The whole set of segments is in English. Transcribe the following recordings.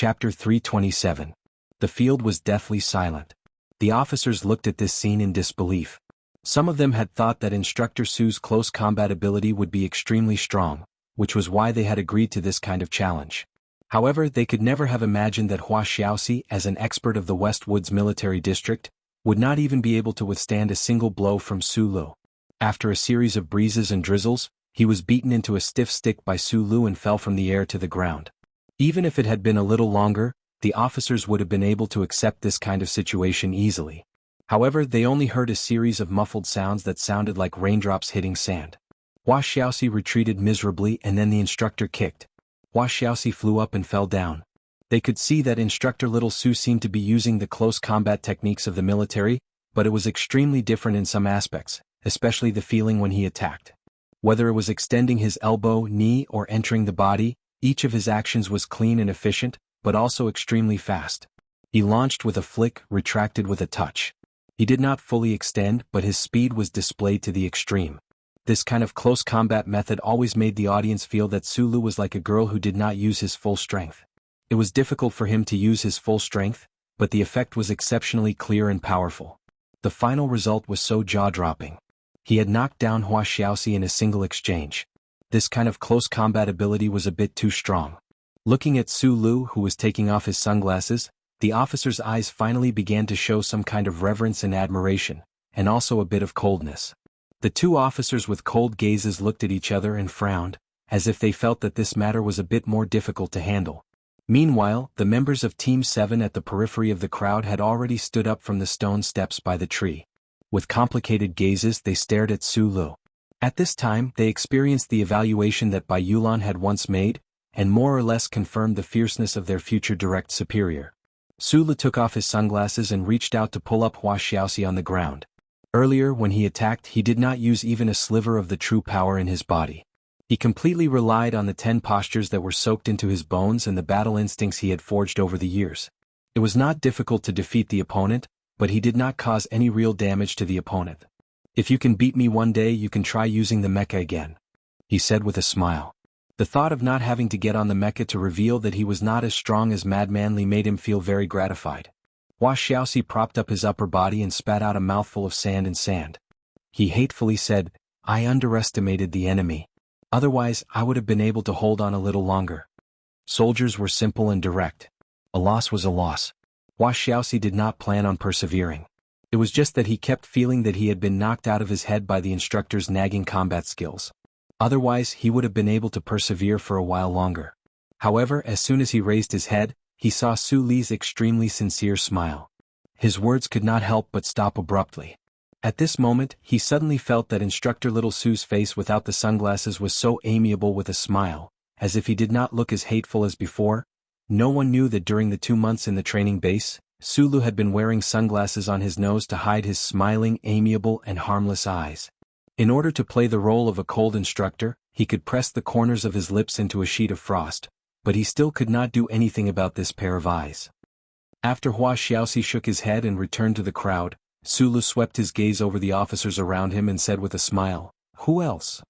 Chapter 327. The field was deathly silent. The officers looked at this scene in disbelief. Some of them had thought that Instructor Su's close combat ability would be extremely strong, which was why they had agreed to this kind of challenge. However, they could never have imagined that Hua Xiaoxi, as an expert of the West Woods military district, would not even be able to withstand a single blow from Su Lu. After a series of breezes and drizzles, he was beaten into a stiff stick by Su Lu and fell from the air to the ground. Even if it had been a little longer, the officers would have been able to accept this kind of situation easily. However, they only heard a series of muffled sounds that sounded like raindrops hitting sand. Hua Xiaoxi retreated miserably and then the instructor kicked. Hua Xiaoxi flew up and fell down. They could see that Instructor Little Su seemed to be using the close combat techniques of the military, but it was extremely different in some aspects, especially the feeling when he attacked. Whether it was extending his elbow, knee, or entering the body, each of his actions was clean and efficient, but also extremely fast. He launched with a flick, retracted with a touch. He did not fully extend, but his speed was displayed to the extreme. This kind of close combat method always made the audience feel that Su Lu was like a girl who did not use his full strength. It was difficult for him to use his full strength, but the effect was exceptionally clear and powerful. The final result was so jaw-dropping. He had knocked down Hua Xiaoxi in a single exchange. This kind of close combat ability was a bit too strong. Looking at Su Lu, who was taking off his sunglasses, the officer's eyes finally began to show some kind of reverence and admiration, and also a bit of coldness. The two officers with cold gazes looked at each other and frowned, as if they felt that this matter was a bit more difficult to handle. Meanwhile, the members of Team 7 at the periphery of the crowd had already stood up from the stone steps by the tree. With complicated gazes they stared at Su Lu. At this time, they experienced the evaluation that Bai Yulan had once made, and more or less confirmed the fierceness of their future direct superior. Su Lu took off his sunglasses and reached out to pull up Hua Xiaoxi on the ground. Earlier, when he attacked, he did not use even a sliver of the true power in his body. He completely relied on the 10 postures that were soaked into his bones and the battle instincts he had forged over the years. It was not difficult to defeat the opponent, but he did not cause any real damage to the opponent. "If you can beat me one day, you can try using the mecha again," he said with a smile. The thought of not having to get on the mecha to reveal that he was not as strong as Madman Li made him feel very gratified. Hua Xiaoxi propped up his upper body and spat out a mouthful of sand. He hatefully said, "I underestimated the enemy. Otherwise, I would have been able to hold on a little longer." Soldiers were simple and direct. A loss was a loss. Hua Xiaoxi did not plan on persevering. It was just that he kept feeling that he had been knocked out of his head by the instructor's nagging combat skills. Otherwise, he would have been able to persevere for a while longer. However, as soon as he raised his head, he saw Su Li's extremely sincere smile. His words could not help but stop abruptly. At this moment, he suddenly felt that Instructor Little Su's face without the sunglasses was so amiable with a smile, as if he did not look as hateful as before. No one knew that during the 2 months in the training base, Su Lu had been wearing sunglasses on his nose to hide his smiling, amiable, and harmless eyes. In order to play the role of a cold instructor, he could press the corners of his lips into a sheet of frost, but he still could not do anything about this pair of eyes. After Hua Xiaoxi shook his head and returned to the crowd, Su Lu swept his gaze over the officers around him and said with a smile, "Who else?"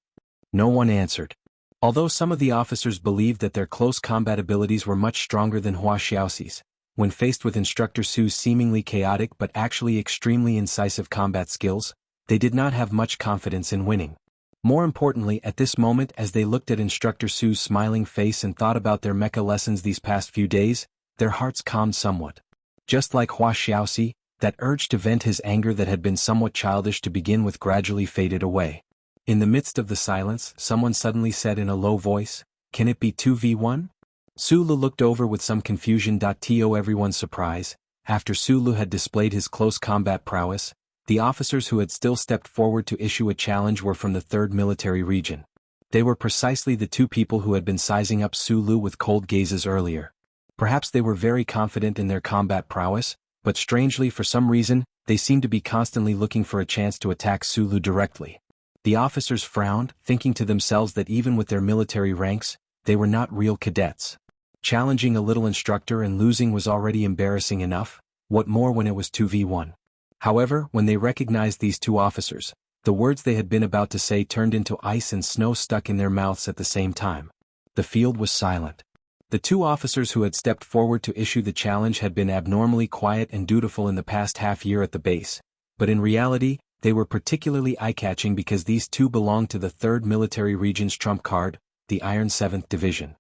No one answered. Although some of the officers believed that their close combat abilities were much stronger than Hua Xiaoxi's, when faced with Instructor Su's seemingly chaotic but actually extremely incisive combat skills, they did not have much confidence in winning. More importantly, at this moment, as they looked at Instructor Su's smiling face and thought about their mecha lessons these past few days, their hearts calmed somewhat. Just like Hua Xiaoxi, that urge to vent his anger that had been somewhat childish to begin with gradually faded away. In the midst of the silence, someone suddenly said in a low voice, "Can it be 2v1? Su Lu looked over with some confusion. To everyone's surprise, after Su Lu had displayed his close combat prowess, the officers who had still stepped forward to issue a challenge were from the 3rd Military Region. They were precisely the 2 people who had been sizing up Su Lu with cold gazes earlier. Perhaps they were very confident in their combat prowess, but strangely for some reason, they seemed to be constantly looking for a chance to attack Su Lu directly. The officers frowned, thinking to themselves that even with their military ranks, they were not real cadets. Challenging a little instructor and losing was already embarrassing enough, what more when it was 2v1. However, when they recognized these 2 officers, the words they had been about to say turned into ice and snow stuck in their mouths at the same time. The field was silent. The two officers who had stepped forward to issue the challenge had been abnormally quiet and dutiful in the past half-year at the base, but in reality, they were particularly eye-catching because these two belonged to the 3rd Military Region's trump card, the Iron 7th Division.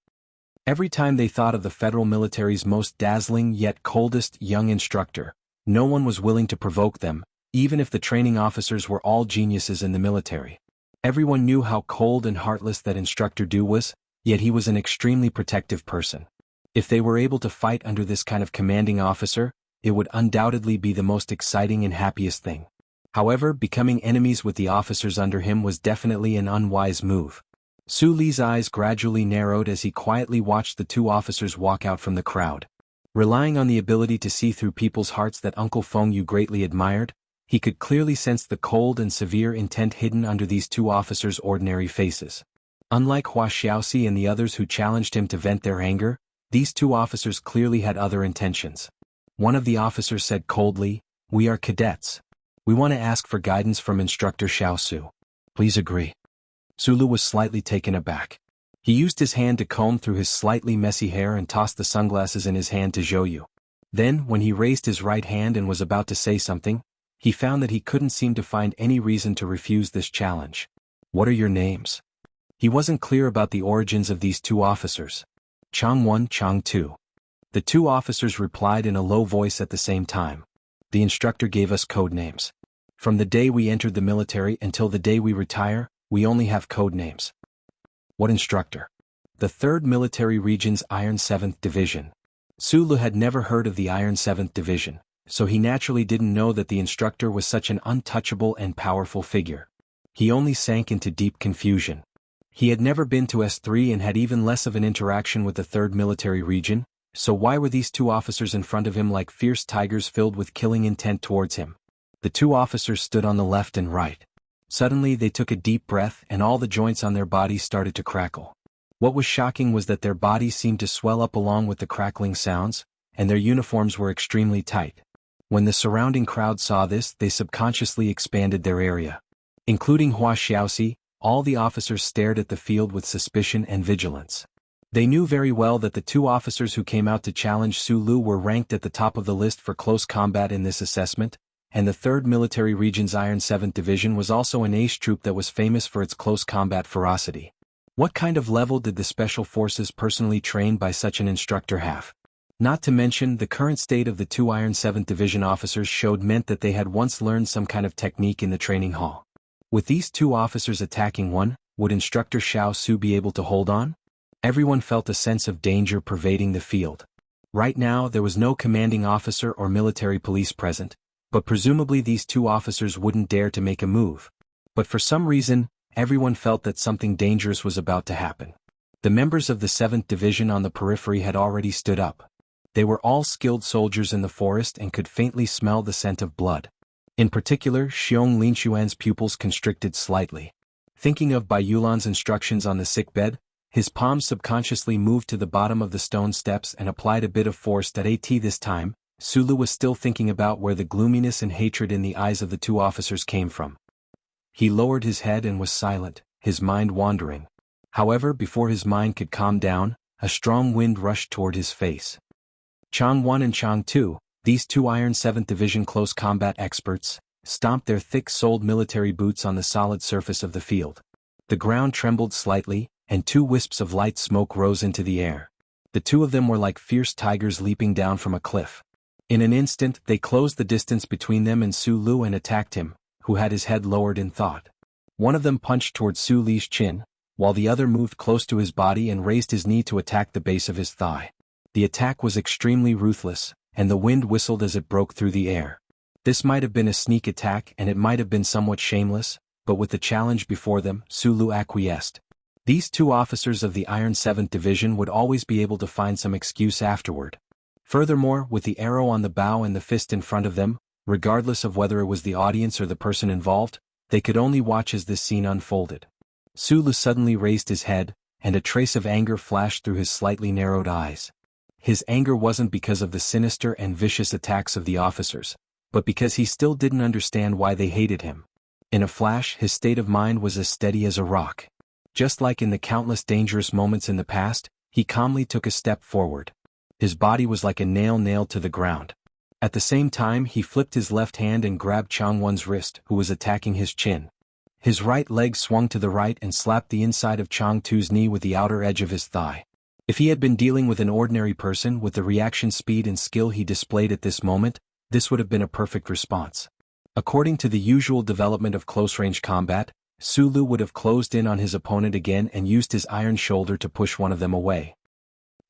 Every time they thought of the federal military's most dazzling yet coldest young instructor, no one was willing to provoke them, even if the training officers were all geniuses in the military. Everyone knew how cold and heartless that instructor Du was, yet he was an extremely protective person. If they were able to fight under this kind of commanding officer, it would undoubtedly be the most exciting and happiest thing. However, becoming enemies with the officers under him was definitely an unwise move. Su Li's eyes gradually narrowed as he quietly watched the two officers walk out from the crowd. Relying on the ability to see through people's hearts that Uncle Feng Yu greatly admired, he could clearly sense the cold and severe intent hidden under these two officers' ordinary faces. Unlike Hua Xiaoxi and the others who challenged him to vent their anger, these two officers clearly had other intentions. One of the officers said coldly, "We are cadets. We want to ask for guidance from Instructor Xiao Su. Please agree." Sulu was slightly taken aback. He used his hand to comb through his slightly messy hair and tossed the sunglasses in his hand to Zhou Yu. Then, when he raised his right hand and was about to say something, he found that he couldn't seem to find any reason to refuse this challenge. "What are your names?" He wasn't clear about the origins of these two officers. "Chang 1, Chang 2. The two officers replied in a low voice at the same time. The instructor gave us code names. From the day we entered the military until the day we retire, we only have code names. "What instructor?" "The 3rd Military Region's Iron 7th Division." Sulu had never heard of the Iron 7th Division, so he naturally didn't know that the instructor was such an untouchable and powerful figure. He only sank into deep confusion. He had never been to S3 and had even less of an interaction with the 3rd Military Region, so why were these two officers in front of him like fierce tigers filled with killing intent towards him? The two officers stood on the left and right. Suddenly they took a deep breath and all the joints on their bodies started to crackle. What was shocking was that their bodies seemed to swell up along with the crackling sounds, and their uniforms were extremely tight. When the surrounding crowd saw this, they subconsciously expanded their area. Including Hua Xiaoxi, all the officers stared at the field with suspicion and vigilance. They knew very well that the two officers who came out to challenge Su Lu were ranked at the top of the list for close combat in this assessment, and the 3rd Military Region's Iron 7th Division was also an ace troop that was famous for its close combat ferocity. What kind of level did the Special Forces personally trained by such an instructor have? Not to mention, the current state of the two Iron 7th Division officers meant that they had once learned some kind of technique in the training hall. With these two officers attacking one, would Instructor Xiao Su be able to hold on? Everyone felt a sense of danger pervading the field. Right now, there was no commanding officer or military police present, but presumably these two officers wouldn't dare to make a move. But for some reason, everyone felt that something dangerous was about to happen. The members of the 7th Division on the periphery had already stood up. They were all skilled soldiers in the forest and could faintly smell the scent of blood. In particular, Xiong Linxuan's pupils constricted slightly. Thinking of Bai Yulan's instructions on the sickbed, his palms subconsciously moved to the bottom of the stone steps and applied a bit of force this time. Sulu was still thinking about where the gloominess and hatred in the eyes of the two officers came from. He lowered his head and was silent, his mind wandering. However, before his mind could calm down, a strong wind rushed toward his face. Chang 1 and Chang 2, these two Iron 7th Division close combat experts, stomped their thick-soled military boots on the solid surface of the field. The ground trembled slightly, and two wisps of light smoke rose into the air. The two of them were like fierce tigers leaping down from a cliff. In an instant, they closed the distance between them and Su Lu and attacked him, who had his head lowered in thought. One of them punched toward Su Li's chin, while the other moved close to his body and raised his knee to attack the base of his thigh. The attack was extremely ruthless, and the wind whistled as it broke through the air. This might have been a sneak attack and it might have been somewhat shameless, but with the challenge before them, Su Lu acquiesced. These two officers of the Iron 7th Division would always be able to find some excuse afterward. Furthermore, with the arrow on the bow and the fist in front of them, regardless of whether it was the audience or the person involved, they could only watch as this scene unfolded. Su Lu suddenly raised his head, and a trace of anger flashed through his slightly narrowed eyes. His anger wasn't because of the sinister and vicious attacks of the officers, but because he still didn't understand why they hated him. In a flash, his state of mind was as steady as a rock. Just like in the countless dangerous moments in the past, He calmly took a step forward. His body was like a nail nailed to the ground. At the same time, he flipped his left hand and grabbed Changwon's wrist, who was attacking his chin. His right leg swung to the right and slapped the inside of Chang Tu's knee with the outer edge of his thigh. If he had been dealing with an ordinary person with the reaction speed and skill he displayed at this moment, this would have been a perfect response. According to the usual development of close-range combat, Sulu would have closed in on his opponent again and used his iron shoulder to push one of them away.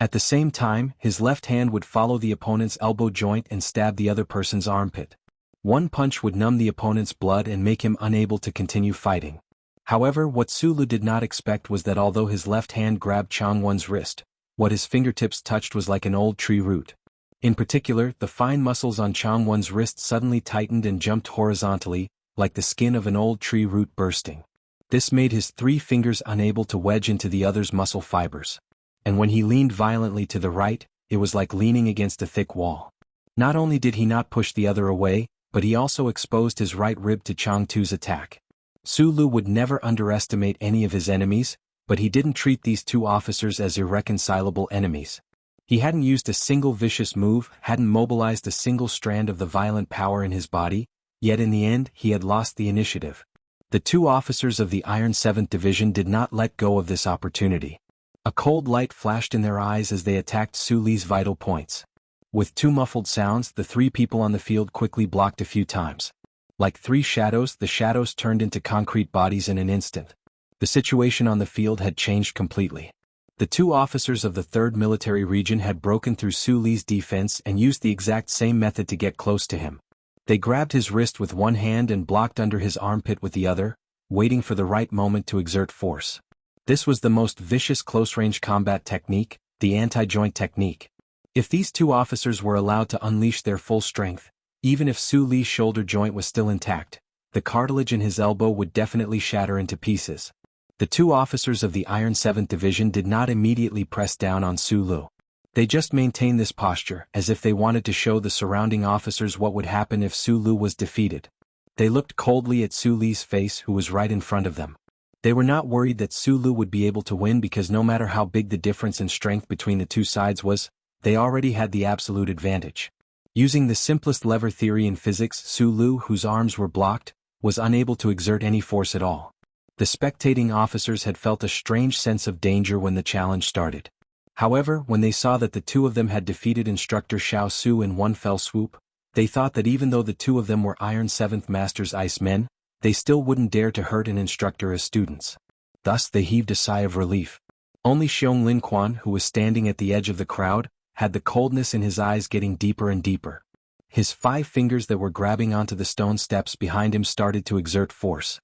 At the same time, his left hand would follow the opponent's elbow joint and stab the other person's armpit. One punch would numb the opponent's blood and make him unable to continue fighting. However, what Sulu did not expect was that although his left hand grabbed Changwon's wrist, what his fingertips touched was like an old tree root. In particular, the fine muscles on Changwon's wrist suddenly tightened and jumped horizontally, like the skin of an old tree root bursting. This made his 3 fingers unable to wedge into the other's muscle fibers. And when he leaned violently to the right, it was like leaning against a thick wall. Not only did he not push the other away, but he also exposed his right rib to Chang Tu's attack. Sulu would never underestimate any of his enemies, but he didn't treat these 2 officers as irreconcilable enemies. He hadn't used a single vicious move, hadn't mobilized a single strand of the violent power in his body, yet in the end he had lost the initiative. The 2 officers of the Iron 7th Division did not let go of this opportunity. A cold light flashed in their eyes as they attacked Suli's vital points. With 2 muffled sounds, the 3 people on the field quickly blocked a few times. Like 3 shadows, the shadows turned into concrete bodies in an instant. The situation on the field had changed completely. The 2 officers of the 3rd Military Region had broken through Suli's defense and used the exact same method to get close to him. They grabbed his wrist with one hand and blocked under his armpit with the other, waiting for the right moment to exert force. This was the most vicious close-range combat technique, the anti-joint technique. If these 2 officers were allowed to unleash their full strength, even if Su Li's shoulder joint was still intact, the cartilage in his elbow would definitely shatter into pieces. The 2 officers of the Iron 7th Division did not immediately press down on Su Lu. They just maintained this posture, as if they wanted to show the surrounding officers what would happen if Su Lu was defeated. They looked coldly at Su Li's face, who was right in front of them. They were not worried that Su Lu would be able to win because no matter how big the difference in strength between the 2 sides was, they already had the absolute advantage. Using the simplest lever theory in physics, Su Lu, whose arms were blocked, was unable to exert any force at all. The spectating officers had felt a strange sense of danger when the challenge started. However, when they saw that the 2 of them had defeated Instructor Xiao Su in one fell swoop, they thought that even though the 2 of them were Iron 7th Master's Ice Men, they still wouldn't dare to hurt an instructor as students. Thus they heaved a sigh of relief. Only Xiong Lin Quan, who was standing at the edge of the crowd, had the coldness in his eyes getting deeper and deeper. His 5 fingers that were grabbing onto the stone steps behind him started to exert force.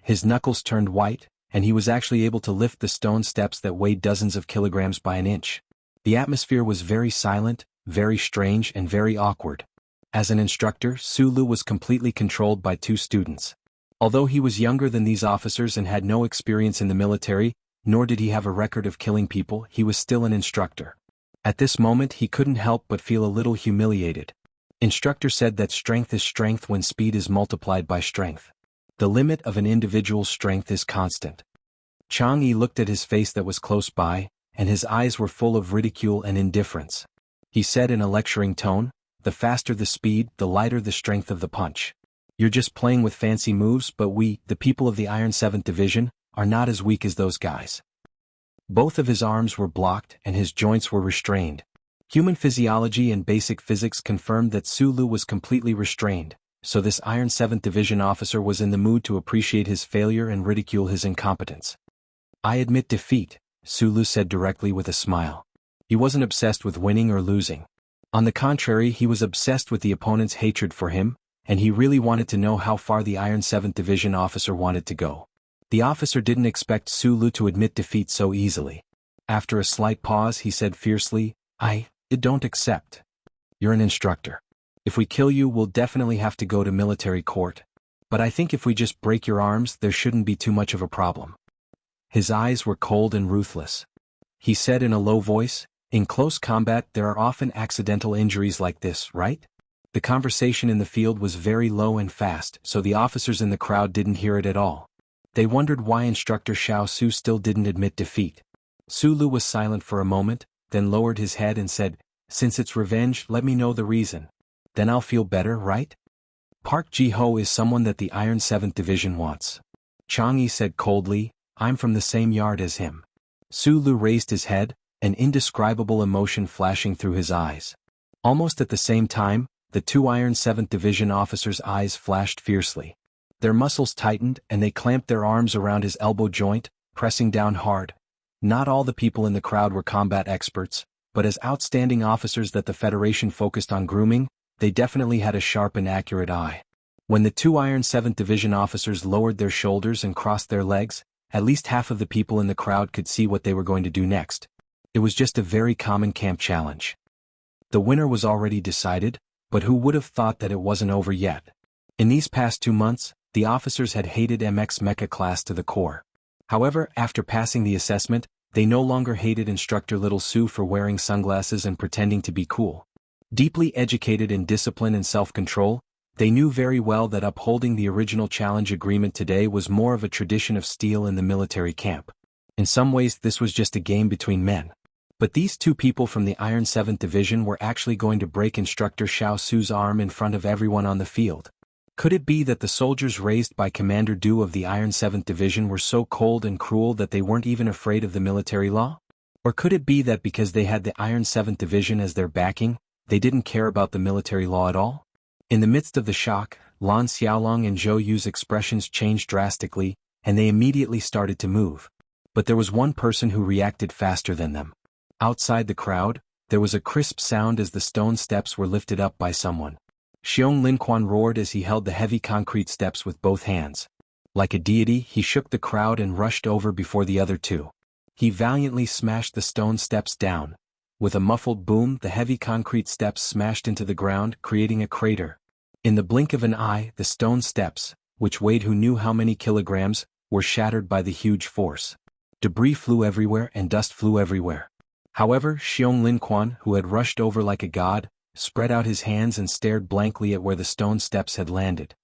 His knuckles turned white, and he was actually able to lift the stone steps that weighed dozens of kilograms by an inch. The atmosphere was very silent, very strange, and very awkward. As an instructor, Su Lu was completely controlled by 2 students. Although he was younger than these officers and had no experience in the military, nor did he have a record of killing people, he was still an instructor. At this moment he couldn't help but feel a little humiliated. Instructor said that strength is strength when speed is multiplied by strength. The limit of an individual's strength is constant. Chang Yi looked at his face that was close by, and his eyes were full of ridicule and indifference. He said in a lecturing tone, "The faster the speed, the lighter the strength of the punch. You're just playing with fancy moves, but we, the people of the Iron 7th Division, are not as weak as those guys." Both of his arms were blocked and his joints were restrained. Human physiology and basic physics confirmed that Su Lu was completely restrained, so this Iron 7th Division officer was in the mood to appreciate his failure and ridicule his incompetence. "I admit defeat," Su Lu said directly with a smile. He wasn't obsessed with winning or losing. On the contrary, he was obsessed with the opponent's hatred for him, and he really wanted to know how far the Iron 7th Division officer wanted to go. The officer didn't expect Su Lu to admit defeat so easily. After a slight pause, he said fiercely, I don't accept. You're an instructor. If we kill you, we'll definitely have to go to military court. But I think if we just break your arms, there shouldn't be too much of a problem." His eyes were cold and ruthless. He said in a low voice, "In close combat there are often accidental injuries like this, right?" The conversation in the field was very low and fast, so the officers in the crowd didn't hear it at all. They wondered why Instructor Xiao Su still didn't admit defeat. Sulu was silent for a moment, then lowered his head and said, "Since it's revenge, let me know the reason. Then I'll feel better, right?" "Park Ji-ho is someone that the Iron 7th Division wants." Chang-yi said coldly, "I'm from the same yard as him." Sulu raised his head, an indescribable emotion flashing through his eyes. Almost at the same time, the two Iron 7th Division officers' eyes flashed fiercely. Their muscles tightened and they clamped their arms around his elbow joint, pressing down hard. Not all the people in the crowd were combat experts, but as outstanding officers that the Federation focused on grooming, they definitely had a sharp and accurate eye. When the two Iron 7th Division officers lowered their shoulders and crossed their legs, at least half of the people in the crowd could see what they were going to do next. It was just a very common camp challenge. The winner was already decided, but who would have thought that it wasn't over yet? In these past 2 months, the officers had hated MX Mecha class to the core. However, after passing the assessment, they no longer hated Instructor Little Sue for wearing sunglasses and pretending to be cool. Deeply educated in discipline and self-control, they knew very well that upholding the original challenge agreement today was more of a tradition of steel in the military camp. In some ways this was just a game between men. But these two people from the Iron 7th Division were actually going to break Instructor Xiao Su's arm in front of everyone on the field. Could it be that the soldiers raised by Commander Du of the Iron 7th Division were so cold and cruel that they weren't even afraid of the military law? Or could it be that because they had the Iron 7th Division as their backing, they didn't care about the military law at all? In the midst of the shock, Lan Xiaolong and Zhou Yu's expressions changed drastically, and they immediately started to move. But there was one person who reacted faster than them. Outside the crowd, there was a crisp sound as the stone steps were lifted up by someone. Xiong Linquan roared as he held the heavy concrete steps with both hands. Like a deity, he shook the crowd and rushed over before the other two. He valiantly smashed the stone steps down. With a muffled boom, the heavy concrete steps smashed into the ground, creating a crater. In the blink of an eye, the stone steps, which weighed who knew how many kilograms, were shattered by the huge force. Debris flew everywhere and dust flew everywhere. However, Xiong Linquan, who had rushed over like a god, spread out his hands and stared blankly at where the stone steps had landed.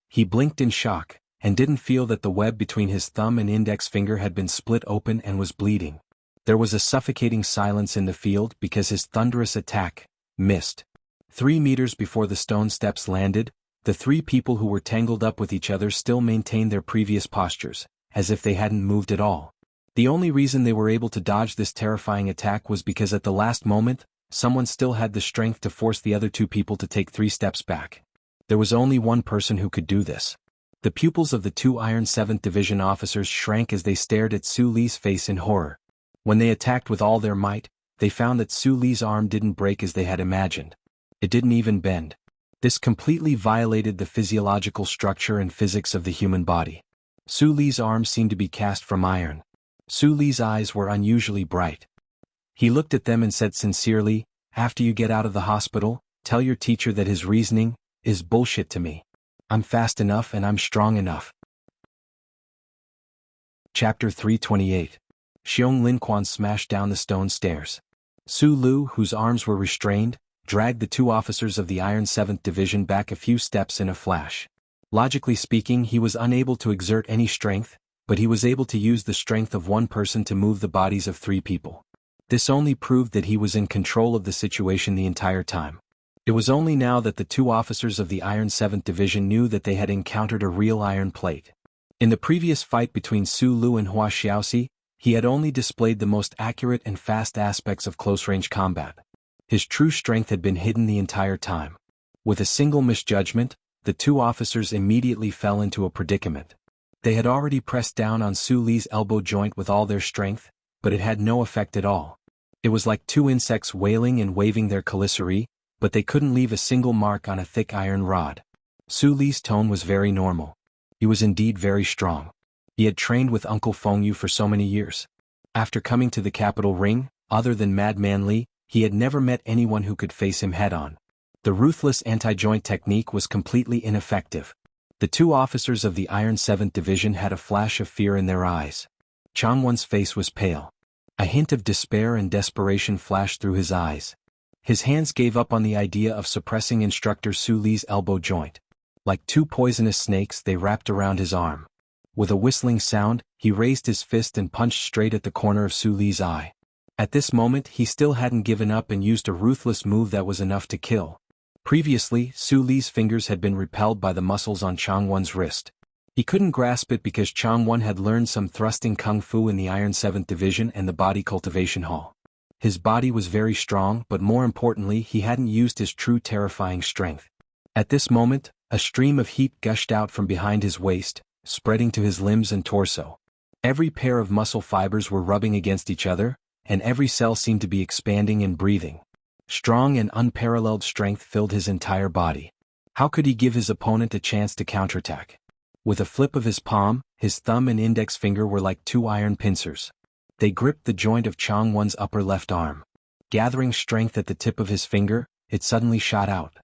He blinked in shock, and didn't feel that the web between his thumb and index finger had been split open and was bleeding. There was a suffocating silence in the field because his thunderous attack missed. 3 meters before the stone steps landed, the three people who were tangled up with each other still maintained their previous postures, as if they hadn't moved at all. The only reason they were able to dodge this terrifying attack was because at the last moment, someone still had the strength to force the other two people to take 3 steps back. There was only one person who could do this. The pupils of the two Iron 7th Division officers shrank as they stared at Su Li's face in horror. When they attacked with all their might, they found that Su Li's arm didn't break as they had imagined. It didn't even bend. This completely violated the physiological structure and physics of the human body. Su Li's arm seemed to be cast from iron. Su Li's eyes were unusually bright. He looked at them and said sincerely, "After you get out of the hospital, tell your teacher that his reasoning is bullshit to me. I'm fast enough and I'm strong enough." Chapter 328. Xiong Linquan smashed down the stone stairs. Su Lu, whose arms were restrained, dragged the two officers of the Iron 7th Division back a few steps in a flash. Logically speaking, he was unable to exert any strength, but he was able to use the strength of one person to move the bodies of 3 people. This only proved that he was in control of the situation the entire time. It was only now that the two officers of the Iron 7th Division knew that they had encountered a real iron plate. In the previous fight between Su Lu and Hua Xiaoxi, he had only displayed the most accurate and fast aspects of close-range combat. His true strength had been hidden the entire time. With a single misjudgment, the two officers immediately fell into a predicament. They had already pressed down on Su Li's elbow joint with all their strength, but it had no effect at all. It was like 2 insects wailing and waving their caliceri, but they couldn't leave a single mark on a thick iron rod. Su Li's tone was very normal. He was indeed very strong. He had trained with Uncle Fengyu for so many years. After coming to the capital ring, other than Madman Li, he had never met anyone who could face him head-on. The ruthless anti-joint technique was completely ineffective. The two officers of the Iron 7th Division had a flash of fear in their eyes. Changwon's face was pale. A hint of despair and desperation flashed through his eyes. His hands gave up on the idea of suppressing Instructor Su Li's elbow joint. Like 2 poisonous snakes, they wrapped around his arm. With a whistling sound, he raised his fist and punched straight at the corner of Su Li's eye. At this moment he still hadn't given up and used a ruthless move that was enough to kill. Previously, Su Li's fingers had been repelled by the muscles on Chang Won's wrist. He couldn't grasp it because Chang Won had learned some thrusting kung fu in the Iron 7th Division and the Body Cultivation Hall. His body was very strong, but more importantly he hadn't used his true terrifying strength. At this moment, a stream of heat gushed out from behind his waist, spreading to his limbs and torso. Every pair of muscle fibers were rubbing against each other, and every cell seemed to be expanding and breathing. Strong and unparalleled strength filled his entire body. How could he give his opponent a chance to counterattack? With a flip of his palm, his thumb and index finger were like two iron pincers. They gripped the joint of Chang Won's upper left arm. Gathering strength at the tip of his finger, it suddenly shot out.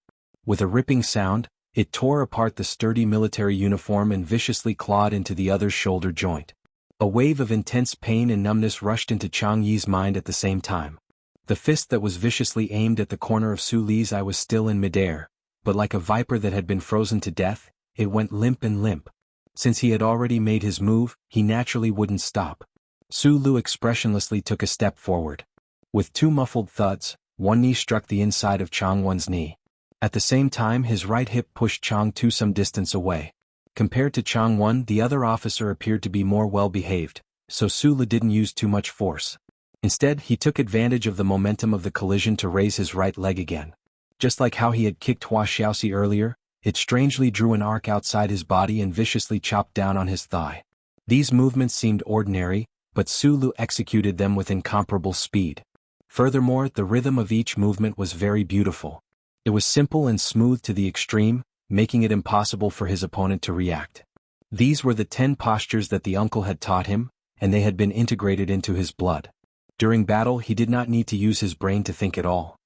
With a ripping sound, it tore apart the sturdy military uniform and viciously clawed into the other's shoulder joint. A wave of intense pain and numbness rushed into Chang Yi's mind at the same time. The fist that was viciously aimed at the corner of Su Li's eye was still in midair, but like a viper that had been frozen to death, it went limp and limp. Since he had already made his move, he naturally wouldn't stop. Su Lu expressionlessly took a step forward. With two muffled thuds, one knee struck the inside of Chang Won's knee. At the same time his right hip pushed Chang Tu some distance away. Compared to Chang Won, the other officer appeared to be more well-behaved, so Su Lu didn't use too much force. Instead, he took advantage of the momentum of the collision to raise his right leg again. Just like how he had kicked Hua Xiaoxi earlier, it strangely drew an arc outside his body and viciously chopped down on his thigh. These movements seemed ordinary, but Su Lu executed them with incomparable speed. Furthermore, the rhythm of each movement was very beautiful. It was simple and smooth to the extreme, making it impossible for his opponent to react. These were the 10 postures that the uncle had taught him, and they had been integrated into his blood. During battle he did not need to use his brain to think at all.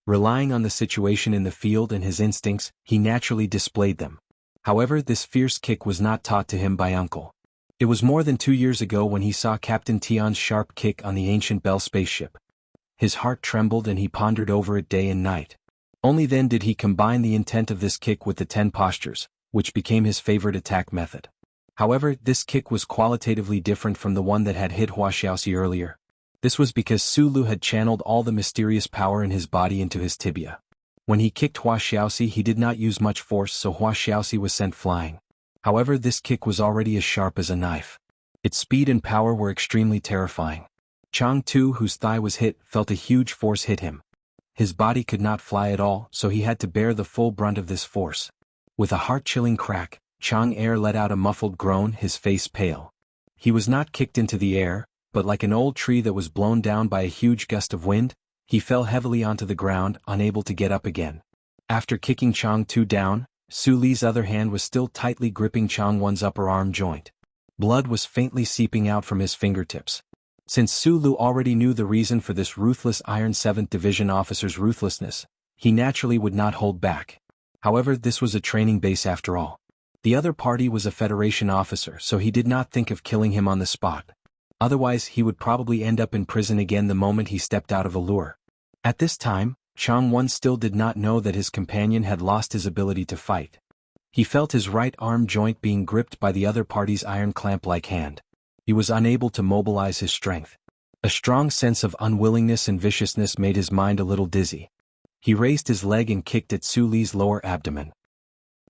Relying on the situation in the field and his instincts, he naturally displayed them. However, this fierce kick was not taught to him by uncle. It was more than 2 years ago when he saw Captain Tian's sharp kick on the ancient Bell spaceship. His heart trembled and he pondered over it day and night. Only then did he combine the intent of this kick with the 10 postures, which became his favorite attack method. However, this kick was qualitatively different from the one that had hit Hua Xiaoxi earlier. This was because Su Lu had channeled all the mysterious power in his body into his tibia. When he kicked Hua Xiaoxi he did not use much force, so Hua Xiaoxi was sent flying. However, this kick was already as sharp as a knife. Its speed and power were extremely terrifying. Chang Tu, whose thigh was hit, felt a huge force hit him. His body could not fly at all, so he had to bear the full brunt of this force. With a heart-chilling crack, Chang Er let out a muffled groan, his face pale. He was not kicked into the air, but like an old tree that was blown down by a huge gust of wind, he fell heavily onto the ground, unable to get up again. After kicking Chang Tu down, Su Li's other hand was still tightly gripping Chang Won's upper arm joint. Blood was faintly seeping out from his fingertips. Since Su Lu already knew the reason for this ruthless Iron 7th Division officer's ruthlessness, he naturally would not hold back. However, this was a training base after all. The other party was a Federation officer, so he did not think of killing him on the spot. Otherwise he would probably end up in prison again the moment he stepped out of Allure. At this time, Chang Won still did not know that his companion had lost his ability to fight. He felt his right arm joint being gripped by the other party's iron clamp-like hand. He was unable to mobilize his strength. A strong sense of unwillingness and viciousness made his mind a little dizzy. He raised his leg and kicked at Su Li's lower abdomen.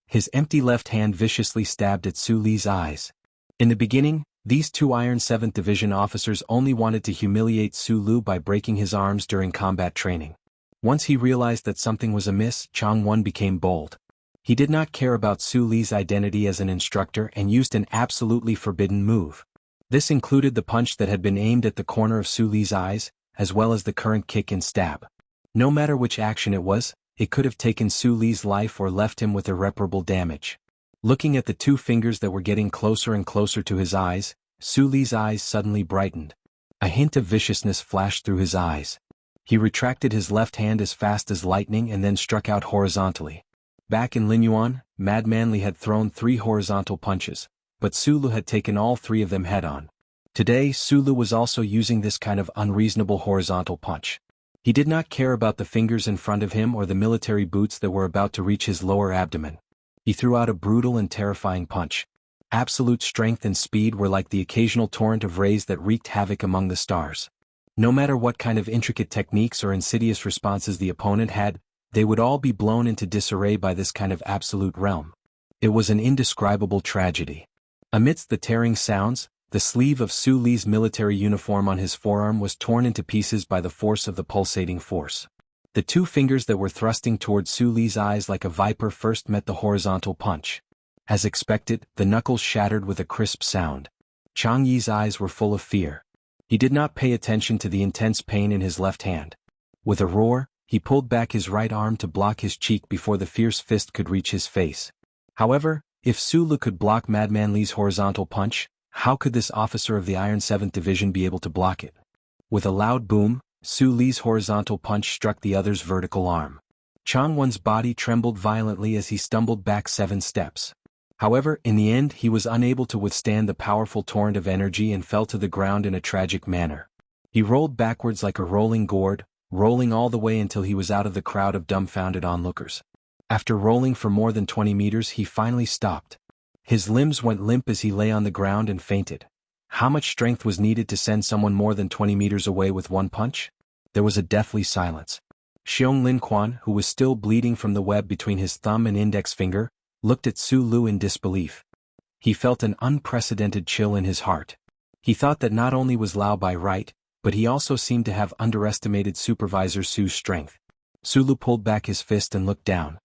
His empty left hand viciously stabbed at Su Li's eyes. In the beginning, these two Iron 7th Division officers only wanted to humiliate Su Lu by breaking his arms during combat training. Once he realized that something was amiss, Chang Won became bold. He did not care about Su Li's identity as an instructor and used an absolutely forbidden move. This included the punch that had been aimed at the corner of Su Li's eyes, as well as the current kick and stab. No matter which action it was, it could have taken Su Li's life or left him with irreparable damage. Looking at the two fingers that were getting closer and closer to his eyes, Su Li's eyes suddenly brightened. A hint of viciousness flashed through his eyes. He retracted his left hand as fast as lightning and then struck out horizontally. Back in Linyuan, Mad Manly had thrown 3 horizontal punches, but Su Lu had taken all 3 of them head-on. Today, Su Lu was also using this kind of unreasonable horizontal punch. He did not care about the fingers in front of him or the military boots that were about to reach his lower abdomen. He threw out a brutal and terrifying punch. Absolute strength and speed were like the occasional torrent of rays that wreaked havoc among the stars. No matter what kind of intricate techniques or insidious responses the opponent had, they would all be blown into disarray by this kind of absolute realm. It was an indescribable tragedy. Amidst the tearing sounds, the sleeve of Su Li's military uniform on his forearm was torn into pieces by the force of the pulsating force. The two fingers that were thrusting toward Su Li's eyes like a viper first met the horizontal punch. As expected, the knuckles shattered with a crisp sound. Chang Yi's eyes were full of fear. He did not pay attention to the intense pain in his left hand. With a roar, he pulled back his right arm to block his cheek before the fierce fist could reach his face. However, if Su Lu could block Madman Li's horizontal punch, how could this officer of the Iron 7th Division be able to block it? With a loud boom, Su Li's horizontal punch struck the other's vertical arm. Chang Wen's body trembled violently as he stumbled back 7 steps. However, in the end he was unable to withstand the powerful torrent of energy and fell to the ground in a tragic manner. He rolled backwards like a rolling gourd, rolling all the way until he was out of the crowd of dumbfounded onlookers. After rolling for more than 20 meters he finally stopped. His limbs went limp as he lay on the ground and fainted. How much strength was needed to send someone more than 20 meters away with one punch? There was a deathly silence. Xiong Lin Quan, who was still bleeding from the web between his thumb and index finger, looked at Su Lu in disbelief. He felt an unprecedented chill in his heart. He thought that not only was Lao Bai right, but he also seemed to have underestimated Supervisor Su's strength. Su Lu pulled back his fist and looked down.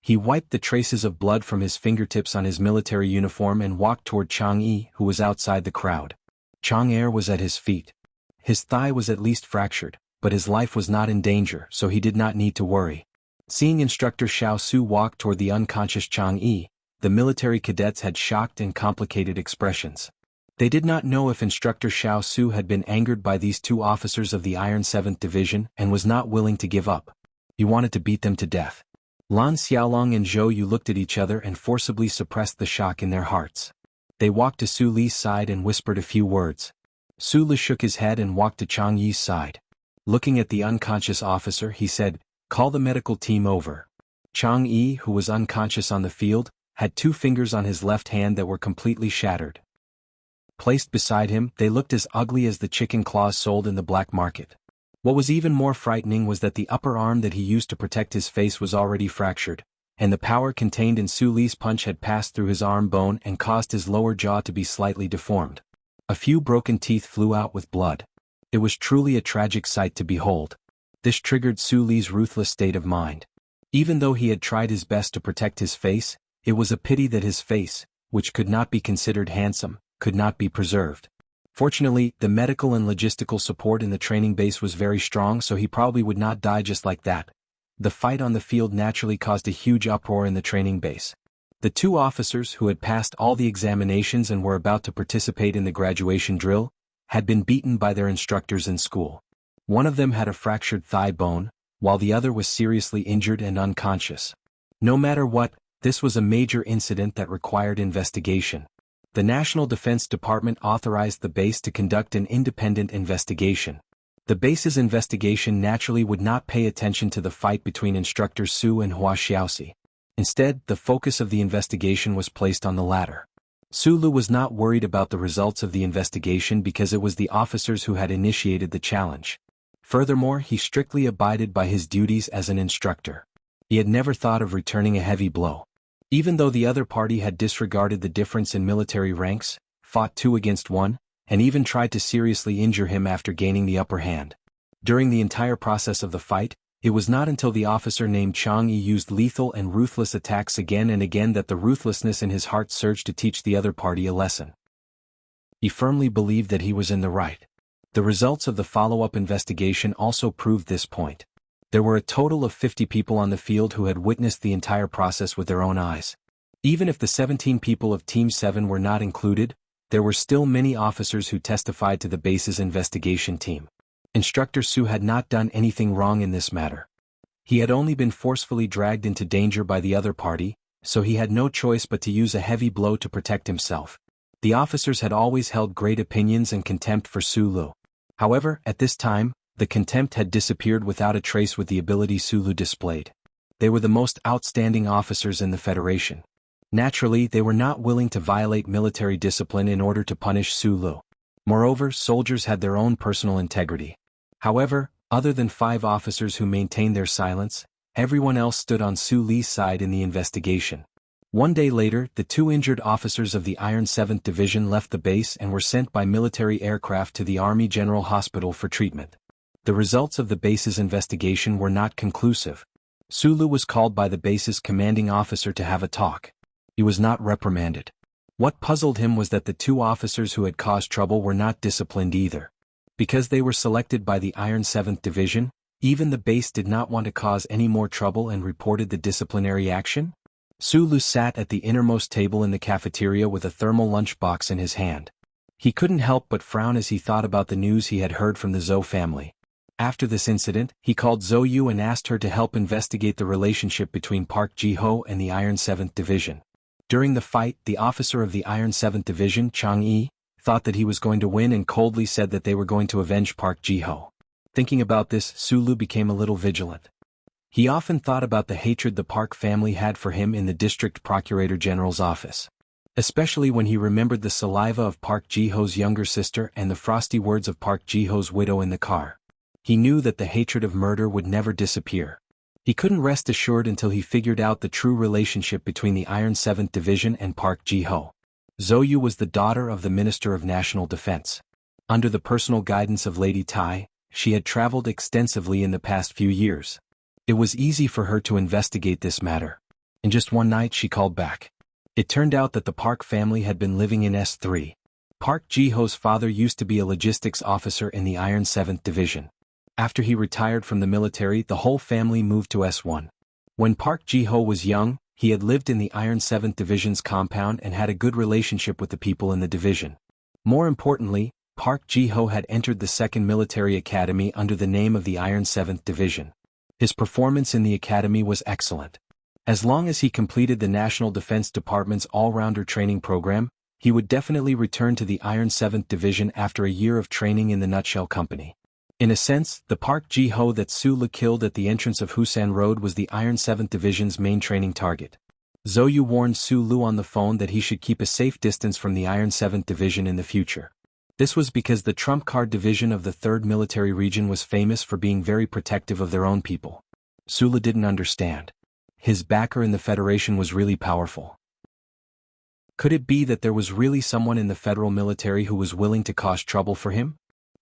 He wiped the traces of blood from his fingertips on his military uniform and walked toward Chang Yi, who was outside the crowd. Chang Er was at his feet. His thigh was at least fractured, but his life was not in danger, so he did not need to worry. Seeing Instructor Xiao Su walk toward the unconscious Chang Yi, the military cadets had shocked and complicated expressions. They did not know if Instructor Xiao Su had been angered by these two officers of the Iron 7th Division and was not willing to give up. He wanted to beat them to death. Lan Xiaolong and Zhou Yu looked at each other and forcibly suppressed the shock in their hearts. They walked to Su Li's side and whispered a few words. Su Li shook his head and walked to Chang Yi's side. Looking at the unconscious officer, he said, "Call the medical team over." Chang Yi, who was unconscious on the field, had 2 fingers on his left hand that were completely shattered. Placed beside him, they looked as ugly as the chicken claws sold in the black market. What was even more frightening was that the upper arm that he used to protect his face was already fractured, and the power contained in Su Li's punch had passed through his arm bone and caused his lower jaw to be slightly deformed. A few broken teeth flew out with blood. It was truly a tragic sight to behold. This triggered Su Li's ruthless state of mind. Even though he had tried his best to protect his face, it was a pity that his face, which could not be considered handsome, could not be preserved. Fortunately, the medical and logistical support in the training base was very strong, so he probably would not die just like that. The fight on the field naturally caused a huge uproar in the training base. The 2 officers who had passed all the examinations and were about to participate in the graduation drill had been beaten by their instructors in school. One of them had a fractured thigh bone, while the other was seriously injured and unconscious. No matter what, this was a major incident that required investigation. The National Defense Department authorized the base to conduct an independent investigation. The base's investigation naturally would not pay attention to the fight between Instructor Su and Hua Xiaoxi. Instead, the focus of the investigation was placed on the latter. Su Lu was not worried about the results of the investigation because it was the officers who had initiated the challenge. Furthermore, he strictly abided by his duties as an instructor. He had never thought of returning a heavy blow. Even though the other party had disregarded the difference in military ranks, fought 2 against 1, and even tried to seriously injure him after gaining the upper hand. During the entire process of the fight, it was not until the officer named Chang Yi used lethal and ruthless attacks again and again that the ruthlessness in his heart surged to teach the other party a lesson. He firmly believed that he was in the right. The results of the follow-up investigation also proved this point. There were a total of 50 people on the field who had witnessed the entire process with their own eyes. Even if the 17 people of Team 7 were not included, there were still many officers who testified to the base's investigation team. Instructor Su had not done anything wrong in this matter. He had only been forcefully dragged into danger by the other party, so he had no choice but to use a heavy blow to protect himself. The officers had always held great opinions and contempt for Su Lu. However, at this time, the contempt had disappeared without a trace with the ability Su Lu displayed. They were the most outstanding officers in the Federation. Naturally, they were not willing to violate military discipline in order to punish Su Lu. Moreover, soldiers had their own personal integrity. However, other than 5 officers who maintained their silence, everyone else stood on Su Li's side in the investigation. One day later, the 2 injured officers of the Iron 7th Division left the base and were sent by military aircraft to the Army General Hospital for treatment. The results of the base's investigation were not conclusive. Su Lu was called by the base's commanding officer to have a talk. He was not reprimanded. What puzzled him was that the 2 officers who had caused trouble were not disciplined either. Because they were selected by the Iron 7th Division, even the base did not want to cause any more trouble and reported the disciplinary action. Su Lu sat at the innermost table in the cafeteria with a thermal lunchbox in his hand. He couldn't help but frown as he thought about the news he had heard from the Zhou family. After this incident, he called Zhou Yu and asked her to help investigate the relationship between Park Ji-ho and the Iron 7th Division. During the fight, the officer of the Iron 7th Division, Chang Yi, thought that he was going to win and coldly said that they were going to avenge Park Ji-ho. Thinking about this, Su Lu became a little vigilant. He often thought about the hatred the Park family had for him in the District Procurator General's office. Especially when he remembered the saliva of Park Ji-ho's younger sister and the frosty words of Park Ji-ho's widow in the car. He knew that the hatred of murder would never disappear. He couldn't rest assured until he figured out the true relationship between the Iron 7th Division and Park Ji-ho. Zhou Yu was the daughter of the Minister of National Defense. Under the personal guidance of Lady Tai, she had traveled extensively in the past few years. It was easy for her to investigate this matter. In just one night she called back. It turned out that the Park family had been living in S3. Park Ji-ho's father used to be a logistics officer in the Iron 7th Division. After he retired from the military, the whole family moved to S1. When Park Ji-ho was young, he had lived in the Iron 7th Division's compound and had a good relationship with the people in the division. More importantly, Park Ji-ho had entered the 2nd Military Academy under the name of the Iron 7th Division. His performance in the academy was excellent. As long as he completed the National Defense Department's all-rounder training program, he would definitely return to the Iron 7th Division after a year of training in the Nutshell Company. In a sense, the Park Ji-ho that Su Lu killed at the entrance of Husan Road was the Iron 7th Division's main training target. Zhou Yu warned Su Lu on the phone that he should keep a safe distance from the Iron 7th Division in the future. This was because the Trump Card Division of the 3rd Military Region was famous for being very protective of their own people. Su Lu didn't understand. His backer in the Federation was really powerful. Could it be that there was really someone in the federal military who was willing to cause trouble for him?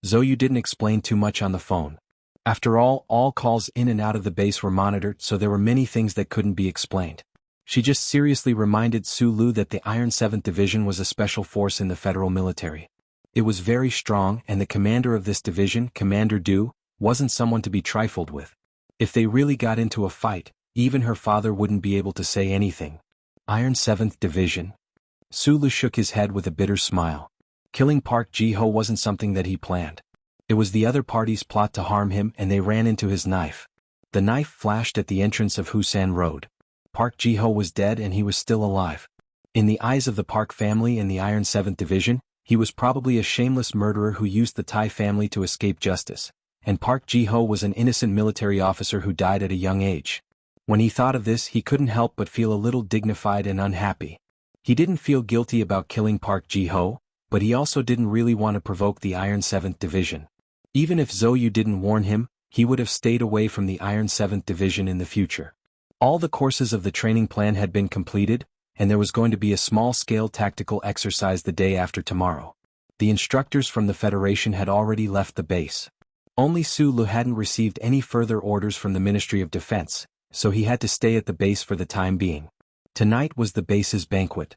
Zhou Yu didn't explain too much on the phone. After all calls in and out of the base were monitored, so there were many things that couldn't be explained. She just seriously reminded Su Lu that the Iron 7th Division was a special force in the federal military. It was very strong, and the commander of this division, Commander Du, wasn't someone to be trifled with. If they really got into a fight, even her father wouldn't be able to say anything. Iron 7th Division? Su Lu shook his head with a bitter smile. Killing Park Ji-ho wasn't something that he planned. It was the other party's plot to harm him, and they ran into his knife. The knife flashed at the entrance of Husan Road. Park Ji-ho was dead and he was still alive. In the eyes of the Park family and the Iron 7th Division, he was probably a shameless murderer who used the Tai family to escape justice, and Park Ji-ho was an innocent military officer who died at a young age. When he thought of this, he couldn't help but feel a little dignified and unhappy. He didn't feel guilty about killing Park Ji-ho, but he also didn't really want to provoke the Iron 7th Division. Even if Zhou Yu didn't warn him, he would have stayed away from the Iron 7th Division in the future. All the courses of the training plan had been completed, and there was going to be a small-scale tactical exercise the day after tomorrow. The instructors from the Federation had already left the base. Only Su Lu hadn't received any further orders from the Ministry of Defense, so he had to stay at the base for the time being. Tonight was the base's banquet.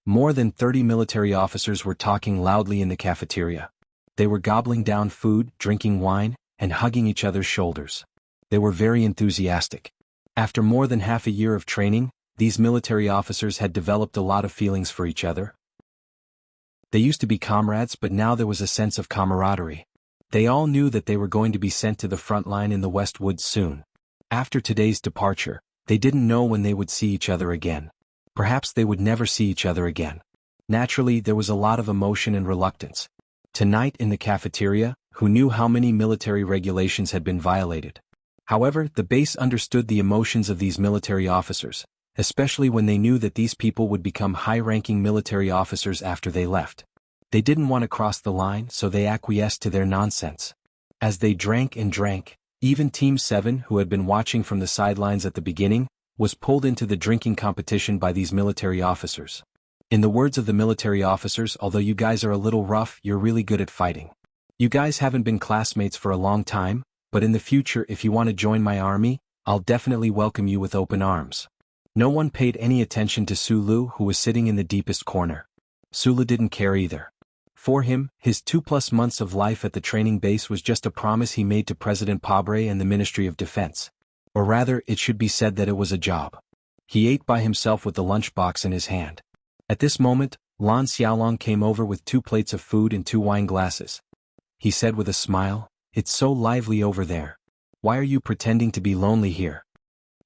More than 30 military officers were talking loudly in the cafeteria. They were gobbling down food, drinking wine, and hugging each other's shoulders. They were very enthusiastic. After more than half a year of training, these military officers had developed a lot of feelings for each other. They used to be comrades, but now there was a sense of camaraderie. They all knew that they were going to be sent to the front line in the West Woods soon. After today's departure, they didn't know when they would see each other again. Perhaps they would never see each other again. Naturally, there was a lot of emotion and reluctance. Tonight in the cafeteria, who knew how many military regulations had been violated? However, the base understood the emotions of these military officers. especially when they knew that these people would become high-ranking military officers after they left. They didn't want to cross the line, so they acquiesced to their nonsense. As they drank and drank, even Team 7, who had been watching from the sidelines at the beginning, was pulled into the drinking competition by these military officers. In the words of the military officers, although you guys are a little rough, you're really good at fighting. You guys haven't been classmates for a long time, but in the future if you want to join my army, I'll definitely welcome you with open arms. No one paid any attention to Sulu, who was sitting in the deepest corner. Sulu didn't care either. For him, his 2+ months of life at the training base was just a promise he made to President Pabre and the Ministry of Defense. Or rather, it should be said that it was a job. He ate by himself with the lunchbox in his hand. At this moment, Lan Xiaolong came over with 2 plates of food and 2 wine glasses. He said with a smile, "It's so lively over there. Why are you pretending to be lonely here?"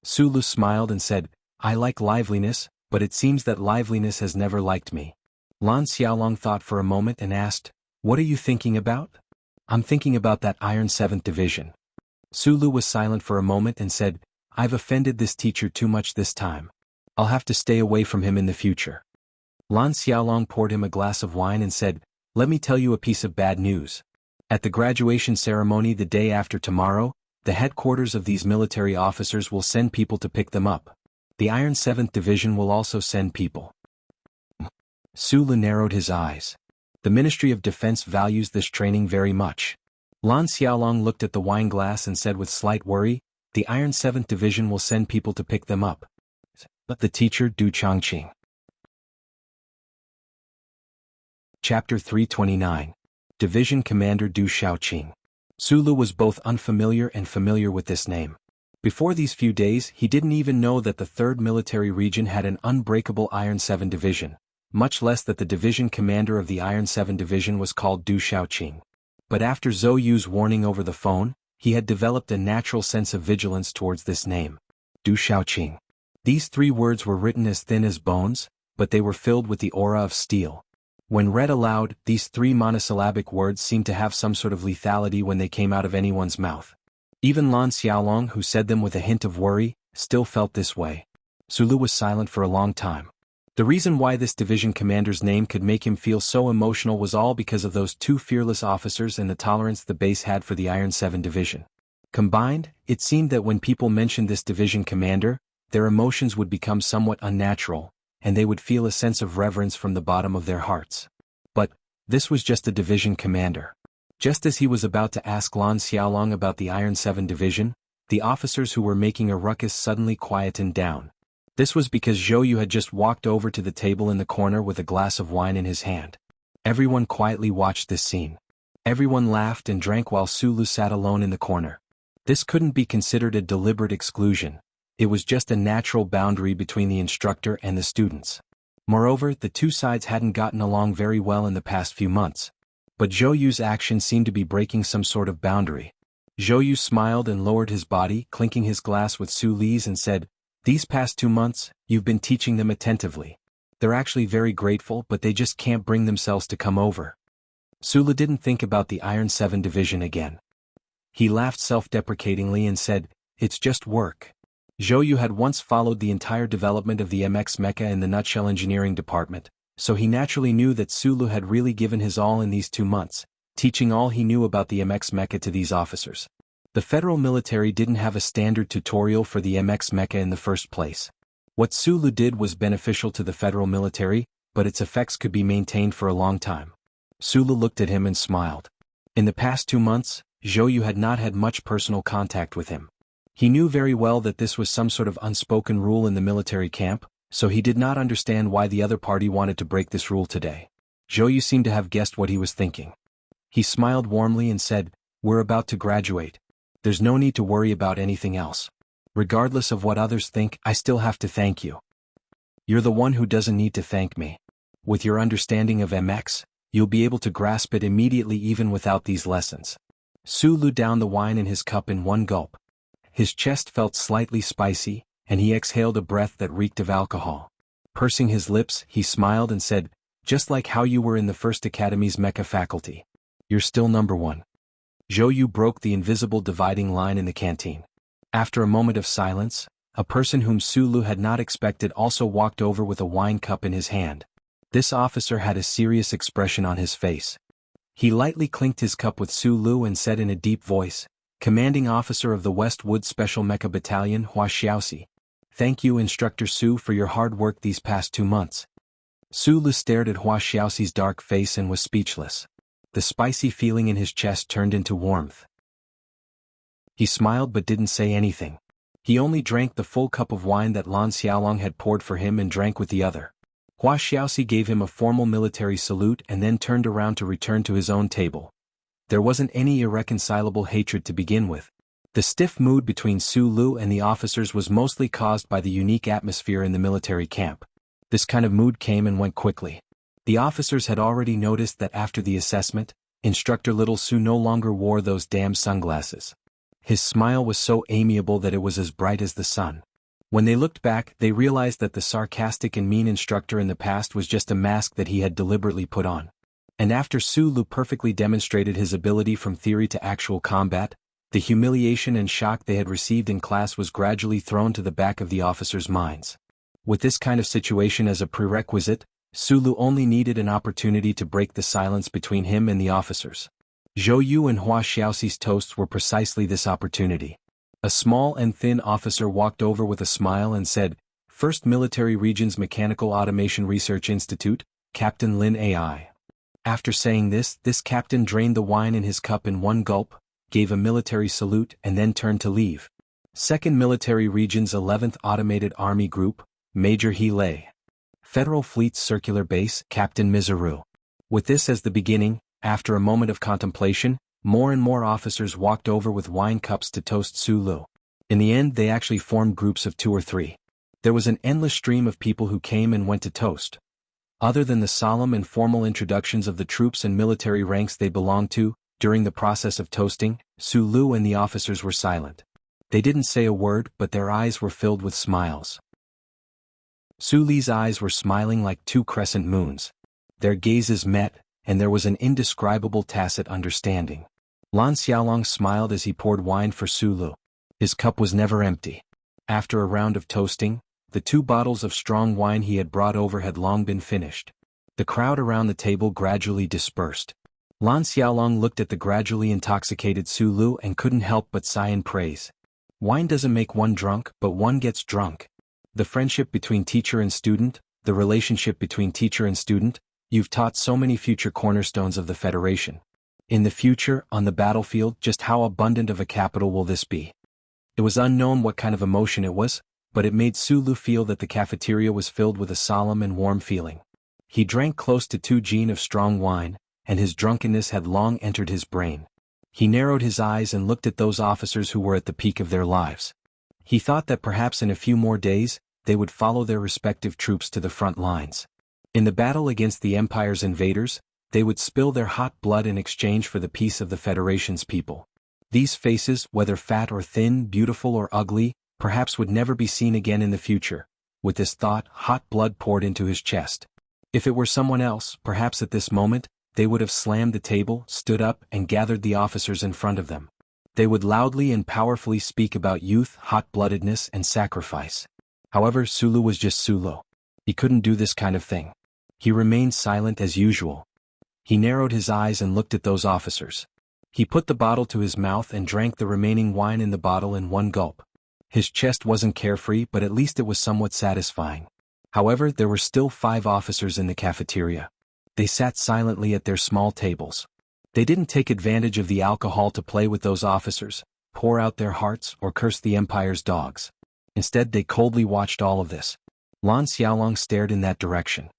Sulu smiled and said, "I like liveliness, but it seems that liveliness has never liked me." Lan Xiaolong thought for a moment and asked, "What are you thinking about?" "I'm thinking about that Iron 7th Division." Sulu was silent for a moment and said, "I've offended this teacher too much this time. I'll have to stay away from him in the future." Lan Xiaolong poured him a glass of wine and said, "Let me tell you a piece of bad news. At the graduation ceremony the day after tomorrow, the headquarters of these military officers will send people to pick them up. The Iron 7th Division will also send people." Sulu narrowed his eyes. The Ministry of Defense values this training very much. Lan Xiaolong looked at the wine glass and said with slight worry, "The Iron 7th Division will send people to pick them up." But the teacher Du Changqing. Chapter 329. Division Commander Du Xiaoqing. Sulu was both unfamiliar and familiar with this name. Before these few days he didn't even know that the 3rd Military Region had an unbreakable Iron 7 Division, much less that the division commander of the Iron 7 Division was called Du Xiaoqing. But after Zhou Yu's warning over the phone, he had developed a natural sense of vigilance towards this name. Du Xiaoqing. These 3 words were written as thin as bones, but they were filled with the aura of steel. When read aloud, these 3 monosyllabic words seemed to have some sort of lethality when they came out of anyone's mouth. Even Lan Xiaolong, who said them with a hint of worry, still felt this way. Sulu was silent for a long time. The reason why this division commander's name could make him feel so emotional was all because of those 2 fearless officers and the tolerance the base had for the Iron 7 Division. Combined, it seemed that when people mentioned this division commander, their emotions would become somewhat unnatural, and they would feel a sense of reverence from the bottom of their hearts. But this was just a division commander. Just as he was about to ask Lan Xiaolong about the Iron 7 Division, the officers who were making a ruckus suddenly quietened down. This was because Zhou Yu had just walked over to the table in the corner with a glass of wine in his hand. Everyone quietly watched this scene. Everyone laughed and drank while Sulu sat alone in the corner. This couldn't be considered a deliberate exclusion. It was just a natural boundary between the instructor and the students. Moreover, the 2 sides hadn't gotten along very well in the past few months. But Zhou Yu's action seemed to be breaking some sort of boundary. Zhou Yu smiled and lowered his body, clinking his glass with Su Li's, and said, "These past 2 months, you've been teaching them attentively. They're actually very grateful, but they just can't bring themselves to come over." Sulu didn't think about the Iron 7 Division again. He laughed self-deprecatingly and said, "It's just work." Zhou Yu had once followed the entire development of the MX Mecha in the Nutshell Engineering Department, so he naturally knew that Sulu had really given his all in these 2 months, teaching all he knew about the MX Mecha to these officers. The federal military didn't have a standard tutorial for the MX Mecha in the first place. What Sulu did was beneficial to the federal military, but its effects could be maintained for a long time. Sulu looked at him and smiled. In the past 2 months, Zhou Yu had not had much personal contact with him. He knew very well that this was some sort of unspoken rule in the military camp, so he did not understand why the other party wanted to break this rule today. Zhou Yu seemed to have guessed what he was thinking. He smiled warmly and said, "We're about to graduate. There's no need to worry about anything else. Regardless of what others think, I still have to thank you. You're the one who doesn't need to thank me. With your understanding of MX, you'll be able to grasp it immediately even without these lessons." Sulu downed the wine in his cup in one gulp. His chest felt slightly spicy, and he exhaled a breath that reeked of alcohol. Pursing his lips, he smiled and said, "Just like how you were in the First Academy's Mecha faculty. You're still number 1. Zhou Yu broke the invisible dividing line in the canteen. After a moment of silence, A person whom Sulu had not expected also walked over with a wine cup in his hand. This officer had a serious expression on his face. He lightly clinked his cup with Sulu and said in a deep voice, "Commanding Officer of the Westwood Special Mecha Battalion Wuxia. Thank you Instructor Su for your hard work these past 2 months." Sulu stared at Wuxia's dark face and was speechless. The spicy feeling in his chest turned into warmth. He smiled but didn't say anything. He only drank the full cup of wine that Lan Xiaolong had poured for him and drank with the other. Hua Xiaoxi gave him a formal military salute and then turned around to return to his own table. There wasn't any irreconcilable hatred to begin with. The stiff mood between Su Lu and the officers was mostly caused by the unique atmosphere in the military camp. This kind of mood came and went quickly. The officers had already noticed that after the assessment, Instructor Little Su no longer wore those damn sunglasses. His smile was so amiable that it was as bright as the sun. When they looked back, they realized that the sarcastic and mean instructor in the past was just a mask that he had deliberately put on. And after Su Lu perfectly demonstrated his ability from theory to actual combat, the humiliation and shock they had received in class was gradually thrown to the back of the officers' minds. With this kind of situation as a prerequisite, Su Lu only needed an opportunity to break the silence between him and the officers. Zhou Yu and Hua Xiaoxi's toasts were precisely this opportunity. A small and thin officer walked over with a smile and said, "First Military Region's Mechanical Automation Research Institute, Captain Lin AI." After saying this captain drained the wine in his cup in one gulp, gave a military salute and then turned to leave. Second Military Region's 11th Automated Army Group, Major He Lei. Federal Fleet's Circular Base, Captain Mizaru. With this as the beginning, after a moment of contemplation, more and more officers walked over with wine cups to toast Su Lu. In the end they actually formed groups of 2 or 3. There was an endless stream of people who came and went to toast. Other than the solemn and formal introductions of the troops and military ranks they belonged to, during the process of toasting, Su Lu and the officers were silent. They didn't say a word, but their eyes were filled with smiles. Su Li's eyes were smiling like 2 crescent moons. Their gazes met, and there was an indescribable tacit understanding. Lan Xiaolong smiled as he poured wine for Su Lu. His cup was never empty. After a round of toasting, the 2 bottles of strong wine he had brought over had long been finished. The crowd around the table gradually dispersed. Lan Xiaolong looked at the gradually intoxicated Su Lu and couldn't help but sigh in praise. Wine doesn't make one drunk, but one gets drunk. The friendship between teacher and student, the relationship between teacher and student, you've taught so many future cornerstones of the Federation. In the future, on the battlefield, just how abundant of a capital will this be? It was unknown what kind of emotion it was, but it made Su Lu feel that the cafeteria was filled with a solemn and warm feeling. He drank close to 2 gin of strong wine, and his drunkenness had long entered his brain. He narrowed his eyes and looked at those officers who were at the peak of their lives. He thought that perhaps in a few more days, they would follow their respective troops to the front lines. In the battle against the Empire's invaders, they would spill their hot blood in exchange for the peace of the Federation's people. These faces, whether fat or thin, beautiful or ugly, perhaps would never be seen again in the future. With this thought, hot blood poured into his chest. If it were someone else, perhaps at this moment, they would have slammed the table, stood up, and gathered the officers in front of them. They would loudly and powerfully speak about youth, hot-bloodedness, and sacrifice. However, Su Lu was just Su Lu. He couldn't do this kind of thing. He remained silent as usual. He narrowed his eyes and looked at those officers. He put the bottle to his mouth and drank the remaining wine in the bottle in one gulp. His chest wasn't carefree, but at least it was somewhat satisfying. However, there were still 5 officers in the cafeteria. They sat silently at their small tables. They didn't take advantage of the alcohol to play with those officers, pour out their hearts, or curse the Empire's dogs. Instead, they coldly watched all of this. Lan Xiaolong stared in that direction.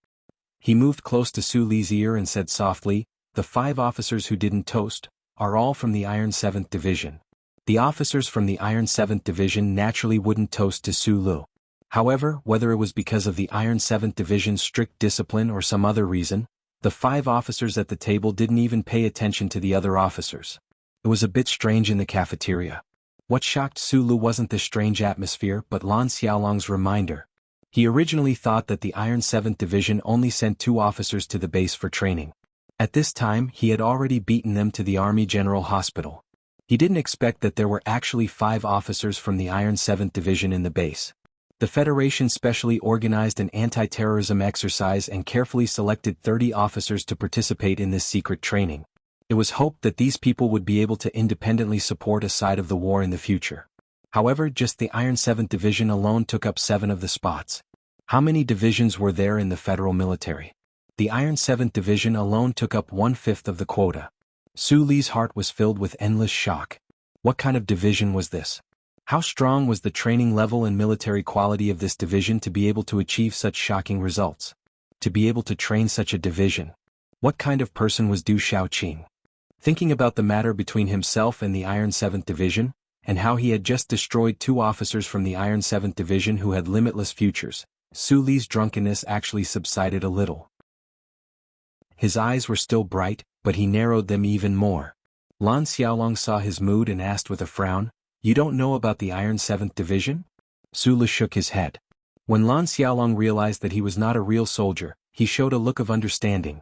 He moved close to Su Li's ear and said softly, "The 5 officers who didn't toast are all from the Iron 7th Division." The officers from the Iron 7th Division naturally wouldn't toast to Su Lu. However, whether it was because of the Iron 7th Division's strict discipline or some other reason, the 5 officers at the table didn't even pay attention to the other officers. It was a bit strange in the cafeteria. What shocked Su Lu wasn't the strange atmosphere but Lan Xiaolong's reminder. He originally thought that the Iron 7th Division only sent 2 officers to the base for training. At this time, he had already beaten them to the Army General Hospital. He didn't expect that there were actually 5 officers from the Iron 7th Division in the base. The Federation specially organized an anti-terrorism exercise and carefully selected 30 officers to participate in this secret training. It was hoped that these people would be able to independently support a side of the war in the future. However, just the Iron 7th Division alone took up 7 of the spots. How many divisions were there in the federal military? The Iron 7th Division alone took up 1/5 of the quota. Su Li's heart was filled with endless shock. What kind of division was this? How strong was the training level and military quality of this division to be able to achieve such shocking results? To be able to train such a division? What kind of person was Du Xiaoqing? Thinking about the matter between himself and the Iron 7th Division, and how he had just destroyed 2 officers from the Iron 7th Division who had limitless futures, Su Li's drunkenness actually subsided a little. His eyes were still bright, but he narrowed them even more. Lan Xiaolong saw his mood and asked with a frown, "You don't know about the Iron 7th Division?" Su Li shook his head. When Lan Xiaolong realized that he was not a real soldier, he showed a look of understanding.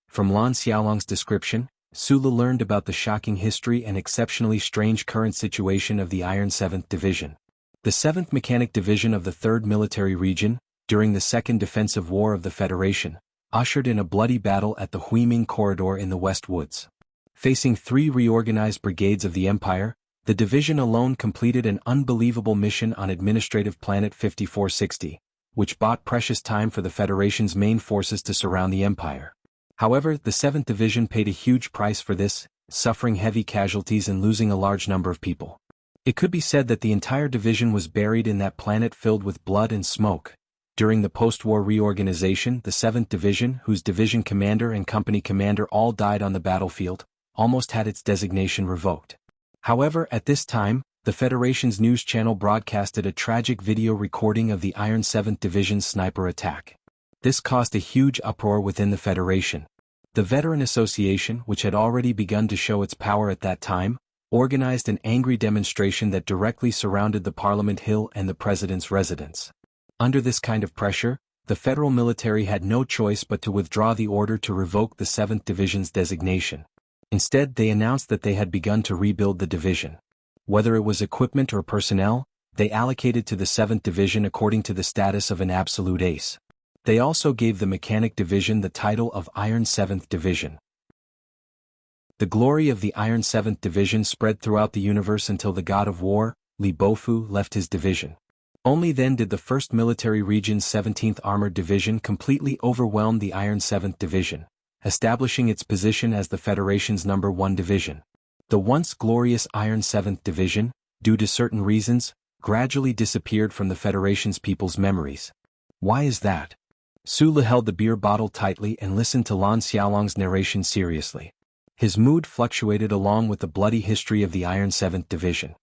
From Lan Xiaolong's description, Su Li learned about the shocking history and exceptionally strange current situation of the Iron 7th Division. The 7th Mechanic Division of the 3rd Military Region, during the Second Defensive War of the Federation, ushered in a bloody battle at the Huiming Corridor in the West Woods. Facing 3 reorganized brigades of the Empire, the division alone completed an unbelievable mission on administrative planet 5460, which bought precious time for the Federation's main forces to surround the Empire. However, the 7th Division paid a huge price for this, suffering heavy casualties and losing a large number of people. It could be said that the entire division was buried in that planet filled with blood and smoke. During the post-war reorganization, the 7th Division, whose division commander and company commander all died on the battlefield, almost had its designation revoked. However, at this time, the Federation's news channel broadcasted a tragic video recording of the Iron 7th Division's sniper attack. This caused a huge uproar within the Federation. The Veteran Association, which had already begun to show its power at that time, organized an angry demonstration that directly surrounded the Parliament Hill and the President's residence. Under this kind of pressure, the federal military had no choice but to withdraw the order to revoke the 7th Division's designation. Instead, they announced that they had begun to rebuild the division. Whether it was equipment or personnel, they allocated to the 7th Division according to the status of an absolute ace. They also gave the Mechanic Division the title of Iron 7th Division. The glory of the Iron 7th Division spread throughout the universe until the god of war, Li Bofu, left his division. Only then did the 1st Military Region's 17th Armored Division completely overwhelm the Iron 7th Division, establishing its position as the Federation's number 1 division. The once glorious Iron 7th Division, due to certain reasons, gradually disappeared from the Federation's people's memories. Why is that? Su Li held the beer bottle tightly and listened to Lan Xiaolong's narration seriously. His mood fluctuated along with the bloody history of the Iron 7th Division.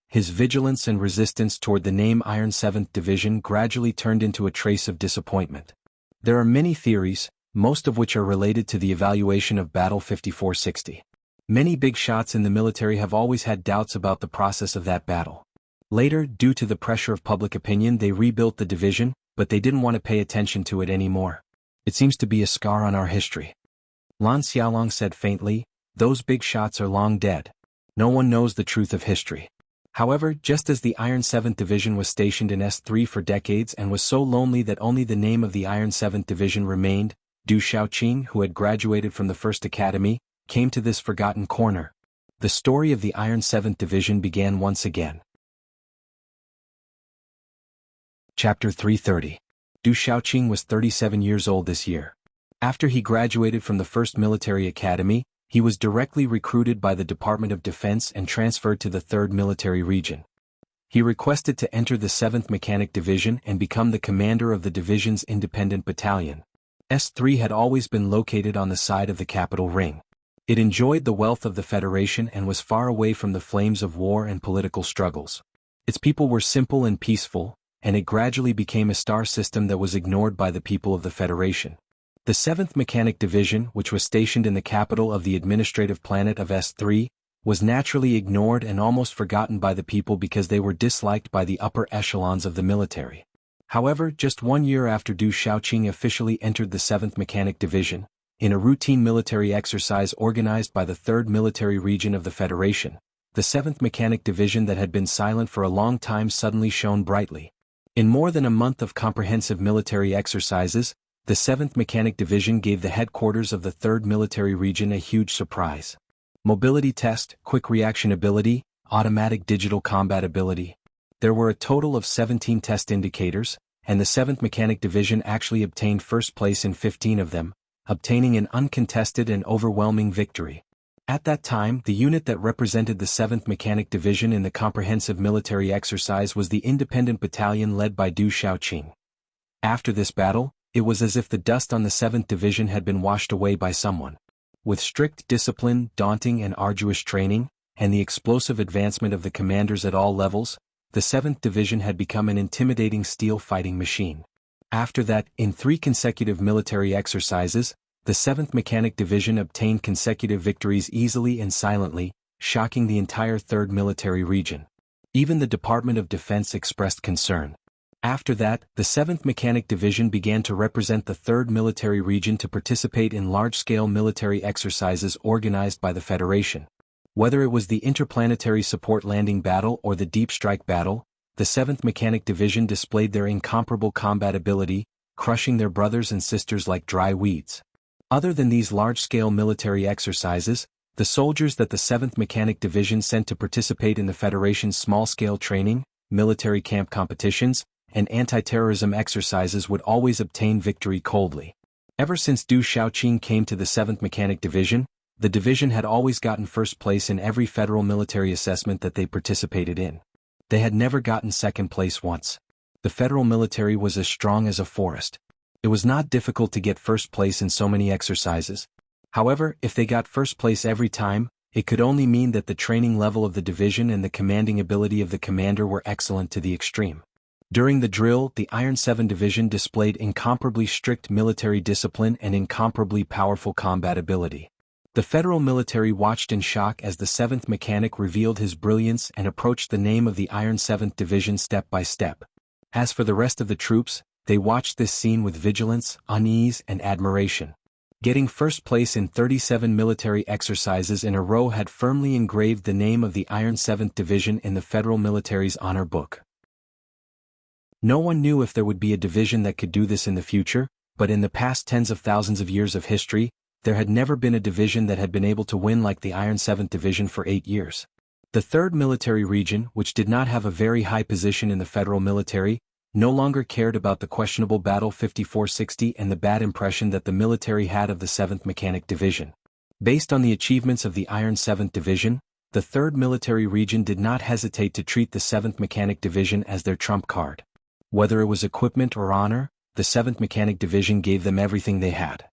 His vigilance and resistance toward the name Iron 7th Division gradually turned into a trace of disappointment. There are many theories, most of which are related to the evaluation of Battle 5460. Many big shots in the military have always had doubts about the process of that battle. Later, due to the pressure of public opinion, they rebuilt the division, but they didn't want to pay attention to it anymore. It seems to be a scar on our history. Lan Xiaolong said faintly, "Those big shots are long dead. No one knows the truth of history." However, just as the Iron 7th Division was stationed in S3 for decades and was so lonely that only the name of the Iron 7th Division remained, Du Xiaoqing, who had graduated from the 1st Academy, came to this forgotten corner. The story of the Iron 7th Division began once again. Chapter 330. Du Xiaoqing was 37 years old this year. After he graduated from the 1st Military Academy, he was directly recruited by the Department of Defense and transferred to the 3rd Military Region. He requested to enter the 7th Mechanic Division and become the commander of the division's independent battalion. S3 had always been located on the side of the capital ring. It enjoyed the wealth of the Federation and was far away from the flames of war and political struggles. Its people were simple and peaceful, and it gradually became a star system that was ignored by the people of the Federation. The 7th Mechanic Division, which was stationed in the capital of the administrative planet of S3, was naturally ignored and almost forgotten by the people because they were disliked by the upper echelons of the military. However, just 1 year after Du Xiaoqing officially entered the 7th Mechanic Division, in a routine military exercise organized by the 3rd Military Region of the Federation, the 7th Mechanic Division that had been silent for a long time suddenly shone brightly. In more than a month of comprehensive military exercises, the 7th Mechanic Division gave the headquarters of the 3rd Military Region a huge surprise. Mobility test, quick reaction ability, automatic digital combat ability. There were a total of 17 test indicators, and the 7th Mechanic Division actually obtained first place in 15 of them, obtaining an uncontested and overwhelming victory. At that time, the unit that represented the 7th Mechanic Division in the comprehensive military exercise was the independent battalion led by Du Xiaoqing. After this battle, it was as if the dust on the 7th Division had been washed away by someone. With strict discipline, daunting and arduous training, and the explosive advancement of the commanders at all levels, the 7th Division had become an intimidating steel fighting machine. After that, in 3 consecutive military exercises, the 7th Mechanic Division obtained consecutive victories easily and silently, shocking the entire 3rd Military Region. Even the Department of Defense expressed concern. After that, the 7th Mechanic Division began to represent the 3rd Military Region to participate in large-scale military exercises organized by the Federation. Whether it was the Interplanetary Support Landing Battle or the Deep Strike Battle, the 7th Mechanic Division displayed their incomparable combat ability, crushing their brothers and sisters like dry weeds. Other than these large-scale military exercises, the soldiers that the 7th Mechanic Division sent to participate in the Federation's small-scale training, military camp competitions, and anti-terrorism exercises would always obtain victory coldly. Ever since Du Xiaoqing came to the 7th Mechanic Division, the division had always gotten first place in every federal military assessment that they participated in. They had never gotten second place once. The federal military was as strong as a forest. It was not difficult to get first place in so many exercises. However, if they got first place every time, it could only mean that the training level of the division and the commanding ability of the commander were excellent to the extreme. During the drill, the Iron 7 Division displayed incomparably strict military discipline and incomparably powerful combat ability. The federal military watched in shock as the 7th Mechanic revealed his brilliance and approached the name of the Iron 7th Division step by step. As for the rest of the troops, they watched this scene with vigilance, unease, and admiration. Getting first place in 37 military exercises in a row had firmly engraved the name of the Iron 7th Division in the federal military's honor book. No one knew if there would be a division that could do this in the future, but in the past tens of thousands of years of history, there had never been a division that had been able to win like the Iron 7th Division for 8 years. The 3rd Military Region, which did not have a very high position in the federal military, no longer cared about the questionable Battle 5460 and the bad impression that the military had of the 7th Mechanic Division. Based on the achievements of the Iron 7th Division, the 3rd Military Region did not hesitate to treat the 7th Mechanic Division as their trump card. Whether it was equipment or honor, the 7th Mechanic Division gave them everything they had.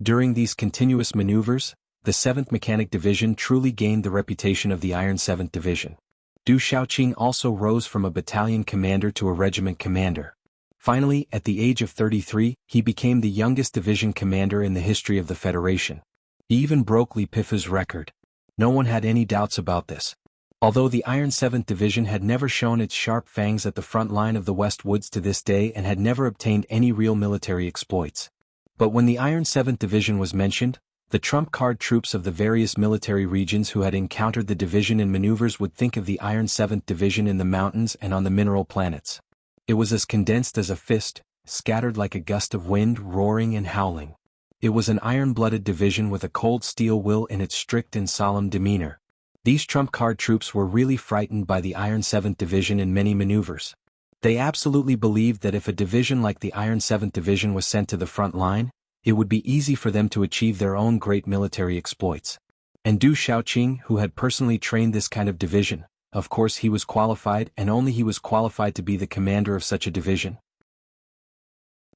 During these continuous maneuvers, the 7th Mechanic Division truly gained the reputation of the Iron 7th Division. Du Xiaoqing also rose from a battalion commander to a regiment commander. Finally, at the age of 33, he became the youngest division commander in the history of the Federation. He even broke Li Pifu's record. No one had any doubts about this. Although the Iron 7th Division had never shown its sharp fangs at the front line of the West Woods to this day and had never obtained any real military exploits. But when the Iron 7th Division was mentioned, the trump card troops of the various military regions who had encountered the division in maneuvers would think of the Iron 7th Division in the mountains and on the mineral planets. It was as condensed as a fist, scattered like a gust of wind, roaring and howling. It was an iron-blooded division with a cold steel will in its strict and solemn demeanor. These trump card troops were really frightened by the Iron 7th Division in many maneuvers. They absolutely believed that if a division like the Iron 7th Division was sent to the front line, it would be easy for them to achieve their own great military exploits. And Du Xiaoqing, who had personally trained this kind of division, of course he was qualified and only he was qualified to be the commander of such a division.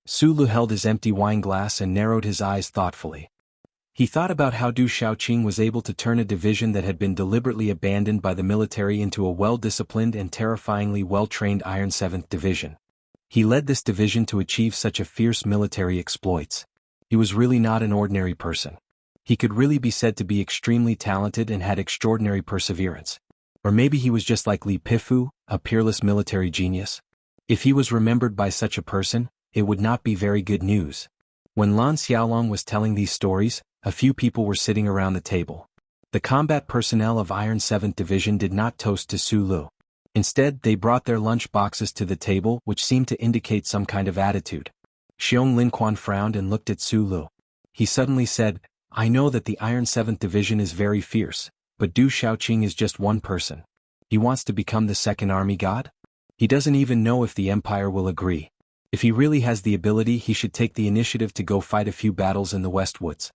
Su Lu held his empty wine glass and narrowed his eyes thoughtfully. He thought about how Du Xiaoqing was able to turn a division that had been deliberately abandoned by the military into a well-disciplined and terrifyingly well-trained Iron 7th Division. He led this division to achieve such a fierce military exploits. He was really not an ordinary person. He could really be said to be extremely talented and had extraordinary perseverance. Or maybe he was just like Li Pifu, a peerless military genius. If he was remembered by such a person, it would not be very good news. When Lan Xiaolong was telling these stories, a few people were sitting around the table. The combat personnel of Iron 7th Division did not toast to Su Lu. Instead, they brought their lunch boxes to the table, which seemed to indicate some kind of attitude. Xiong Linquan frowned and looked at Su Lu. He suddenly said, I know that the Iron 7th Division is very fierce, but Du Shaoqing is just one person. He wants to become the second army god? He doesn't even know if the Empire will agree. If he really has the ability, he should take the initiative to go fight a few battles in the Westwoods.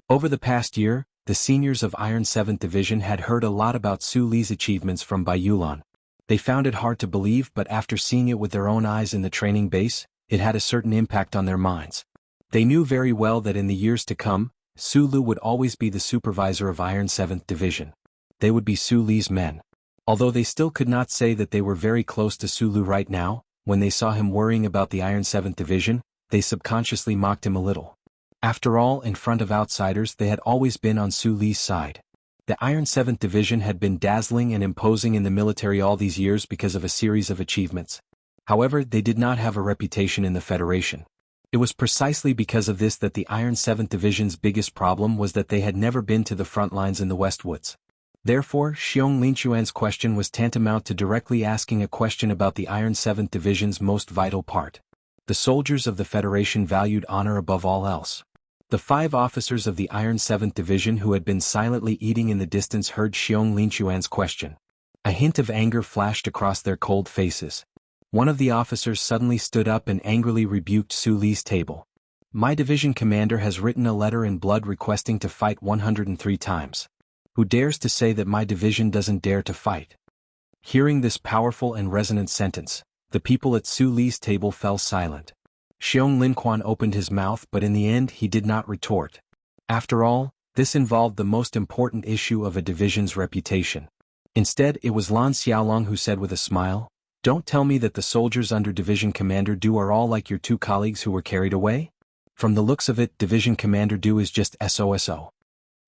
Over the past year, the seniors of Iron 7th Division had heard a lot about Su Li's achievements from Bai Yulan. They found it hard to believe, but after seeing it with their own eyes in the training base, it had a certain impact on their minds. They knew very well that in the years to come, Su Lu would always be the supervisor of Iron 7th Division. They would be Su Li's men. Although they still could not say that they were very close to Su Lu right now, when they saw him worrying about the Iron 7th Division, they subconsciously mocked him a little. After all, in front of outsiders they had always been on Su Li's side. The Iron 7th Division had been dazzling and imposing in the military all these years because of a series of achievements. However, they did not have a reputation in the Federation. It was precisely because of this that the Iron 7th Division's biggest problem was that they had never been to the front lines in the Westwoods. Therefore, Xiong Linquan's question was tantamount to directly asking a question about the Iron 7th Division's most vital part. The soldiers of the Federation valued honor above all else. The 5 officers of the Iron 7th Division who had been silently eating in the distance heard Xiong Linquan's question. A hint of anger flashed across their cold faces. One of the officers suddenly stood up and angrily rebuked Su Li's table. My division commander has written a letter in blood requesting to fight 103 times. Who dares to say that my division doesn't dare to fight? Hearing this powerful and resonant sentence, the people at Su Li's table fell silent. Xiong Linquan opened his mouth, but in the end he did not retort. After all, this involved the most important issue of a division's reputation. Instead, it was Lan Xiaolong who said with a smile, Don't tell me that the soldiers under Division Commander Du are all like your 2 colleagues who were carried away? From the looks of it, Division Commander Du is just SOSO.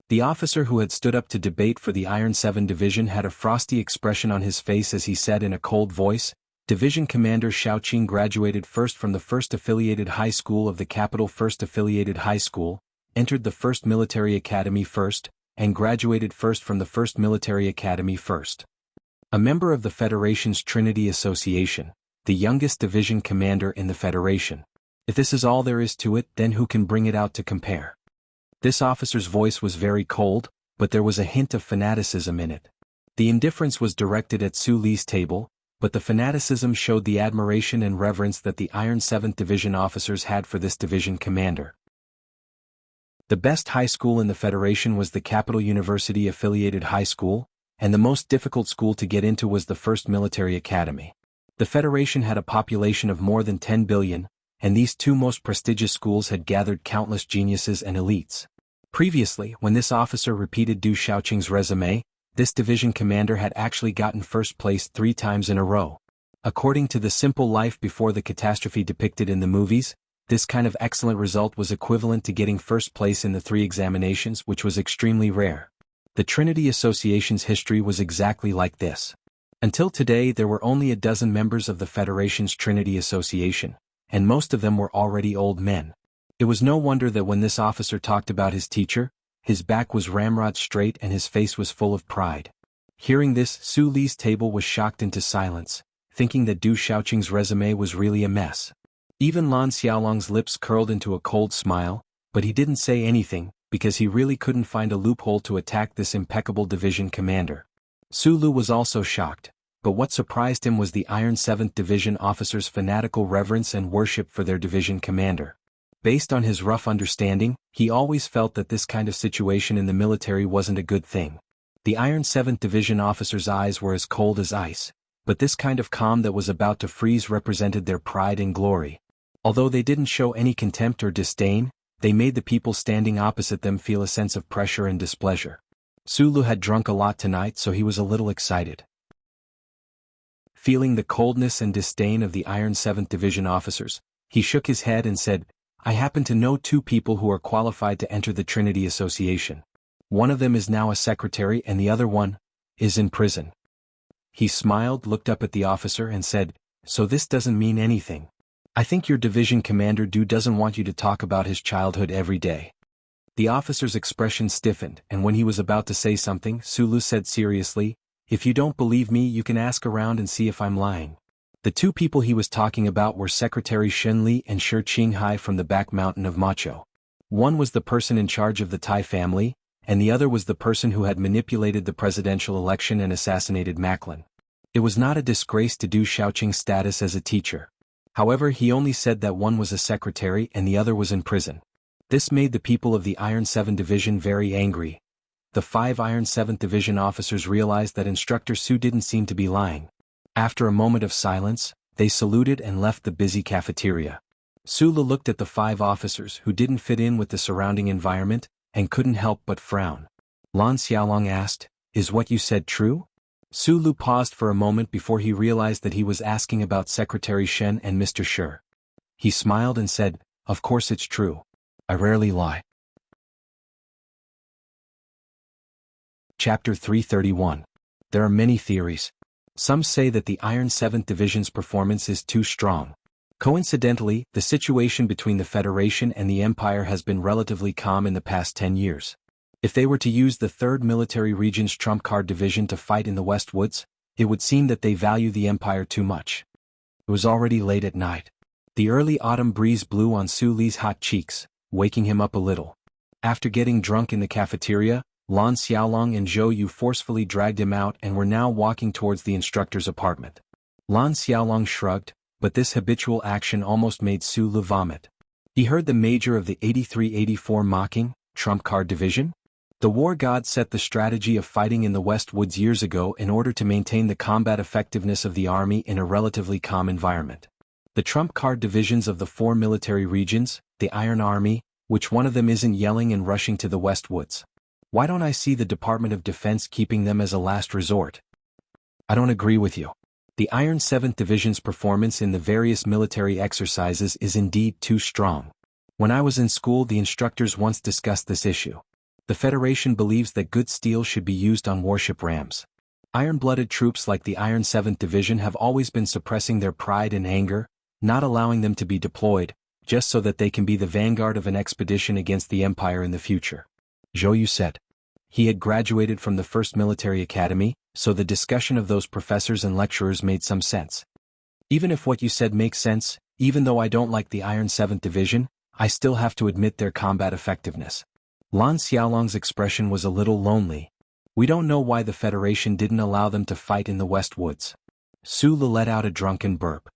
The officer who had stood up to debate for the Iron 7 Division had a frosty expression on his face as he said in a cold voice, Division Commander Shaoqing graduated first from the 1st Affiliated High School of the capital 1st Affiliated High School, entered the 1st Military Academy first, and graduated first from the 1st Military Academy first. A member of the Federation's Trinity Association, the youngest division commander in the Federation. If this is all there is to it, then who can bring it out to compare? This officer's voice was very cold, but there was a hint of fanaticism in it. The indifference was directed at Su Li's table, but the fanaticism showed the admiration and reverence that the Iron 7th Division officers had for this division commander. The best high school in the Federation was the Capital University Affiliated High School, and the most difficult school to get into was the 1st Military Academy. The Federation had a population of more than 10 billion, and these 2 most prestigious schools had gathered countless geniuses and elites. Previously, when this officer repeated Du Shaoqing's resume, this division commander had actually gotten first place 3 times in a row. According to the simple life before the catastrophe depicted in the movies, this kind of excellent result was equivalent to getting first place in the 3 examinations, which was extremely rare. The Trinity Association's history was exactly like this. Until today there were only a dozen members of the Federation's Trinity Association, and most of them were already old men. It was no wonder that when this officer talked about his teacher, his back was ramrod straight and his face was full of pride. Hearing this, Su Li's table was shocked into silence, thinking that Du Shaoqing's resume was really a mess. Even Lan Xiaolong's lips curled into a cold smile, but he didn't say anything, because he really couldn't find a loophole to attack this impeccable division commander. Su Lu was also shocked, but what surprised him was the Iron 7th Division officers' fanatical reverence and worship for their division commander. Based on his rough understanding, he always felt that this kind of situation in the military wasn't a good thing. The Iron 7th Division officers' eyes were as cold as ice, but this kind of calm that was about to freeze represented their pride and glory. Although they didn't show any contempt or disdain, they made the people standing opposite them feel a sense of pressure and displeasure. Su Lu had drunk a lot tonight, so he was a little excited. Feeling the coldness and disdain of the Iron 7th Division officers, he shook his head and said, I happen to know 2 people who are qualified to enter the Trinity Association. One of them is now a secretary and the other one is in prison. He smiled, looked up at the officer and said, So this doesn't mean anything. I think your division commander Du doesn't want you to talk about his childhood every day. The officer's expression stiffened, and when he was about to say something, Sulu said seriously, "If you don't believe me, you can ask around and see if I'm lying." The two people he was talking about were Secretary Shen Li and Shi Qinghai from the back mountain of Macho. One was the person in charge of the Tai family, and the other was the person who had manipulated the presidential election and assassinated Macklin. It was not a disgrace to Du Xiaoqing's status as a teacher. However, he only said that one was a secretary and the other was in prison. This made the people of the Iron 7 Division very angry. The 5 Iron 7th Division officers realized that Instructor Su didn't seem to be lying. After a moment of silence, they saluted and left the busy cafeteria. Sulu looked at the 5 officers who didn't fit in with the surrounding environment, and couldn't help but frown. Lan Xiaolong asked, "Is what you said true?" Sulu paused for a moment before he realized that he was asking about Secretary Shen and Mr. Shi. He smiled and said, "Of course it's true. I rarely lie." Chapter 331. There are many theories. Some say that the Iron 7th Division's performance is too strong. Coincidentally, the situation between the Federation and the Empire has been relatively calm in the past 10 years. If they were to use the 3rd Military Region's Trump Card Division to fight in the West Woods, it would seem that they value the Empire too much. It was already late at night. The early autumn breeze blew on Su Li's hot cheeks, waking him up a little. After getting drunk in the cafeteria, Lan Xiaolong and Zhou Yu forcefully dragged him out and were now walking towards the instructor's apartment. Lan Xiaolong shrugged, but this habitual action almost made Su Li vomit. He heard the major of the 83-84 mocking, Trump Card Division? The war god set the strategy of fighting in the West Woods years ago in order to maintain the combat effectiveness of the army in a relatively calm environment. The Trump Card Divisions of the 4 military regions, the Iron Army, which one of them isn't yelling and rushing to the West Woods? Why don't I see the Department of Defense keeping them as a last resort? I don't agree with you. The Iron 7th Division's performance in the various military exercises is indeed too strong. When I was in school, the instructors once discussed this issue. The Federation believes that good steel should be used on warship rams. Iron-blooded troops like the Iron 7th Division have always been suppressing their pride and anger, not allowing them to be deployed, just so that they can be the vanguard of an expedition against the Empire in the future. Zhou Yu said. He had graduated from the 1st Military Academy, so the discussion of those professors and lecturers made some sense. Even if what you said makes sense, even though I don't like the Iron 7th Division, I still have to admit their combat effectiveness. Lan Xiaolong's expression was a little lonely. We don't know why the Federation didn't allow them to fight in the West Woods. Su Li let out a drunken burp.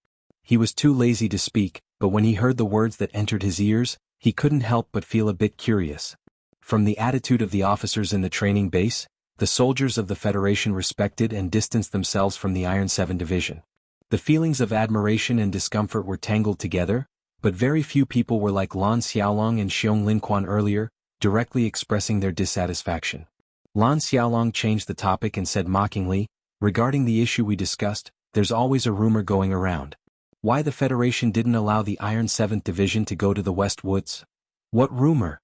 He was too lazy to speak, but when he heard the words that entered his ears, he couldn't help but feel a bit curious. From the attitude of the officers in the training base, the soldiers of the Federation respected and distanced themselves from the Iron 7 Division. The feelings of admiration and discomfort were tangled together, but very few people were like Lan Xiaolong and Xiong Linquan earlier, directly expressing their dissatisfaction. Lan Xiaolong changed the topic and said mockingly, "Regarding the issue we discussed, there's always a rumor going around. Why the Federation didn't allow the Iron 7th Division to go to the West Woods?" "What rumor?"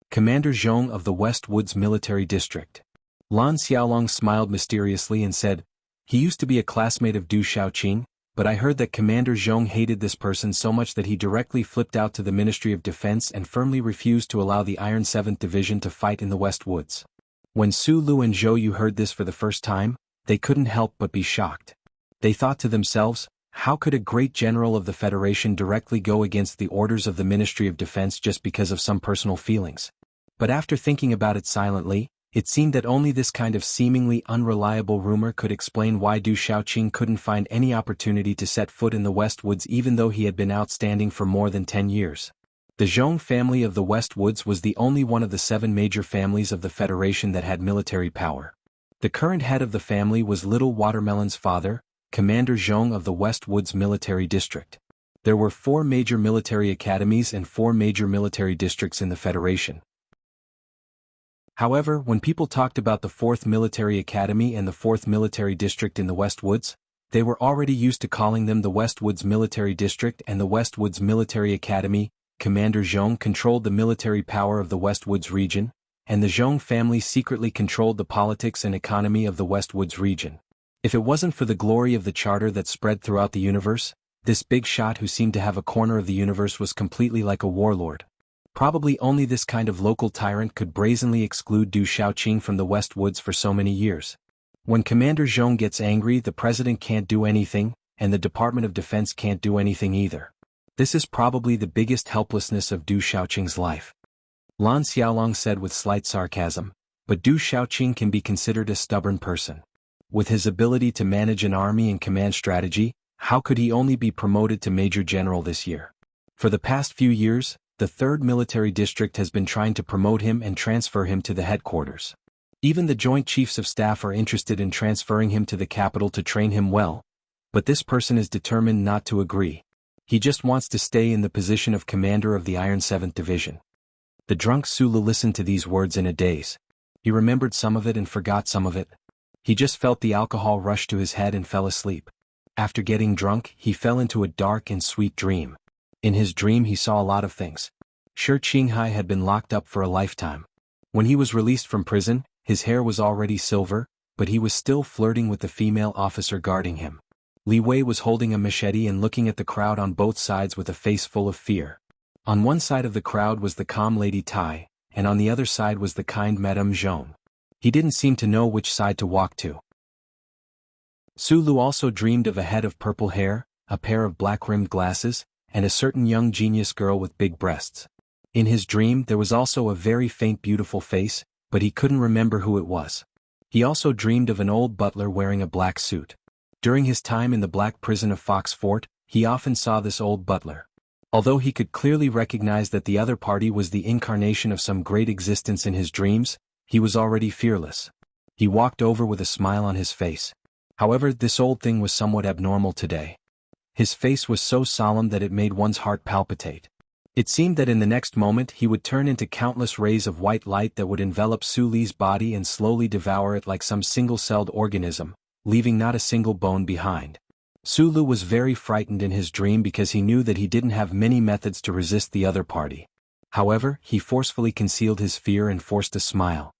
"Commander Zhong of the West Woods Military District." Lan Xiaolong smiled mysteriously and said, "He used to be a classmate of Du Xiaoqing, but I heard that Commander Zhong hated this person so much that he directly flipped out to the Ministry of Defense and firmly refused to allow the Iron 7th Division to fight in the West Woods." When Su Lu and Zhou Yu heard this for the first time, they couldn't help but be shocked. They thought to themselves, how could a great general of the Federation directly go against the orders of the Ministry of Defense just because of some personal feelings? But after thinking about it silently, it seemed that only this kind of seemingly unreliable rumor could explain why Du Xiaoqing couldn't find any opportunity to set foot in the West Woods even though he had been outstanding for more than 10 years. The Zhong family of the West Woods was the only one of the 7 major families of the Federation that had military power. The current head of the family was Little Watermelon's father, Commander Zhong of the West Woods Military District. There were 4 major military academies and 4 major military districts in the Federation. However, when people talked about the 4th Military Academy and the 4th Military District in the West Woods, they were already used to calling them the West Woods Military District and the West Woods Military Academy. Commander Zhong controlled the military power of the West Woods region, and the Zhong family secretly controlled the politics and economy of the West Woods region. If it wasn't for the glory of the charter that spread throughout the universe, this big shot who seemed to have a corner of the universe was completely like a warlord. Probably only this kind of local tyrant could brazenly exclude Du Xiaoqing from the West Woods for so many years. When Commander Zhong gets angry, the president can't do anything, and the Department of Defense can't do anything either. This is probably the biggest helplessness of Du Xiaoqing's life. Lan Xiaolong said with slight sarcasm, but Du Xiaoqing can be considered a stubborn person. With his ability to manage an army and command strategy, how could he only be promoted to Major General this year? For the past few years, the 3rd Military District has been trying to promote him and transfer him to the headquarters. Even the Joint Chiefs of Staff are interested in transferring him to the capital to train him well, but this person is determined not to agree. He just wants to stay in the position of commander of the Iron 7th Division. The drunk Sulu listened to these words in a daze. He remembered some of it and forgot some of it. He just felt the alcohol rush to his head and fell asleep. After getting drunk, he fell into a dark and sweet dream. In his dream he saw a lot of things. Shi Qinghai had been locked up for a lifetime. When he was released from prison, his hair was already silver, but he was still flirting with the female officer guarding him. Li Wei was holding a machete and looking at the crowd on both sides with a face full of fear. On one side of the crowd was the calm Lady Tai, and on the other side was the kind Madame Zhong. He didn't seem to know which side to walk to. Sulu also dreamed of a head of purple hair, a pair of black-rimmed glasses, and a certain young genius girl with big breasts. In his dream there was also a very faint beautiful face, but he couldn't remember who it was. He also dreamed of an old butler wearing a black suit. During his time in the black prison of Fox Fort, he often saw this old butler. Although he could clearly recognize that the other party was the incarnation of some great existence in his dreams, he was already fearless. He walked over with a smile on his face. However, this old thing was somewhat abnormal today. His face was so solemn that it made one's heart palpitate. It seemed that in the next moment he would turn into countless rays of white light that would envelop Su Li's body and slowly devour it like some single-celled organism, leaving not a single bone behind. Sulu was very frightened in his dream because he knew that he didn't have many methods to resist the other party. However, he forcefully concealed his fear and forced a smile.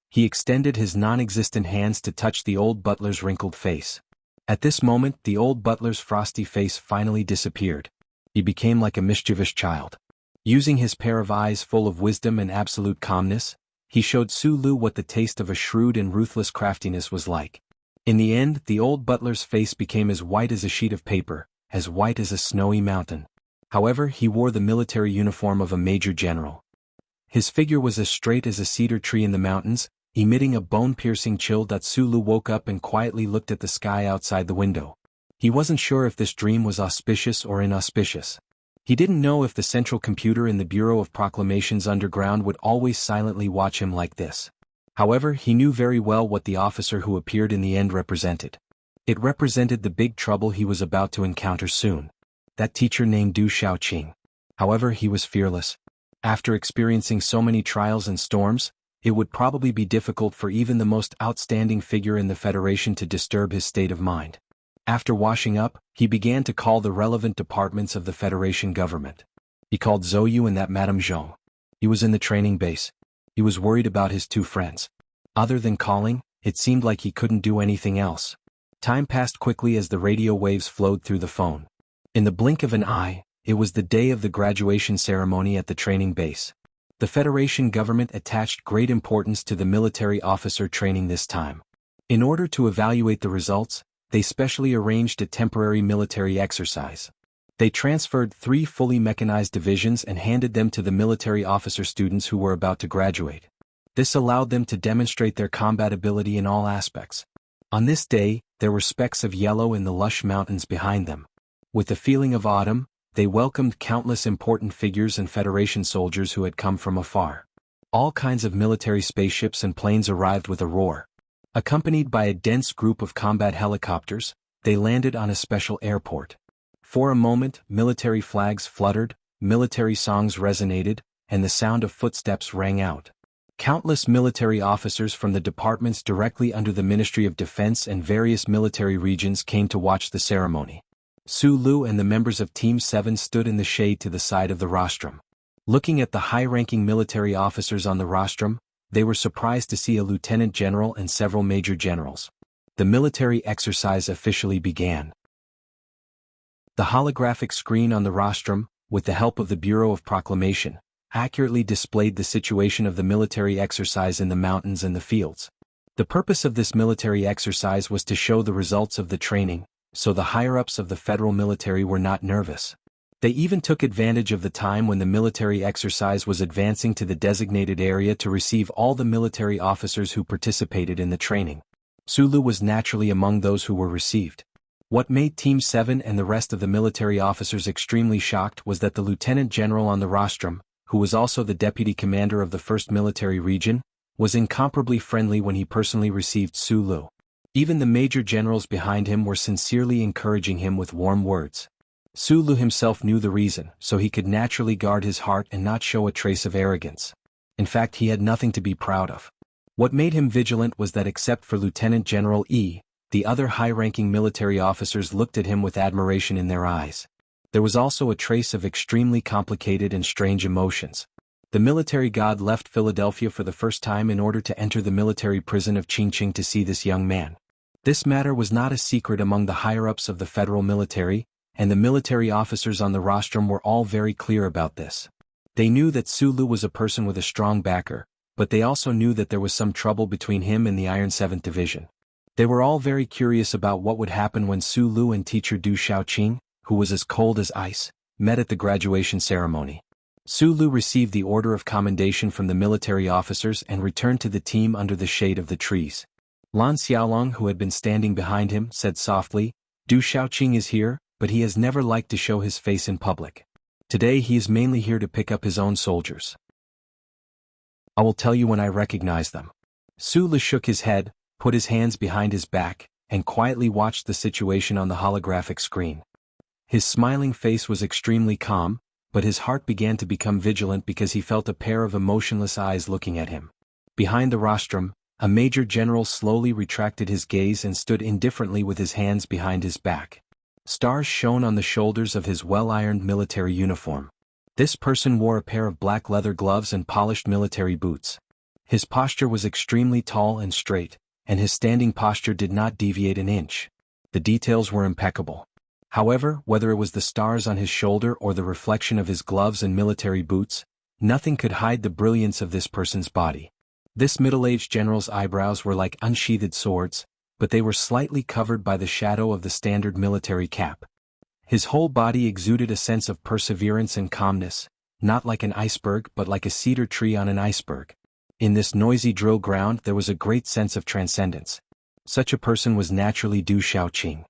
He extended his non-existent hands to touch the old butler's wrinkled face. At this moment, the old butler's frosty face finally disappeared. He became like a mischievous child. Using his pair of eyes full of wisdom and absolute calmness, he showed Sulu what the taste of a shrewd and ruthless craftiness was like. In the end, the old butler's face became as white as a sheet of paper, as white as a snowy mountain. However, he wore the military uniform of a major general. His figure was as straight as a cedar tree in the mountains, emitting a bone-piercing chill that Sulu woke up and quietly looked at the sky outside the window. He wasn't sure if this dream was auspicious or inauspicious. He didn't know if the central computer in the Bureau of Proclamations underground would always silently watch him like this. However, he knew very well what the officer who appeared in the end represented. It represented the big trouble he was about to encounter soon. That teacher named Du Xiaoqing. However, he was fearless. After experiencing so many trials and storms, it would probably be difficult for even the most outstanding figure in the Federation to disturb his state of mind. After washing up, he began to call the relevant departments of the Federation government. He called Zhou and that Madame Zhong. He was in the training base. He was worried about his two friends. Other than calling, it seemed like he couldn't do anything else. Time passed quickly as the radio waves flowed through the phone. In the blink of an eye, it was the day of the graduation ceremony at the training base. The Federation government attached great importance to the military officer training this time. In order to evaluate the results, they specially arranged a temporary military exercise. They transferred 3 fully mechanized divisions and handed them to the military officer students who were about to graduate. This allowed them to demonstrate their combat ability in all aspects. On this day, there were specks of yellow in the lush mountains behind them. With the feeling of autumn, they welcomed countless important figures and Federation soldiers who had come from afar. All kinds of military spaceships and planes arrived with a roar. Accompanied by a dense group of combat helicopters, they landed on a special airport. For a moment, military flags fluttered, military songs resonated, and the sound of footsteps rang out. Countless military officers from the departments directly under the Ministry of Defense and various military regions came to watch the ceremony. Su Lu and the members of Team 7 stood in the shade to the side of the rostrum. Looking at the high-ranking military officers on the rostrum, they were surprised to see a lieutenant general and several major generals. The military exercise officially began. The holographic screen on the rostrum, with the help of the Bureau of Proclamation, accurately displayed the situation of the military exercise in the mountains and the fields. The purpose of this military exercise was to show the results of the training, so the higher-ups of the federal military were not nervous. They even took advantage of the time when the military exercise was advancing to the designated area to receive all the military officers who participated in the training. Sulu was naturally among those who were received. What made Team 7 and the rest of the military officers extremely shocked was that the lieutenant general on the rostrum, who was also the deputy commander of the 1st Military Region, was incomparably friendly when he personally received Sulu. Even the major generals behind him were sincerely encouraging him with warm words. Sulu himself knew the reason, so he could naturally guard his heart and not show a trace of arrogance. In fact, he had nothing to be proud of. What made him vigilant was that except for Lieutenant General E, the other high-ranking military officers looked at him with admiration in their eyes. There was also a trace of extremely complicated and strange emotions. The military god left Philadelphia for the first time in order to enter the military prison of Chingching to see this young man. This matter was not a secret among the higher-ups of the federal military, and the military officers on the rostrum were all very clear about this. They knew that Sulu was a person with a strong backer, but they also knew that there was some trouble between him and the Iron 7th Division. They were all very curious about what would happen when Sulu and teacher Du Xiaoqing, who was as cold as ice, met at the graduation ceremony. Sulu received the order of commendation from the military officers and returned to the team under the shade of the trees. Lan Xiaolong, who had been standing behind him, said softly, "Du Xiaoqing is here, but he has never liked to show his face in public. Today he is mainly here to pick up his own soldiers. I will tell you when I recognize them." Sulu shook his head, put his hands behind his back, and quietly watched the situation on the holographic screen. His smiling face was extremely calm, but his heart began to become vigilant because he felt a pair of emotionless eyes looking at him. Behind the rostrum, a major general slowly retracted his gaze and stood indifferently with his hands behind his back. Stars shone on the shoulders of his well-ironed military uniform. This person wore a pair of black leather gloves and polished military boots. His posture was extremely tall and straight, and his standing posture did not deviate an inch. The details were impeccable. However, whether it was the stars on his shoulder or the reflection of his gloves and military boots, nothing could hide the brilliance of this person's body. This middle-aged general's eyebrows were like unsheathed swords, but they were slightly covered by the shadow of the standard military cap. His whole body exuded a sense of perseverance and calmness, not like an iceberg but like a cedar tree on an iceberg. In this noisy drill ground there was a great sense of transcendence. Such a person was naturally Du Xiaoqing.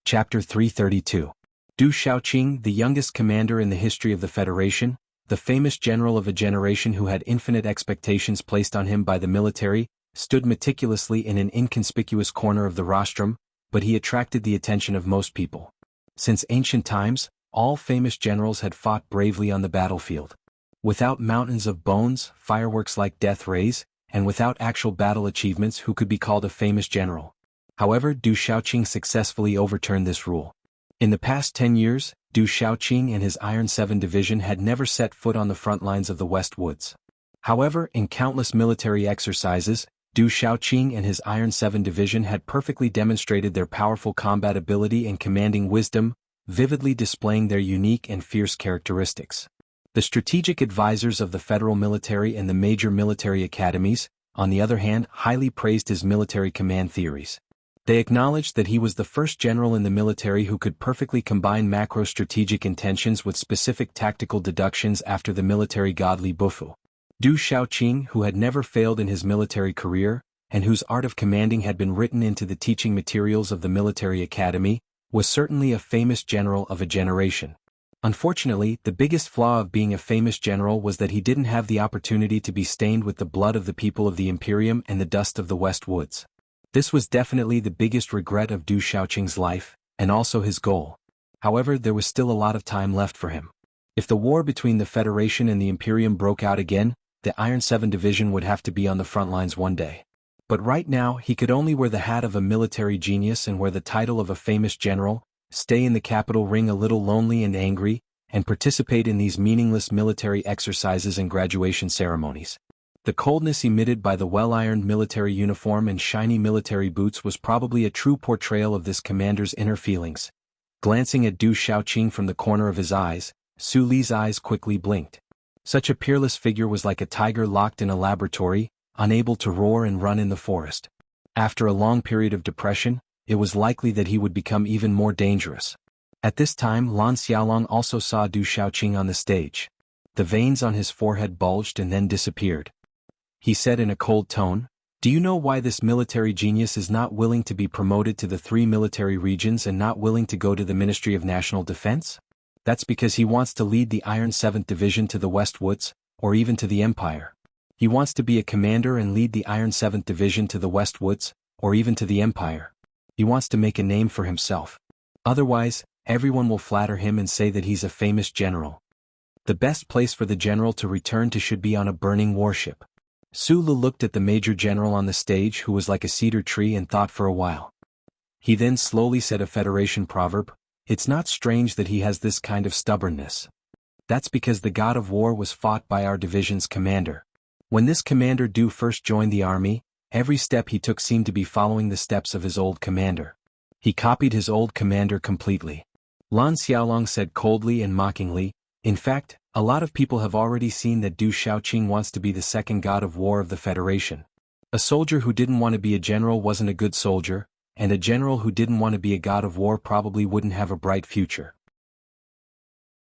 Chapter 332. Du Xiaoqing, the youngest commander in the history of the Federation, the famous general of a generation who had infinite expectations placed on him by the military, stood meticulously in an inconspicuous corner of the rostrum, but he attracted the attention of most people. Since ancient times, all famous generals had fought bravely on the battlefield. Without mountains of bones, fireworks like death rays, and without actual battle achievements, who could be called a famous general? However, Du Xiaoqing successfully overturned this rule. In the past 10 years, Du Xiaoqing and his Iron 7 Division had never set foot on the front lines of the West Woods. However, in countless military exercises, Du Xiaoqing and his Iron 7 Division had perfectly demonstrated their powerful combat ability and commanding wisdom, vividly displaying their unique and fierce characteristics. The strategic advisors of the federal military and the major military academies, on the other hand, highly praised his military command theories. They acknowledged that he was the first general in the military who could perfectly combine macro-strategic intentions with specific tactical deductions after the military god Li Bufu. Du Xiaoqing, who had never failed in his military career, and whose art of commanding had been written into the teaching materials of the military academy, was certainly a famous general of a generation. Unfortunately, the biggest flaw of being a famous general was that he didn't have the opportunity to be stained with the blood of the people of the Imperium and the dust of the West Woods. This was definitely the biggest regret of Du Xiaoqing's life, and also his goal. However, there was still a lot of time left for him. If the war between the Federation and the Imperium broke out again, the Iron 7 Division would have to be on the front lines one day. But right now, he could only wear the hat of a military genius and wear the title of a famous general, stay in the capital ring a little lonely and angry, and participate in these meaningless military exercises and graduation ceremonies. The coldness emitted by the well-ironed military uniform and shiny military boots was probably a true portrayal of this commander's inner feelings. Glancing at Du Xiaoqing from the corner of his eyes, Su Li's eyes quickly blinked. Such a peerless figure was like a tiger locked in a laboratory, unable to roar and run in the forest. After a long period of depression, it was likely that he would become even more dangerous. At this time Lan Xiaolong also saw Du Xiaoqing on the stage. The veins on his forehead bulged and then disappeared. He said in a cold tone, "Do you know why this military genius is not willing to be promoted to the 3 military regions and not willing to go to the Ministry of National Defense? That's because he wants to lead the Iron 7th Division to the West Woods, or even to the Empire. He wants to be a commander and lead the Iron 7th Division to the West Woods, or even to the Empire. He wants to make a name for himself. Otherwise, everyone will flatter him and say that he's a famous general. The best place for the general to return to should be on a burning warship." Su Li looked at the major general on the stage, who was like a cedar tree, and thought for a while. He then slowly said a Federation proverb, "It's not strange that he has this kind of stubbornness. That's because the god of war was fought by our division's commander. When this commander Du first joined the army, every step he took seemed to be following the steps of his old commander. He copied his old commander completely." Lan Xiaolong said coldly and mockingly, "In fact, a lot of people have already seen that Du Xiaoqing wants to be the second god of war of the Federation. A soldier who didn't want to be a general wasn't a good soldier, and a general who didn't want to be a god of war probably wouldn't have a bright future."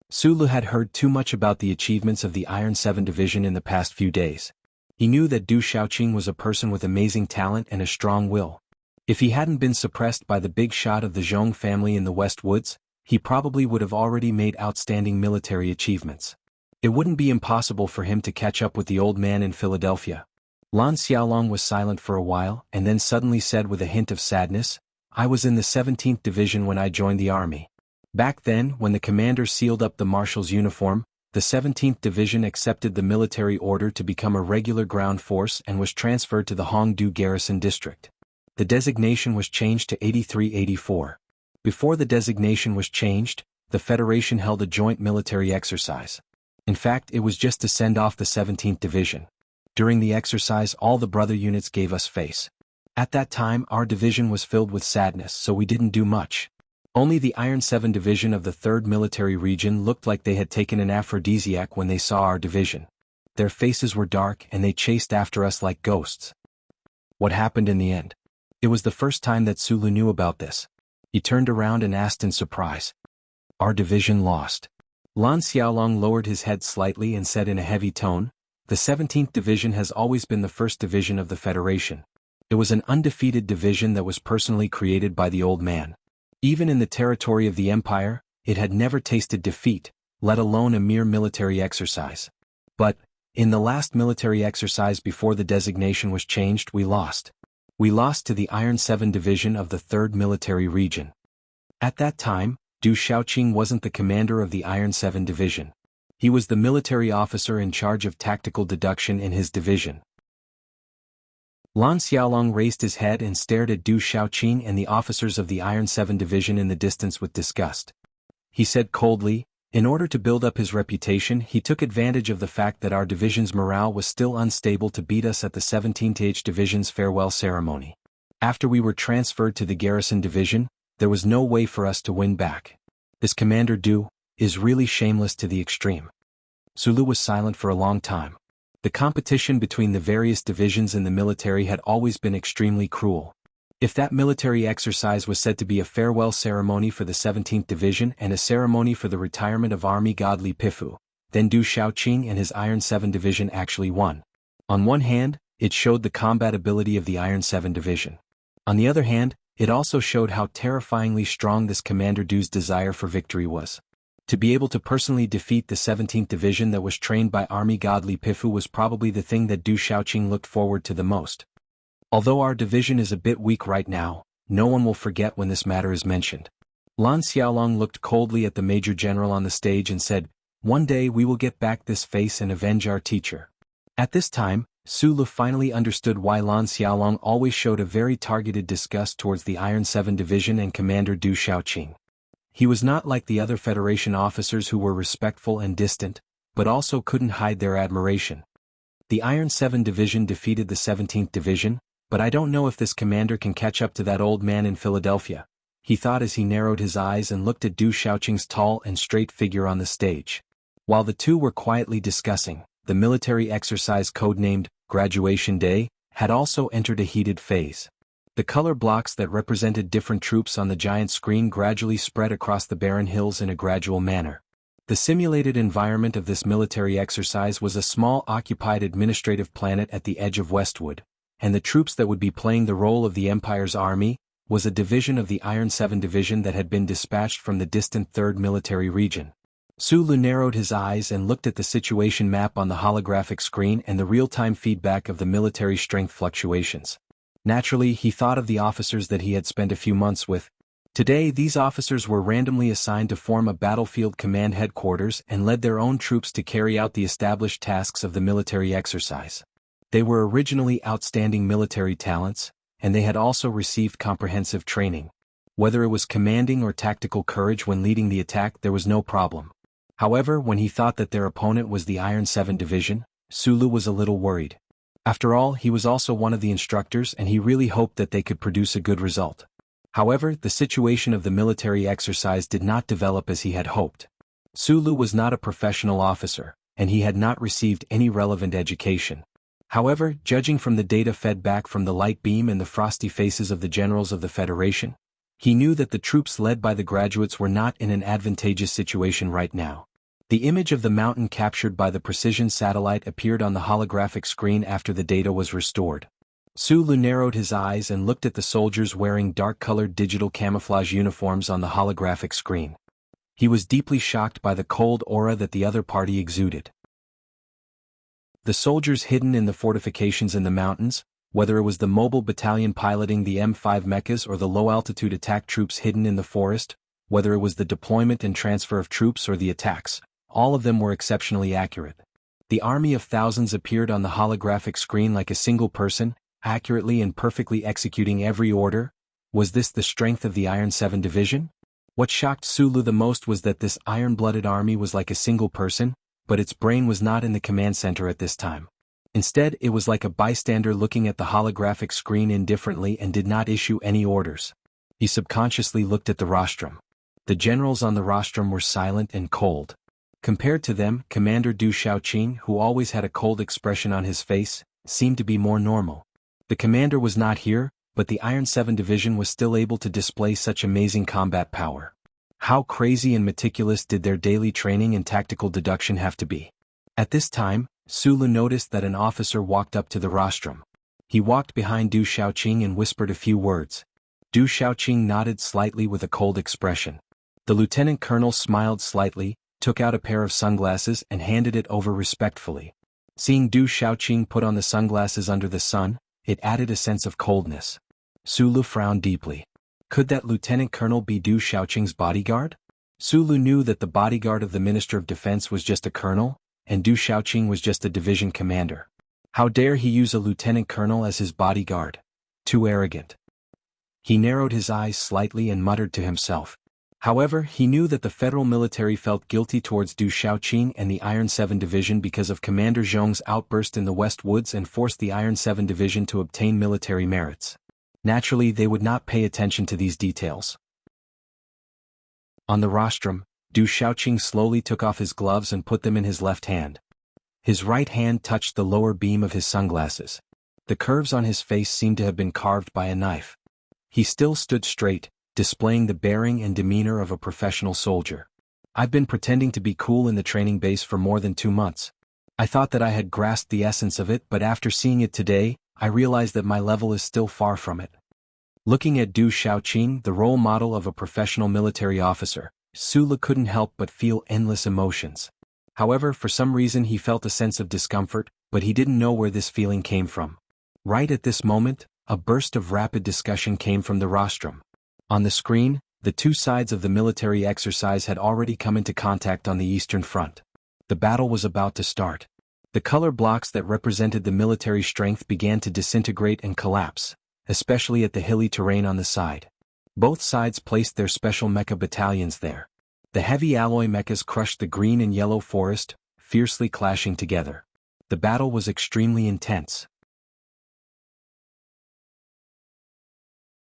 Su Li had heard too much about the achievements of the Iron 7 Division in the past few days. He knew that Du Xiaoqing was a person with amazing talent and a strong will. If he hadn't been suppressed by the big shot of the Zhong family in the West Woods, he probably would have already made outstanding military achievements. It wouldn't be impossible for him to catch up with the old man in Philadelphia. Lan Xiaolong was silent for a while and then suddenly said with a hint of sadness, "I was in the 17th Division when I joined the army. Back then, when the commander sealed up the marshal's uniform, the 17th Division accepted the military order to become a regular ground force and was transferred to the Hongdu Garrison District. The designation was changed to 8384. Before the designation was changed, the Federation held a joint military exercise. In fact, it was just to send off the 17th Division. During the exercise, all the brother units gave us face. At that time, our division was filled with sadness, so we didn't do much. Only the Iron 7 Division of the 3rd Military Region looked like they had taken an aphrodisiac when they saw our division. Their faces were dark and they chased after us like ghosts." What happened in the end? It was the first time that Su Li knew about this. He turned around and asked in surprise. "Our division lost." Lan Xiaolong lowered his head slightly and said in a heavy tone, "The 17th Division has always been the first division of the Federation. It was an undefeated division that was personally created by the old man. Even in the territory of the Empire, it had never tasted defeat, let alone a mere military exercise. But, in the last military exercise before the designation was changed, we lost. We lost to the Iron 7 Division of the 3rd Military Region. At that time, Du Xiaoqing wasn't the commander of the Iron 7 Division. He was the military officer in charge of tactical deduction in his division." Lan Xiaolong raised his head and stared at Du Xiaoqing and the officers of the Iron 7 Division in the distance with disgust. He said coldly, "In order to build up his reputation, he took advantage of the fact that our division's morale was still unstable to beat us at the 17th Division's farewell ceremony. After we were transferred to the Garrison Division, there was no way for us to win back. This Commander Du is really shameless to the extreme." Su Li was silent for a long time. The competition between the various divisions in the military had always been extremely cruel. If that military exercise was said to be a farewell ceremony for the 17th Division and a ceremony for the retirement of Army God Li Pifu, then Du Xiaoqing and his Iron 7 Division actually won. On one hand, it showed the combat ability of the Iron 7 Division. On the other hand, it also showed how terrifyingly strong this Commander Du's desire for victory was. To be able to personally defeat the 17th Division that was trained by Army God Li Pifu was probably the thing that Du Xiaoqing looked forward to the most. "Although our division is a bit weak right now, no one will forget when this matter is mentioned." Lan Xiaolong looked coldly at the Major General on the stage and said, "One day we will get back this face and avenge our teacher." At this time, Su Li finally understood why Lan Xiaolong always showed a very targeted disgust towards the Iron 7 Division and Commander Du Xiaoqing. He was not like the other Federation officers who were respectful and distant, but also couldn't hide their admiration. "The Iron 7 Division defeated the 17th Division, but I don't know if this commander can catch up to that old man in Philadelphia," he thought as he narrowed his eyes and looked at Du Xiaoqing's tall and straight figure on the stage. While the two were quietly discussing, the military exercise codenamed Graduation Day had also entered a heated phase. The color blocks that represented different troops on the giant screen gradually spread across the barren hills in a gradual manner. The simulated environment of this military exercise was a small occupied administrative planet at the edge of Westwood, and the troops that would be playing the role of the Empire's army was a division of the Iron 7 Division that had been dispatched from the distant 3rd Military Region. Sulu narrowed his eyes and looked at the situation map on the holographic screen and the real-time feedback of the military strength fluctuations. Naturally, he thought of the officers that he had spent a few months with. Today, these officers were randomly assigned to form a battlefield command headquarters and led their own troops to carry out the established tasks of the military exercise. They were originally outstanding military talents, and they had also received comprehensive training. Whether it was commanding or tactical courage when leading the attack, there was no problem. However, when he thought that their opponent was the Iron 7 Division, Sulu was a little worried. After all, he was also one of the instructors and he really hoped that they could produce a good result. However, the situation of the military exercise did not develop as he had hoped. Sulu was not a professional officer, and he had not received any relevant education. However, judging from the data fed back from the light beam and the frosty faces of the generals of the Federation, he knew that the troops led by the graduates were not in an advantageous situation right now. The image of the mountain captured by the precision satellite appeared on the holographic screen after the data was restored. Sulu narrowed his eyes and looked at the soldiers wearing dark-colored digital camouflage uniforms on the holographic screen. He was deeply shocked by the cold aura that the other party exuded. The soldiers hidden in the fortifications in the mountains, whether it was the mobile battalion piloting the M5 mechas or the low-altitude attack troops hidden in the forest, whether it was the deployment and transfer of troops or the attacks, all of them were exceptionally accurate. The army of thousands appeared on the holographic screen like a single person, accurately and perfectly executing every order. Was this the strength of the Iron 7 Division? What shocked Sulu the most was that this iron-blooded army was like a single person, but its brain was not in the command center at this time. Instead, it was like a bystander looking at the holographic screen indifferently and did not issue any orders. He subconsciously looked at the rostrum. The generals on the rostrum were silent and cold. Compared to them, Commander Du Xiaoqing, who always had a cold expression on his face, seemed to be more normal. The commander was not here, but the Iron 7 Division was still able to display such amazing combat power. How crazy and meticulous did their daily training and tactical deduction have to be? At this time, Sulu noticed that an officer walked up to the rostrum. He walked behind Du Xiaoqing and whispered a few words. Du Xiaoqing nodded slightly with a cold expression. The lieutenant colonel smiled slightly, took out a pair of sunglasses and handed it over respectfully. Seeing Du Xiaoqing put on the sunglasses under the sun, it added a sense of coldness. Sulu frowned deeply. Could that lieutenant colonel be Du Xiaoqing's bodyguard? Sulu knew that the bodyguard of the Minister of Defense was just a colonel, and Du Xiaoqing was just a division commander. How dare he use a lieutenant colonel as his bodyguard? Too arrogant. He narrowed his eyes slightly and muttered to himself. However, he knew that the federal military felt guilty towards Du Xiaoqing and the Iron 7 Division because of Commander Zhong's outburst in the West Woods and forced the Iron 7 Division to obtain military merits. Naturally, they would not pay attention to these details. On the rostrum, Du Xiaoqing slowly took off his gloves and put them in his left hand. His right hand touched the lower beam of his sunglasses. The curves on his face seemed to have been carved by a knife. He still stood straight, displaying the bearing and demeanor of a professional soldier. I've been pretending to be cool in the training base for more than 2 months. I thought that I had grasped the essence of it, but after seeing it today, I realized that my level is still far from it. Looking at Du Xiaoqing, the role model of a professional military officer, Sulu couldn't help but feel endless emotions. However, for some reason he felt a sense of discomfort, but he didn't know where this feeling came from. Right at this moment, a burst of rapid discussion came from the rostrum. On the screen, the two sides of the military exercise had already come into contact on the Eastern Front. The battle was about to start. The color blocks that represented the military strength began to disintegrate and collapse, especially at the hilly terrain on the side. Both sides placed their special mecha battalions there. The heavy alloy mechas crushed the green and yellow forest, fiercely clashing together. The battle was extremely intense.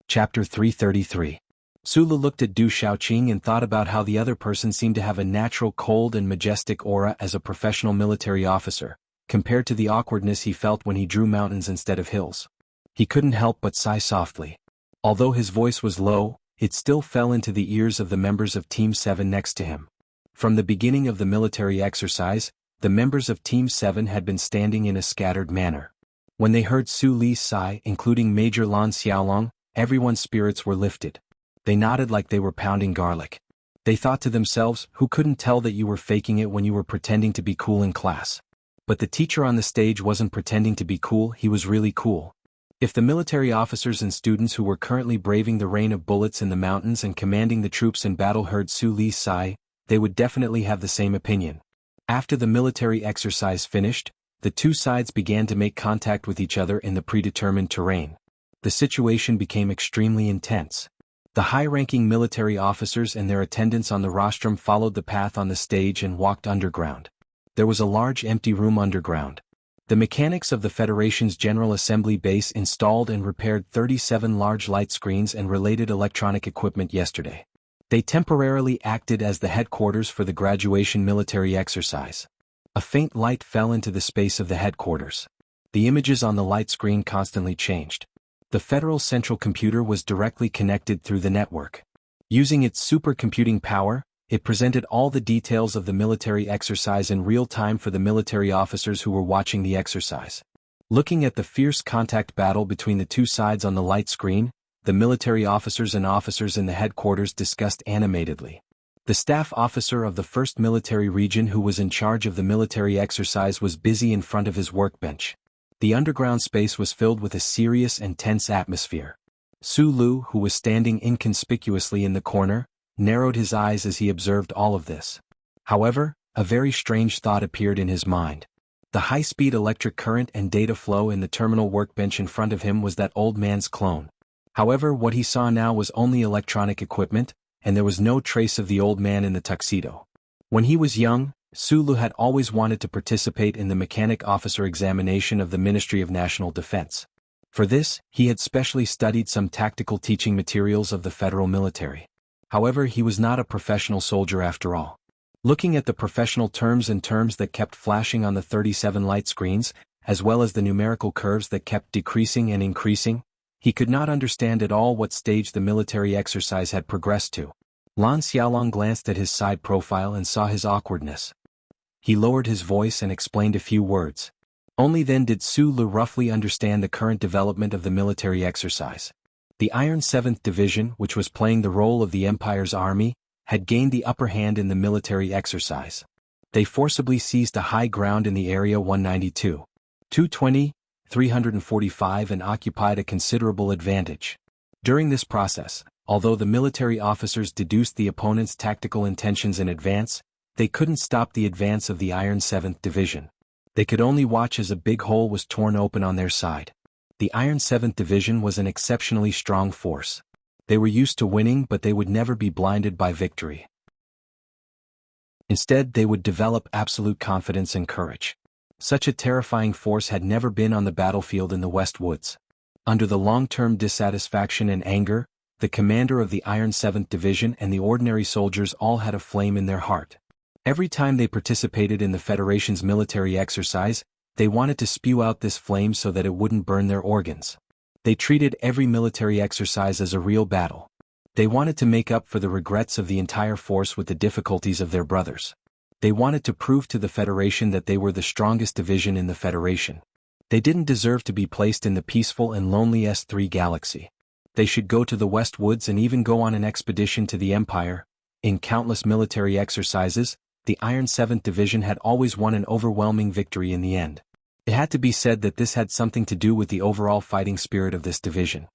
Chapter 333. Sulu looked at Du Xiaoqing and thought about how the other person seemed to have a natural cold and majestic aura as a professional military officer, compared to the awkwardness he felt when he drew mountains instead of hills. He couldn't help but sigh softly. Although his voice was low, it still fell into the ears of the members of Team 7 next to him. From the beginning of the military exercise, the members of Team 7 had been standing in a scattered manner. When they heard Su Li's sigh, including Major Lan Xiaolong, everyone's spirits were lifted. They nodded like they were pounding garlic. They thought to themselves, who couldn't tell that you were faking it when you were pretending to be cool in class? But the teacher on the stage wasn't pretending to be cool, he was really cool. If the military officers and students who were currently braving the rain of bullets in the mountains and commanding the troops in battle heard Su Li's sigh, they would definitely have the same opinion. After the military exercise finished, the two sides began to make contact with each other in the predetermined terrain. The situation became extremely intense. The high-ranking military officers and their attendants on the rostrum followed the path on the stage and walked underground. There was a large empty room underground. The mechanics of the Federation's General Assembly base installed and repaired 37 large light screens and related electronic equipment yesterday. They temporarily acted as the headquarters for the graduation military exercise. A faint light fell into the space of the headquarters. The images on the light screen constantly changed. The Federal Central Computer was directly connected through the network. Using its supercomputing power, it presented all the details of the military exercise in real time for the military officers who were watching the exercise. Looking at the fierce contact battle between the two sides on the light screen, the military officers and officers in the headquarters discussed animatedly. The staff officer of the 1st Military Region who was in charge of the military exercise was busy in front of his workbench. The underground space was filled with a serious and tense atmosphere. Su Lu, who was standing inconspicuously in the corner, narrowed his eyes as he observed all of this. However, a very strange thought appeared in his mind. The high-speed electric current and data flow in the terminal workbench in front of him was that old man's clone. However, what he saw now was only electronic equipment, and there was no trace of the old man in the tuxedo. When he was young, Sulu had always wanted to participate in the mechanic officer examination of the Ministry of National Defense. For this, he had specially studied some tactical teaching materials of the federal military. However, he was not a professional soldier after all. Looking at the professional terms and terms that kept flashing on the 37 light screens, as well as the numerical curves that kept decreasing and increasing, he could not understand at all what stage the military exercise had progressed to. Lan Xiaolong glanced at his side profile and saw his awkwardness. He lowered his voice and explained a few words. Only then did Su Lu roughly understand the current development of the military exercise. The Iron 7th Division, which was playing the role of the Empire's army, had gained the upper hand in the military exercise. They forcibly seized a high ground in the area 192, 220, 345 and occupied a considerable advantage. During this process, although the military officers deduced the opponent's tactical intentions in advance, they couldn't stop the advance of the Iron 7th Division. They could only watch as a big hole was torn open on their side. The Iron 7th Division was an exceptionally strong force. They were used to winning, but they would never be blinded by victory. Instead, they would develop absolute confidence and courage. Such a terrifying force had never been on the battlefield in the West Woods. Under the long-term dissatisfaction and anger, the commander of the Iron 7th Division and the ordinary soldiers all had a flame in their heart. Every time they participated in the Federation's military exercise, they wanted to spew out this flame so that it wouldn't burn their organs. They treated every military exercise as a real battle. They wanted to make up for the regrets of the entire force with the difficulties of their brothers. They wanted to prove to the Federation that they were the strongest division in the Federation. They didn't deserve to be placed in the peaceful and lonely S3 galaxy. They should go to the West Woods and even go on an expedition to the Empire. In countless military exercises, the Iron 7th Division had always won an overwhelming victory in the end. It had to be said that this had something to do with the overall fighting spirit of this division.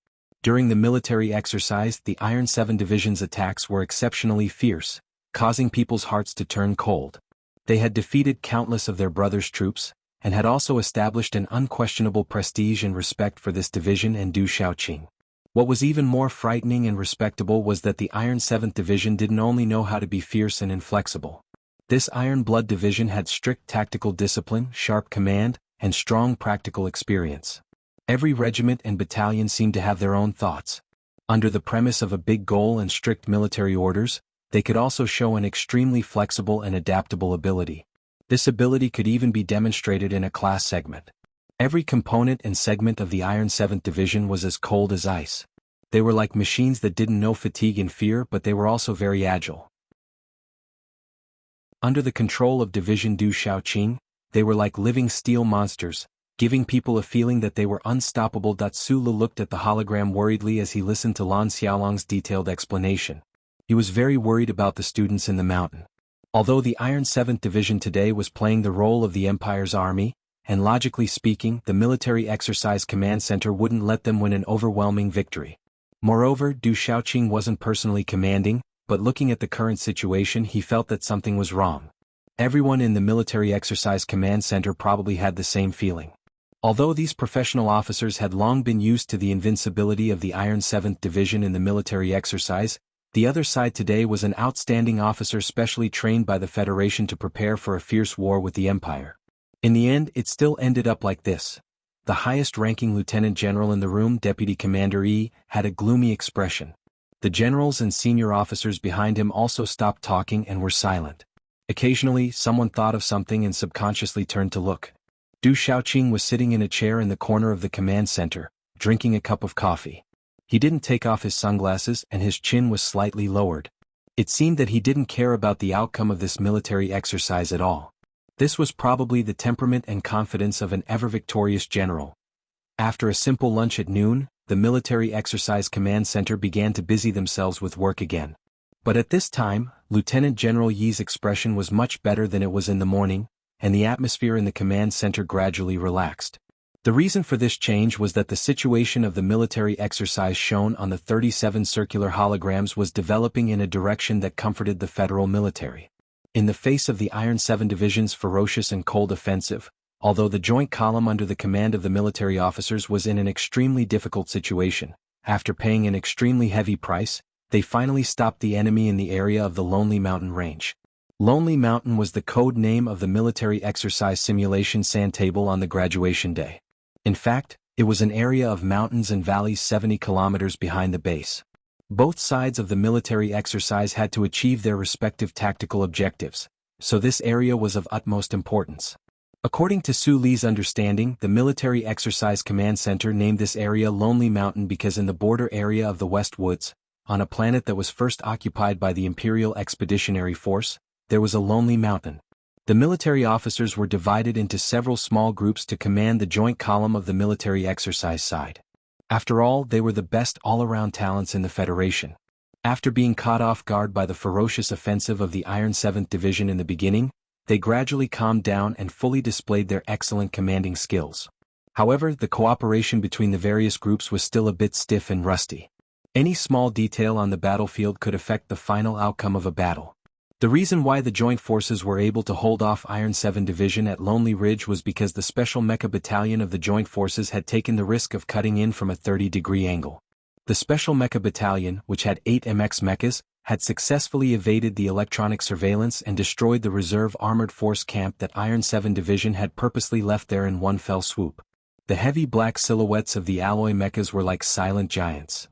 During the military exercise, the Iron 7 Division's attacks were exceptionally fierce, causing people's hearts to turn cold. They had defeated countless of their brothers' troops, and had also established an unquestionable prestige and respect for this division and Du Xiaoqing. What was even more frightening and respectable was that the Iron 7th Division didn't only know how to be fierce and inflexible. This Iron Blood Division had strict tactical discipline, sharp command, and strong practical experience. Every regiment and battalion seemed to have their own thoughts. Under the premise of a big goal and strict military orders, they could also show an extremely flexible and adaptable ability. This ability could even be demonstrated in a class segment. Every component and segment of the Iron 7th Division was as cold as ice. They were like machines that didn't know fatigue and fear, but they were also very agile. Under the control of Division Du Shaoqing, they were like living steel monsters, giving people a feeling that they were unstoppable. Su Lu looked at the hologram worriedly as he listened to Lan Xiaolong's detailed explanation. He was very worried about the students in the mountain. Although the Iron 7th Division today was playing the role of the Empire's army, and logically speaking, the Military Exercise Command Center wouldn't let them win an overwhelming victory. Moreover, Du Shaoqing wasn't personally commanding, but looking at the current situation he felt that something was wrong. Everyone in the Military Exercise Command Center probably had the same feeling. Although these professional officers had long been used to the invincibility of the Iron 7th Division in the military exercise, the other side today was an outstanding officer specially trained by the Federation to prepare for a fierce war with the Empire. In the end, it still ended up like this. The highest-ranking lieutenant general in the room, Deputy Commander Yi, had a gloomy expression. The generals and senior officers behind him also stopped talking and were silent. Occasionally, someone thought of something and subconsciously turned to look. Du Shaoqing was sitting in a chair in the corner of the command center, drinking a cup of coffee. He didn't take off his sunglasses and his chin was slightly lowered. It seemed that he didn't care about the outcome of this military exercise at all. This was probably the temperament and confidence of an ever-victorious general. After a simple lunch at noon, the Military Exercise Command Center began to busy themselves with work again. But at this time, Lieutenant General Yi's expression was much better than it was in the morning, and the atmosphere in the command center gradually relaxed. The reason for this change was that the situation of the military exercise shown on the 37 circular holograms was developing in a direction that comforted the federal military. In the face of the Iron 7 Division's ferocious and cold offensive, although the joint column under the command of the military officers was in an extremely difficult situation, after paying an extremely heavy price, they finally stopped the enemy in the area of the Lonely Mountain Range. Lonely Mountain was the code name of the military exercise simulation sand table on the graduation day. In fact, it was an area of mountains and valleys 70 kilometers behind the base. Both sides of the military exercise had to achieve their respective tactical objectives, so this area was of utmost importance. According to Su Li's understanding, the Military Exercise Command Center named this area Lonely Mountain because in the border area of the West Woods, on a planet that was first occupied by the Imperial Expeditionary Force, there was a lonely mountain. The military officers were divided into several small groups to command the joint column of the military exercise side. After all, they were the best all-around talents in the Federation. After being caught off guard by the ferocious offensive of the Iron 7th Division in the beginning, they gradually calmed down and fully displayed their excellent commanding skills. However, the cooperation between the various groups was still a bit stiff and rusty. Any small detail on the battlefield could affect the final outcome of a battle. The reason why the joint forces were able to hold off Iron 7 Division at Lonely Ridge was because the Special Mecha Battalion of the joint forces had taken the risk of cutting in from a 30-degree angle. The Special Mecha Battalion, which had 8 MX mechas, had successfully evaded the electronic surveillance and destroyed the reserve armored force camp that Iron 7 Division had purposely left there in one fell swoop. The heavy black silhouettes of the alloy mechas were like silent giants.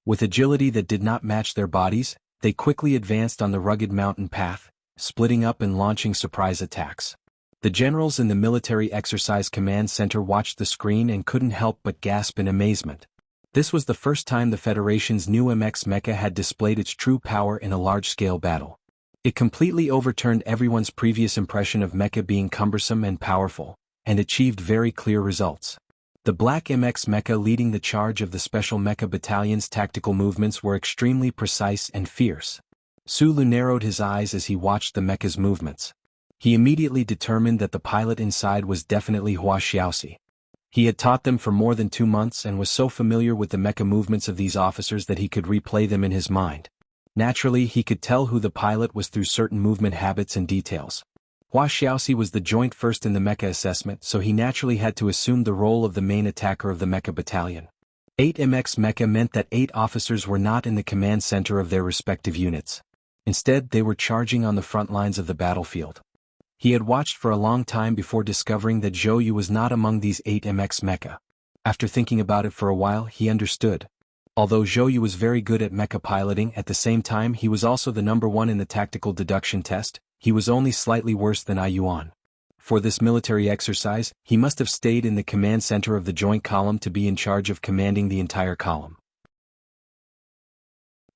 With agility that did not match their bodies, they quickly advanced on the rugged mountain path, splitting up and launching surprise attacks. The generals in the Military Exercise Command Center watched the screen and couldn't help but gasp in amazement. This was the first time the Federation's new MX mecha had displayed its true power in a large-scale battle. It completely overturned everyone's previous impression of mecha being cumbersome and powerful, and achieved very clear results. The Black MX mecha leading the charge of the Special Mecha Battalion's tactical movements were extremely precise and fierce. Su Lu narrowed his eyes as he watched the mecha's movements. He immediately determined that the pilot inside was definitely Hua Xiaoxi. He had taught them for more than 2 months and was so familiar with the mecha movements of these officers that he could replay them in his mind. Naturally, he could tell who the pilot was through certain movement habits and details. Hua Xiaoxi was the joint first in the mecha assessment, so he naturally had to assume the role of the main attacker of the mecha battalion. 8 MX mecha meant that 8 officers were not in the command center of their respective units. Instead, they were charging on the front lines of the battlefield. He had watched for a long time before discovering that Zhou Yu was not among these 8 MX mecha. After thinking about it for a while, he understood. Although Zhou Yu was very good at mecha piloting, at the same time he was also the #1 in the tactical deduction test, he was only slightly worse than Ai Yuan. For this military exercise, he must have stayed in the command center of the joint column to be in charge of commanding the entire column.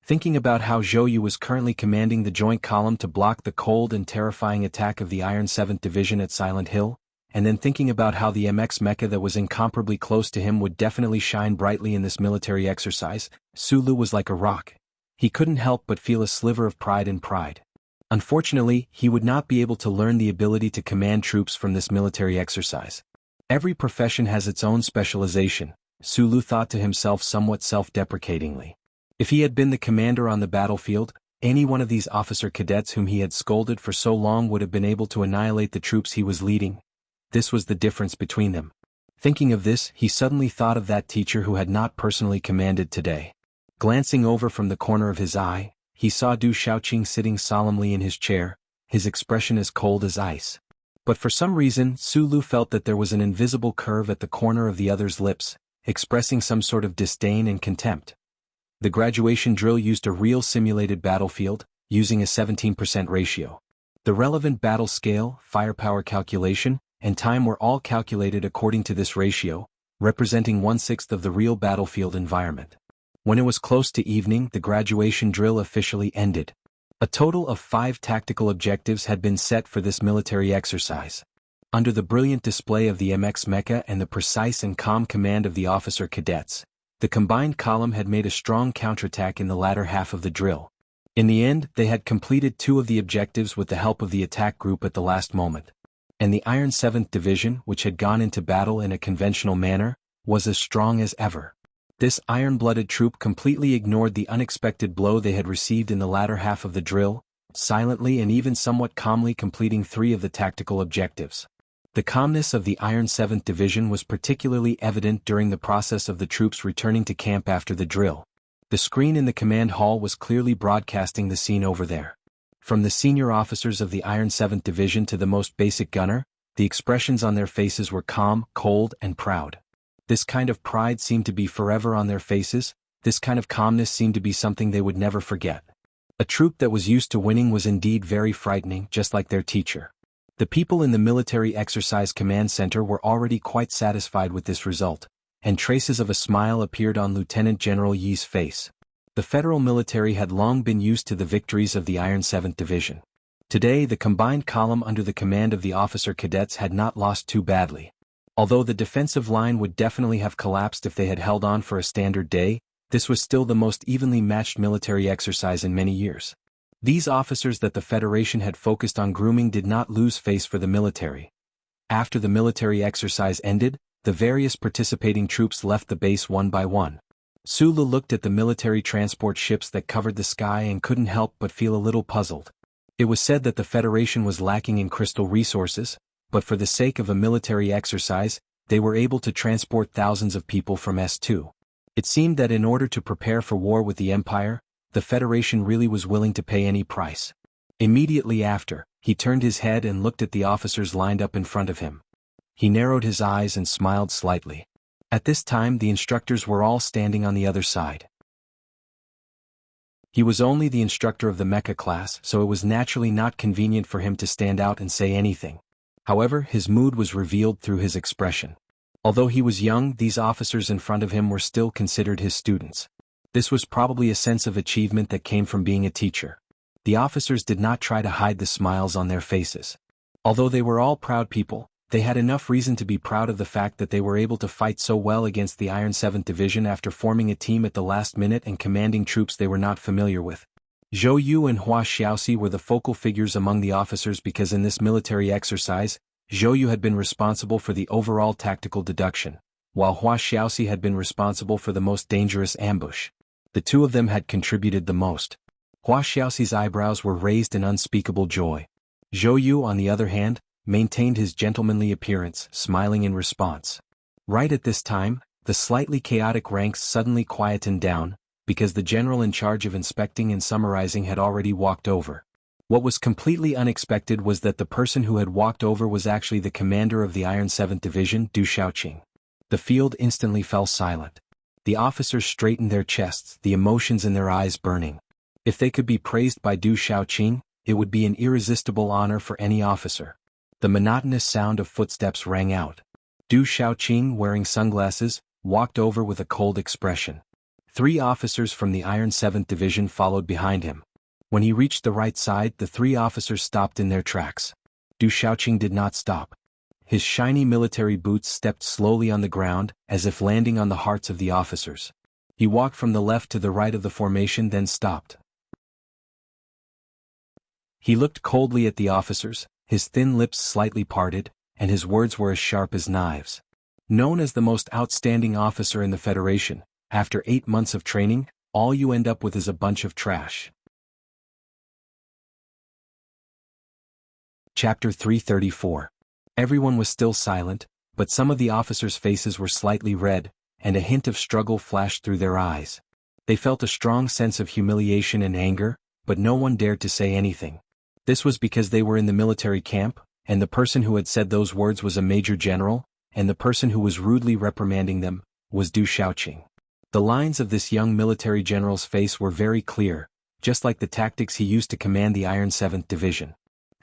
Thinking about how Zhou Yu was currently commanding the joint column to block the cold and terrifying attack of the Iron 7th Division at Silent Hill, and then thinking about how the MX mecha that was incomparably close to him would definitely shine brightly in this military exercise, Sulu was like a rock. He couldn't help but feel a sliver of pride in pride. Unfortunately, he would not be able to learn the ability to command troops from this military exercise. Every profession has its own specialization, Sulu thought to himself somewhat self-deprecatingly. If he had been the commander on the battlefield, any one of these officer cadets whom he had scolded for so long would have been able to annihilate the troops he was leading. This was the difference between them. Thinking of this, he suddenly thought of that teacher who had not personally commanded today. Glancing over from the corner of his eye, he saw Du Shaoqing sitting solemnly in his chair, his expression as cold as ice. But for some reason, Sulu felt that there was an invisible curve at the corner of the other's lips, expressing some sort of disdain and contempt. The graduation drill used a real simulated battlefield, using a 17% ratio. The relevant battle scale, firepower calculation, and time were all calculated according to this ratio, representing 1/6 of the real battlefield environment. When it was close to evening, the graduation drill officially ended. A total of 5 tactical objectives had been set for this military exercise. Under the brilliant display of the MX mecha and the precise and calm command of the officer cadets, the combined column had made a strong counterattack in the latter half of the drill. In the end, they had completed 2 of the objectives with the help of the attack group at the last moment. And the Iron 7th Division, which had gone into battle in a conventional manner, was as strong as ever. This iron-blooded troop completely ignored the unexpected blow they had received in the latter half of the drill, silently and even somewhat calmly completing 3 of the tactical objectives. The calmness of the Iron 7th Division was particularly evident during the process of the troops returning to camp after the drill. The screen in the command hall was clearly broadcasting the scene over there. From the senior officers of the Iron 7th Division to the most basic gunner, the expressions on their faces were calm, cold, and proud. This kind of pride seemed to be forever on their faces, this kind of calmness seemed to be something they would never forget. A troop that was used to winning was indeed very frightening, just like their teacher. The people in the military exercise command center were already quite satisfied with this result, and traces of a smile appeared on Lieutenant General Yi's face. The federal military had long been used to the victories of the Iron 7th Division. Today the combined column under the command of the officer cadets had not lost too badly. Although the defensive line would definitely have collapsed if they had held on for a standard day, this was still the most evenly matched military exercise in many years. These officers that the Federation had focused on grooming did not lose face for the military. After the military exercise ended, the various participating troops left the base one by one. Sulu looked at the military transport ships that covered the sky and couldn't help but feel a little puzzled. It was said that the Federation was lacking in crystal resources, but for the sake of a military exercise, they were able to transport thousands of people from S2. It seemed that in order to prepare for war with the Empire, the Federation really was willing to pay any price. Immediately after, he turned his head and looked at the officers lined up in front of him. He narrowed his eyes and smiled slightly. At this time the instructors were all standing on the other side. He was only the instructor of the mecha class, so it was naturally not convenient for him to stand out and say anything. However, his mood was revealed through his expression. Although he was young, these officers in front of him were still considered his students. This was probably a sense of achievement that came from being a teacher. The officers did not try to hide the smiles on their faces. Although they were all proud people, they had enough reason to be proud of the fact that they were able to fight so well against the Iron 7th Division after forming a team at the last minute and commanding troops they were not familiar with. Zhou Yu and Hua Xiaoxi were the focal figures among the officers because in this military exercise, Zhou Yu had been responsible for the overall tactical deduction, while Hua Xiaoxi had been responsible for the most dangerous ambush. The 2 of them had contributed the most. Hua Xiaoxi's eyebrows were raised in unspeakable joy. Zhou Yu, on the other hand, maintained his gentlemanly appearance, smiling in response. Right at this time, the slightly chaotic ranks suddenly quietened down, because the general in charge of inspecting and summarizing had already walked over. What was completely unexpected was that the person who had walked over was actually the commander of the Iron 7th Division, Du Shaoqing. The field instantly fell silent. The officers straightened their chests, the emotions in their eyes burning. If they could be praised by Du Shaoqing, it would be an irresistible honor for any officer. The monotonous sound of footsteps rang out. Du Shaoqing, wearing sunglasses, walked over with a cold expression. 3 officers from the Iron 7th Division followed behind him. When he reached the right side, the 3 officers stopped in their tracks. Du Shaoqing did not stop. His shiny military boots stepped slowly on the ground, as if landing on the hearts of the officers. He walked from the left to the right of the formation, then stopped. He looked coldly at the officers, his thin lips slightly parted, and his words were as sharp as knives. Known as the most outstanding officer in the Federation, after 8 months of training, all you end up with is a bunch of trash. Chapter 334. Everyone was still silent, but some of the officers' faces were slightly red, and a hint of struggle flashed through their eyes. They felt a strong sense of humiliation and anger, but no one dared to say anything. This was because they were in the military camp, and the person who had said those words was a major general, and the person who was rudely reprimanding them was Du Shaoqing. The lines of this young military general's face were very clear, just like the tactics he used to command the Iron 7th Division.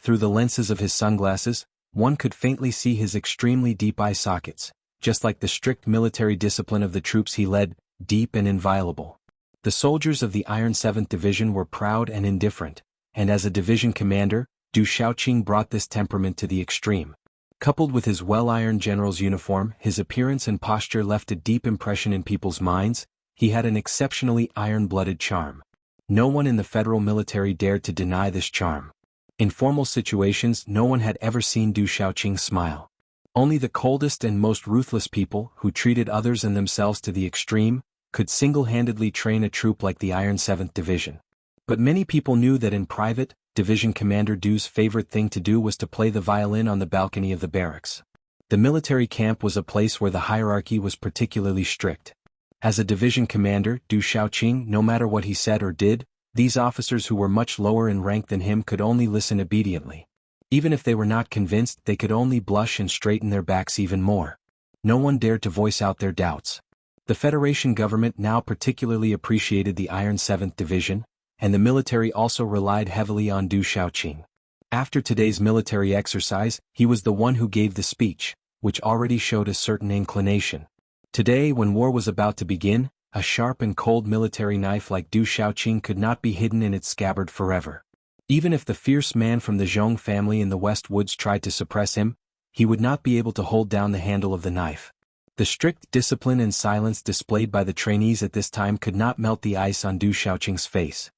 Through the lenses of his sunglasses, one could faintly see his extremely deep eye sockets, just like the strict military discipline of the troops he led, deep and inviolable. The soldiers of the Iron 7th Division were proud and indifferent, and as a division commander, Du Shaoqing brought this temperament to the extreme. Coupled with his well-ironed general's uniform, his appearance and posture left a deep impression in people's minds. He had an exceptionally iron-blooded charm. No one in the federal military dared to deny this charm. In formal situations, no one had ever seen Du Shaoqing smile. Only the coldest and most ruthless people, who treated others and themselves to the extreme, could single-handedly train a troop like the Iron 7th Division. But many people knew that in private, Division Commander Du's favorite thing to do was to play the violin on the balcony of the barracks. The military camp was a place where the hierarchy was particularly strict. As a division commander, Du Shaoqing, no matter what he said or did, these officers who were much lower in rank than him could only listen obediently. Even if they were not convinced, they could only blush and straighten their backs even more. No one dared to voice out their doubts. The Federation government now particularly appreciated the Iron 7th Division, and the military also relied heavily on Du Shaoqing. After today's military exercise, he was the one who gave the speech, which already showed a certain inclination. Today, when war was about to begin, a sharp and cold military knife like Du Shaoqing could not be hidden in its scabbard forever. Even if the fierce man from the Zhong family in the West Woods tried to suppress him, he would not be able to hold down the handle of the knife. The strict discipline and silence displayed by the trainees at this time could not melt the ice on Du Shaoqing's face.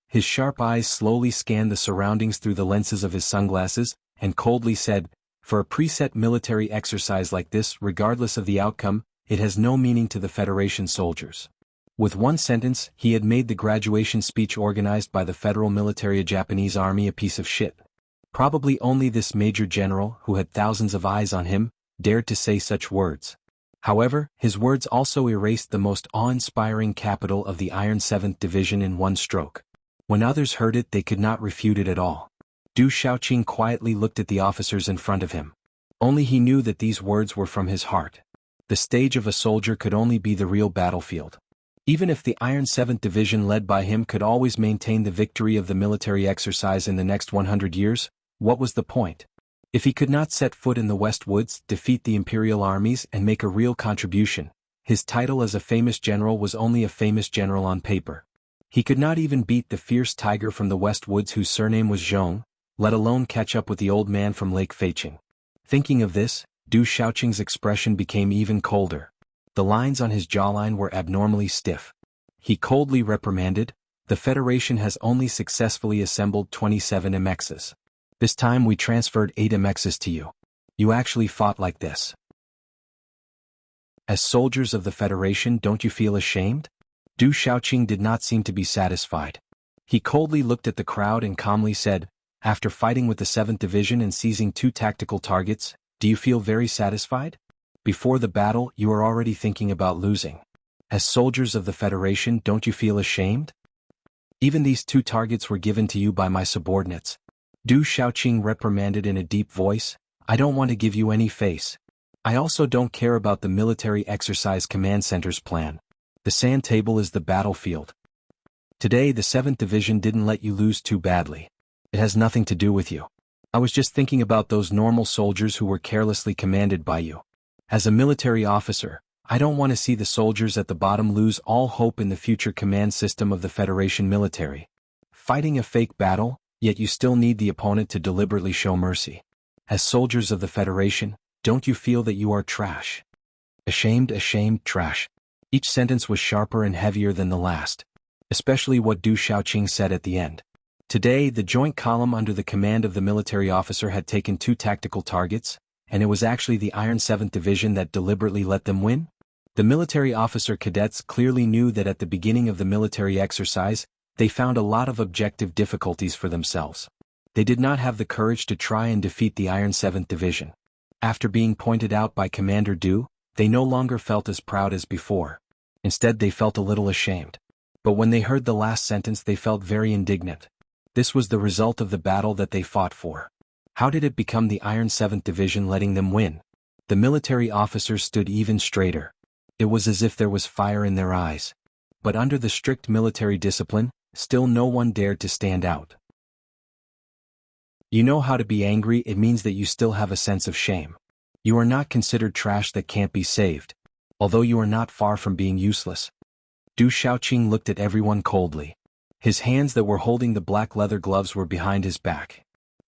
His sharp eyes slowly scanned the surroundings through the lenses of his sunglasses, and coldly said, "For a preset military exercise like this, regardless of the outcome, it has no meaning to the Federation soldiers." With one sentence, he had made the graduation speech organized by the Federal Military Japanese Army a piece of shit. Probably only this major general, who had thousands of eyes on him, dared to say such words. However, his words also erased the most awe-inspiring capital of the Iron 7th Division in one stroke. When others heard it, they could not refute it at all. Du Shaoqing quietly looked at the officers in front of him. Only he knew that these words were from his heart. The stage of a soldier could only be the real battlefield. Even if the Iron 7th Division led by him could always maintain the victory of the military exercise in the next 100 years, what was the point? If he could not set foot in the West Woods, defeat the imperial armies and make a real contribution, his title as a famous general was only a famous general on paper. He could not even beat the fierce tiger from the West Woods whose surname was Zhong, let alone catch up with the old man from Lake Feiqing. Thinking of this, Du Shaoqing's expression became even colder. The lines on his jawline were abnormally stiff. He coldly reprimanded, "The Federation has only successfully assembled 27 MXs. This time we transferred 8 MXs to you. You actually fought like this. As soldiers of the Federation, don't you feel ashamed?" Du Shaoqing did not seem to be satisfied. He coldly looked at the crowd and calmly said, "After fighting with the 7th Division and seizing 2 tactical targets, do you feel very satisfied? Before the battle, you are already thinking about losing. As soldiers of the Federation, don't you feel ashamed? Even these 2 targets were given to you by my subordinates." Du Shaoqing reprimanded in a deep voice, "I don't want to give you any face. I also don't care about the military exercise command center's plan. The sand table is the battlefield. Today the 7th Division didn't let you lose too badly. It has nothing to do with you. I was just thinking about those normal soldiers who were carelessly commanded by you. As a military officer, I don't want to see the soldiers at the bottom lose all hope in the future command system of the Federation military. Fighting a fake battle, yet you still need the opponent to deliberately show mercy. As soldiers of the Federation, don't you feel that you are trash? Ashamed, trash. Each sentence was sharper and heavier than the last. Especially what Du Xiaoqing said at the end. Today, the joint column under the command of the military officer had taken 2 tactical targets, and it was actually the Iron 7th Division that deliberately let them win? The military officer cadets clearly knew that at the beginning of the military exercise, they found a lot of objective difficulties for themselves. They did not have the courage to try and defeat the Iron 7th Division. After being pointed out by Commander Du, they no longer felt as proud as before. Instead, they felt a little ashamed. But when they heard the last sentence, they felt very indignant. This was the result of the battle that they fought for. How did it become the Iron 7th Division letting them win? The military officers stood even straighter. It was as if there was fire in their eyes. But under the strict military discipline, still no one dared to stand out. You know how to be angry, it means that you still have a sense of shame. You are not considered trash that can't be saved, although you are not far from being useless. Du Xiaoqing looked at everyone coldly. His hands that were holding the black leather gloves were behind his back.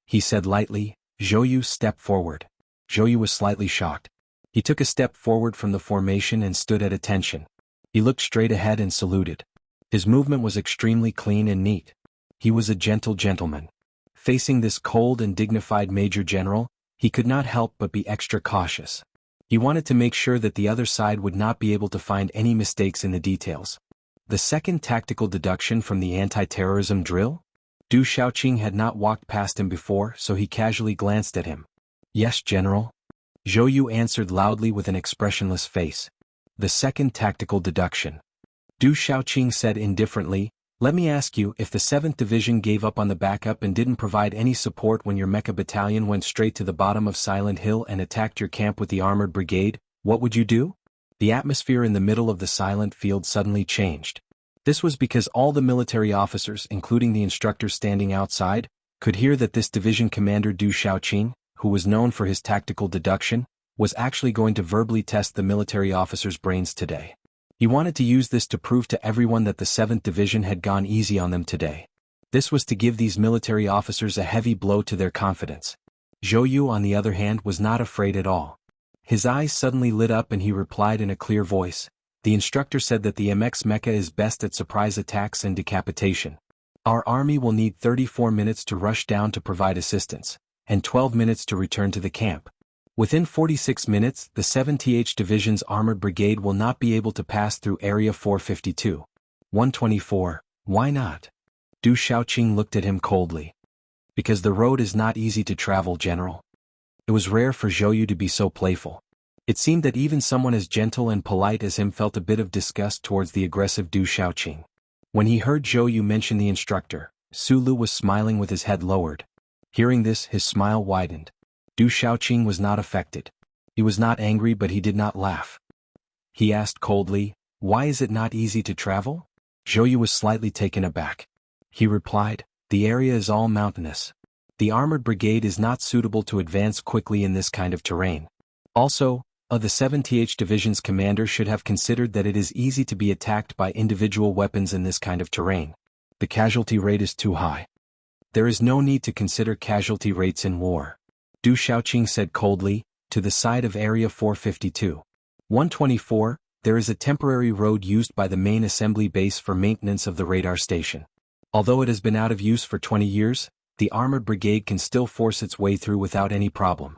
He said lightly, "Zhou Yu, step forward." Zhou Yu was slightly shocked. He took a step forward from the formation and stood at attention. He looked straight ahead and saluted. His movement was extremely clean and neat. He was a gentle gentleman. Facing this cold and dignified Major General, he could not help but be extra cautious. He wanted to make sure that the other side would not be able to find any mistakes in the details. The second tactical deduction from the anti-terrorism drill? Du Xiaoqing had not walked past him before, so he casually glanced at him. "Yes, General." Zhou Yu answered loudly with an expressionless face. "The second tactical deduction." Du Xiaoqing said indifferently, "Let me ask you, if the 7th Division gave up on the backup and didn't provide any support when your mecha battalion went straight to the bottom of Silent Hill and attacked your camp with the armored brigade, what would you do?" The atmosphere in the middle of the silent field suddenly changed. This was because all the military officers, including the instructors standing outside, could hear that this division commander Du Xiaoqing, who was known for his tactical deduction, was actually going to verbally test the military officers' brains today. He wanted to use this to prove to everyone that the 7th Division had gone easy on them today. This was to give these military officers a heavy blow to their confidence. Zhou Yu, on the other hand, was not afraid at all. His eyes suddenly lit up and he replied in a clear voice, "The instructor said that the MX mecha is best at surprise attacks and decapitation. Our army will need 34 minutes to rush down to provide assistance, and 12 minutes to return to the camp. Within 46 minutes, the 7th Division's armored brigade will not be able to pass through Area 452. 124, why not?" Du Xiaoqing looked at him coldly. "Because the road is not easy to travel, General." It was rare for Zhou Yu to be so playful. It seemed that even someone as gentle and polite as him felt a bit of disgust towards the aggressive Du Xiaoqing. When he heard Zhou Yu mention the instructor, Su Lu was smiling with his head lowered. Hearing this, his smile widened. Du Xiaoqing was not affected. He was not angry, but he did not laugh. He asked coldly, "Why is it not easy to travel?" Zhou Yu was slightly taken aback. He replied, "The area is all mountainous. The armored brigade is not suitable to advance quickly in this kind of terrain. Also, the 7th Division's commander should have considered that it is easy to be attacked by individual weapons in this kind of terrain. The casualty rate is too high. There is no need to consider casualty rates in war." Du Xiaoqing said coldly, "To the side of Area 452. 124, there is a temporary road used by the main assembly base for maintenance of the radar station. Although it has been out of use for 20 years, the armored brigade can still force its way through without any problem."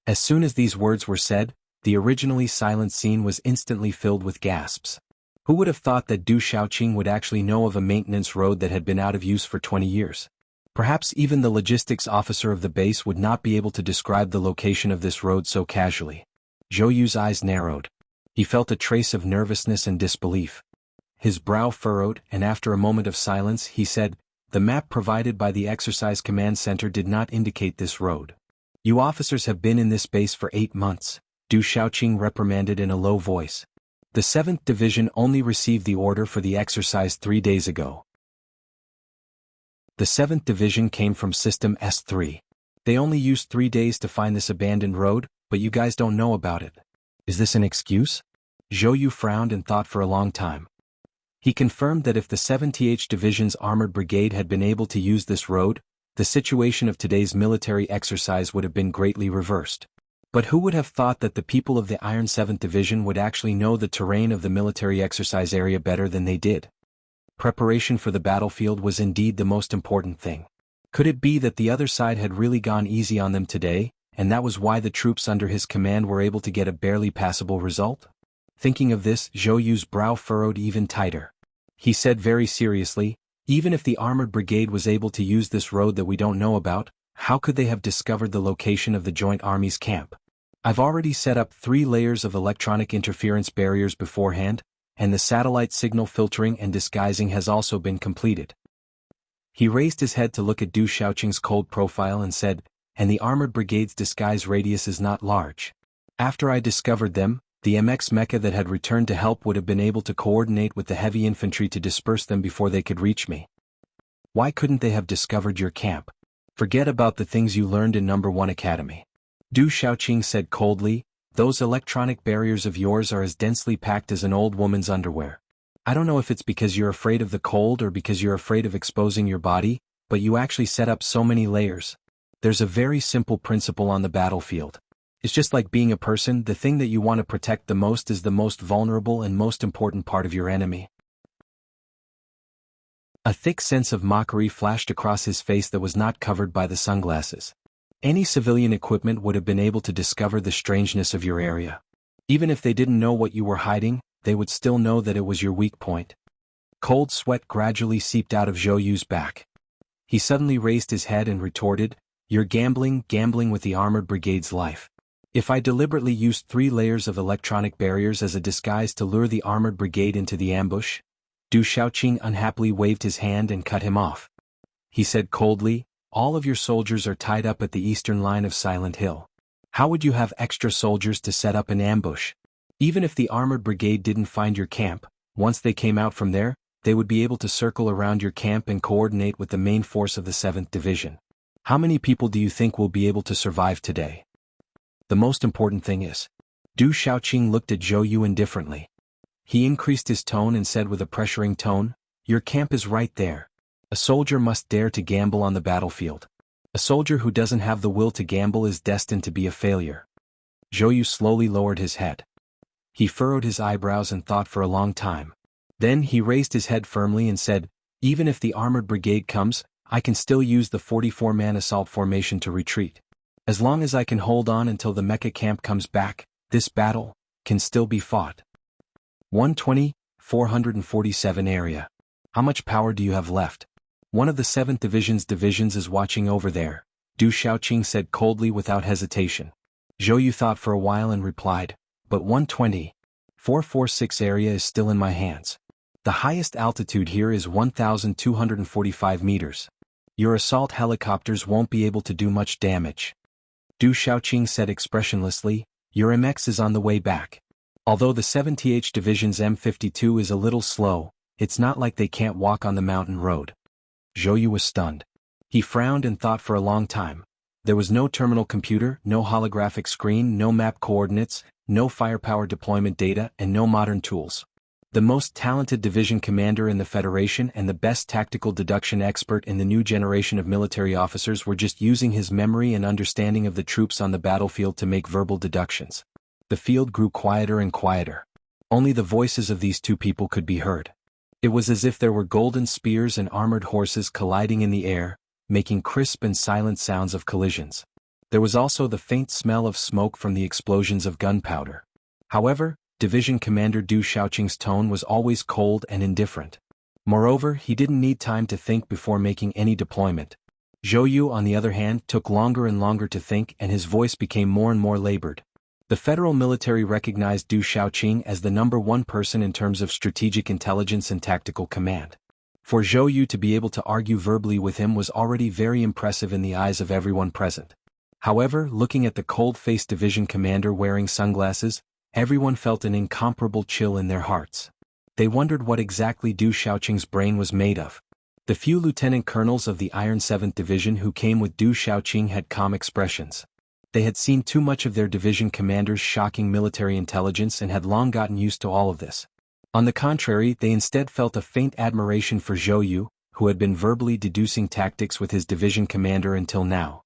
As soon as these words were said, the originally silent scene was instantly filled with gasps. Who would have thought that Du Xiaoqing would actually know of a maintenance road that had been out of use for 20 years? Perhaps even the logistics officer of the base would not be able to describe the location of this road so casually. Zhou Yu's eyes narrowed. He felt a trace of nervousness and disbelief. His brow furrowed, and after a moment of silence he said, "The map provided by the Exercise Command Center did not indicate this road. You officers have been in this base for 8 months. Du Xiaoqing reprimanded in a low voice. The 7th Division only received the order for the exercise 3 days ago. The 7th Division came from System S3. They only used 3 days to find this abandoned road, but you guys don't know about it. Is this an excuse? Zhou Yu frowned and thought for a long time. He confirmed that if the 70th Division's armored brigade had been able to use this road, the situation of today's military exercise would have been greatly reversed. But who would have thought that the people of the Iron 7th Division would actually know the terrain of the military exercise area better than they did? Preparation for the battlefield was indeed the most important thing. Could it be that the other side had really gone easy on them today, and that was why the troops under his command were able to get a barely passable result? Thinking of this, Zhou Yu's brow furrowed even tighter. He said very seriously, even if the armored brigade was able to use this road that we don't know about, how could they have discovered the location of the Joint Army's camp? I've already set up 3 layers of electronic interference barriers beforehand, and the satellite signal filtering and disguising has also been completed. He raised his head to look at Du Xiaoqing's cold profile and said, and the armored brigade's disguise radius is not large. After I discovered them, the MX mecha that had returned to help would have been able to coordinate with the heavy infantry to disperse them before they could reach me. Why couldn't they have discovered your camp? Forget about the things you learned in No. 1 Academy. Du Xiaoqing said coldly, those electronic barriers of yours are as densely packed as an old woman's underwear. I don't know if it's because you're afraid of the cold or because you're afraid of exposing your body, but you actually set up so many layers. There's a very simple principle on the battlefield. It's just like being a person, the thing that you want to protect the most is the most vulnerable and most important part of your enemy. A thick sense of mockery flashed across his face that was not covered by the sunglasses. Any civilian equipment would have been able to discover the strangeness of your area. Even if they didn't know what you were hiding, they would still know that it was your weak point. Cold sweat gradually seeped out of Zhou Yu's back. He suddenly raised his head and retorted, "You're gambling with the armored brigade's life. If I deliberately used 3 layers of electronic barriers as a disguise to lure the armored brigade into the ambush?" Du Xiaoqing unhappily waved his hand and cut him off. He said coldly, "All of your soldiers are tied up at the eastern line of Silent Hill. How would you have extra soldiers to set up an ambush? Even if the armored brigade didn't find your camp, once they came out from there, they would be able to circle around your camp and coordinate with the main force of the 7th Division. How many people do you think will be able to survive today? The most important thing is." Du Xiaoqing looked at Zhou Yu indifferently. He increased his tone and said with a pressuring tone, "Your camp is right there. A soldier must dare to gamble on the battlefield. A soldier who doesn't have the will to gamble is destined to be a failure." Zhou Yu slowly lowered his head. He furrowed his eyebrows and thought for a long time. Then he raised his head firmly and said, "Even if the armored brigade comes, I can still use the 44-man assault formation to retreat. As long as I can hold on until the mecha camp comes back, this battle can still be fought." 120, 447 area. How much power do you have left? One of the 7th Division's divisions is watching over there, Du Xiaoqing said coldly without hesitation. Zhou Yu thought for a while and replied, "But 120, 446 area is still in my hands. The highest altitude here is 1,245 meters. Your assault helicopters won't be able to do much damage." Du Xiaoqing said expressionlessly, "Your MX is on the way back. Although the 70th Division's M52 is a little slow, it's not like they can't walk on the mountain road." Zhou Yu was stunned. He frowned and thought for a long time. There was no terminal computer, no holographic screen, no map coordinates, no firepower deployment data, and no modern tools. The most talented division commander in the Federation and the best tactical deduction expert in the new generation of military officers were just using his memory and understanding of the troops on the battlefield to make verbal deductions. The field grew quieter and quieter. Only the voices of these 2 people could be heard. It was as if there were golden spears and armored horses colliding in the air, making crisp and silent sounds of collisions. There was also the faint smell of smoke from the explosions of gunpowder. However, Division Commander Du Xiaoqing's tone was always cold and indifferent. Moreover, he didn't need time to think before making any deployment. Zhou Yu, on the other hand, took longer and longer to think, and his voice became more and more labored. The federal military recognized Du Xiaoqing as the number 1 person in terms of strategic intelligence and tactical command. For Zhou Yu to be able to argue verbally with him was already very impressive in the eyes of everyone present. However, looking at the cold-faced division commander wearing sunglasses, everyone felt an incomparable chill in their hearts. They wondered what exactly Du Xiaoqing's brain was made of. The few lieutenant colonels of the Iron 7th Division who came with Du Xiaoqing had calm expressions. They had seen too much of their division commander's shocking military intelligence and had long gotten used to all of this. On the contrary, they instead felt a faint admiration for Zhou Yu, who had been verbally deducing tactics with his division commander until now.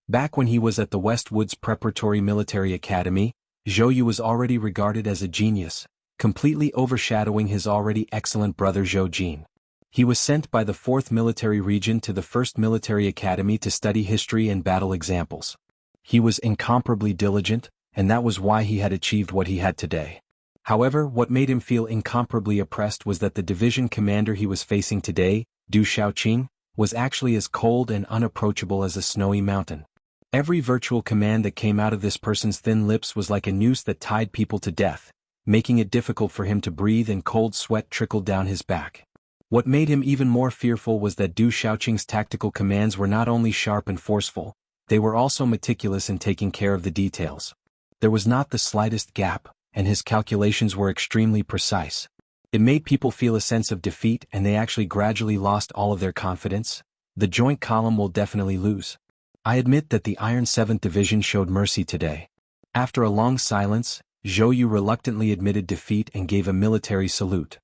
Back when he was at the Westwoods Preparatory Military Academy, Zhou Yu was already regarded as a genius, completely overshadowing his already excellent brother Zhou Jin. He was sent by the 4th Military Region to the 1st Military Academy to study history and battle examples. He was incomparably diligent, and that was why he had achieved what he had today. However, what made him feel incomparably oppressed was that the division commander he was facing today, Du Xiaoqing, was actually as cold and unapproachable as a snowy mountain. Every virtual command that came out of this person's thin lips was like a noose that tied people to death, making it difficult for him to breathe and cold sweat trickled down his back. What made him even more fearful was that Du Xiaoqing's tactical commands were not only sharp and forceful, they were also meticulous in taking care of the details. There was not the slightest gap, and his calculations were extremely precise. It made people feel a sense of defeat and they actually gradually lost all of their confidence. The joint column will definitely lose. I admit that the Iron 7th Division showed mercy today. After a long silence, Zhou Yu reluctantly admitted defeat and gave a military salute.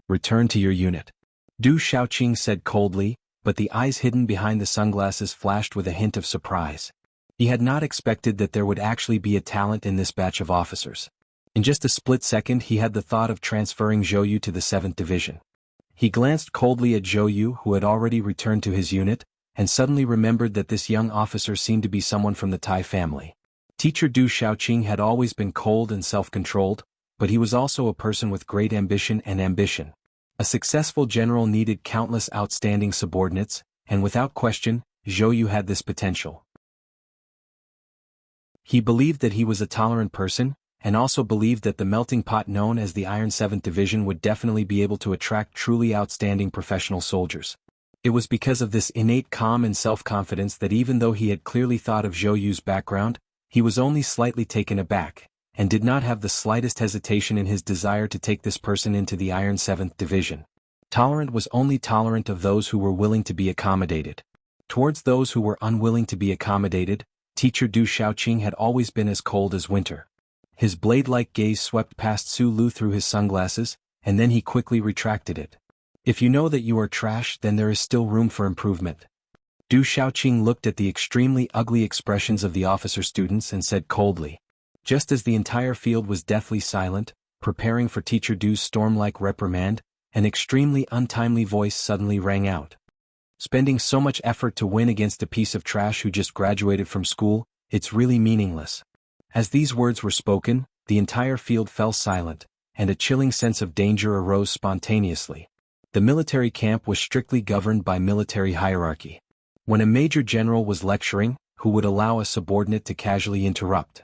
Return to your unit. Du Xiaoqing said coldly, but the eyes hidden behind the sunglasses flashed with a hint of surprise. He had not expected that there would actually be a talent in this batch of officers. In just a split second he had the thought of transferring Zhou Yu to the 7th Division. He glanced coldly at Zhou Yu, who had already returned to his unit, and suddenly remembered that this young officer seemed to be someone from the Tai family. Teacher Du Xiaoqing had always been cold and self-controlled, but he was also a person with great ambition and ambition. A successful general needed countless outstanding subordinates, and without question, Zhou Yu had this potential. He believed that he was a tolerant person, and also believed that the melting pot known as the Iron 7th Division would definitely be able to attract truly outstanding professional soldiers. It was because of this innate calm and self-confidence that even though he had clearly thought of Zhou Yu's background, he was only slightly taken aback, and did not have the slightest hesitation in his desire to take this person into the Iron 7th Division. Tolerant was only tolerant of those who were willing to be accommodated. Towards those who were unwilling to be accommodated, Teacher Du Xiaoqing had always been as cold as winter. His blade-like gaze swept past Su Lu through his sunglasses, and then he quickly retracted it. If you know that you are trash, then there is still room for improvement. Du Xiaoqing looked at the extremely ugly expressions of the officer students and said coldly. Just as the entire field was deathly silent, preparing for Teacher Du's storm-like reprimand, an extremely untimely voice suddenly rang out. Spending so much effort to win against a piece of trash who just graduated from school, it's really meaningless. As these words were spoken, the entire field fell silent, and a chilling sense of danger arose spontaneously. The military camp was strictly governed by military hierarchy. When a major general was lecturing, who would allow a subordinate to casually interrupt?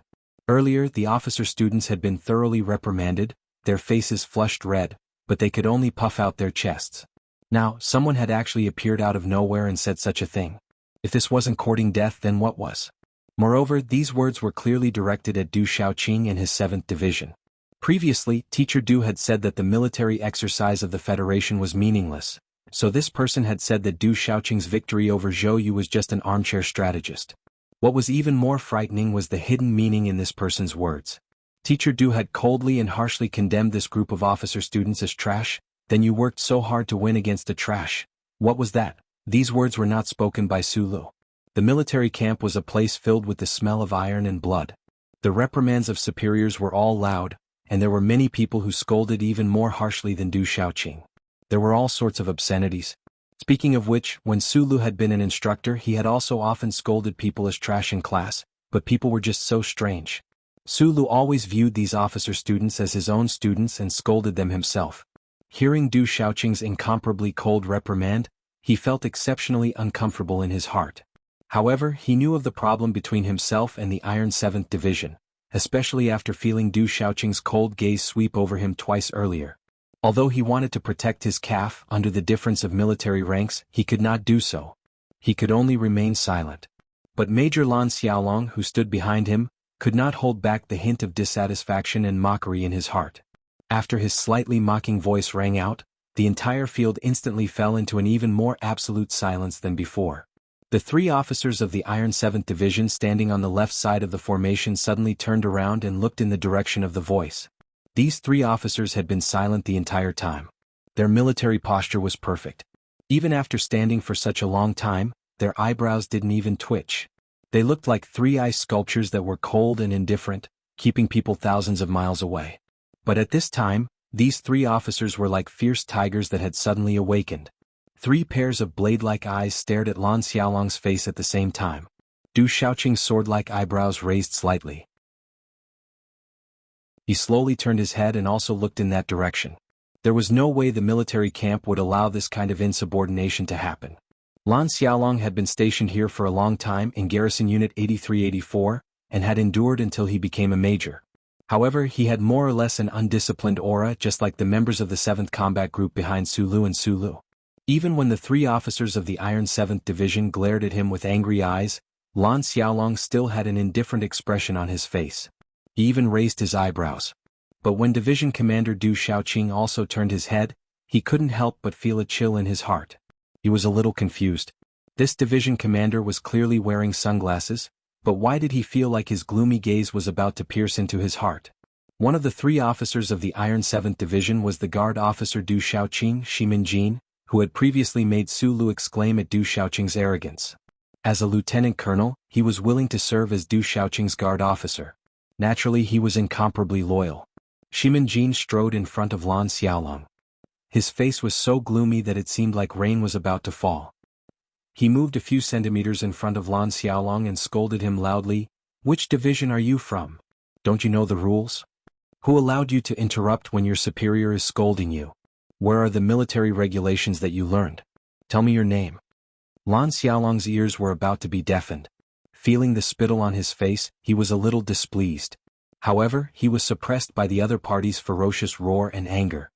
Earlier, the officer students had been thoroughly reprimanded, their faces flushed red, but they could only puff out their chests. Now, someone had actually appeared out of nowhere and said such a thing. If this wasn't courting death, then what was? Moreover, these words were clearly directed at Du Xiaoqing and his 7th Division. Previously, Teacher Du had said that the military exercise of the Federation was meaningless, so this person had said that Du Xiaoqing's victory over Zhou Yu was just an armchair strategist. What was even more frightening was the hidden meaning in this person's words. Teacher Du had coldly and harshly condemned this group of officer students as trash. Then you worked so hard to win against a trash. What was that? These words were not spoken by Su Lu. The military camp was a place filled with the smell of iron and blood. The reprimands of superiors were all loud, and there were many people who scolded even more harshly than Du Xiaoqing. There were all sorts of obscenities. Speaking of which, when Su Lu had been an instructor, he had also often scolded people as trash in class, but people were just so strange. Su Lu always viewed these officer students as his own students and scolded them himself. Hearing Du Xiaoqing's incomparably cold reprimand, he felt exceptionally uncomfortable in his heart. However, he knew of the problem between himself and the Iron 7th Division, especially after feeling Du Xiaoqing's cold gaze sweep over him twice earlier. Although he wanted to protect his calf under the difference of military ranks, he could not do so. He could only remain silent. But Major Lan Xiaolong, who stood behind him, could not hold back the hint of dissatisfaction and mockery in his heart. After his slightly mocking voice rang out, the entire field instantly fell into an even more absolute silence than before. The 3 officers of the Iron 7th Division standing on the left side of the formation suddenly turned around and looked in the direction of the voice. These 3 officers had been silent the entire time. Their military posture was perfect. Even after standing for such a long time, their eyebrows didn't even twitch. They looked like 3 ice sculptures that were cold and indifferent, keeping people thousands of miles away. But at this time, these 3 officers were like fierce tigers that had suddenly awakened. 3 pairs of blade-like eyes stared at Lan Xiaolong's face at the same time. Du Shaoqing's sword-like eyebrows raised slightly. He slowly turned his head and also looked in that direction. There was no way the military camp would allow this kind of insubordination to happen. Lan Xiaolong had been stationed here for a long time in Garrison Unit 8384, and had endured until he became a major. However, he had more or less an undisciplined aura, just like the members of the 7th Combat Group behind Sulu and Sulu. Even when the 3 officers of the Iron 7th Division glared at him with angry eyes, Lan Xiaolong still had an indifferent expression on his face. He even raised his eyebrows. But when Division Commander Du Shaoqing also turned his head, he couldn't help but feel a chill in his heart. He was a little confused. This division commander was clearly wearing sunglasses, but why did he feel like his gloomy gaze was about to pierce into his heart? One of the 3 officers of the Iron 7th Division was the guard officer Du Shaoqing, Shimin-jin, who had previously made Su Lu exclaim at Du Shaoqing's arrogance. As a lieutenant colonel, he was willing to serve as Du Shaoqing's guard officer. Naturally, he was incomparably loyal. Shimin-jin strode in front of Lan Xiaolong. His face was so gloomy that it seemed like rain was about to fall. He moved a few centimeters in front of Lan Xiaolong and scolded him loudly, "Which division are you from? Don't you know the rules? Who allowed you to interrupt when your superior is scolding you? Where are the military regulations that you learned? Tell me your name." Lan Xiaolong's ears were about to be deafened. Feeling the spittle on his face, he was a little displeased. However, he was suppressed by the other party's ferocious roar and anger.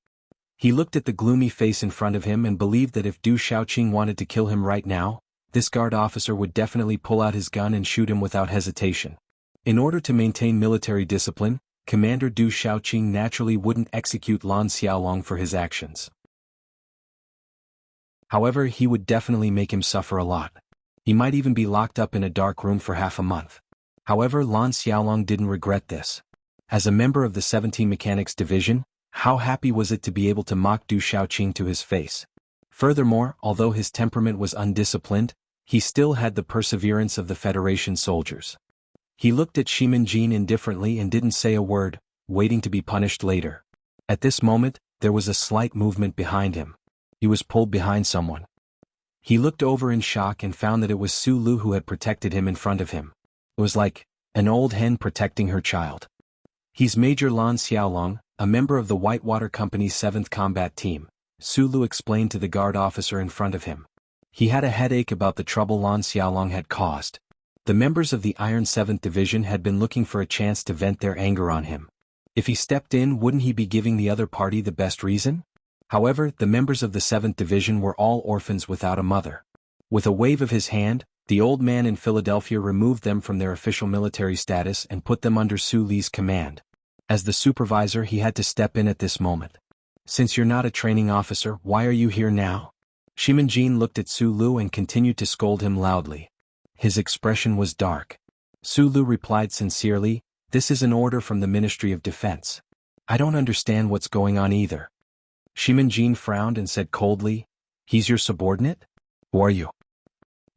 He looked at the gloomy face in front of him and believed that if Du Shaoqing wanted to kill him right now, this guard officer would definitely pull out his gun and shoot him without hesitation. In order to maintain military discipline, Commander Du Shaoqing naturally wouldn't execute Lan Xiaolong for his actions. However, he would definitely make him suffer a lot. He might even be locked up in a dark room for half a month. However, Lan Xiaolong didn't regret this. As a member of the 17 Mechanics Division, how happy was it to be able to mock Du Shaoqing to his face. Furthermore, although his temperament was undisciplined, he still had the perseverance of the Federation soldiers. He looked at Shimin-jin indifferently and didn't say a word, waiting to be punished later. At this moment, there was a slight movement behind him. He was pulled behind someone. He looked over in shock and found that it was Su Lu who had protected him in front of him. It was like an old hen protecting her child. "He's Major Lan Xiaolong, a member of the Whitewater Company's 7th Combat Team," Su Lu explained to the guard officer in front of him. He had a headache about the trouble Lan Xiaolong had caused. The members of the Iron 7th Division had been looking for a chance to vent their anger on him. If he stepped in, wouldn't he be giving the other party the best reason? However, the members of the 7th Division were all orphans without a mother. With a wave of his hand, the old man in Philadelphia removed them from their official military status and put them under Su Li's command. As the supervisor, he had to step in at this moment. "Since you're not a training officer, why are you here now?" Shimin-jin looked at Su Lu and continued to scold him loudly. His expression was dark. Su Lu replied sincerely, "This is an order from the Ministry of Defense. I don't understand what's going on either." Shimin-jin frowned and said coldly, "He's your subordinate? Who are you?"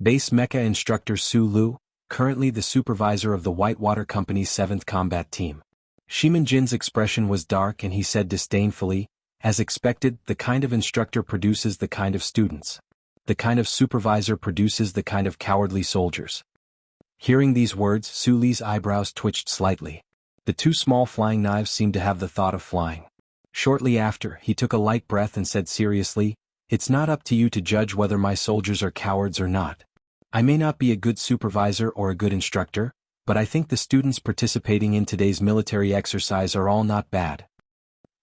Base Mecha Instructor Su Lu, currently the supervisor of the Whitewater Company's 7th Combat Team. Shimin-jin's expression was dark and he said disdainfully, "As expected, the kind of instructor produces the kind of students. The kind of supervisor produces the kind of cowardly soldiers." Hearing these words, Su Li's eyebrows twitched slightly. The 2 small flying knives seemed to have the thought of flying. Shortly after, he took a light breath and said seriously, "It's not up to you to judge whether my soldiers are cowards or not. I may not be a good supervisor or a good instructor, but I think the students participating in today's military exercise are all not bad."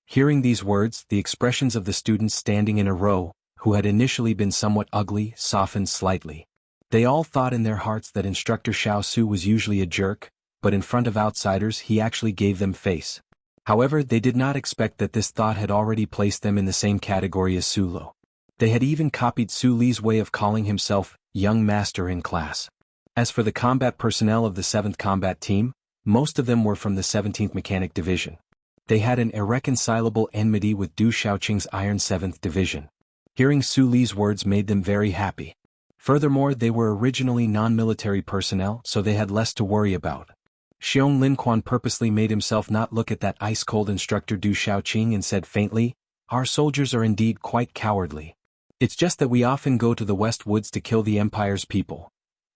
Hearing these words, the expressions of the students standing in a row, who had initially been somewhat ugly, softened slightly. They all thought in their hearts that Instructor Xiao Su was usually a jerk, but in front of outsiders he actually gave them face. However, they did not expect that this thought had already placed them in the same category as Su Lu. They had even copied Su Li's way of calling himself young master in class. As for the combat personnel of the 7th Combat Team, most of them were from the 17th Mechanic Division. They had an irreconcilable enmity with Du Xiaoqing's Iron 7th Division. Hearing Su Li's words made them very happy. Furthermore, they were originally non-military personnel, so they had less to worry about. Xiong Linquan purposely made himself not look at that ice-cold instructor Du Xiaoqing and said faintly, "Our soldiers are indeed quite cowardly. It's just that we often go to the West Woods to kill the Empire's people."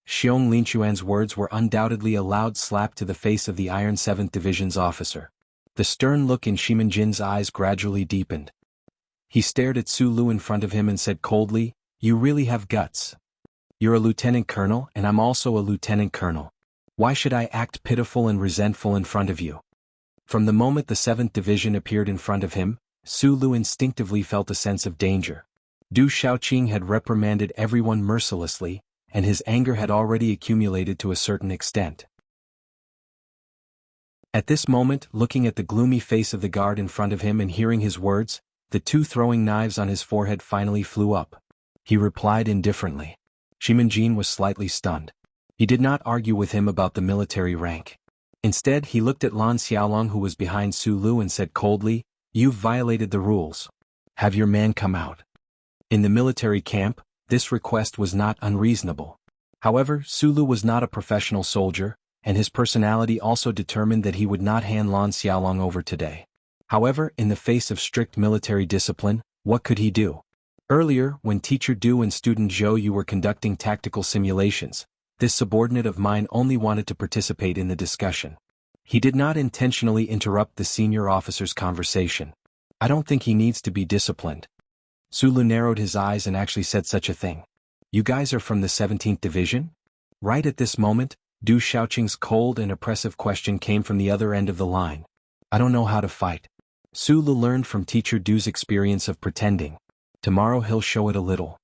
Xiong Linquan's words were undoubtedly a loud slap to the face of the Iron 7th Division's officer. The stern look in Shimin-Jin's eyes gradually deepened. He stared at Su Lu in front of him and said coldly, "You really have guts. You're a lieutenant colonel and I'm also a lieutenant colonel. Why should I act pitiful and resentful in front of you?" From the moment the 7th Division appeared in front of him, Su Lu instinctively felt a sense of danger. Du Xiaoqing had reprimanded everyone mercilessly, and his anger had already accumulated to a certain extent. At this moment, looking at the gloomy face of the guard in front of him and hearing his words, the 2 throwing knives on his forehead finally flew up. He replied indifferently. Shimin-Jin was slightly stunned. He did not argue with him about the military rank. Instead, he looked at Lan Xiaolong who was behind Su Lu and said coldly, "You've violated the rules. Have your man come out." In the military camp, this request was not unreasonable. However, Su Lu was not a professional soldier, and his personality also determined that he would not hand Lan Xiaolong over today. However, in the face of strict military discipline, what could he do? Earlier, when Teacher Du and student Zhou Yu were conducting tactical simulations, this subordinate of mine only wanted to participate in the discussion. He did not intentionally interrupt the senior officer's conversation. I don't think he needs to be disciplined. Su Lu narrowed his eyes and actually said such a thing. You guys are from the 17th Division? Right at this moment, Du Xiaoqing's cold and oppressive question came from the other end of the line. I don't know how to fight. Su Lu learned from Teacher Du's experience of pretending. Tomorrow he'll show it a little.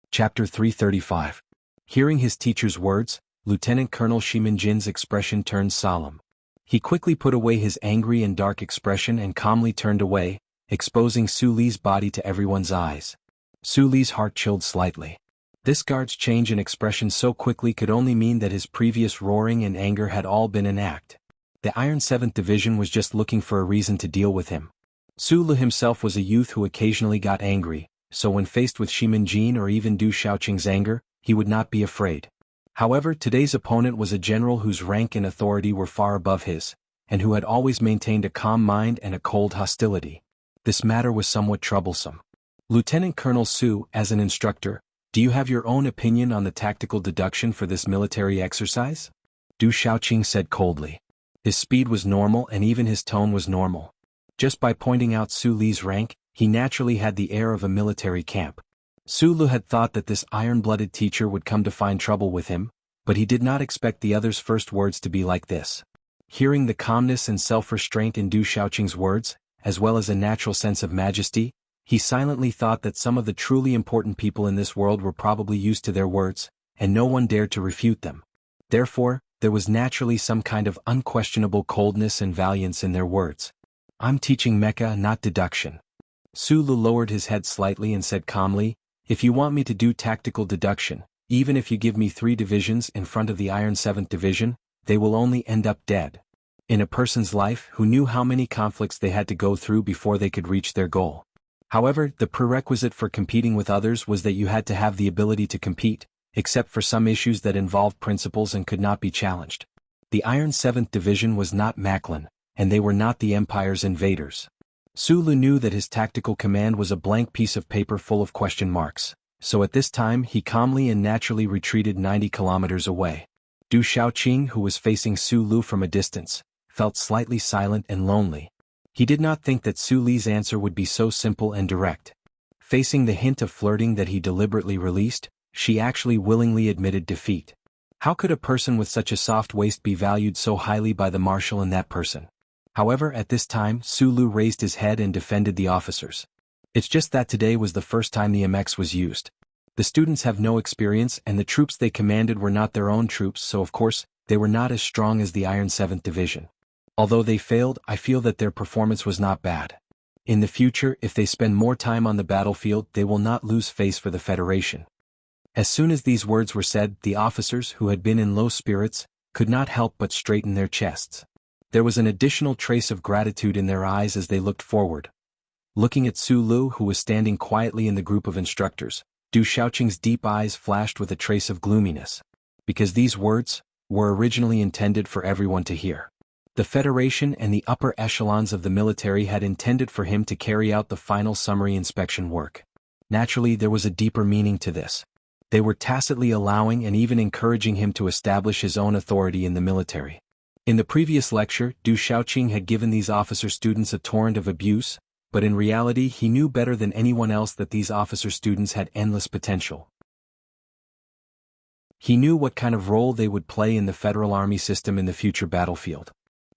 Chapter 335. Hearing his teacher's words, Lieutenant Colonel Shimin-Jin's expression turned solemn. He quickly put away his angry and dark expression and calmly turned away, exposing Su Li's body to everyone's eyes. Su Li's heart chilled slightly. This guard's change in expression so quickly could only mean that his previous roaring and anger had all been an act. The Iron 7th Division was just looking for a reason to deal with him. Su Lu himself was a youth who occasionally got angry, so when faced with Shimin-Jin or even Du Xiaoqing's anger, he would not be afraid. However, today's opponent was a general whose rank and authority were far above his, and who had always maintained a calm mind and a cold hostility. This matter was somewhat troublesome. Lieutenant Colonel Su, as an instructor, do you have your own opinion on the tactical deduction for this military exercise? Du Xiaoqing said coldly. His speed was normal and even his tone was normal. Just by pointing out Su Li's rank, he naturally had the air of a military camp. Su Lu had thought that this iron-blooded teacher would come to find trouble with him, but he did not expect the other's first words to be like this. Hearing the calmness and self-restraint in Du Xiaoqing's words, as well as a natural sense of majesty, he silently thought that some of the truly important people in this world were probably used to their words, and no one dared to refute them. Therefore, there was naturally some kind of unquestionable coldness and valiance in their words. I'm teaching mecha, not deduction. Su Lu lowered his head slightly and said calmly, if you want me to do tactical deduction, even if you give me 3 divisions in front of the Iron 7th Division, they will only end up dead. In a person's life who knew how many conflicts they had to go through before they could reach their goal. However, the prerequisite for competing with others was that you had to have the ability to compete, except for some issues that involved principles and could not be challenged. The Iron 7th Division was not Macklin, and they were not the Empire's invaders. Su Lu knew that his tactical command was a blank piece of paper full of question marks, so at this time he calmly and naturally retreated 90 kilometers away. Du Xiaoqing, who was facing Su Lu from a distance, felt slightly silent and lonely. He did not think that Su Li's answer would be so simple and direct. Facing the hint of flirting that he deliberately released, she actually willingly admitted defeat. How could a person with such a soft waist be valued so highly by the marshal and that person? However, at this time, Su Lu raised his head and defended the officers. It's just that today was the first time the MX was used. The students have no experience and the troops they commanded were not their own troops, so of course, they were not as strong as the Iron 7th Division. Although they failed, I feel that their performance was not bad. In the future, if they spend more time on the battlefield, they will not lose face for the Federation. As soon as these words were said, the officers, who had been in low spirits, could not help but straighten their chests. There was an additional trace of gratitude in their eyes as they looked forward. Looking at Su Lu, who was standing quietly in the group of instructors, Du Shaoqing's deep eyes flashed with a trace of gloominess. Because these words were originally intended for everyone to hear. The Federation and the upper echelons of the military had intended for him to carry out the final summary inspection work. Naturally, there was a deeper meaning to this. They were tacitly allowing and even encouraging him to establish his own authority in the military. In the previous lecture, Du Shaoqing had given these officer students a torrent of abuse, but in reality he knew better than anyone else that these officer students had endless potential. He knew what kind of role they would play in the Federal Army system in the future battlefield.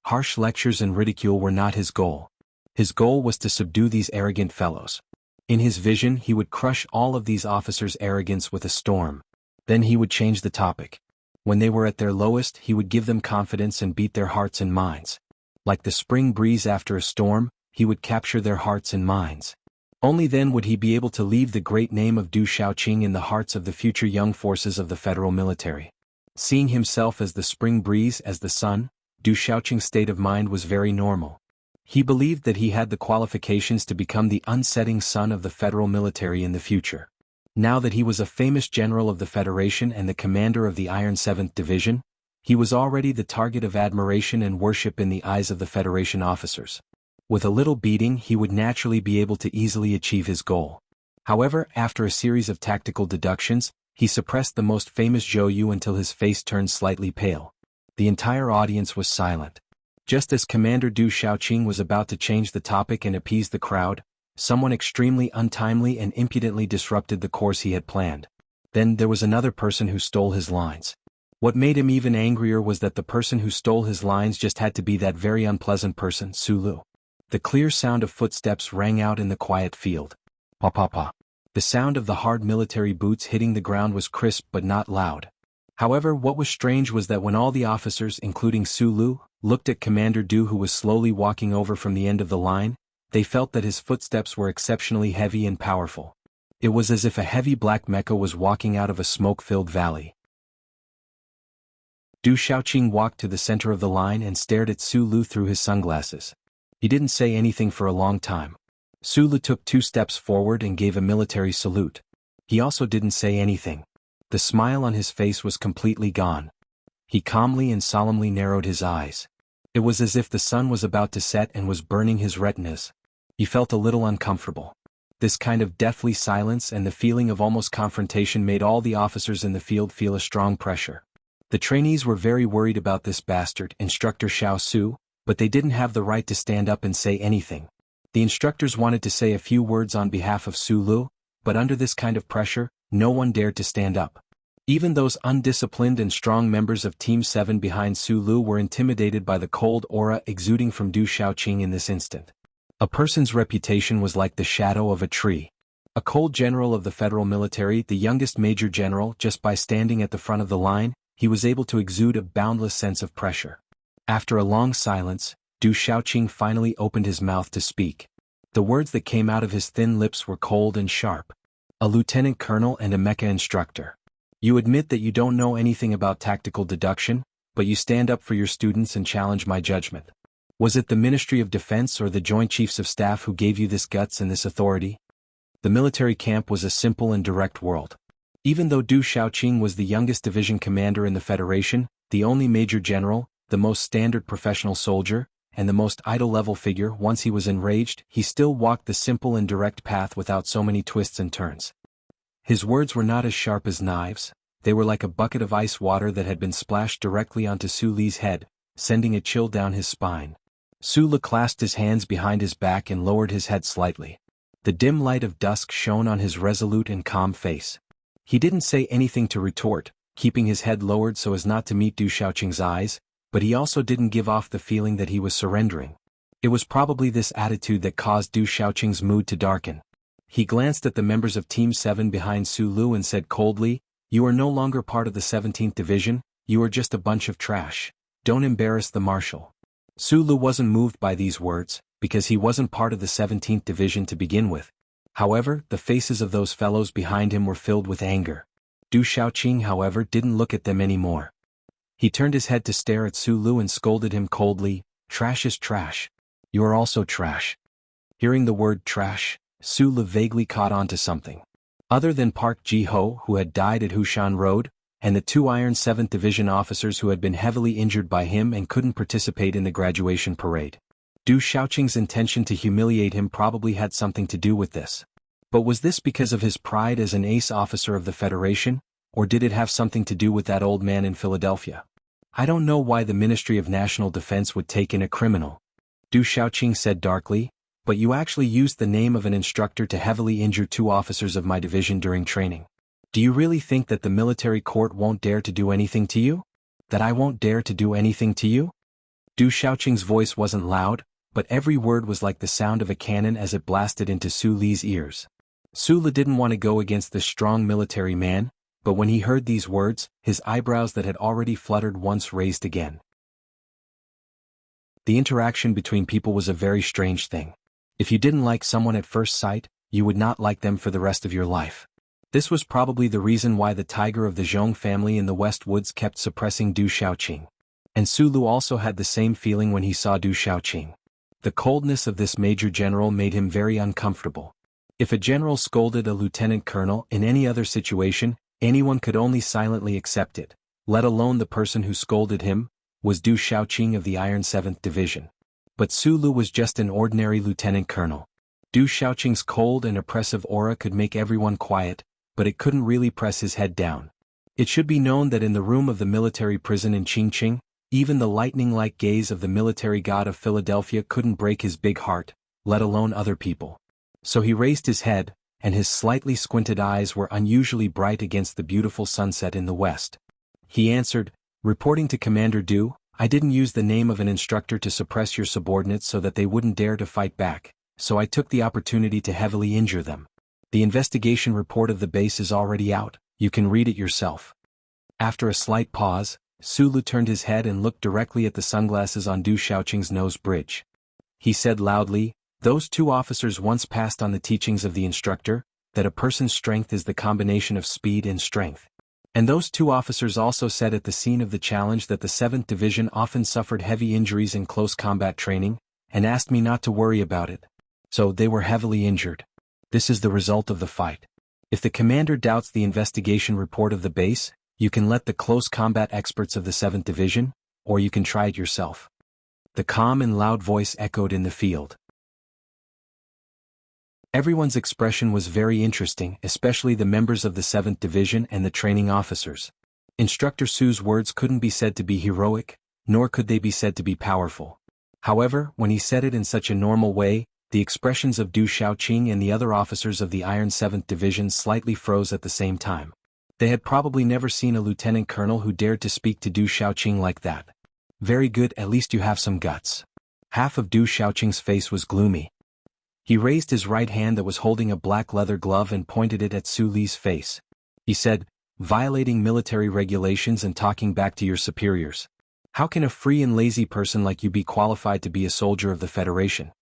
Harsh lectures and ridicule were not his goal. His goal was to subdue these arrogant fellows. In his vision, he would crush all of these officers' arrogance with a storm. Then he would change the topic. When they were at their lowest, he would give them confidence and beat their hearts and minds. Like the spring breeze after a storm, he would capture their hearts and minds. Only then would he be able to leave the great name of Du Shaoqing in the hearts of the future young forces of the federal military. Seeing himself as the spring breeze, as the sun, Du Shaoqing's state of mind was very normal. He believed that he had the qualifications to become the unsetting sun of the federal military in the future. Now that he was a famous general of the Federation and the commander of the Iron 7th Division, he was already the target of admiration and worship in the eyes of the Federation officers. With a little beating, he would naturally be able to easily achieve his goal. However, after a series of tactical deductions, he suppressed the most famous Zhou Yu until his face turned slightly pale. The entire audience was silent. Just as Commander Du Shaoqing was about to change the topic and appease the crowd, someone extremely untimely and impudently disrupted the course he had planned. Then there was another person who stole his lines. What made him even angrier was that the person who stole his lines just had to be that very unpleasant person, Su Lu. The clear sound of footsteps rang out in the quiet field. Pa pa pa. The sound of the hard military boots hitting the ground was crisp but not loud. However, what was strange was that when all the officers, including Su Lu, looked at Commander Du, who was slowly walking over from the end of the line, they felt that his footsteps were exceptionally heavy and powerful. It was as if a heavy black mecha was walking out of a smoke-filled valley. Du Shaoqing walked to the center of the line and stared at Su Lu through his sunglasses. He didn't say anything for a long time. Su Lu took 2 steps forward and gave a military salute. He also didn't say anything. The smile on his face was completely gone. He calmly and solemnly narrowed his eyes. It was as if the sun was about to set and was burning his retinas. He felt a little uncomfortable. This kind of deathly silence and the feeling of almost confrontation made all the officers in the field feel a strong pressure. The trainees were very worried about this bastard, Instructor Xiao Su, but they didn't have the right to stand up and say anything. The instructors wanted to say a few words on behalf of Su Lu, but under this kind of pressure, no one dared to stand up. Even those undisciplined and strong members of Team 7 behind Su Lu were intimidated by the cold aura exuding from Du Shaoqing in this instant. A person's reputation was like the shadow of a tree. A cold general of the federal military, the youngest major general, just by standing at the front of the line, he was able to exude a boundless sense of pressure. After a long silence, Du Shaoqing finally opened his mouth to speak. The words that came out of his thin lips were cold and sharp. A lieutenant colonel and a mecha instructor. You admit that you don't know anything about tactical deduction, but you stand up for your students and challenge my judgment. Was it the Ministry of Defense or the Joint Chiefs of Staff who gave you this guts and this authority? The military camp was a simple and direct world. Even though Du Shaoqing was the youngest division commander in the Federation, the only major general, the most standard professional soldier, and the most idol-level figure, once he was enraged, he still walked the simple and direct path without so many twists and turns. His words were not as sharp as knives, they were like a bucket of ice water that had been splashed directly onto Su Li's head, sending a chill down his spine. Su Li clasped his hands behind his back and lowered his head slightly. The dim light of dusk shone on his resolute and calm face. He didn't say anything to retort, keeping his head lowered so as not to meet Du Shaoqing's eyes, but he also didn't give off the feeling that he was surrendering. It was probably this attitude that caused Du Shaoqing's mood to darken. He glanced at the members of Team 7 behind Su Lu and said coldly, "You are no longer part of the 17th Division, you are just a bunch of trash. Don't embarrass the Marshal." Su Lu wasn't moved by these words, because he wasn't part of the 17th Division to begin with. However, the faces of those fellows behind him were filled with anger. Du Xiaoqing, however, didn't look at them anymore. He turned his head to stare at Su Lu and scolded him coldly, "Trash is trash. You are also trash." Hearing the word trash, Su Lu vaguely caught on to something. Other than Park Ji-ho, who had died at Hushan Road, and the 2 Iron 7th Division officers who had been heavily injured by him and couldn't participate in the graduation parade. Du Xiaoqing's intention to humiliate him probably had something to do with this. But was this because of his pride as an ace officer of the Federation, or did it have something to do with that old man in Philadelphia? "I don't know why the Ministry of National Defense would take in a criminal," Du Xiaoqing said darkly, "but you actually used the name of an instructor to heavily injure 2 officers of my division during training. Do you really think that the military court won't dare to do anything to you? That I won't dare to do anything to you?" Du Xiaoqing's voice wasn't loud, but every word was like the sound of a cannon as it blasted into Su Li's ears. Su Li didn't want to go against this strong military man, but when he heard these words, his eyebrows that had already fluttered once raised again. The interaction between people was a very strange thing. If you didn't like someone at first sight, you would not like them for the rest of your life. This was probably the reason why the tiger of the Zhong family in the West Woods kept suppressing Du Xiaoqing. And Su Lu also had the same feeling when he saw Du Xiaoqing. The coldness of this major general made him very uncomfortable. If a general scolded a lieutenant colonel in any other situation, anyone could only silently accept it, let alone the person who scolded him, was Du Xiaoqing of the Iron 7th Division. But Su Lu was just an ordinary lieutenant colonel. Du Xiaoqing's cold and oppressive aura could make everyone quiet, but it couldn't really press his head down. It should be known that in the room of the military prison in Qingqing, even the lightning-like gaze of the military god of Philadelphia couldn't break his big heart, let alone other people. So he raised his head, and his slightly squinted eyes were unusually bright against the beautiful sunset in the west. He answered, "Reporting to Commander Du, I didn't use the name of an instructor to suppress your subordinates so that they wouldn't dare to fight back, so I took the opportunity to heavily injure them. The investigation report of the base is already out, you can read it yourself." After a slight pause, Su Lu turned his head and looked directly at the sunglasses on Du Xiaoqing's nose bridge. He said loudly, "Those 2 officers once passed on the teachings of the instructor, that a person's strength is the combination of speed and strength. And those 2 officers also said at the scene of the challenge that the 7th Division often suffered heavy injuries in close combat training, and asked me not to worry about it. So they were heavily injured. This is the result of the fight. If the commander doubts the investigation report of the base, you can let the close combat experts of the 7th Division, or you can try it yourself." The calm and loud voice echoed in the field. Everyone's expression was very interesting, especially the members of the 7th Division and the training officers. Instructor Su's words couldn't be said to be heroic, nor could they be said to be powerful. However, when he said it in such a normal way, the expressions of Du Xiaoqing and the other officers of the Iron 7th Division slightly froze at the same time. They had probably never seen a lieutenant colonel who dared to speak to Du Xiaoqing like that. "Very good, at least you have some guts." Half of Du Xiaoqing's face was gloomy. He raised his right hand that was holding a black leather glove and pointed it at Su Li's face. He said, "Violating military regulations and talking back to your superiors. How can a free and lazy person like you be qualified to be a soldier of the Federation?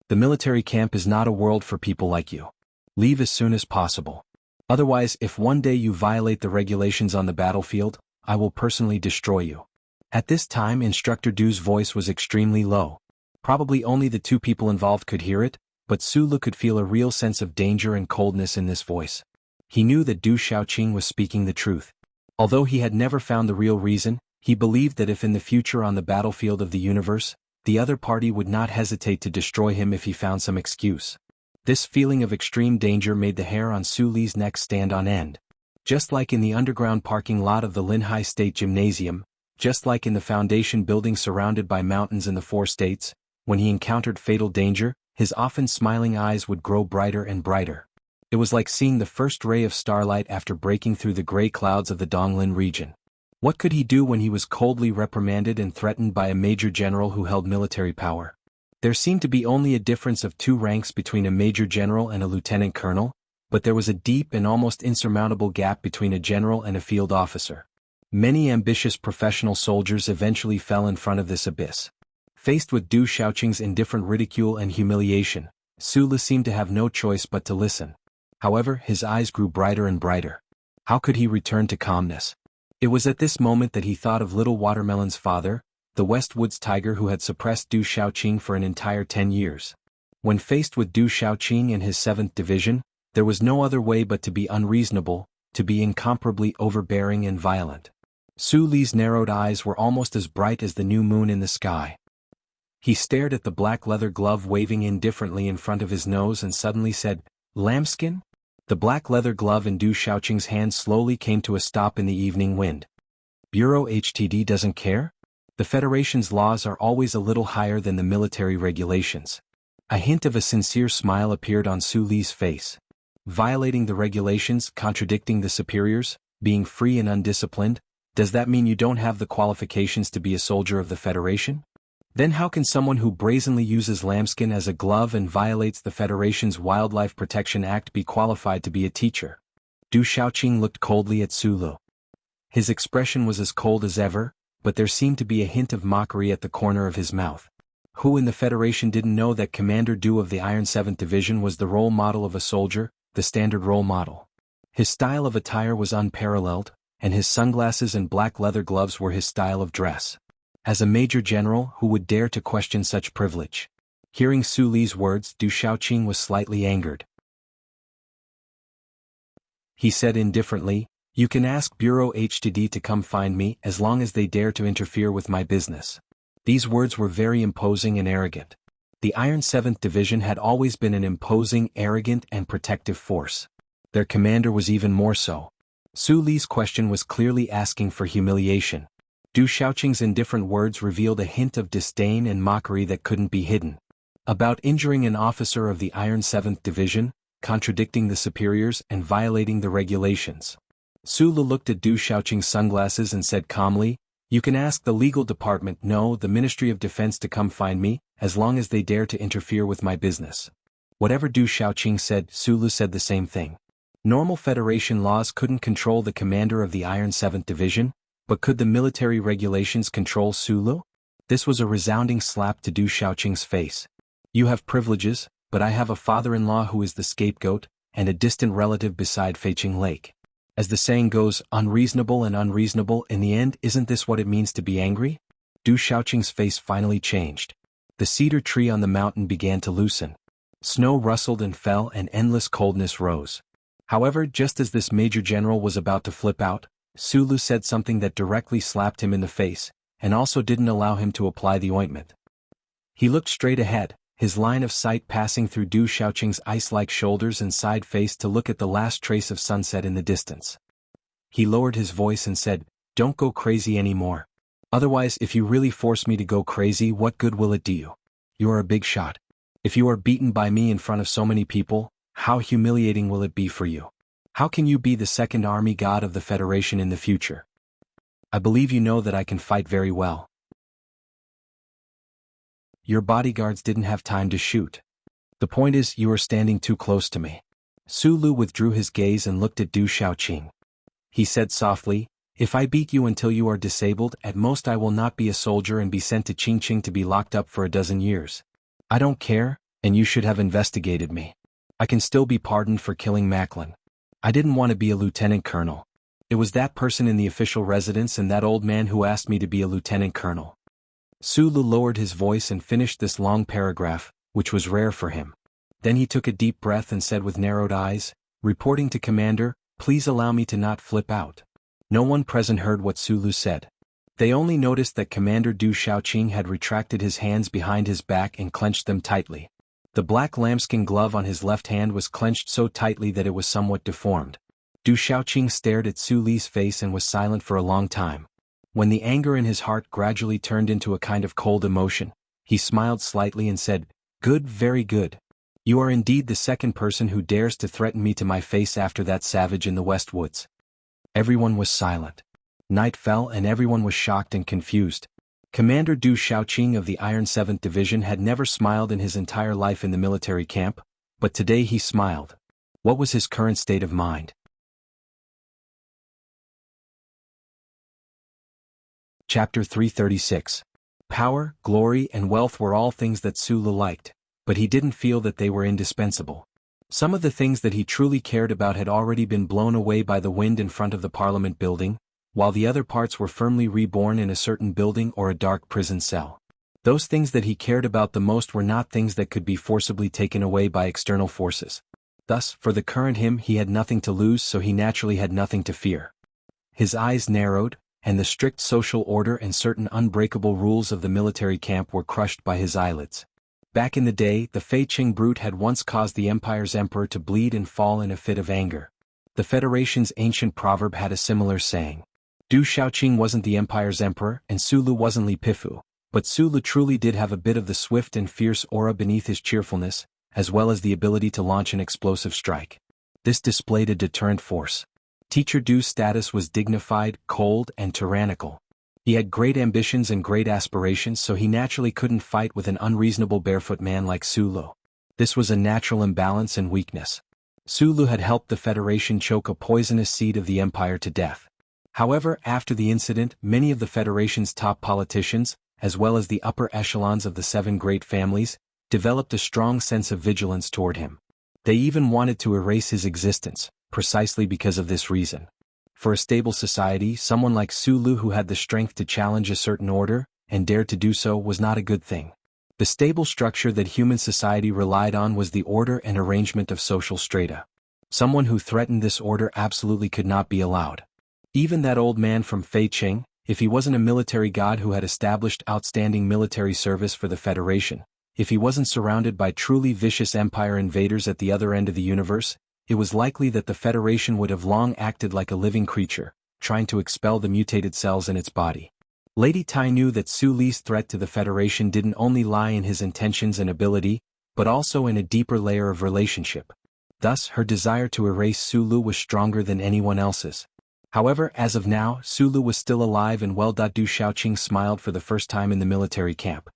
The military camp is not a world for people like you. Leave as soon as possible. Otherwise, if one day you violate the regulations on the battlefield, I will personally destroy you." At this time, Instructor Du's voice was extremely low. Probably only the 2 people involved could hear it, but Su Lu could feel a real sense of danger and coldness in this voice. He knew that Du Xiaoqing was speaking the truth. Although he had never found the real reason, he believed that if in the future on the battlefield of the universe, the other party would not hesitate to destroy him if he found some excuse. This feeling of extreme danger made the hair on Su Li's neck stand on end. Just like in the underground parking lot of the Linhai State Gymnasium, just like in the foundation building surrounded by mountains in the 4 states, when he encountered fatal danger, his often smiling eyes would grow brighter and brighter. It was like seeing the first ray of starlight after breaking through the gray clouds of the Donglin region. What could he do when he was coldly reprimanded and threatened by a major general who held military power? There seemed to be only a difference of 2 ranks between a major general and a lieutenant colonel, but there was a deep and almost insurmountable gap between a general and a field officer. Many ambitious professional soldiers eventually fell in front of this abyss. Faced with Du Xiaoqing's indifferent ridicule and humiliation, Su Le seemed to have no choice but to listen. However, his eyes grew brighter and brighter. How could he return to calmness? It was at this moment that he thought of Little Watermelon's father, the West Woods tiger who had suppressed Du Xiaoqing for an entire 10 years. When faced with Du Xiaoqing and his 7th Division, there was no other way but to be unreasonable, to be incomparably overbearing and violent. Su Le's narrowed eyes were almost as bright as the new moon in the sky. He stared at the black leather glove waving indifferently in front of his nose and suddenly said, "Lambskin?" The black leather glove in Du Xiaoqing's hand slowly came to a stop in the evening wind. Bureau HTD doesn't care? The Federation's laws are always a little higher than the military regulations. A hint of a sincere smile appeared on Su Le's face. Violating the regulations, contradicting the superiors, being free and undisciplined, does that mean you don't have the qualifications to be a soldier of the Federation? Then how can someone who brazenly uses lambskin as a glove and violates the Federation's Wildlife Protection Act be qualified to be a teacher? Du Xiaoqing looked coldly at Su Le. His expression was as cold as ever, but there seemed to be a hint of mockery at the corner of his mouth. Who in the Federation didn't know that Commander Du of the Iron 7th Division was the role model of a soldier, the standard role model? His style of attire was unparalleled, and his sunglasses and black leather gloves were his style of dress. As a major general, who would dare to question such privilege? Hearing Su Le's words, Du Xiaoqing was slightly angered. He said indifferently, "You can ask Bureau HTD to come find me as long as they dare to interfere with my business." These words were very imposing and arrogant. The Iron 7th Division had always been an imposing, arrogant, and protective force. Their commander was even more so. Su Le's question was clearly asking for humiliation. Du Xiaoqing's indifferent words revealed a hint of disdain and mockery that couldn't be hidden. About injuring an officer of the Iron 7th Division, contradicting the superiors and violating the regulations. Su Le looked at Du Xiaoqing's sunglasses and said calmly, "You can ask the legal department, no, the Ministry of Defense to come find me, as long as they dare to interfere with my business." Whatever Du Xiaoqing said, Su Le said the same thing. Normal Federation laws couldn't control the commander of the Iron 7th Division, but could the military regulations control Su Le? This was a resounding slap to Du Xiaoqing's face. "You have privileges, but I have a father-in-law who is the scapegoat, and a distant relative beside Feiqing Lake. As the saying goes, unreasonable and unreasonable in the end, isn't this what it means to be angry?" Du Xiaoqing's face finally changed. The cedar tree on the mountain began to loosen. Snow rustled and fell and endless coldness rose. However, just as this major general was about to flip out, Su Le said something that directly slapped him in the face, and also didn't allow him to apply the ointment. He looked straight ahead, his line of sight passing through Du Xiaoqing's ice-like shoulders and side face to look at the last trace of sunset in the distance. He lowered his voice and said, "Don't go crazy anymore. Otherwise, if you really force me to go crazy, what good will it do you? You are a big shot. If you are beaten by me in front of so many people, how humiliating will it be for you? How can you be the second army god of the Federation in the future? I believe you know that I can fight very well. Your bodyguards didn't have time to shoot. The point is, you are standing too close to me." Su Le withdrew his gaze and looked at Du Xiaoqing. He said softly, "If I beat you until you are disabled, at most I will not be a soldier and be sent to Qingqing to be locked up for a dozen years. I don't care, and you should have investigated me. I can still be pardoned for killing Macklin. I didn't want to be a lieutenant colonel. It was that person in the official residence and that old man who asked me to be a lieutenant colonel." Su Le lowered his voice and finished this long paragraph, which was rare for him. Then he took a deep breath and said with narrowed eyes, "Reporting to Commander, please allow me to not flip out." No one present heard what Su Le said. They only noticed that Commander Du Xiaoqing had retracted his hands behind his back and clenched them tightly. The black lambskin glove on his left hand was clenched so tightly that it was somewhat deformed. Du Xiaoqing stared at Su Le's face and was silent for a long time. When the anger in his heart gradually turned into a kind of cold emotion, he smiled slightly and said, "Good, very good. You are indeed the second person who dares to threaten me to my face after that savage in the West Woods." Everyone was silent. Night fell and everyone was shocked and confused. Commander Du Xiaoqing of the Iron 7th Division had never smiled in his entire life in the military camp, but today he smiled. What was his current state of mind? Chapter 336. Power, glory, and wealth were all things that Sulu liked, but he didn't feel that they were indispensable. Some of the things that he truly cared about had already been blown away by the wind in front of the Parliament building, while the other parts were firmly reborn in a certain building or a dark prison cell. Those things that he cared about the most were not things that could be forcibly taken away by external forces. Thus, for the current him, he had nothing to lose, so he naturally had nothing to fear. His eyes narrowed, and the strict social order and certain unbreakable rules of the military camp were crushed by his eyelids. Back in the day, the Fei Qing brute had once caused the Empire's emperor to bleed and fall in a fit of anger. The Federation's ancient proverb had a similar saying. Du Xiaoqing wasn't the Empire's emperor, and Sulu wasn't Li Pifu, but Sulu truly did have a bit of the swift and fierce aura beneath his cheerfulness, as well as the ability to launch an explosive strike. This displayed a deterrent force. Teacher Du's status was dignified, cold, and tyrannical. He had great ambitions and great aspirations, so he naturally couldn't fight with an unreasonable barefoot man like Sulu. This was a natural imbalance and weakness. Sulu had helped the Federation choke a poisonous seed of the Empire to death. However, after the incident, many of the Federation's top politicians, as well as the upper echelons of the 7 great families, developed a strong sense of vigilance toward him. They even wanted to erase his existence, precisely because of this reason. For a stable society, someone like Sulu who had the strength to challenge a certain order, and dared to do so, was not a good thing. The stable structure that human society relied on was the order and arrangement of social strata. Someone who threatened this order absolutely could not be allowed. Even that old man from Fei Qing, if he wasn't a military god who had established outstanding military service for the Federation, if he wasn't surrounded by truly vicious Empire invaders at the other end of the universe, it was likely that the Federation would have long acted like a living creature, trying to expel the mutated cells in its body. Lady Tai knew that Su Li's threat to the Federation didn't only lie in his intentions and ability, but also in a deeper layer of relationship. Thus, her desire to erase Sulu was stronger than anyone else's. However, as of now, Sulu was still alive and well. Du Xiaoqing smiled for the first time in the military camp.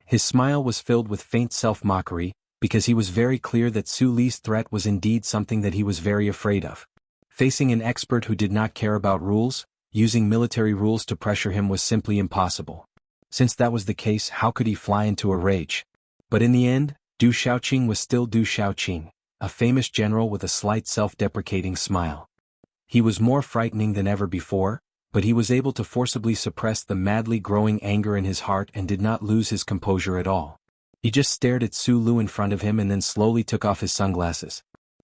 His smile was filled with faint self-mockery, because he was very clear that Su Li's threat was indeed something that he was very afraid of. Facing an expert who did not care about rules, using military rules to pressure him was simply impossible. Since that was the case, how could he fly into a rage? But in the end, Du Xiaoqing was still Du Xiaoqing, a famous general with a slight self-deprecating smile. He was more frightening than ever before, but he was able to forcibly suppress the madly growing anger in his heart and did not lose his composure at all. He just stared at Sulu in front of him and then slowly took off his sunglasses.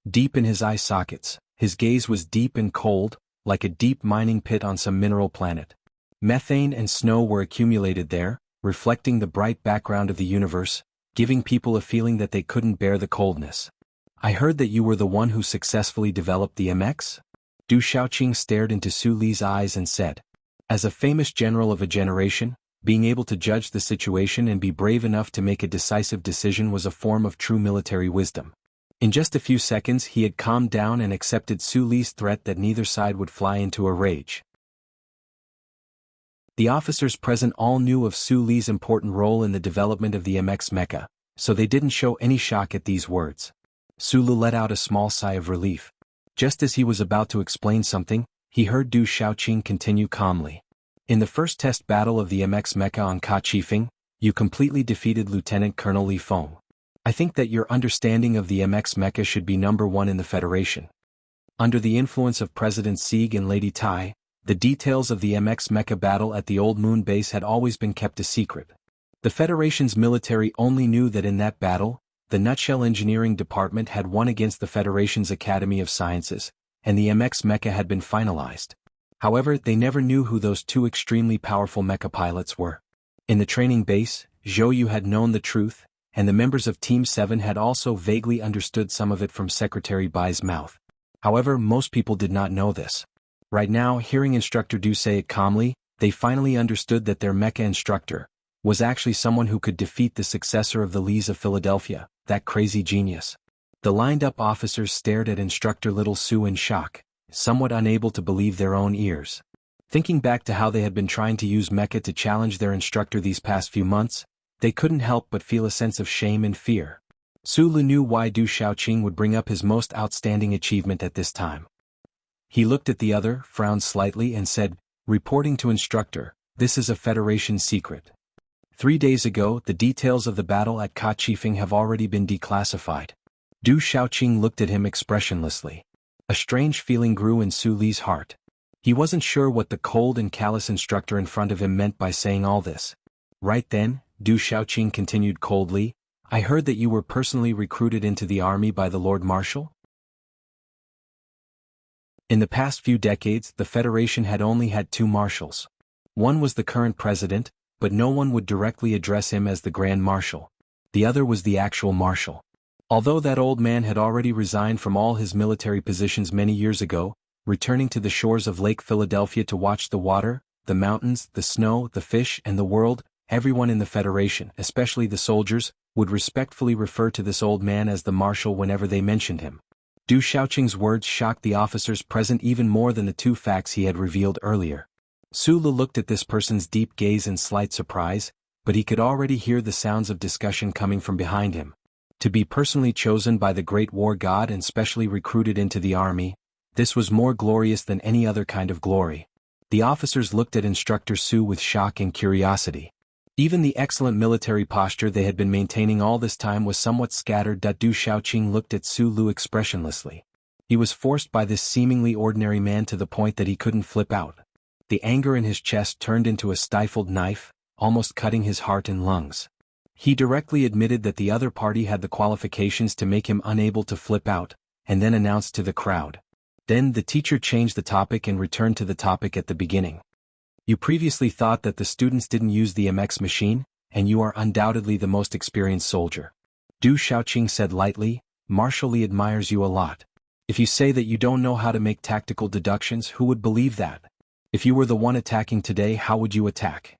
Deep in his eye sockets, his gaze was deep and cold, like a deep mining pit on some mineral planet. Methane and snow were accumulated there, reflecting the bright background of the universe, giving people a feeling that they couldn't bear the coldness. I heard that you were the one who successfully developed the MX? Du Xiaoqing stared into Su Li's eyes and said, as a famous general of a generation, being able to judge the situation and be brave enough to make a decisive decision was a form of true military wisdom. In just a few seconds he had calmed down and accepted Su Li's threat that neither side would fly into a rage. The officers present all knew of Su Li's important role in the development of the MX mecha, so they didn't show any shock at these words. Sulu let out a small sigh of relief. Just as he was about to explain something, he heard Du Xiaoqing continue calmly. In the first test battle of the MX mecha on Ka Chifeng, you completely defeated Lieutenant Colonel Li Feng. I think that your understanding of the MX mecha should be number 1 in the Federation. Under the influence of President Sieg and Lady Tai, the details of the MX mecha battle at the Old Moon base had always been kept a secret. The Federation's military only knew that in that battle, the Nutshell Engineering Department had won against the Federation's Academy of Sciences, and the MX mecha had been finalized. However, they never knew who those 2 extremely powerful mecha pilots were. In the training base, Zhou Yu had known the truth, and the members of Team 7 had also vaguely understood some of it from Secretary Bai's mouth. However, most people did not know this. Right now, hearing Instructor Du say it calmly, they finally understood that their mecha instructor was actually someone who could defeat the successor of the Lees of Philadelphia, that crazy genius. The lined-up officers stared at Instructor Little Su in shock, somewhat unable to believe their own ears. Thinking back to how they had been trying to use mecha to challenge their instructor these past few months, they couldn't help but feel a sense of shame and fear. Su Lu knew why Du Xiaoqing would bring up his most outstanding achievement at this time. He looked at the other, frowned slightly and said, "Reporting to instructor, this is a Federation secret. 3 days ago, the details of the battle at Kachifeng have already been declassified." Du Xiaoqing looked at him expressionlessly. A strange feeling grew in Su Li's heart. He wasn't sure what the cold and callous instructor in front of him meant by saying all this. Right then, Du Xiaoqing continued coldly, "I heard that you were personally recruited into the army by the Lord Marshal?" In the past few decades, the Federation had only had 2 marshals. One was the current president, but no one would directly address him as the Grand Marshal. The other was the actual marshal. Although that old man had already resigned from all his military positions many years ago, returning to the shores of Lake Philadelphia to watch the water, the mountains, the snow, the fish, and the world, everyone in the Federation, especially the soldiers, would respectfully refer to this old man as the marshal whenever they mentioned him. Du Xiaoqing's words shocked the officers present even more than the 2 facts he had revealed earlier. Su Lu looked at this person's deep gaze in slight surprise, but he could already hear the sounds of discussion coming from behind him. To be personally chosen by the Great War God and specially recruited into the army, this was more glorious than any other kind of glory. The officers looked at Instructor Su with shock and curiosity. Even the excellent military posture they had been maintaining all this time was somewhat scattered. Du Xiaoqing looked at Su Lu expressionlessly. He was forced by this seemingly ordinary man to the point that he couldn't flip out. The anger in his chest turned into a stifled knife, almost cutting his heart and lungs. He directly admitted that the other party had the qualifications to make him unable to flip out, and then announced to the crowd. Then the teacher changed the topic and returned to the topic at the beginning. "You previously thought that the students didn't use the MX machine, and you are undoubtedly the most experienced soldier." Du Xiaoqing said lightly, "Marshal Li admires you a lot. If you say that you don't know how to make tactical deductions, who would believe that? If you were the one attacking today, how would you attack?"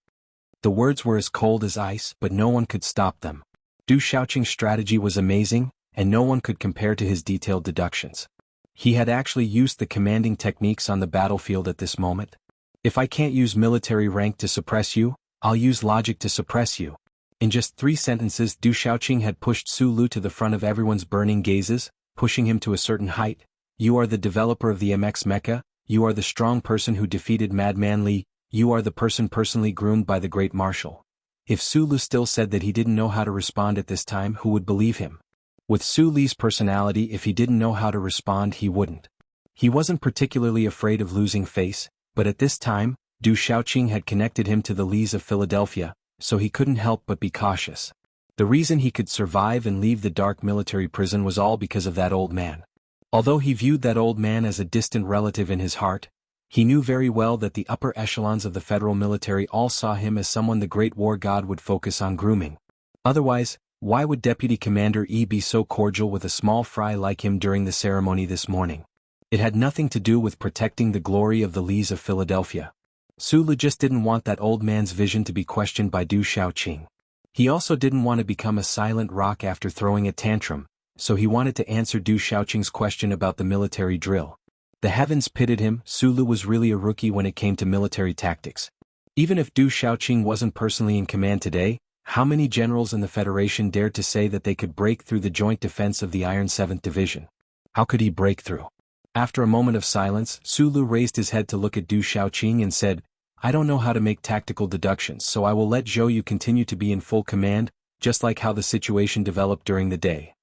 The words were as cold as ice, but no one could stop them. Du Xiaoqing's strategy was amazing, and no one could compare to his detailed deductions. He had actually used the commanding techniques on the battlefield at this moment. "If I can't use military rank to suppress you, I'll use logic to suppress you." In just 3 sentences, Du Xiaoqing had pushed Su Lu to the front of everyone's burning gazes, pushing him to a certain height. "You are the developer of the MX mecha, you are the strong person who defeated Madman Li, you are the person personally groomed by the Great Marshal." If Su Lu still said that he didn't know how to respond at this time, who would believe him? With Su Li's personality, if he didn't know how to respond, he wouldn't. He wasn't particularly afraid of losing face, but at this time, Du Xiaoqing had connected him to the Lis of Philadelphia, so he couldn't help but be cautious. The reason he could survive and leave the dark military prison was all because of that old man. Although he viewed that old man as a distant relative in his heart, he knew very well that the upper echelons of the federal military all saw him as someone the Great War God would focus on grooming. Otherwise, why would Deputy Commander E be so cordial with a small fry like him during the ceremony this morning? It had nothing to do with protecting the glory of the Lis of Philadelphia. Su Lu just didn't want that old man's vision to be questioned by Du Xiaoqing. He also didn't want to become a silent rock after throwing a tantrum, so he wanted to answer Du Xiaoqing's question about the military drill. The heavens pitted him. Su Lu was really a rookie when it came to military tactics. Even if Du Xiaoqing wasn't personally in command today, how many generals in the Federation dared to say that they could break through the joint defense of the Iron 7th Division? How could he break through? After a moment of silence, Su Lu raised his head to look at Du Xiaoqing and said, "I don't know how to make tactical deductions, so I will let Zhou Yu continue to be in full command, just like how the situation developed during the day.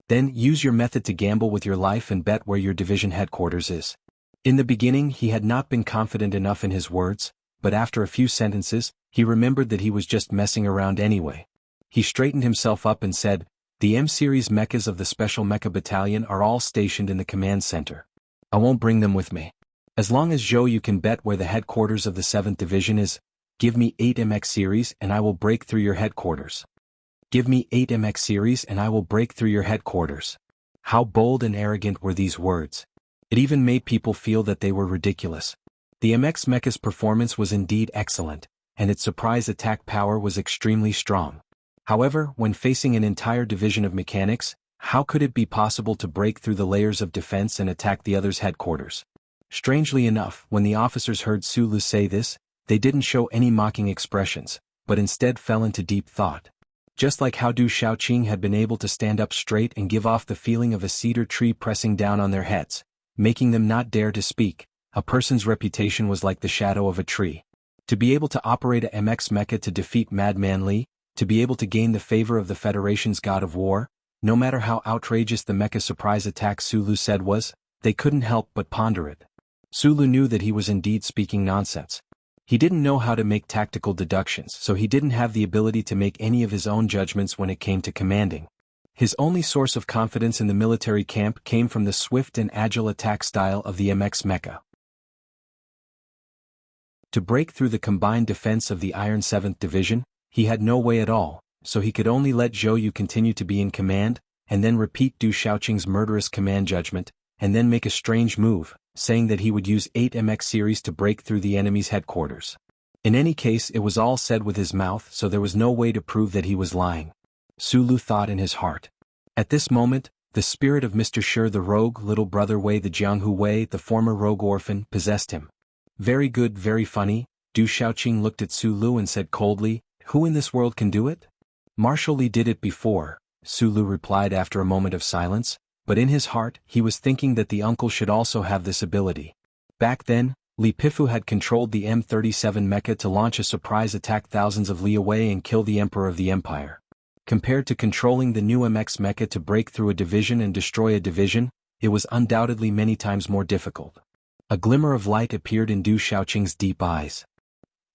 Then use your method to gamble with your life and bet where your division headquarters is." In the beginning, he had not been confident enough in his words, but after a few sentences, he remembered that he was just messing around anyway. He straightened himself up and said, "The M-Series mechas of the Special Mecha Battalion are all stationed in the command center. I won't bring them with me. As long as Zhou Yu can bet where the headquarters of the 7th Division is, give me 8 MX series and I will break through your headquarters. Give me 8 MX series and I will break through your headquarters." How bold and arrogant were these words. It even made people feel that they were ridiculous. The MX mecha's performance was indeed excellent, and its surprise attack power was extremely strong. However, when facing an entire division of mechanics, how could it be possible to break through the layers of defense and attack the other's headquarters? Strangely enough, when the officers heard Sulu say this, they didn't show any mocking expressions, but instead fell into deep thought. Just like how Du Shaoqing had been able to stand up straight and give off the feeling of a cedar tree pressing down on their heads, making them not dare to speak, a person's reputation was like the shadow of a tree. To be able to operate a MX mecha to defeat Madman Li, to be able to gain the favor of the Federation's god of war, no matter how outrageous the mecha surprise attack Sulu said was, they couldn't help but ponder it. Sulu knew that he was indeed speaking nonsense. He didn't know how to make tactical deductions, so he didn't have the ability to make any of his own judgments when it came to commanding. His only source of confidence in the military camp came from the swift and agile attack style of the MX mecha. To break through the combined defense of the Iron 7th Division, he had no way at all, so he could only let Zhou Yu continue to be in command, and then repeat Du Shaoqing's murderous command judgment, and then make a strange move, saying that he would use 8 MX series to break through the enemy's headquarters. In any case, it was all said with his mouth, so there was no way to prove that he was lying. Sulu thought in his heart. At this moment, the spirit of Mr. Shi the rogue little brother Wei the Jianghu Wei, the former rogue orphan, possessed him. Very good, very funny. Du Shaoqing looked at Sulu and said coldly, "Who in this world can do it?" "Marshal Li did it before," Sulu replied after a moment of silence, but in his heart, he was thinking that the uncle should also have this ability. Back then, Li Pifu had controlled the M37 mecha to launch a surprise attack thousands of li away and kill the Emperor of the Empire. Compared to controlling the new MX mecha to break through a division and destroy a division, it was undoubtedly many times more difficult. A glimmer of light appeared in Du Shaoqing's deep eyes.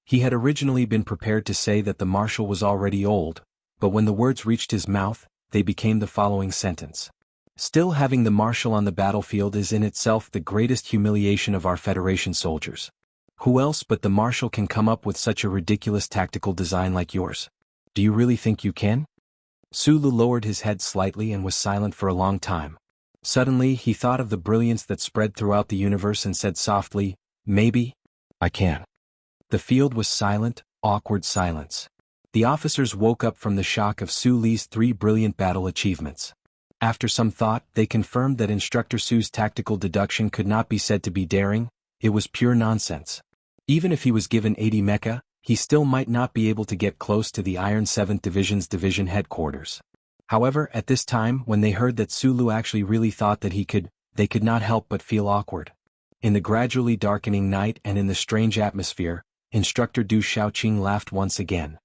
He had originally been prepared to say that the marshal was already old, but when the words reached his mouth, they became the following sentence. "Still having the marshal on the battlefield is in itself the greatest humiliation of our Federation soldiers. Who else but the marshal can come up with such a ridiculous tactical design like yours? Do you really think you can?" Sulu lowered his head slightly and was silent for a long time. Suddenly he thought of the brilliance that spread throughout the universe and said softly, "Maybe I can." The field was silent, awkward silence. The officers woke up from the shock of Su Li's 3 brilliant battle achievements. After some thought, they confirmed that Instructor Su's tactical deduction could not be said to be daring, it was pure nonsense. Even if he was given 80 mecha, he still might not be able to get close to the Iron 7th Division's division headquarters. However, at this time, when they heard that Sulu actually really thought that he could, they could not help but feel awkward. In the gradually darkening night and in the strange atmosphere, Instructor Du Shaoqing laughed once again.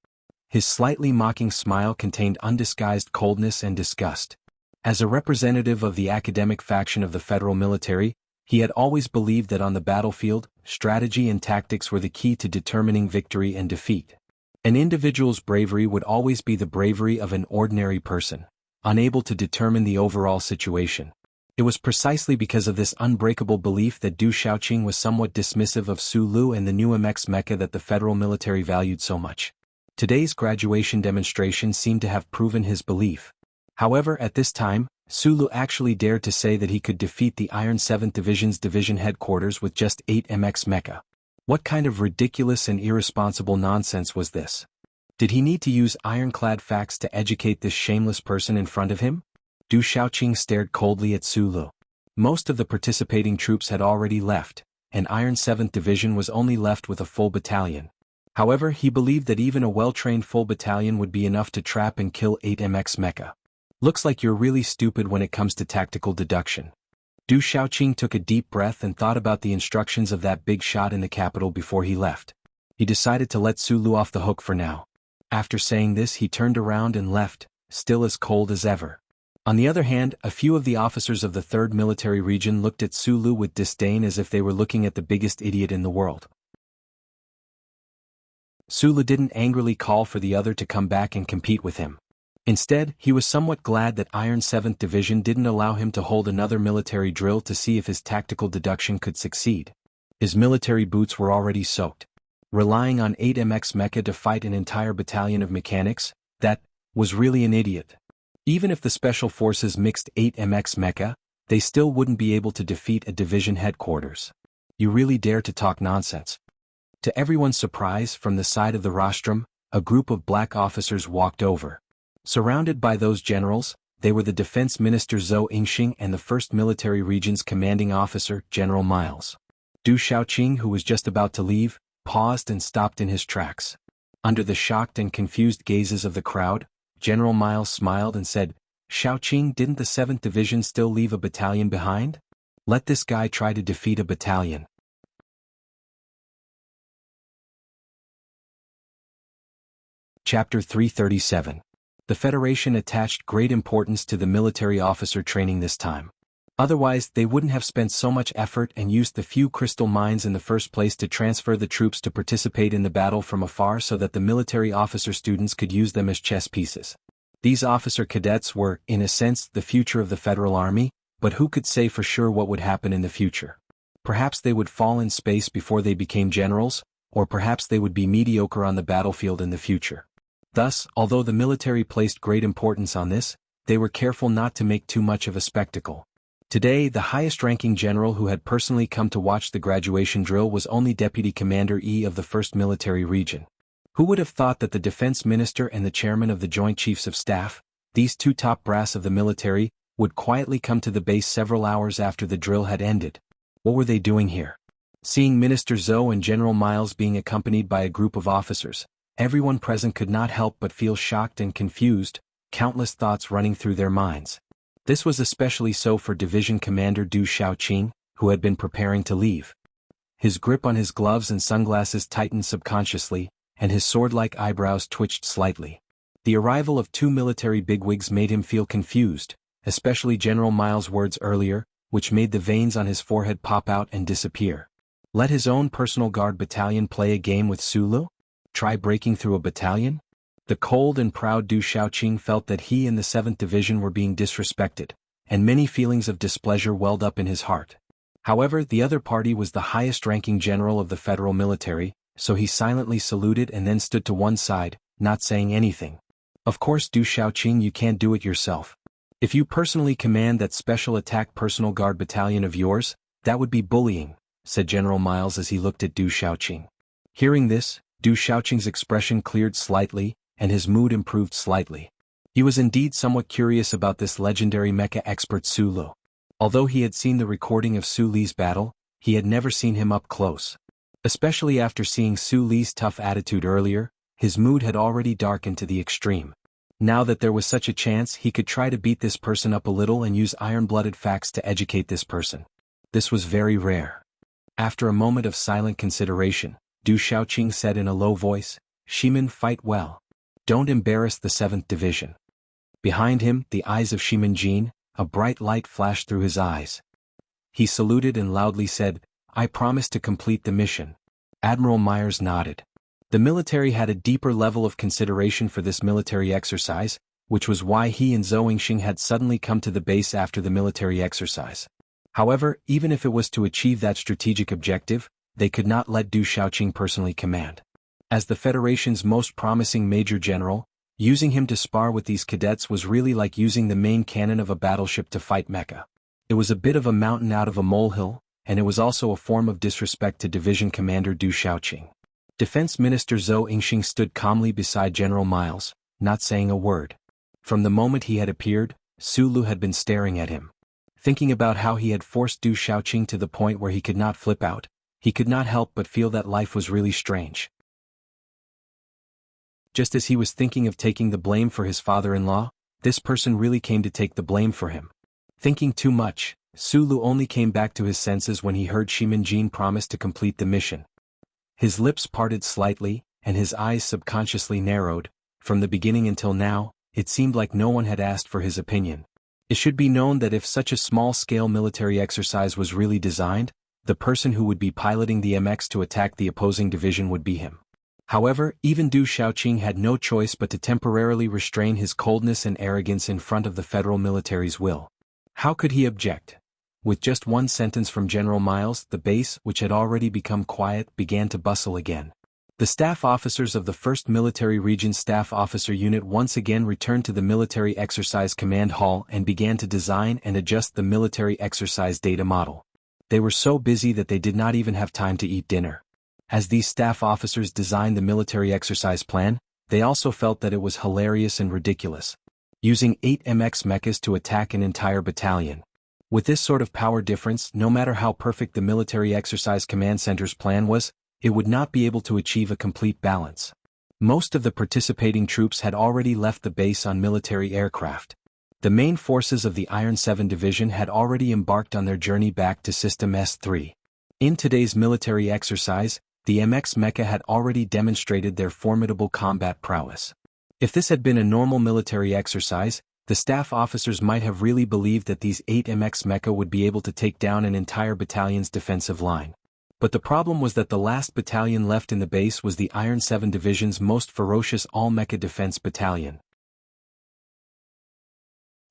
His slightly mocking smile contained undisguised coldness and disgust. As a representative of the academic faction of the federal military, he had always believed that on the battlefield, strategy and tactics were the key to determining victory and defeat. An individual's bravery would always be the bravery of an ordinary person, unable to determine the overall situation. It was precisely because of this unbreakable belief that Du Shaoqing was somewhat dismissive of Sulu and the new MX mecha that the federal military valued so much. Today's graduation demonstration seemed to have proven his belief. However, at this time, Sulu actually dared to say that he could defeat the Iron 7th Division's division headquarters with just 8 MX mecha. What kind of ridiculous and irresponsible nonsense was this? Did he need to use ironclad facts to educate this shameless person in front of him? Du Shaoqing stared coldly at Sulu. Most of the participating troops had already left, and Iron 7th Division was only left with a full battalion. However, he believed that even a well-trained full battalion would be enough to trap and kill 8 MX mecha. "Looks like you're really stupid when it comes to tactical deduction." Du Shaoqing took a deep breath and thought about the instructions of that big shot in the capital before he left. He decided to let Sulu off the hook for now. After saying this, he turned around and left, still as cold as ever. On the other hand, a few of the officers of the 3rd Military Region looked at Sulu with disdain as if they were looking at the biggest idiot in the world. Sulu didn't angrily call for the other to come back and compete with him. Instead, he was somewhat glad that Iron 7th Division didn't allow him to hold another military drill to see if his tactical deduction could succeed. His military boots were already soaked. Relying on 8 MX mecha to fight an entire battalion of mechanics, that was really an idiot. Even if the Special Forces mixed 8 MX mecha, they still wouldn't be able to defeat a division headquarters. You really dare to talk nonsense. To everyone's surprise, from the side of the rostrum, a group of black officers walked over. Surrounded by those generals, they were the Defense Minister Zhou Yingxing and the 1st Military Region's commanding officer, General Miles. Du Xiaoqing, who was just about to leave, paused and stopped in his tracks. Under the shocked and confused gazes of the crowd, General Miles smiled and said, "Xiaoqing, didn't the 7th Division still leave a battalion behind? Let this guy try to defeat a battalion." Chapter 337. The Federation attached great importance to the military officer training this time. Otherwise, they wouldn't have spent so much effort and used the few crystal mines in the first place to transfer the troops to participate in the battle from afar so that the military officer students could use them as chess pieces. These officer cadets were, in a sense, the future of the Federal Army, but who could say for sure what would happen in the future? Perhaps they would fall in space before they became generals, or perhaps they would be mediocre on the battlefield in the future. Thus, although the military placed great importance on this, they were careful not to make too much of a spectacle. Today, the highest-ranking general who had personally come to watch the graduation drill was only Deputy Commander E of the 1st Military Region. Who would have thought that the Defense Minister and the Chairman of the Joint Chiefs of Staff, these two top brass of the military, would quietly come to the base several hours after the drill had ended? What were they doing here? Seeing Minister Zhou and General Miles being accompanied by a group of officers, everyone present could not help but feel shocked and confused, countless thoughts running through their minds. This was especially so for Division Commander Du Xiaoqing, who had been preparing to leave. His grip on his gloves and sunglasses tightened subconsciously, and his sword-like eyebrows twitched slightly. The arrival of two military bigwigs made him feel confused, especially General Miles' words earlier, which made the veins on his forehead pop out and disappear. Let his own personal guard battalion play a game with Sulu? Try breaking through a battalion? The cold and proud Du Xiaoqing felt that he and the 7th Division were being disrespected, and many feelings of displeasure welled up in his heart. However, the other party was the highest-ranking general of the federal military, so he silently saluted and then stood to one side, not saying anything. "Of course, Du Xiaoqing, you can't do it yourself. If you personally command that special attack personal guard battalion of yours, that would be bullying," said General Miles as he looked at Du Xiaoqing. Hearing this, Du Xiaoqing's expression cleared slightly, and his mood improved slightly. He was indeed somewhat curious about this legendary mecha expert Su Lu. Although he had seen the recording of Su Li's battle, he had never seen him up close. Especially after seeing Su Li's tough attitude earlier, his mood had already darkened to the extreme. Now that there was such a chance, he could try to beat this person up a little and use iron-blooded facts to educate this person. This was very rare. After a moment of silent consideration, Du Xiaoqing said in a low voice, "Shimin, fight well. Don't embarrass the 7th Division." Behind him, the eyes of Shimin Jin, a bright light flashed through his eyes. He saluted and loudly said, "I promise to complete the mission." Admiral Myers nodded. The military had a deeper level of consideration for this military exercise, which was why he and Zhou Yingxing had suddenly come to the base after the military exercise. However, even if it was to achieve that strategic objective, they could not let Du Xiaoqing personally command. As the Federation's most promising major general, using him to spar with these cadets was really like using the main cannon of a battleship to fight mecha. It was a bit of a mountain out of a molehill, and it was also a form of disrespect to Division Commander Du Xiaoqing. Defense Minister Zhou Yingxing stood calmly beside General Miles, not saying a word. From the moment he had appeared, Su Lu had been staring at him. Thinking about how he had forced Du Xiaoqing to the point where he could not flip out, he could not help but feel that life was really strange. Just as he was thinking of taking the blame for his father-in-law, this person really came to take the blame for him. Thinking too much, Su Lu only came back to his senses when he heard Shimin Jin promise to complete the mission. His lips parted slightly, and his eyes subconsciously narrowed. From the beginning until now, it seemed like no one had asked for his opinion. It should be known that if such a small-scale military exercise was really designed, the person who would be piloting the MX to attack the opposing division would be him. However, even Du Xiaoqing had no choice but to temporarily restrain his coldness and arrogance in front of the federal military's will. How could he object? With just one sentence from General Miles, the base, which had already become quiet, began to bustle again. The staff officers of the 1st Military Region Staff Officer Unit once again returned to the Military Exercise Command Hall and began to design and adjust the Military Exercise Data Model. They were so busy that they did not even have time to eat dinner. As these staff officers designed the military exercise plan, they also felt that it was hilarious and ridiculous. Using 8 MX mechas to attack an entire battalion. With this sort of power difference, no matter how perfect the military exercise command center's plan was, it would not be able to achieve a complete balance. Most of the participating troops had already left the base on military aircraft. The main forces of the Iron 7 Division had already embarked on their journey back to System S3. In today's military exercise, the MX Mecha had already demonstrated their formidable combat prowess. If this had been a normal military exercise, the staff officers might have really believed that these 8 MX Mecha would be able to take down an entire battalion's defensive line. But the problem was that the last battalion left in the base was the Iron 7 Division's most ferocious all-mecha defense battalion.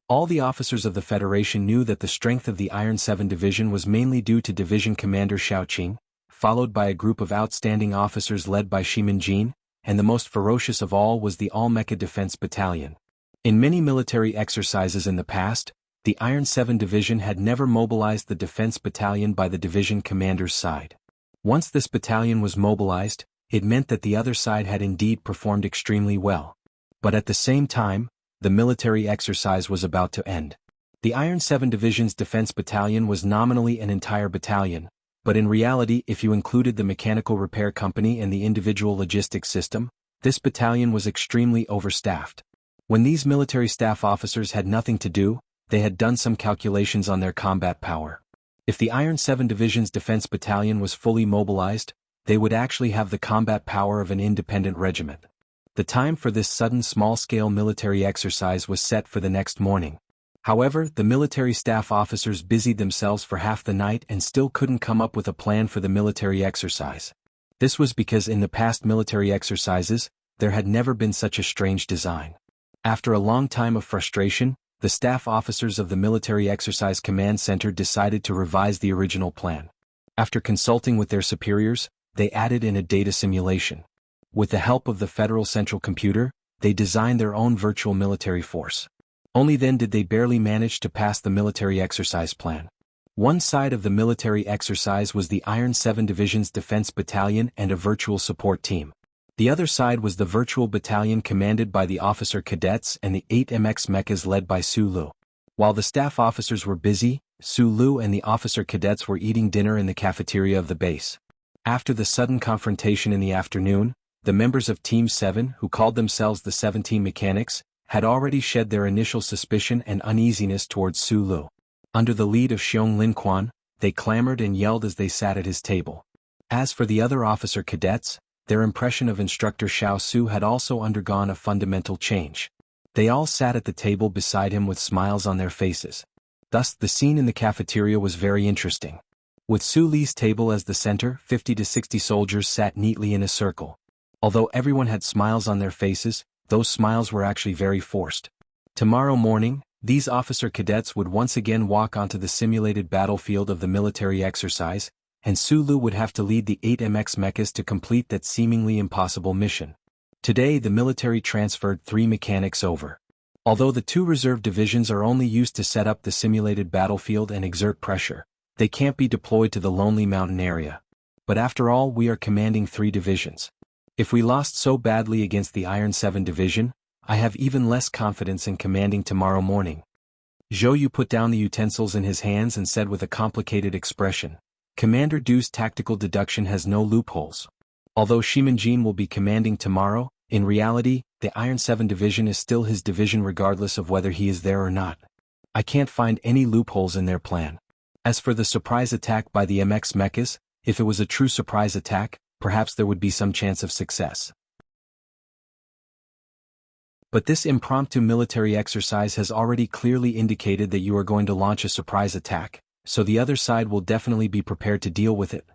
All the officers of the Federation knew that the strength of the Iron 7 Division was mainly due to Division Commander Xiaoqing, followed by a group of outstanding officers led by Shimanjin, and the most ferocious of all was the All-Mecha Defense Battalion. In many military exercises in the past, the Iron 7 Division had never mobilized the defense battalion by the division commander's side. Once this battalion was mobilized, it meant that the other side had indeed performed extremely well. But at the same time, the military exercise was about to end. The Iron 7 Division's defense battalion was nominally an entire battalion, but in reality, if you included the mechanical repair company and the individual logistics system, this battalion was extremely overstaffed. When these military staff officers had nothing to do, they had done some calculations on their combat power. If the Iron 7 Division's defense battalion was fully mobilized, they would actually have the combat power of an independent regiment. The time for this sudden small-scale military exercise was set for the next morning. However, the military staff officers busied themselves for half the night and still couldn't come up with a plan for the military exercise. This was because in the past military exercises, there had never been such a strange design. After a long time of frustration, the staff officers of the Military Exercise Command Center decided to revise the original plan. After consulting with their superiors, they added in a data simulation. With the help of the Federal Central Computer, they designed their own virtual military force. Only then did they barely manage to pass the military exercise plan. One side of the military exercise was the Iron 7 Division's defense battalion and a virtual support team. The other side was the virtual battalion commanded by the officer cadets and the 8 MX mechas led by Su Lu. While the staff officers were busy, Su Lu and the officer cadets were eating dinner in the cafeteria of the base. After the sudden confrontation in the afternoon, the members of Team 7, who called themselves the 17 Mechanics, had already shed their initial suspicion and uneasiness towards Su Lu. Under the lead of Xiong Lin Quan, they clamored and yelled as they sat at his table. As for the other officer cadets, their impression of Instructor Xiao Su had also undergone a fundamental change. They all sat at the table beside him with smiles on their faces. Thus, the scene in the cafeteria was very interesting. With Su Li's table as the center, 50 to 60 soldiers sat neatly in a circle. Although everyone had smiles on their faces, those smiles were actually very forced. Tomorrow morning, these officer cadets would once again walk onto the simulated battlefield of the military exercise, and Su Lu would have to lead the 8 MX mechas to complete that seemingly impossible mission. Today the military transferred 3 mechanics over. Although the 2 reserve divisions are only used to set up the simulated battlefield and exert pressure, they can't be deployed to the lonely mountain area. But after all, we are commanding 3 divisions. If we lost so badly against the Iron 7 Division, I have even less confidence in commanding tomorrow morning. Zhou Yu put down the utensils in his hands and said with a complicated expression, Commander Du's tactical deduction has no loopholes. Although Shimanjin will be commanding tomorrow, in reality, the Iron 7 Division is still his division regardless of whether he is there or not. I can't find any loopholes in their plan. As for the surprise attack by the MX mechas, if it was a true surprise attack, perhaps there would be some chance of success. But this impromptu military exercise has already clearly indicated that you are going to launch a surprise attack, so the other side will definitely be prepared to deal with it.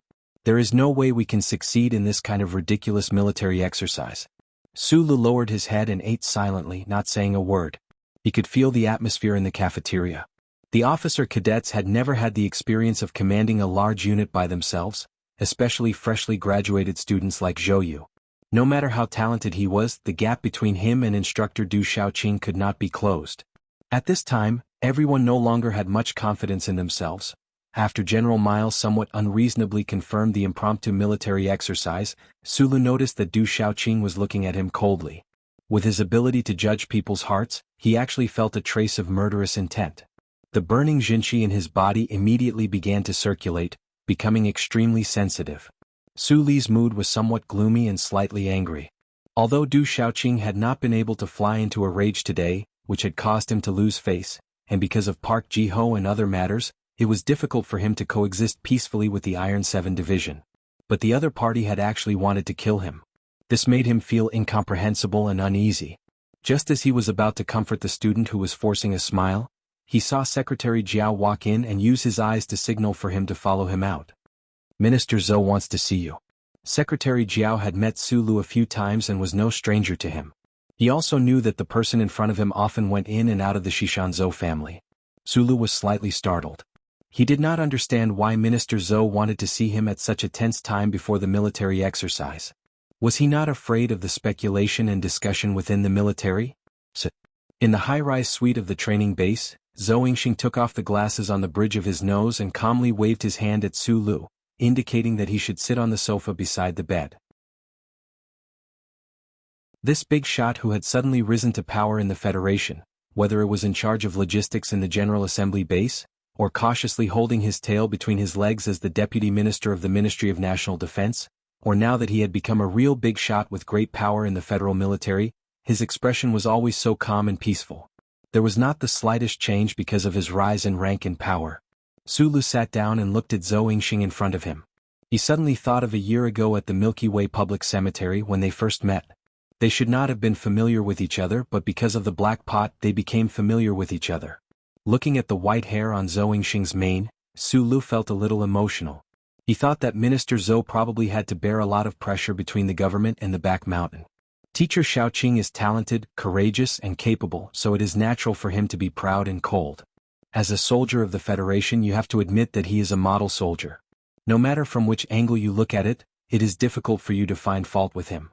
There is no way we can succeed in this kind of ridiculous military exercise. Su Lu lowered his head and ate silently, not saying a word. He could feel the atmosphere in the cafeteria. The officer cadets had never had the experience of commanding a large unit by themselves, especially freshly graduated students like Zhou Yu. No matter how talented he was, the gap between him and Instructor Du Xiaoqing could not be closed. At this time, everyone no longer had much confidence in themselves. After General Miles somewhat unreasonably confirmed the impromptu military exercise, Su Lu noticed that Du Xiaoqing was looking at him coldly. With his ability to judge people's hearts, he actually felt a trace of murderous intent. The burning Jinshi in his body immediately began to circulate, becoming extremely sensitive. Su Li's mood was somewhat gloomy and slightly angry. Although Du Shaoqing had not been able to fly into a rage today, which had caused him to lose face, and because of Park Ji-ho and other matters, it was difficult for him to coexist peacefully with the Iron 7 division. But the other party had actually wanted to kill him. This made him feel incomprehensible and uneasy. Just as he was about to comfort the student who was forcing a smile, he saw Secretary Jiao walk in and use his eyes to signal for him to follow him out. Minister Zhou wants to see you. Secretary Jiao had met Su Lu a few times and was no stranger to him. He also knew that the person in front of him often went in and out of the Shishanzhou family. Su Lu was slightly startled. He did not understand why Minister Zhou wanted to see him at such a tense time before the military exercise. Was he not afraid of the speculation and discussion within the military? In the high-rise suite of the training base, Zhou Yingxing took off the glasses on the bridge of his nose and calmly waved his hand at Su Lu, indicating that he should sit on the sofa beside the bed. This big shot who had suddenly risen to power in the Federation, whether it was in charge of logistics in the General Assembly base, or cautiously holding his tail between his legs as the Deputy Minister of the Ministry of National Defense, or now that he had become a real big shot with great power in the federal military, his expression was always so calm and peaceful. There was not the slightest change because of his rise in rank and power. Su Lu sat down and looked at Zhou Yingxing in front of him. He suddenly thought of a year ago at the Milky Way Public Cemetery when they first met. They should not have been familiar with each other, but because of the black pot they became familiar with each other. Looking at the white hair on Zhou Yingxing's mane, Su Lu felt a little emotional. He thought that Minister Zhou probably had to bear a lot of pressure between the government and the back mountain. Teacher Shaoqing is talented, courageous, and capable, so it is natural for him to be proud and cold. As a soldier of the Federation, you have to admit that he is a model soldier. No matter from which angle you look at it, it is difficult for you to find fault with him.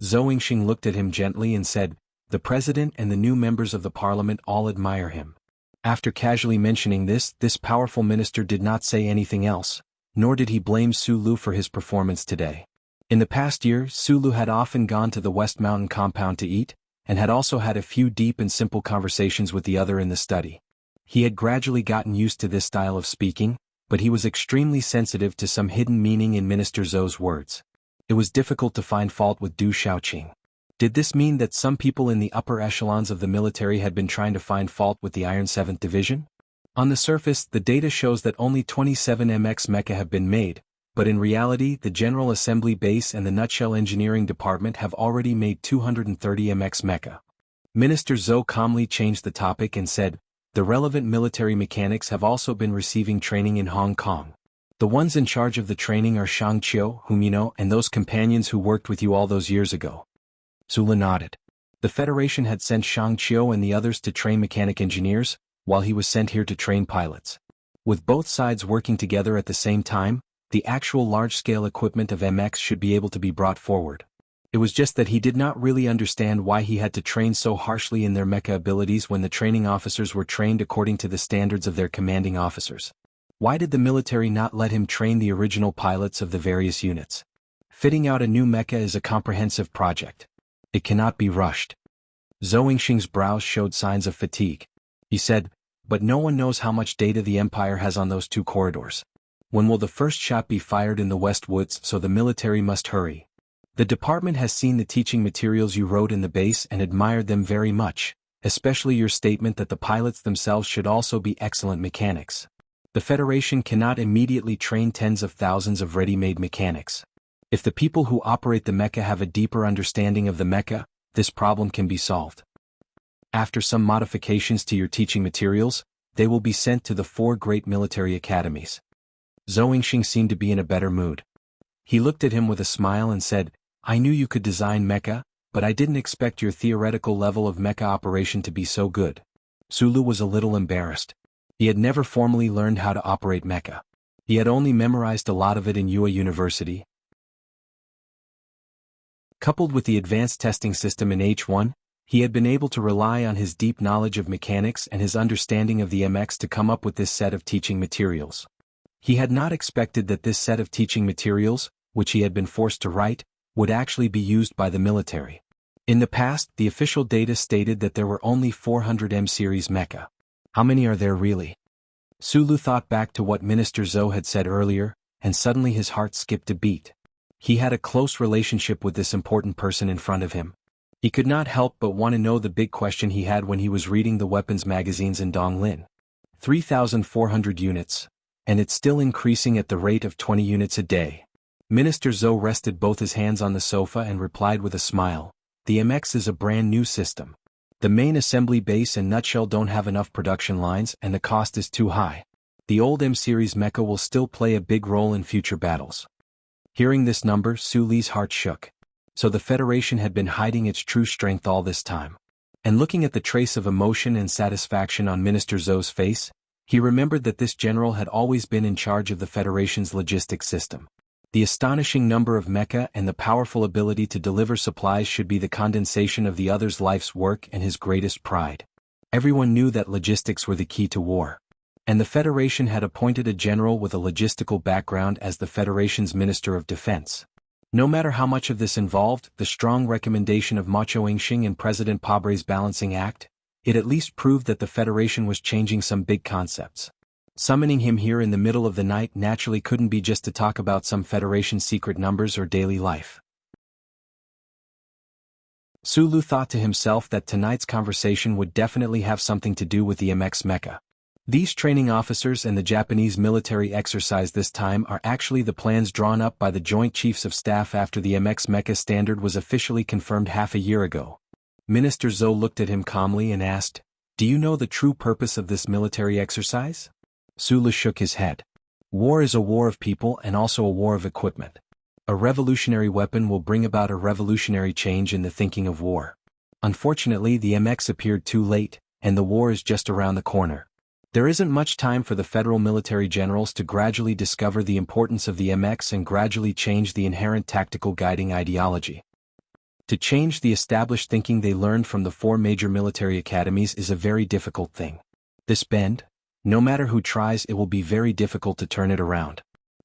Zhou Yingxing looked at him gently and said, "The President and the new members of the Parliament all admire him." After casually mentioning this powerful minister did not say anything else, nor did he blame Su Lu for his performance today. In the past year, Su Lu had often gone to the West Mountain compound to eat, and had also had a few deep and simple conversations with the other in the study. He had gradually gotten used to this style of speaking, but he was extremely sensitive to some hidden meaning in Minister Zhou's words. It was difficult to find fault with Du Shaoqing. Did this mean that some people in the upper echelons of the military had been trying to find fault with the Iron 7th Division? On the surface, the data shows that only 27 MX mecha have been made, but in reality the General Assembly Base and the Nutshell Engineering Department have already made 230 MX mecha. Minister Zhou calmly changed the topic and said, "The relevant military mechanics have also been receiving training in Hong Kong. The ones in charge of the training are Shang Qiu, whom you know, and those companions who worked with you all those years ago." Su Lu nodded. The Federation had sent Shang Qiu and the others to train mechanic engineers, while he was sent here to train pilots. With both sides working together at the same time, the actual large-scale equipment of MX should be able to be brought forward. It was just that he did not really understand why he had to train so harshly in their mecha abilities when the training officers were trained according to the standards of their commanding officers. Why did the military not let him train the original pilots of the various units? Fitting out a new mecha is a comprehensive project. It cannot be rushed. Zhou Yingxing's brows showed signs of fatigue. He said, "But no one knows how much data the Empire has on those two corridors. When will the first shot be fired in the West Woods, so the military must hurry. The department has seen the teaching materials you wrote in the base and admired them very much, especially your statement that the pilots themselves should also be excellent mechanics. The Federation cannot immediately train tens of thousands of ready-made mechanics. If the people who operate the mecha have a deeper understanding of the mecha, this problem can be solved. After some modifications to your teaching materials, they will be sent to the 4 great military academies." Zhou Yingxing seemed to be in a better mood. He looked at him with a smile and said, "I knew you could design mecha, but I didn't expect your theoretical level of mecha operation to be so good." Su Lu was a little embarrassed. He had never formally learned how to operate mecha. He had only memorized a lot of it in Yue University. Coupled with the advanced testing system in H1, he had been able to rely on his deep knowledge of mechanics and his understanding of the MX to come up with this set of teaching materials. He had not expected that this set of teaching materials, which he had been forced to write, would actually be used by the military. In the past, the official data stated that there were only 400 M-series mecha. How many are there really? Sulu thought back to what Minister Zhou had said earlier, and suddenly his heart skipped a beat. He had a close relationship with this important person in front of him. He could not help but want to know the big question he had when he was reading the weapons magazines in Donglin. 3,400 units. And it's still increasing at the rate of 20 units a day. Minister Zhou rested both his hands on the sofa and replied with a smile. The MX is a brand new system. The main assembly base and nutshell don't have enough production lines and the cost is too high. The old M-series mecha will still play a big role in future battles. Hearing this number, Su Li's heart shook. So the Federation had been hiding its true strength all this time. And looking at the trace of emotion and satisfaction on Minister Zhou's face, he remembered that this general had always been in charge of the Federation's logistics system. The astonishing number of mecha and the powerful ability to deliver supplies should be the condensation of the other's life's work and his greatest pride. Everyone knew that logistics were the key to war. And the Federation had appointed a general with a logistical background as the Federation's Minister of Defense. No matter how much of this involved the strong recommendation of Macho Yingxing and President Pabre's balancing act, it at least proved that the Federation was changing some big concepts. Summoning him here in the middle of the night naturally couldn't be just to talk about some Federation secret numbers or daily life. Sulu thought to himself that tonight's conversation would definitely have something to do with the MX mecha. These training officers and the Japanese military exercise this time are actually the plans drawn up by the Joint Chiefs of Staff after the MX mecha standard was officially confirmed half a year ago. Minister Zhou looked at him calmly and asked, "Do you know the true purpose of this military exercise?" Sulu shook his head. War is a war of people and also a war of equipment. A revolutionary weapon will bring about a revolutionary change in the thinking of war. Unfortunately, the MX appeared too late, and the war is just around the corner. There isn't much time for the federal military generals to gradually discover the importance of the MX and gradually change the inherent tactical guiding ideology. To change the established thinking they learned from the 4 major military academies is a very difficult thing. This bend, no matter who tries, it will be very difficult to turn it around.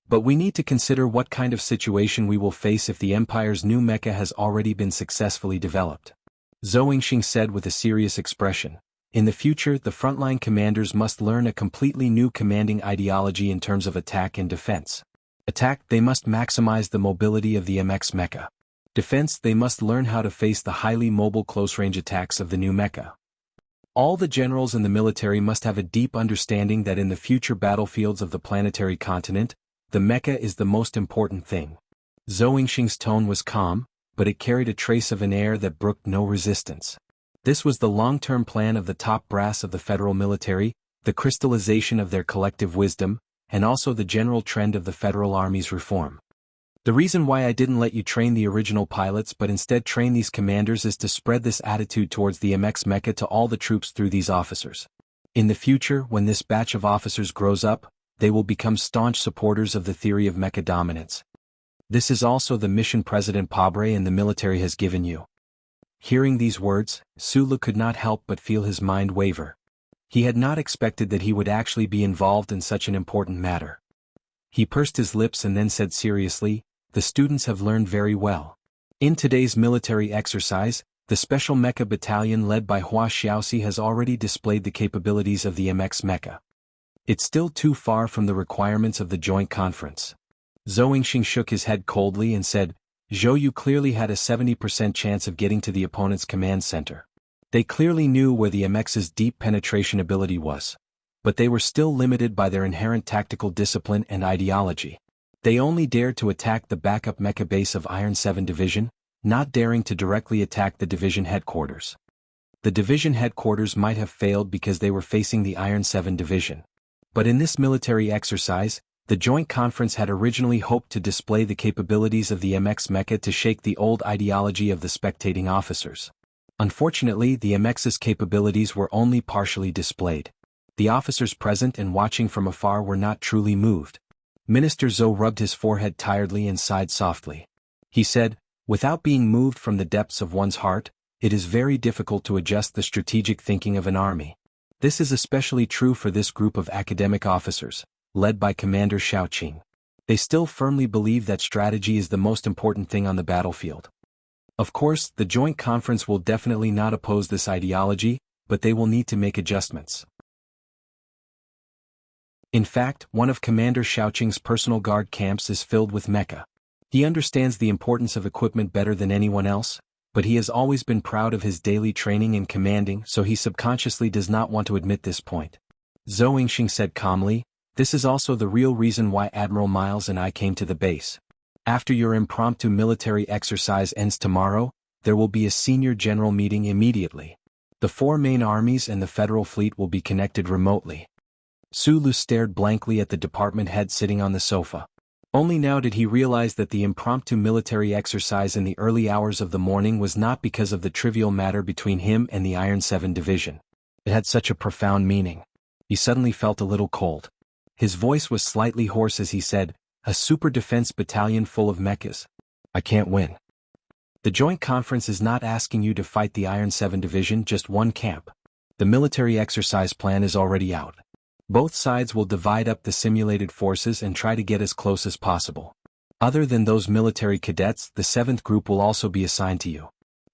But we need to consider what kind of situation we will face if the Empire's new mecha has already been successfully developed. Zhou Yingxing said with a serious expression. In the future, the frontline commanders must learn a completely new commanding ideology in terms of attack and defense. Attack, they must maximize the mobility of the MX mecha. Defense, they must learn how to face the highly mobile close-range attacks of the new mecha. All the generals in the military must have a deep understanding that in the future battlefields of the planetary continent, the mecha is the most important thing. Zhou Yingxing's tone was calm, but it carried a trace of an air that brooked no resistance. This was the long-term plan of the top brass of the federal military, the crystallization of their collective wisdom, and also the general trend of the Federal Army's reform. The reason why I didn't let you train the original pilots but instead train these commanders is to spread this attitude towards the MX mecha to all the troops through these officers. In the future, when this batch of officers grows up, they will become staunch supporters of the theory of mecha dominance. This is also the mission President Pabre and the military has given you. Hearing these words, Sulu could not help but feel his mind waver. He had not expected that he would actually be involved in such an important matter. He pursed his lips and then said seriously, "The students have learned very well. In today's military exercise, the Special Mecha Battalion led by Hua Xiaoxi has already displayed the capabilities of the MX mecha. It's still too far from the requirements of the joint conference." Zhou Yingxing shook his head coldly and said, "Zhou, you clearly had a 70% chance of getting to the opponent's command center. They clearly knew where the MX's deep penetration ability was. But they were still limited by their inherent tactical discipline and ideology. They only dared to attack the backup mecha base of Iron 7 Division, not daring to directly attack the division headquarters. The division headquarters might have failed because they were facing the Iron 7 Division. But in this military exercise, the Joint Conference had originally hoped to display the capabilities of the MX mecha to shake the old ideology of the spectating officers. Unfortunately, the MX's capabilities were only partially displayed. The officers present and watching from afar were not truly moved. Minister Zhou rubbed his forehead tiredly and sighed softly. He said, "Without being moved from the depths of one's heart, it is very difficult to adjust the strategic thinking of an army. This is especially true for this group of academic officers, led by Commander Xiaoqing. They still firmly believe that strategy is the most important thing on the battlefield. Of course, the Joint Conference will definitely not oppose this ideology, but they will need to make adjustments. In fact, one of Commander Xiaoqing's personal guard camps is filled with mecha. He understands the importance of equipment better than anyone else, but he has always been proud of his daily training and commanding, so he subconsciously does not want to admit this point. Zhou Yingxing said calmly, "This is also the real reason why Admiral Miles and I came to the base. After your impromptu military exercise ends tomorrow, there will be a senior general meeting immediately. The 4 main armies and the Federal Fleet will be connected remotely." Su Lu stared blankly at the department head sitting on the sofa. Only now did he realize that the impromptu military exercise in the early hours of the morning was not because of the trivial matter between him and the Iron 7 Division. It had such a profound meaning. He suddenly felt a little cold. His voice was slightly hoarse as he said, "A super defense battalion full of mechas. I can't win. The Joint Conference is not asking you to fight the Iron 7 Division, just one camp. The military exercise plan is already out. Both sides will divide up the simulated forces and try to get as close as possible. Other than those military cadets, the 7th group will also be assigned to you."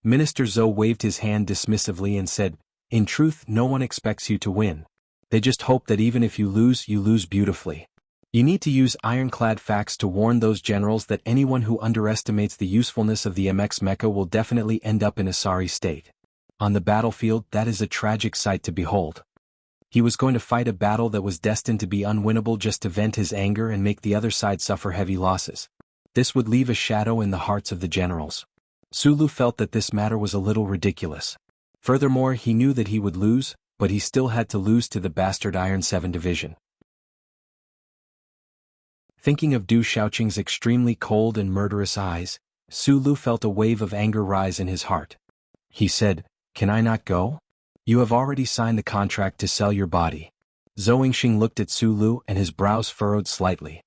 Minister Zhou waved his hand dismissively and said, "In truth, no one expects you to win. They just hope that even if you lose beautifully. You need to use ironclad facts to warn those generals that anyone who underestimates the usefulness of the MX mecha will definitely end up in a sorry state. On the battlefield, that is a tragic sight to behold." He was going to fight a battle that was destined to be unwinnable just to vent his anger and make the other side suffer heavy losses. This would leave a shadow in the hearts of the generals. Su Lu felt that this matter was a little ridiculous. Furthermore, he knew that he would lose, but he still had to lose to the bastard Iron 7 Division. Thinking of Du Xiaoqing's extremely cold and murderous eyes, Su Lu felt a wave of anger rise in his heart. He said, "Can I not go? You have already signed the contract to sell your body." Zhou Yingxing looked at Su Lu and his brows furrowed slightly.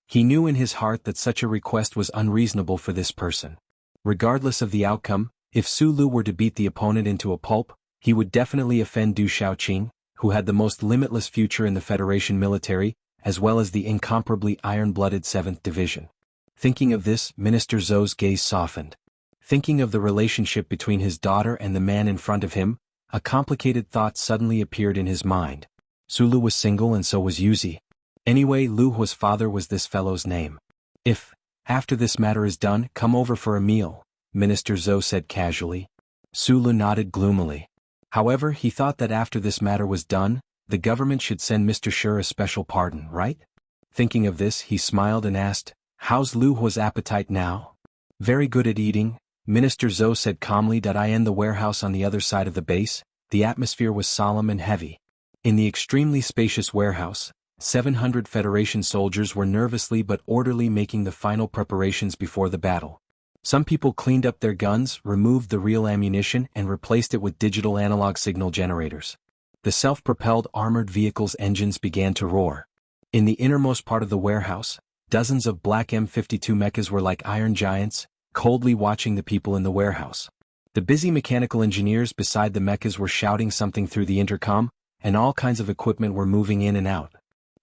He knew in his heart that such a request was unreasonable for this person. Regardless of the outcome, if Su Lu were to beat the opponent into a pulp, he would definitely offend Du Xiaoqing, who had the most limitless future in the Federation military, as well as the incomparably iron-blooded 7th Division. Thinking of this, Minister Zhou's gaze softened. Thinking of the relationship between his daughter and the man in front of him, a complicated thought suddenly appeared in his mind. Su Lu was single and so was Yuzi. Anyway, Lu Hua's father was this fellow's name. "If, after this matter is done, come over for a meal," Minister Zhou said casually. Su Lu nodded gloomily. However, he thought that after this matter was done, the government should send Mr. Sher a special pardon, right? Thinking of this, he smiled and asked, "How's Lu Hua's appetite now?" "Very good at eating," Minister Zhou said calmly. "I in the warehouse on the other side of the base." The atmosphere was solemn and heavy. In the extremely spacious warehouse, 700 Federation soldiers were nervously but orderly making the final preparations before the battle. Some people cleaned up their guns, removed the real ammunition and replaced it with digital analog signal generators. The self-propelled armored vehicles' engines began to roar. In the innermost part of the warehouse, dozens of black M52 mechas were like iron giants, coldly watching the people in the warehouse. The busy mechanical engineers beside the mechas were shouting something through the intercom, and all kinds of equipment were moving in and out.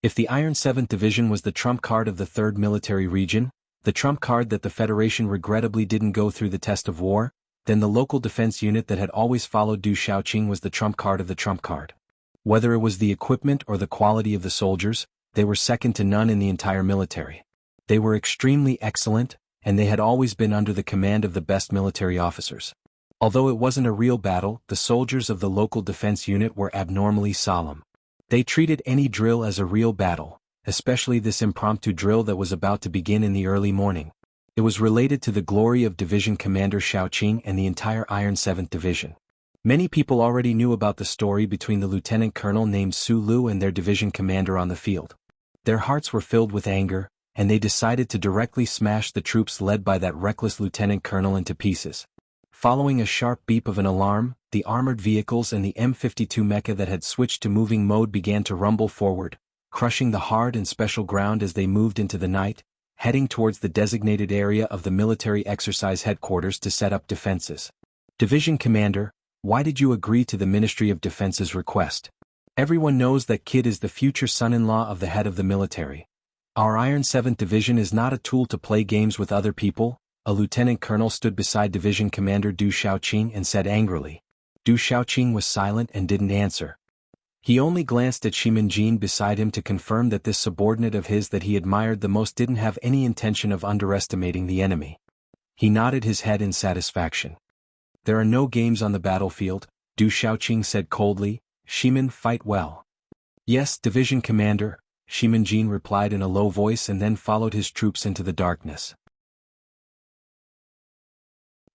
If the Iron 7th Division was the trump card of the 3rd Military Region, the trump card that the Federation regrettably didn't go through the test of war, then the local defense unit that had always followed Du Xiaoqing was the trump card of the trump card. Whether it was the equipment or the quality of the soldiers, they were second to none in the entire military. They were extremely excellent, and they had always been under the command of the best military officers. Although it wasn't a real battle, the soldiers of the local defense unit were abnormally solemn. They treated any drill as a real battle, especially this impromptu drill that was about to begin in the early morning. It was related to the glory of Division Commander Xiaoqing and the entire Iron 7th Division. Many people already knew about the story between the lieutenant colonel named Su Lu and their division commander on the field. Their hearts were filled with anger, and they decided to directly smash the troops led by that reckless lieutenant colonel into pieces. Following a sharp beep of an alarm, the armored vehicles and the M52 mecha that had switched to moving mode began to rumble forward, crushing the hard and special ground as they moved into the night, heading towards the designated area of the military exercise headquarters to set up defenses. Division Commander, why did you agree to the Ministry of Defense's request? Everyone knows that Kid is the future son-in-law of the head of the military. Our Iron 7th Division is not a tool to play games with other people. A lieutenant colonel stood beside Division Commander Du Xiaoqing and said angrily. Du Xiaoqing was silent and didn't answer. He only glanced at Shimanjin beside him to confirm that this subordinate of his that he admired the most didn't have any intention of underestimating the enemy. He nodded his head in satisfaction. There are no games on the battlefield, Du Shaoqing said coldly. Shiman, fight well. Yes, Division Commander, Shimanjin replied in a low voice and then followed his troops into the darkness.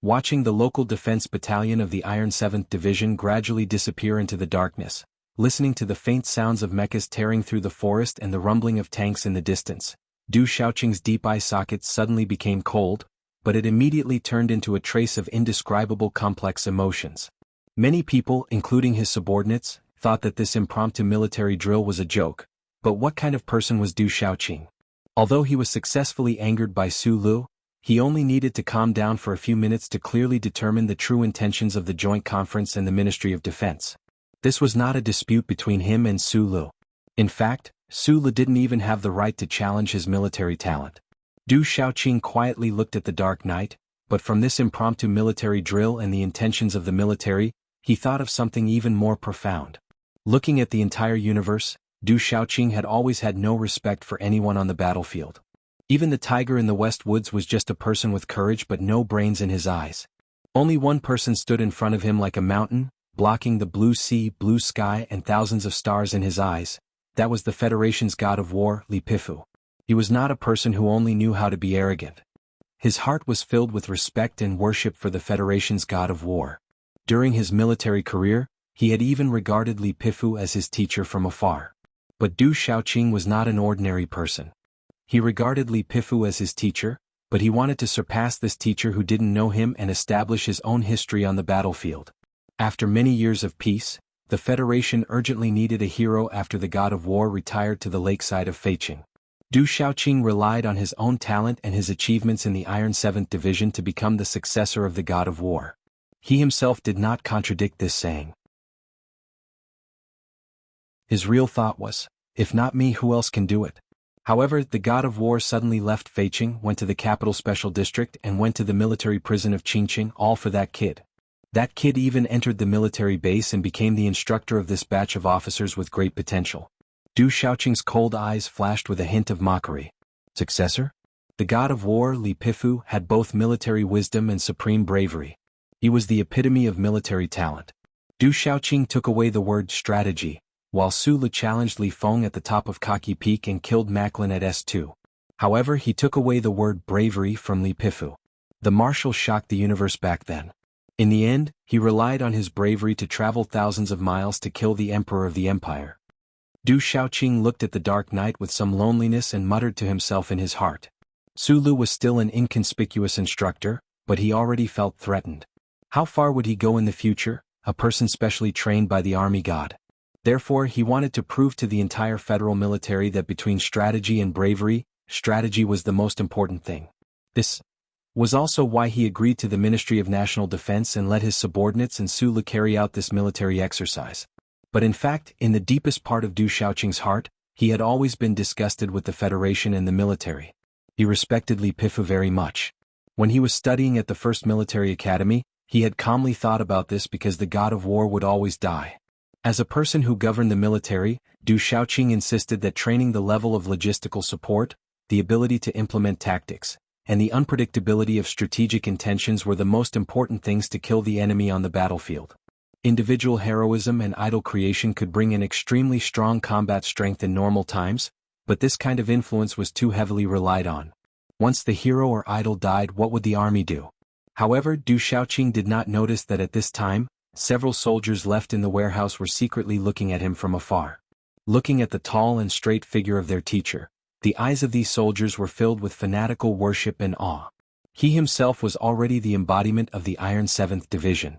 Watching the local defense battalion of the Iron 7th Division gradually disappear into the darkness, listening to the faint sounds of mechas tearing through the forest and the rumbling of tanks in the distance, Du Shaoqing's deep eye sockets suddenly became cold, but it immediately turned into a trace of indescribable complex emotions. Many people, including his subordinates, thought that this impromptu military drill was a joke, but what kind of person was Du Shaoqing? Although he was successfully angered by Su Lu, he only needed to calm down for a few minutes to clearly determine the true intentions of the Joint Conference and the Ministry of Defense. This was not a dispute between him and Su Lu. In fact, Su Lu didn't even have the right to challenge his military talent. Du Shaoqing quietly looked at the Dark Knight, but from this impromptu military drill and the intentions of the military, he thought of something even more profound. Looking at the entire universe, Du Shaoqing had always had no respect for anyone on the battlefield. Even the tiger in the West Woods was just a person with courage but no brains in his eyes. Only one person stood in front of him like a mountain, blocking the blue sea, blue sky and thousands of stars in his eyes. That was the Federation's god of war, Li Pifu. He was not a person who only knew how to be arrogant. His heart was filled with respect and worship for the Federation's god of war. During his military career, he had even regarded Li Pifu as his teacher from afar. But Du Shaoqing was not an ordinary person. He regarded Li Pifu as his teacher, but he wanted to surpass this teacher who didn't know him and establish his own history on the battlefield. After many years of peace, the Federation urgently needed a hero after the god of war retired to the lakeside of Feiqing. Du Shaoqing relied on his own talent and his achievements in the Iron 7th Division to become the successor of the god of war. He himself did not contradict this saying. His real thought was, if not me, who else can do it? However, the god of war suddenly left Feiqing, went to the capital special district and went to the military prison of Qingqing, all for that kid. That kid even entered the military base and became the instructor of this batch of officers with great potential. Du Shaoqing's cold eyes flashed with a hint of mockery. Successor? The god of war, Li Pifu, had both military wisdom and supreme bravery. He was the epitome of military talent. Du Shaoqing took away the word strategy, while Su Lu challenged Li Feng at the top of Kaki Peak and killed Macklin at S2. However, he took away the word bravery from Li Pifu. The marshal shocked the universe back then. In the end, he relied on his bravery to travel thousands of miles to kill the emperor of the empire. Du Shaoqing looked at the Dark Knight with some loneliness and muttered to himself in his heart. Su Lu was still an inconspicuous instructor, but he already felt threatened. How far would he go in the future, a person specially trained by the army god? Therefore, he wanted to prove to the entire federal military that between strategy and bravery, strategy was the most important thing. This was also why he agreed to the Ministry of National Defense and let his subordinates and Su Lu carry out this military exercise. But in fact, in the deepest part of Du Shaoqing's heart, he had always been disgusted with the Federation and the military. He respected Li Pifu very much. When he was studying at the First Military Academy, he had calmly thought about this because the god of war would always die. As a person who governed the military, Du Shaoqing insisted that training the level of logistical support, the ability to implement tactics, and the unpredictability of strategic intentions were the most important things to kill the enemy on the battlefield. Individual heroism and idol creation could bring an extremely strong combat strength in normal times, but this kind of influence was too heavily relied on. Once the hero or idol died, what would the army do? However, Du Shaoqing did not notice that at this time, several soldiers left in the warehouse were secretly looking at him from afar. Looking at the tall and straight figure of their teacher, the eyes of these soldiers were filled with fanatical worship and awe. He himself was already the embodiment of the Iron 7th Division.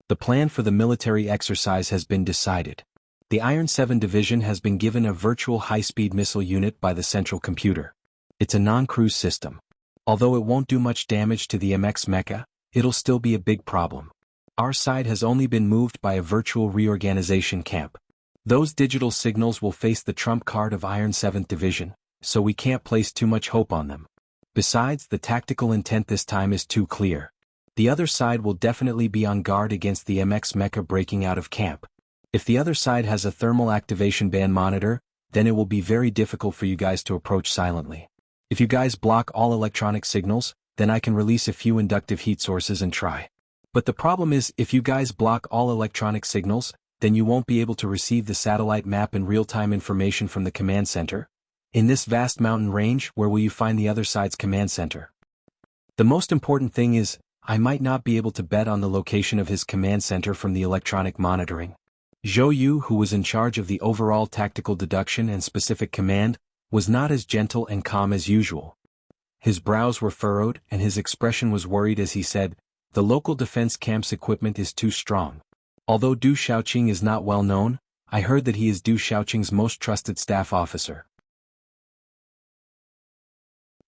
The plan for the military exercise has been decided. The Iron 7 Division has been given a virtual high-speed missile unit by the central computer. It's a non-cruise system. Although it won't do much damage to the MX mecha, it'll still be a big problem. Our side has only been moved by a virtual reorganization camp. Those digital signals will face the trump card of Iron 7th Division, so we can't place too much hope on them. Besides, the tactical intent this time is too clear. The other side will definitely be on guard against the MX mecha breaking out of camp. If the other side has a thermal activation band monitor, then it will be very difficult for you guys to approach silently. If you guys block all electronic signals, then I can release a few inductive heat sources and try. But the problem is, if you guys block all electronic signals, then you won't be able to receive the satellite map and real-time information from the command center. In this vast mountain range, where will you find the other side's command center? The most important thing is, I might not be able to bet on the location of his command center from the electronic monitoring. Zhou Yu, who was in charge of the overall tactical deduction and specific command, was not as gentle and calm as usual. His brows were furrowed and his expression was worried as he said, "The local defense camp's equipment is too strong. Although Du Xiaoqing is not well known, I heard that he is Du Xiaoqing's most trusted staff officer.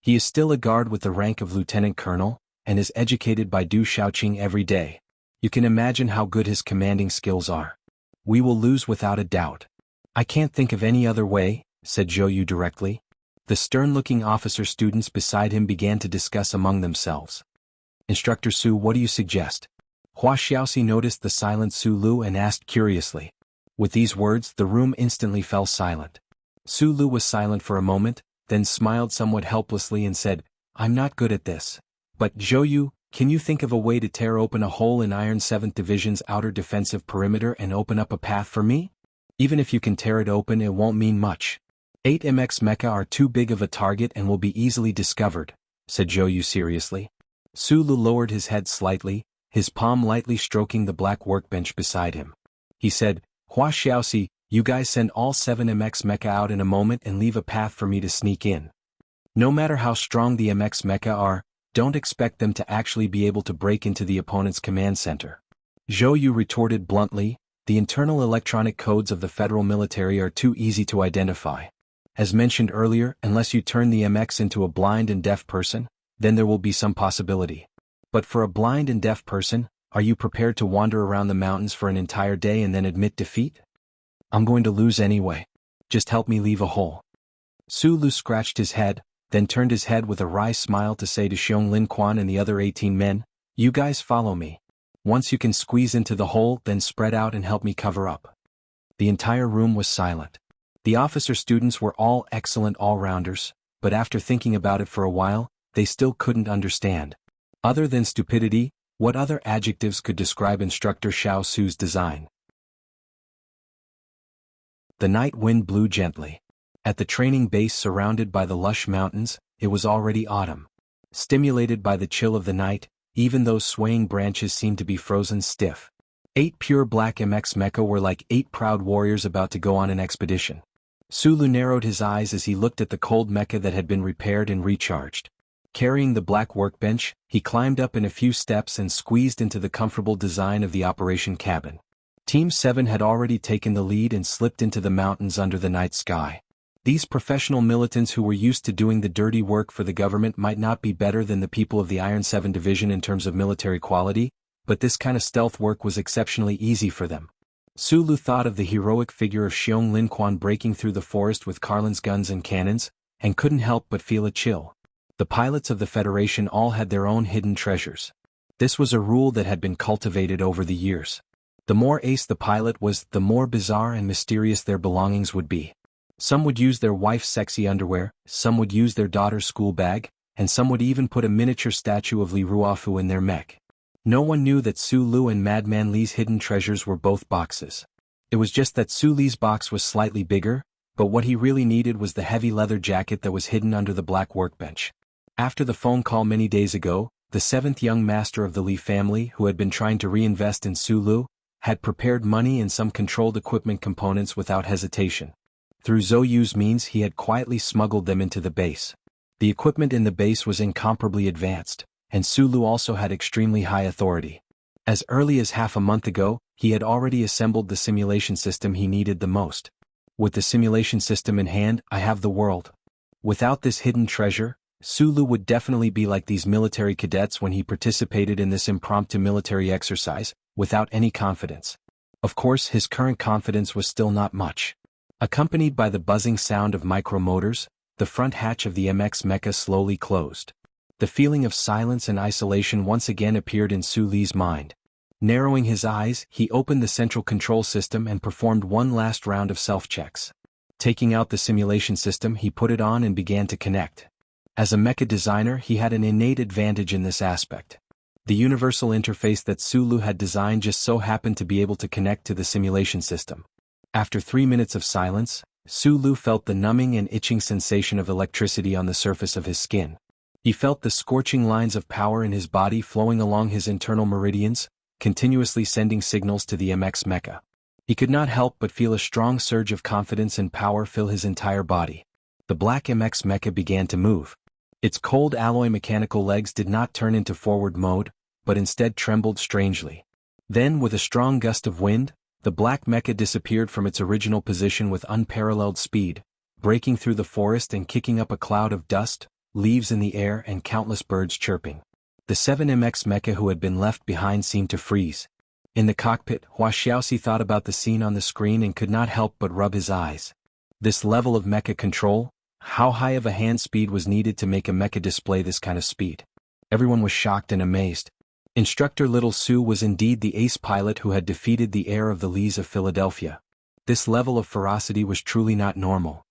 He is still a guard with the rank of lieutenant colonel, and is educated by Du Xiaoqing every day. You can imagine how good his commanding skills are. We will lose without a doubt." "I can't think of any other way," said Zhou Yu directly. The stern-looking officer students beside him began to discuss among themselves. "Instructor Su, what do you suggest?" Hua Xiaoxi noticed the silent Su Lu and asked curiously. With these words, the room instantly fell silent. Su Lu was silent for a moment, then smiled somewhat helplessly and said, "I'm not good at this. But Zhou Yu, can you think of a way to tear open a hole in Iron 7th Division's outer defensive perimeter and open up a path for me? Even if you can tear it open, it won't mean much. 8 MX mecha are too big of a target and will be easily discovered," said Zhou Yu seriously. Su Lu lowered his head slightly, his palm lightly stroking the black workbench beside him. He said, "Hua Xiaoxi, you guys send all 7 MX mecha out in a moment and leave a path for me to sneak in. No matter how strong the MX mecha are, don't expect them to actually be able to break into the opponent's command center." Zhou Yu retorted bluntly, "The internal electronic codes of the federal military are too easy to identify. As mentioned earlier, unless you turn the MX into a blind and deaf person, then there will be some possibility. But for a blind and deaf person, are you prepared to wander around the mountains for an entire day and then admit defeat? I'm going to lose anyway. Just help me leave a hole." Su Lu scratched his head, then turned his head with a wry smile to say to Xiong Lin Quan and the other 18 men, "You guys follow me. Once you can squeeze into the hole, then spread out and help me cover up." The entire room was silent. The officer students were all excellent all-rounders, but after thinking about it for a while, they still couldn't understand. Other than stupidity, what other adjectives could describe Instructor Xiao Su's design? The night wind blew gently. At the training base surrounded by the lush mountains, it was already autumn. Stimulated by the chill of the night, even those swaying branches seemed to be frozen stiff. 8 pure black MX mecha were like 8 proud warriors about to go on an expedition. Su Lu narrowed his eyes as he looked at the cold mecha that had been repaired and recharged. Carrying the black workbench, he climbed up in a few steps and squeezed into the comfortable design of the operation cabin. Team 7 had already taken the lead and slipped into the mountains under the night sky. These professional militants who were used to doing the dirty work for the government might not be better than the people of the Iron 7 Division in terms of military quality, but this kind of stealth work was exceptionally easy for them. Su Lu thought of the heroic figure of Xiong Lin Quan breaking through the forest with Carlin's guns and cannons, and couldn't help but feel a chill. The pilots of the Federation all had their own hidden treasures. This was a rule that had been cultivated over the years. The more ace the pilot was, the more bizarre and mysterious their belongings would be. Some would use their wife's sexy underwear, some would use their daughter's school bag, and some would even put a miniature statue of Li Ruofu in their mech. No one knew that Su Lu and Madman Li's hidden treasures were both boxes. It was just that Su Li's box was slightly bigger, but what he really needed was the heavy leather jacket that was hidden under the black workbench. After the phone call many days ago, the 7th young master of the Li family, who had been trying to reinvest in Su Lu, had prepared money and some controlled equipment components without hesitation. Through Zhou Yu's means, he had quietly smuggled them into the base. The equipment in the base was incomparably advanced, and Su Lu also had extremely high authority. As early as half a month ago, he had already assembled the simulation system he needed the most. With the simulation system in hand, I have the world. Without this hidden treasure, Su Lu would definitely be like these military cadets when he participated in this impromptu military exercise, without any confidence. Of course, his current confidence was still not much. Accompanied by the buzzing sound of micromotors, the front hatch of the MX mecha slowly closed. The feeling of silence and isolation once again appeared in Su Li's mind. Narrowing his eyes, he opened the central control system and performed one last round of self-checks. Taking out the simulation system, he put it on and began to connect. As a mecha designer, he had an innate advantage in this aspect. The universal interface that Sulu had designed just so happened to be able to connect to the simulation system. After 3 minutes of silence, Sulu felt the numbing and itching sensation of electricity on the surface of his skin. He felt the scorching lines of power in his body flowing along his internal meridians, continuously sending signals to the MX mecha. He could not help but feel a strong surge of confidence and power fill his entire body. The black MX mecha began to move. Its cold alloy mechanical legs did not turn into forward mode, but instead trembled strangely. Then, with a strong gust of wind, the black mecha disappeared from its original position with unparalleled speed, breaking through the forest and kicking up a cloud of dust, leaves in the air and countless birds chirping. The 7MX mecha who had been left behind seemed to freeze. In the cockpit, Hua Xiaoxi thought about the scene on the screen and could not help but rub his eyes. This level of mecha control, how high of a hand speed was needed to make a mecha display this kind of speed? Everyone was shocked and amazed. Instructor Little Sue was indeed the ace pilot who had defeated the heir of the Lees of Philadelphia. This level of ferocity was truly not normal.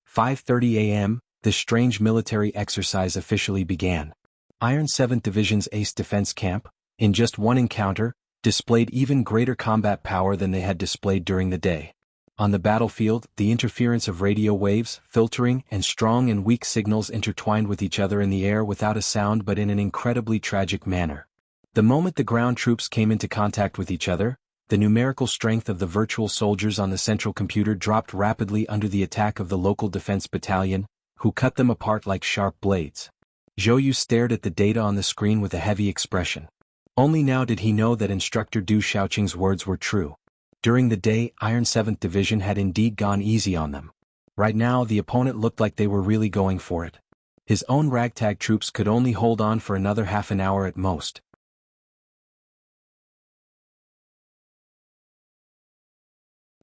5:30 a.m., the strange military exercise officially began. Iron 7th Division's Ace Defense Camp, in just one encounter, displayed even greater combat power than they had displayed during the day. On the battlefield, the interference of radio waves, filtering, and strong and weak signals intertwined with each other in the air without a sound but in an incredibly tragic manner. The moment the ground troops came into contact with each other, the numerical strength of the virtual soldiers on the central computer dropped rapidly under the attack of the local defense battalion, who cut them apart like sharp blades. Zhou Yu stared at the data on the screen with a heavy expression. Only now did he know that Instructor Du Xiaoqing's words were true. During the day, Iron 7th Division had indeed gone easy on them. Right now, the opponent looked like they were really going for it. His own ragtag troops could only hold on for another half an hour at most.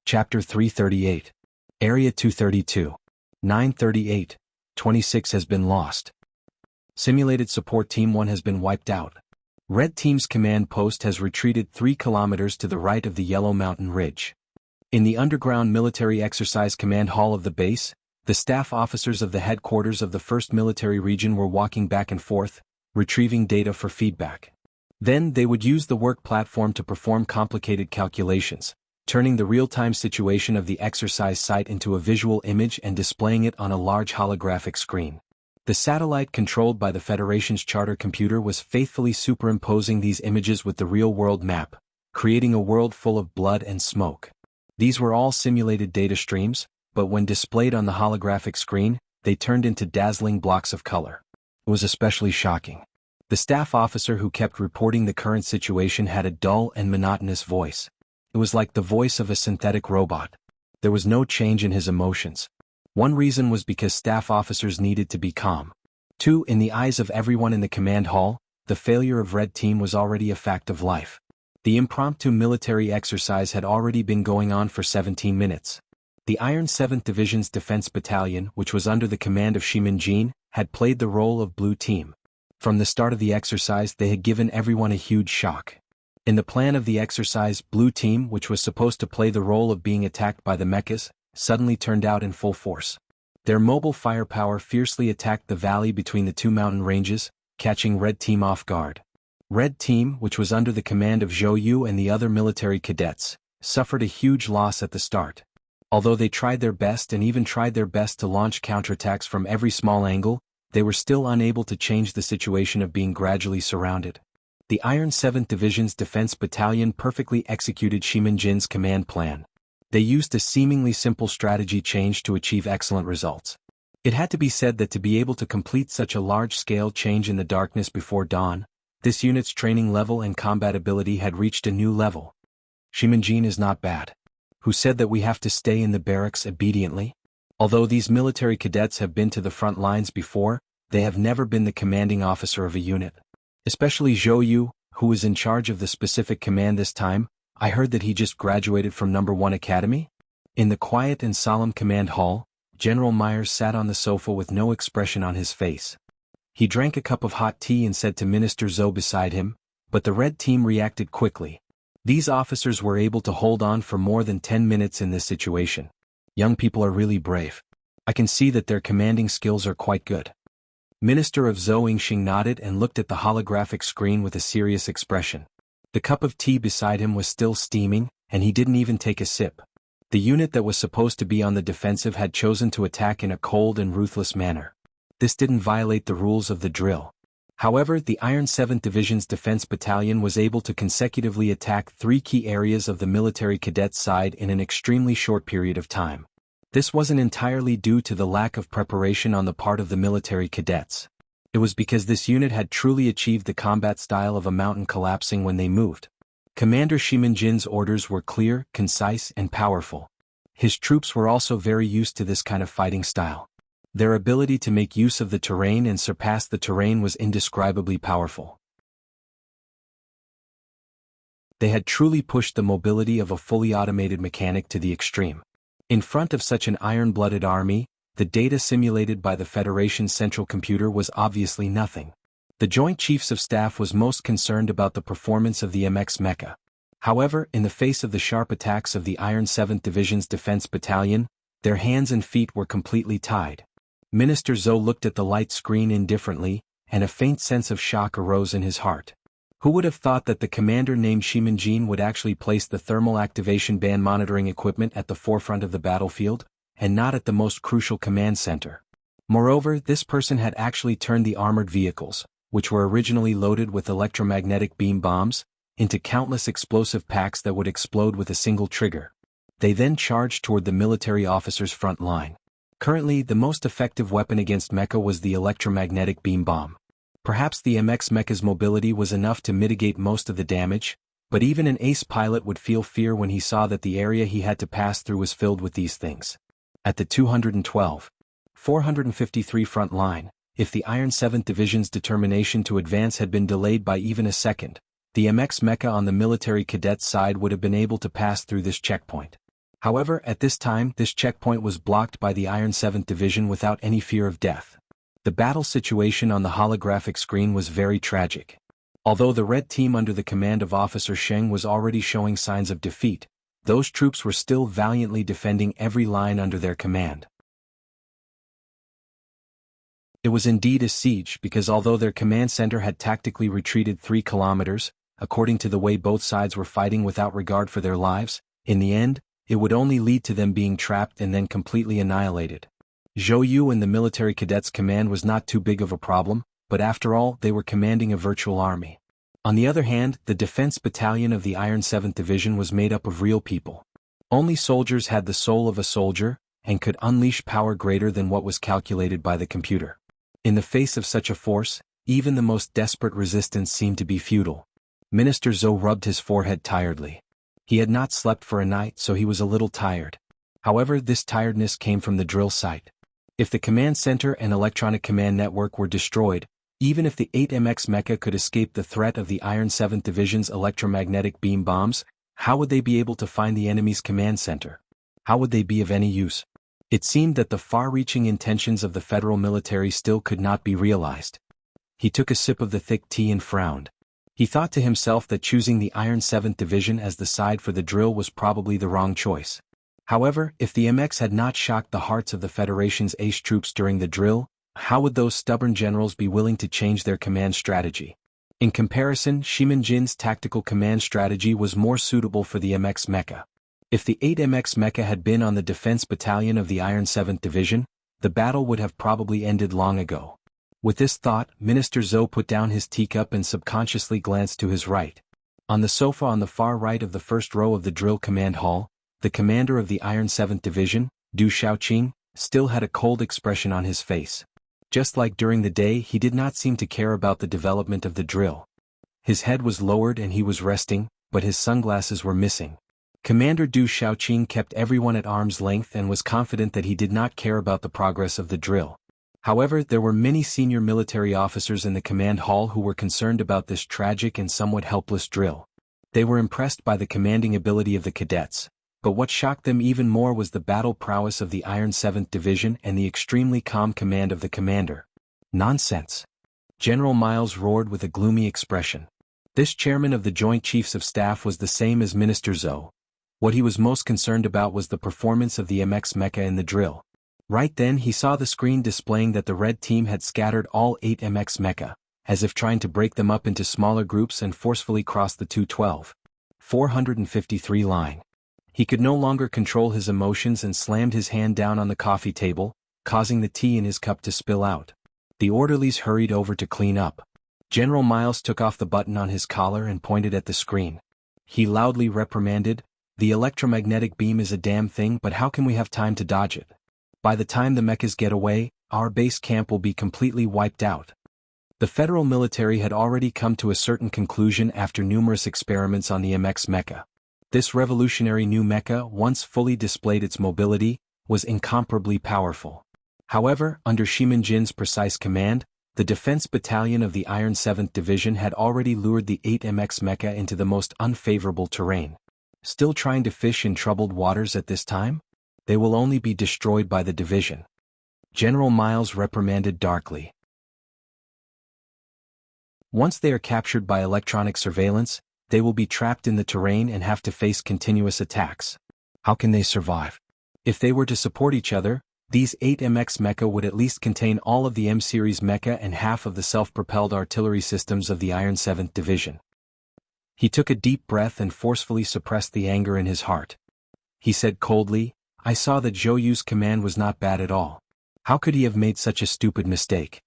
Chapter 338. Area 232. 938. 26 has been lost. Simulated Support Team 1 has been wiped out. Red Team's command post has retreated 3 kilometers to the right of the Yellow Mountain Ridge. In the underground military exercise command hall of the base, the staff officers of the headquarters of the 1st Military Region were walking back and forth, retrieving data for feedback. Then they would use the work platform to perform complicated calculations, turning the real-time situation of the exercise site into a visual image and displaying it on a large holographic screen. The satellite controlled by the Federation's charter computer was faithfully superimposing these images with the real-world map, creating a world full of blood and smoke. These were all simulated data streams, but when displayed on the holographic screen, they turned into dazzling blocks of color. It was especially shocking. The staff officer who kept reporting the current situation had a dull and monotonous voice. It was like the voice of a synthetic robot. There was no change in his emotions. One reason was because staff officers needed to be calm. 2. In the eyes of everyone in the command hall, the failure of Red Team was already a fact of life. The impromptu military exercise had already been going on for 17 minutes. The Iron 7th Division's Defense Battalion, which was under the command of Shimin-jin, had played the role of Blue Team. From the start of the exercise, they had given everyone a huge shock. In the plan of the exercise, Blue Team, which was supposed to play the role of being attacked by the mechas, suddenly turned out in full force. Their mobile firepower fiercely attacked the valley between the 2 mountain ranges, catching Red Team off guard. Red Team, which was under the command of Zhou Yu and the other military cadets, suffered a huge loss at the start. Although they tried their best and even tried their best to launch counterattacks from every small angle, they were still unable to change the situation of being gradually surrounded. The Iron 7th Division's Defense Battalion perfectly executed Shimin-jin's command plan. They used a seemingly simple strategy change to achieve excellent results. It had to be said that to be able to complete such a large-scale change in the darkness before dawn, this unit's training level and combat ability had reached a new level. Shimin-jin is not bad. Who said that we have to stay in the barracks obediently? Although these military cadets have been to the front lines before, they have never been the commanding officer of a unit. Especially Zhou Yu, who was in charge of the specific command this time. I heard that he just graduated from No. 1 Academy? In the quiet and solemn command hall, General Myers sat on the sofa with no expression on his face. He drank a cup of hot tea and said to Minister Zhou beside him, But the red team reacted quickly. These officers were able to hold on for more than 10 minutes in this situation. Young people are really brave. I can see that their commanding skills are quite good. Minister of Zhou Yingxing nodded and looked at the holographic screen with a serious expression. The cup of tea beside him was still steaming, and he didn't even take a sip. The unit that was supposed to be on the defensive had chosen to attack in a cold and ruthless manner. This didn't violate the rules of the drill. However, the Iron 7th Division's defense battalion was able to consecutively attack 3 key areas of the military cadets side in an extremely short period of time. This wasn't entirely due to the lack of preparation on the part of the military cadets. It was because this unit had truly achieved the combat style of a mountain collapsing when they moved. Commander Shimanjin's orders were clear, concise, and powerful. His troops were also very used to this kind of fighting style. Their ability to make use of the terrain and surpass the terrain was indescribably powerful. They had truly pushed the mobility of a fully automated mechanic to the extreme. In front of such an iron-blooded army, the data simulated by the Federation's central computer was obviously nothing. The Joint Chiefs of Staff was most concerned about the performance of the MX mecha. However, in the face of the sharp attacks of the Iron 7th Division's defense battalion, their hands and feet were completely tied. Minister Zhou looked at the light screen indifferently, and a faint sense of shock arose in his heart. Who would have thought that the commander named Shimanjin would actually place the thermal activation band monitoring equipment at the forefront of the battlefield, and not at the most crucial command center? Moreover, this person had actually turned the armored vehicles, which were originally loaded with electromagnetic beam bombs, into countless explosive packs that would explode with a single trigger. They then charged toward the military officers' front line. Currently, the most effective weapon against mecha was the electromagnetic beam bomb. Perhaps the MX mecha's mobility was enough to mitigate most of the damage, but even an ace pilot would feel fear when he saw that the area he had to pass through was filled with these things. At the 212, 453 front line, if the Iron 7th Division's determination to advance had been delayed by even a second, the MX mecha on the military cadets side would have been able to pass through this checkpoint. However, at this time, this checkpoint was blocked by the Iron 7th Division without any fear of death. The battle situation on the holographic screen was very tragic. Although the red team under the command of Officer Sheng was already showing signs of defeat, those troops were still valiantly defending every line under their command. It was indeed a siege because although their command center had tactically retreated 3 kilometers, according to the way both sides were fighting without regard for their lives, in the end, it would only lead to them being trapped and then completely annihilated. Zhou Yu and the military cadets' command was not too big of a problem, but after all, they were commanding a virtual army. On the other hand, the defense battalion of the Iron 7th Division was made up of real people. Only soldiers had the soul of a soldier, and could unleash power greater than what was calculated by the computer. In the face of such a force, even the most desperate resistance seemed to be futile. Minister Zhou rubbed his forehead tiredly. He had not slept for a night, so he was a little tired. However, this tiredness came from the drill site. If the command center and electronic command network were destroyed, even if the 8MX mecha could escape the threat of the Iron 7th Division's electromagnetic beam bombs, how would they be able to find the enemy's command center? How would they be of any use? It seemed that the far-reaching intentions of the federal military still could not be realized. He took a sip of the thick tea and frowned. He thought to himself that choosing the Iron 7th Division as the side for the drill was probably the wrong choice. However, if the MX had not shocked the hearts of the Federation's ace troops during the drill, how would those stubborn generals be willing to change their command strategy? In comparison, Shimanjin's tactical command strategy was more suitable for the MX mecha. If the 8MX mecha had been on the defense battalion of the Iron 7th Division, the battle would have probably ended long ago. With this thought, Minister Zhou put down his teacup and subconsciously glanced to his right. On the sofa on the far right of the first row of the drill command hall, the commander of the Iron 7th Division, Du Shaoqing, still had a cold expression on his face. Just like during the day, he did not seem to care about the development of the drill. His head was lowered and he was resting, but his sunglasses were missing. Commander Du Shaoqing kept everyone at arm's length and was confident that he did not care about the progress of the drill. However, there were many senior military officers in the command hall who were concerned about this tragic and somewhat helpless drill. They were impressed by the commanding ability of the cadets, but what shocked them even more was the battle prowess of the Iron 7th Division and the extremely calm command of the commander. Nonsense! General Miles roared with a gloomy expression. This chairman of the Joint Chiefs of Staff was the same as Minister Zhou. What he was most concerned about was the performance of the MX mecha in the drill. Right then he saw the screen displaying that the red team had scattered all 8 MX mecha, as if trying to break them up into smaller groups and forcefully cross the 453 line. He could no longer control his emotions and slammed his hand down on the coffee table, causing the tea in his cup to spill out. The orderlies hurried over to clean up. General Miles took off the button on his collar and pointed at the screen. He loudly reprimanded, "The electromagnetic beam is a damn thing, but how can we have time to dodge it? By the time the mechas get away, our base camp will be completely wiped out." The federal military had already come to a certain conclusion after numerous experiments on the MX mecha. This revolutionary new mecha, once fully displayed its mobility, was incomparably powerful. However, under Shimin-jin's precise command, the defense battalion of the Iron 7th Division had already lured the 8 MX mecha into the most unfavorable terrain. Still trying to fish in troubled waters at this time? They will only be destroyed by the division. General Miles reprimanded darkly. Once they are captured by electronic surveillance, they will be trapped in the terrain and have to face continuous attacks. How can they survive? If they were to support each other, these 8 MX mecha would at least contain all of the M-series mecha and half of the self-propelled artillery systems of the Iron 7th Division. He took a deep breath and forcefully suppressed the anger in his heart. He said coldly, "I saw that Zhou Yu's command was not bad at all. How could he have made such a stupid mistake?"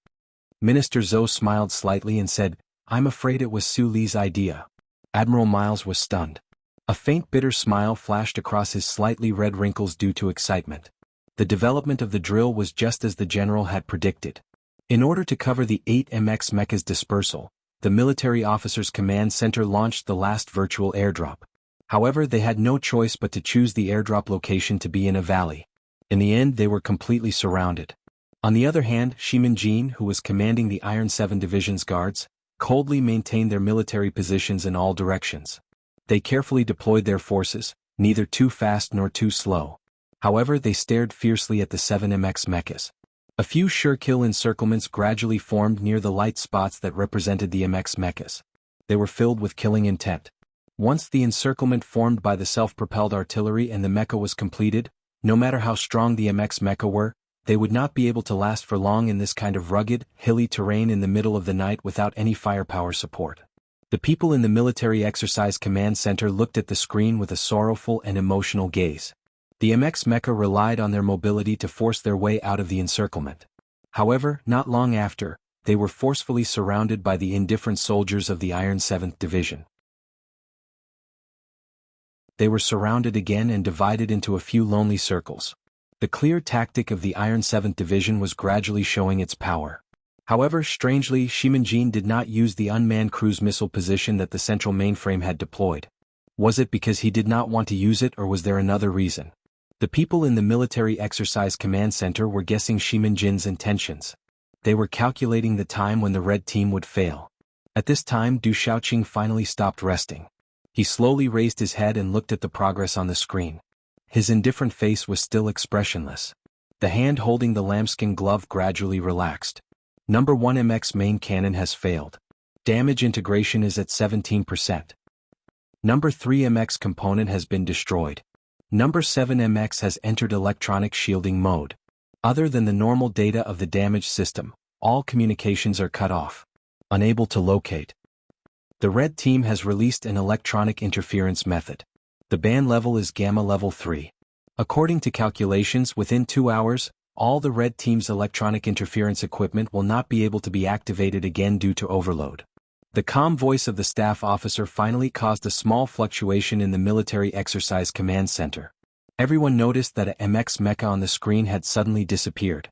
Minister Zhou smiled slightly and said, "I'm afraid it was Su Li's idea." Admiral Miles was stunned. A faint bitter smile flashed across his slightly red wrinkles due to excitement. The development of the drill was just as the general had predicted. In order to cover the 8 MX mecha's dispersal, the military officers' command center launched the last virtual airdrop. However, they had no choice but to choose the airdrop location to be in a valley. In the end, they were completely surrounded. On the other hand, Shimin-jin, who was commanding the Iron 7 Division's guards, coldly maintained their military positions in all directions. They carefully deployed their forces, neither too fast nor too slow. However, they stared fiercely at the 7 MX mechas. A few sure-kill encirclements gradually formed near the light spots that represented the MX mechas. They were filled with killing intent. Once the encirclement formed by the self-propelled artillery and the mecha was completed, no matter how strong the MX mecha were, they would not be able to last for long in this kind of rugged, hilly terrain in the middle of the night without any firepower support. The people in the military exercise command center looked at the screen with a sorrowful and emotional gaze. The MX mecha relied on their mobility to force their way out of the encirclement. However, not long after, they were forcefully surrounded by the indifferent soldiers of the Iron 7th Division. They were surrounded again and divided into a few lonely circles. The clear tactic of the Iron 7th Division was gradually showing its power. However, strangely, Shimin-jin did not use the unmanned cruise missile position that the central mainframe had deployed. Was it because he did not want to use it, or was there another reason? The people in the military exercise command center were guessing Shimin-jin's intentions. They were calculating the time when the red team would fail. At this time, Du Shaoqing finally stopped resting. He slowly raised his head and looked at the progress on the screen. His indifferent face was still expressionless. The hand holding the lambskin glove gradually relaxed. Number 1 MX main cannon has failed. Damage integration is at 17%. Number 3 MX component has been destroyed. Number 7 MX has entered electronic shielding mode. Other than the normal data of the damaged system, all communications are cut off. Unable to locate. The red team has released an electronic interference method. The ban level is Gamma level 3. According to calculations, within 2 hours, all the red team's electronic interference equipment will not be able to be activated again due to overload. The calm voice of the staff officer finally caused a small fluctuation in the military exercise command center. Everyone noticed that a MX mecha on the screen had suddenly disappeared.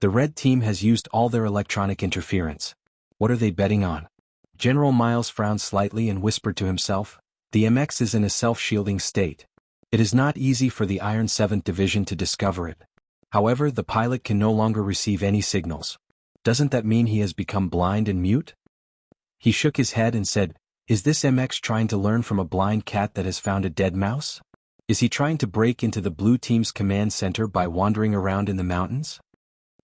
The red team has used all their electronic interference. What are they betting on? General Miles frowned slightly and whispered to himself, "The MX is in a self-shielding state. It is not easy for the Iron 7th Division to discover it. However, the pilot can no longer receive any signals. Doesn't that mean he has become blind and mute?" He shook his head and said, "Is this MX trying to learn from a blind cat that has found a dead mouse? Is he trying to break into the blue team's command center by wandering around in the mountains?"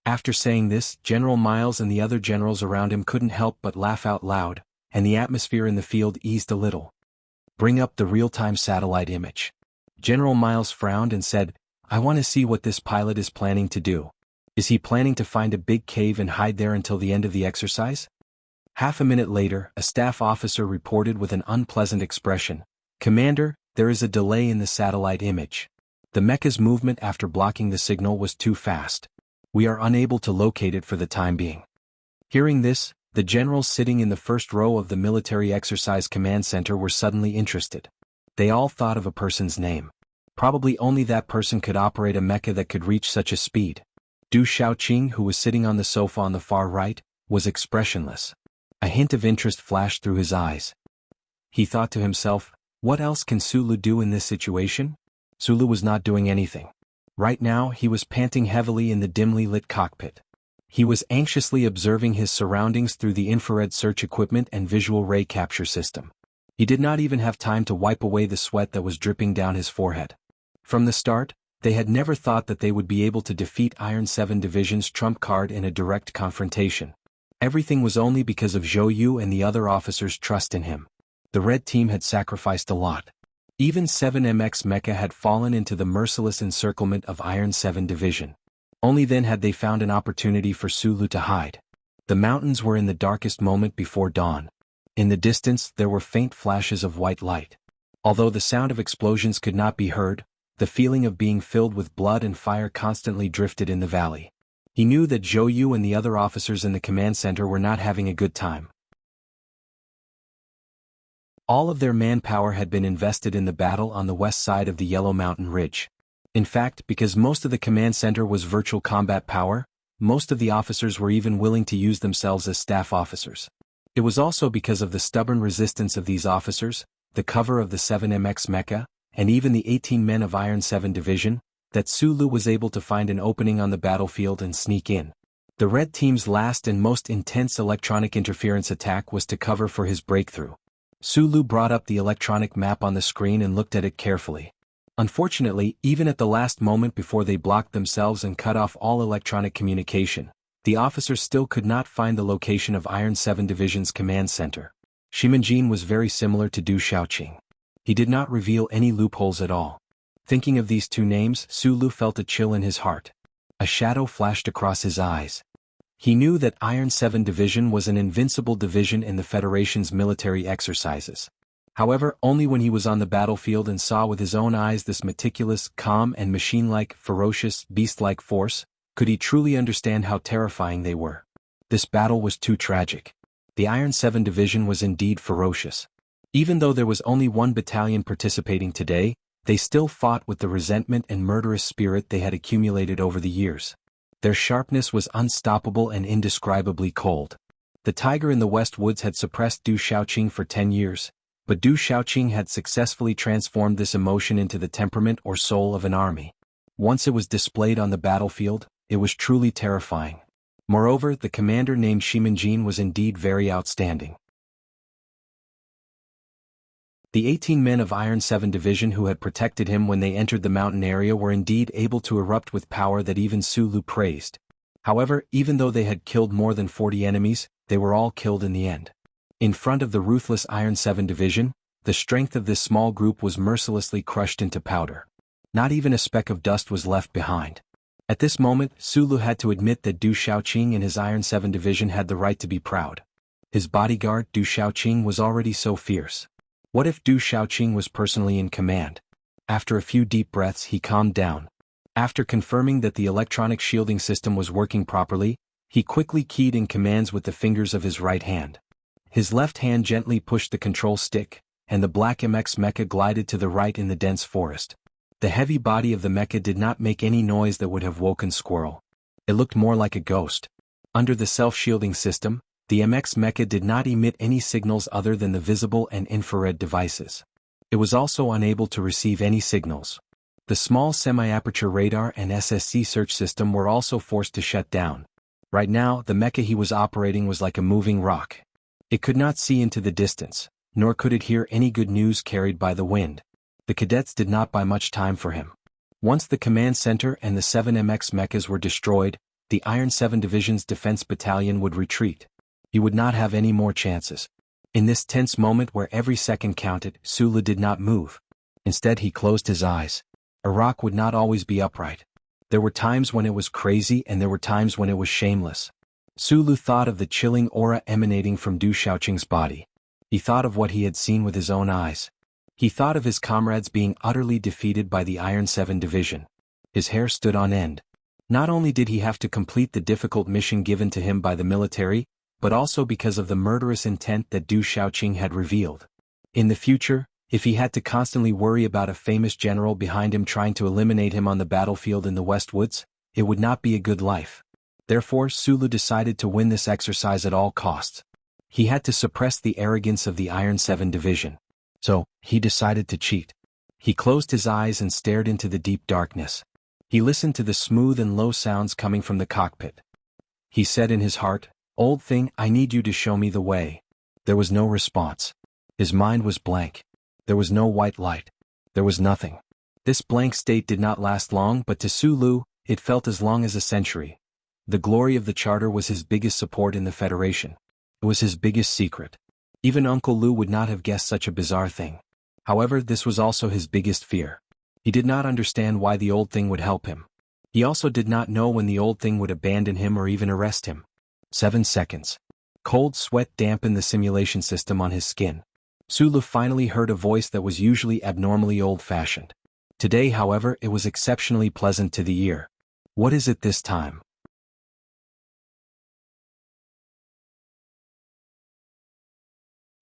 After saying this, General Miles and the other generals around him couldn't help but laugh out loud, and the atmosphere in the field eased a little. "Bring up the real-time satellite image." General Miles frowned and said, "I want to see what this pilot is planning to do. Is he planning to find a big cave and hide there until the end of the exercise?" Half a minute later, a staff officer reported with an unpleasant expression, "Commander, there is a delay in the satellite image. The mecha's movement after blocking the signal was too fast. We are unable to locate it for the time being." Hearing this, the generals sitting in the first row of the military exercise command center were suddenly interested. They all thought of a person's name. Probably only that person could operate a mecha that could reach such a speed. Du Xiaoqing, who was sitting on the sofa on the far right, was expressionless. A hint of interest flashed through his eyes. He thought to himself, what else can Sulu do in this situation? Sulu was not doing anything. Right now he was panting heavily in the dimly lit cockpit. He was anxiously observing his surroundings through the infrared search equipment and visual ray capture system. He did not even have time to wipe away the sweat that was dripping down his forehead. From the start, they had never thought that they would be able to defeat Iron 7 Division's trump card in a direct confrontation. Everything was only because of Zhou Yu and the other officers' trust in him. The Red Team had sacrificed a lot. Even 7MX Mecha had fallen into the merciless encirclement of Iron 7 Division. Only then had they found an opportunity for Sulu to hide. The mountains were in the darkest moment before dawn. In the distance there were faint flashes of white light. Although the sound of explosions could not be heard, the feeling of being filled with blood and fire constantly drifted in the valley. He knew that Zhou Yu and the other officers in the command center were not having a good time. All of their manpower had been invested in the battle on the west side of the Yellow Mountain Ridge. In fact, because most of the command center was virtual combat power, most of the officers were even willing to use themselves as staff officers. It was also because of the stubborn resistance of these officers, the cover of the 7MX Mecha, and even the 18 men of Iron 7 Division, that Sulu was able to find an opening on the battlefield and sneak in. The Red Team's last and most intense electronic interference attack was to cover for his breakthrough. Sulu brought up the electronic map on the screen and looked at it carefully. Unfortunately, even at the last moment before they blocked themselves and cut off all electronic communication, the officers still could not find the location of Iron 7 Division's command center. Shimanjin was very similar to Du Xiaoqing. He did not reveal any loopholes at all. Thinking of these two names, Sulu felt a chill in his heart. A shadow flashed across his eyes. He knew that Iron 7 Division was an invincible division in the Federation's military exercises. However, only when he was on the battlefield and saw with his own eyes this meticulous, calm and machine-like, ferocious, beast-like force, could he truly understand how terrifying they were. This battle was too tragic. The Iron 7 Division was indeed ferocious. Even though there was only one battalion participating today, they still fought with the resentment and murderous spirit they had accumulated over the years. Their sharpness was unstoppable and indescribably cold. The tiger in the West Woods had suppressed Du Xiaoqing for 10 years, but Du Xiaoqing had successfully transformed this emotion into the temperament or soul of an army. Once it was displayed on the battlefield, it was truly terrifying. Moreover, the commander named Shimanjin was indeed very outstanding. The 18 men of Iron 7 Division who had protected him when they entered the mountain area were indeed able to erupt with power that even Sulu praised. However, even though they had killed more than 40 enemies, they were all killed in the end. In front of the ruthless Iron 7 Division, the strength of this small group was mercilessly crushed into powder. Not even a speck of dust was left behind. At this moment, Sulu had to admit that Du Xiaoqing and his Iron 7 Division had the right to be proud. His bodyguard, Du Xiaoqing, was already so fierce. What if Du Xiaoqing was personally in command? After a few deep breaths, he calmed down. After confirming that the electronic shielding system was working properly, he quickly keyed in commands with the fingers of his right hand. His left hand gently pushed the control stick, and the black MX Mecha glided to the right in the dense forest. The heavy body of the mecha did not make any noise that would have woken Squirrel. It looked more like a ghost. Under the self-shielding system, the MX Mecha did not emit any signals other than the visible and infrared devices. It was also unable to receive any signals. The small semi-aperture radar and SSC search system were also forced to shut down. Right now, the mecha he was operating was like a moving rock. It could not see into the distance, nor could it hear any good news carried by the wind. The cadets did not buy much time for him. Once the command center and the 7MX mechas were destroyed, the Iron 7 Division's defense battalion would retreat. He would not have any more chances. In this tense moment where every second counted, Sulu did not move. Instead he closed his eyes. A rock would not always be upright. There were times when it was crazy and there were times when it was shameless. Sulu thought of the chilling aura emanating from Du Shaoqing's body. He thought of what he had seen with his own eyes. He thought of his comrades being utterly defeated by the Iron 7 Division. His hair stood on end. Not only did he have to complete the difficult mission given to him by the military, but also because of the murderous intent that Du Shaoqing had revealed. In the future, if he had to constantly worry about a famous general behind him trying to eliminate him on the battlefield in the West Woods, it would not be a good life. Therefore Sulu decided to win this exercise at all costs. He had to suppress the arrogance of the Iron 7 Division. So, he decided to cheat. He closed his eyes and stared into the deep darkness. He listened to the smooth and low sounds coming from the cockpit. He said in his heart, "Old thing, I need you to show me the way." There was no response. His mind was blank. There was no white light. There was nothing. This blank state did not last long, but to Sulu, it felt as long as a century. The glory of the charter was his biggest support in the Federation. It was his biggest secret. Even Uncle Lu would not have guessed such a bizarre thing. However, this was also his biggest fear. He did not understand why the old thing would help him. He also did not know when the old thing would abandon him or even arrest him. 7 seconds. Cold sweat dampened the simulation system on his skin. Sulu finally heard a voice that was usually abnormally old-fashioned. Today, however, it was exceptionally pleasant to the ear. "What is it this time?"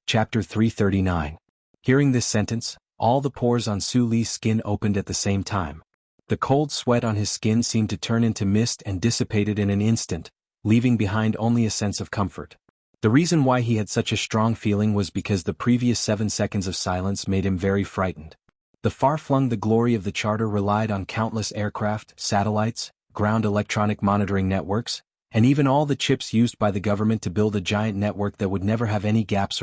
Chapter 339. Hearing this sentence, all the pores on Suli's skin opened at the same time. The cold sweat on his skin seemed to turn into mist and dissipated in an instant, leaving behind only a sense of comfort. The reason why he had such a strong feeling was because the previous 7 seconds of silence made him very frightened. The far-flung the glory of the charter relied on countless aircraft, satellites, ground electronic monitoring networks, and even all the chips used by the government to build a giant network that would never have any gaps.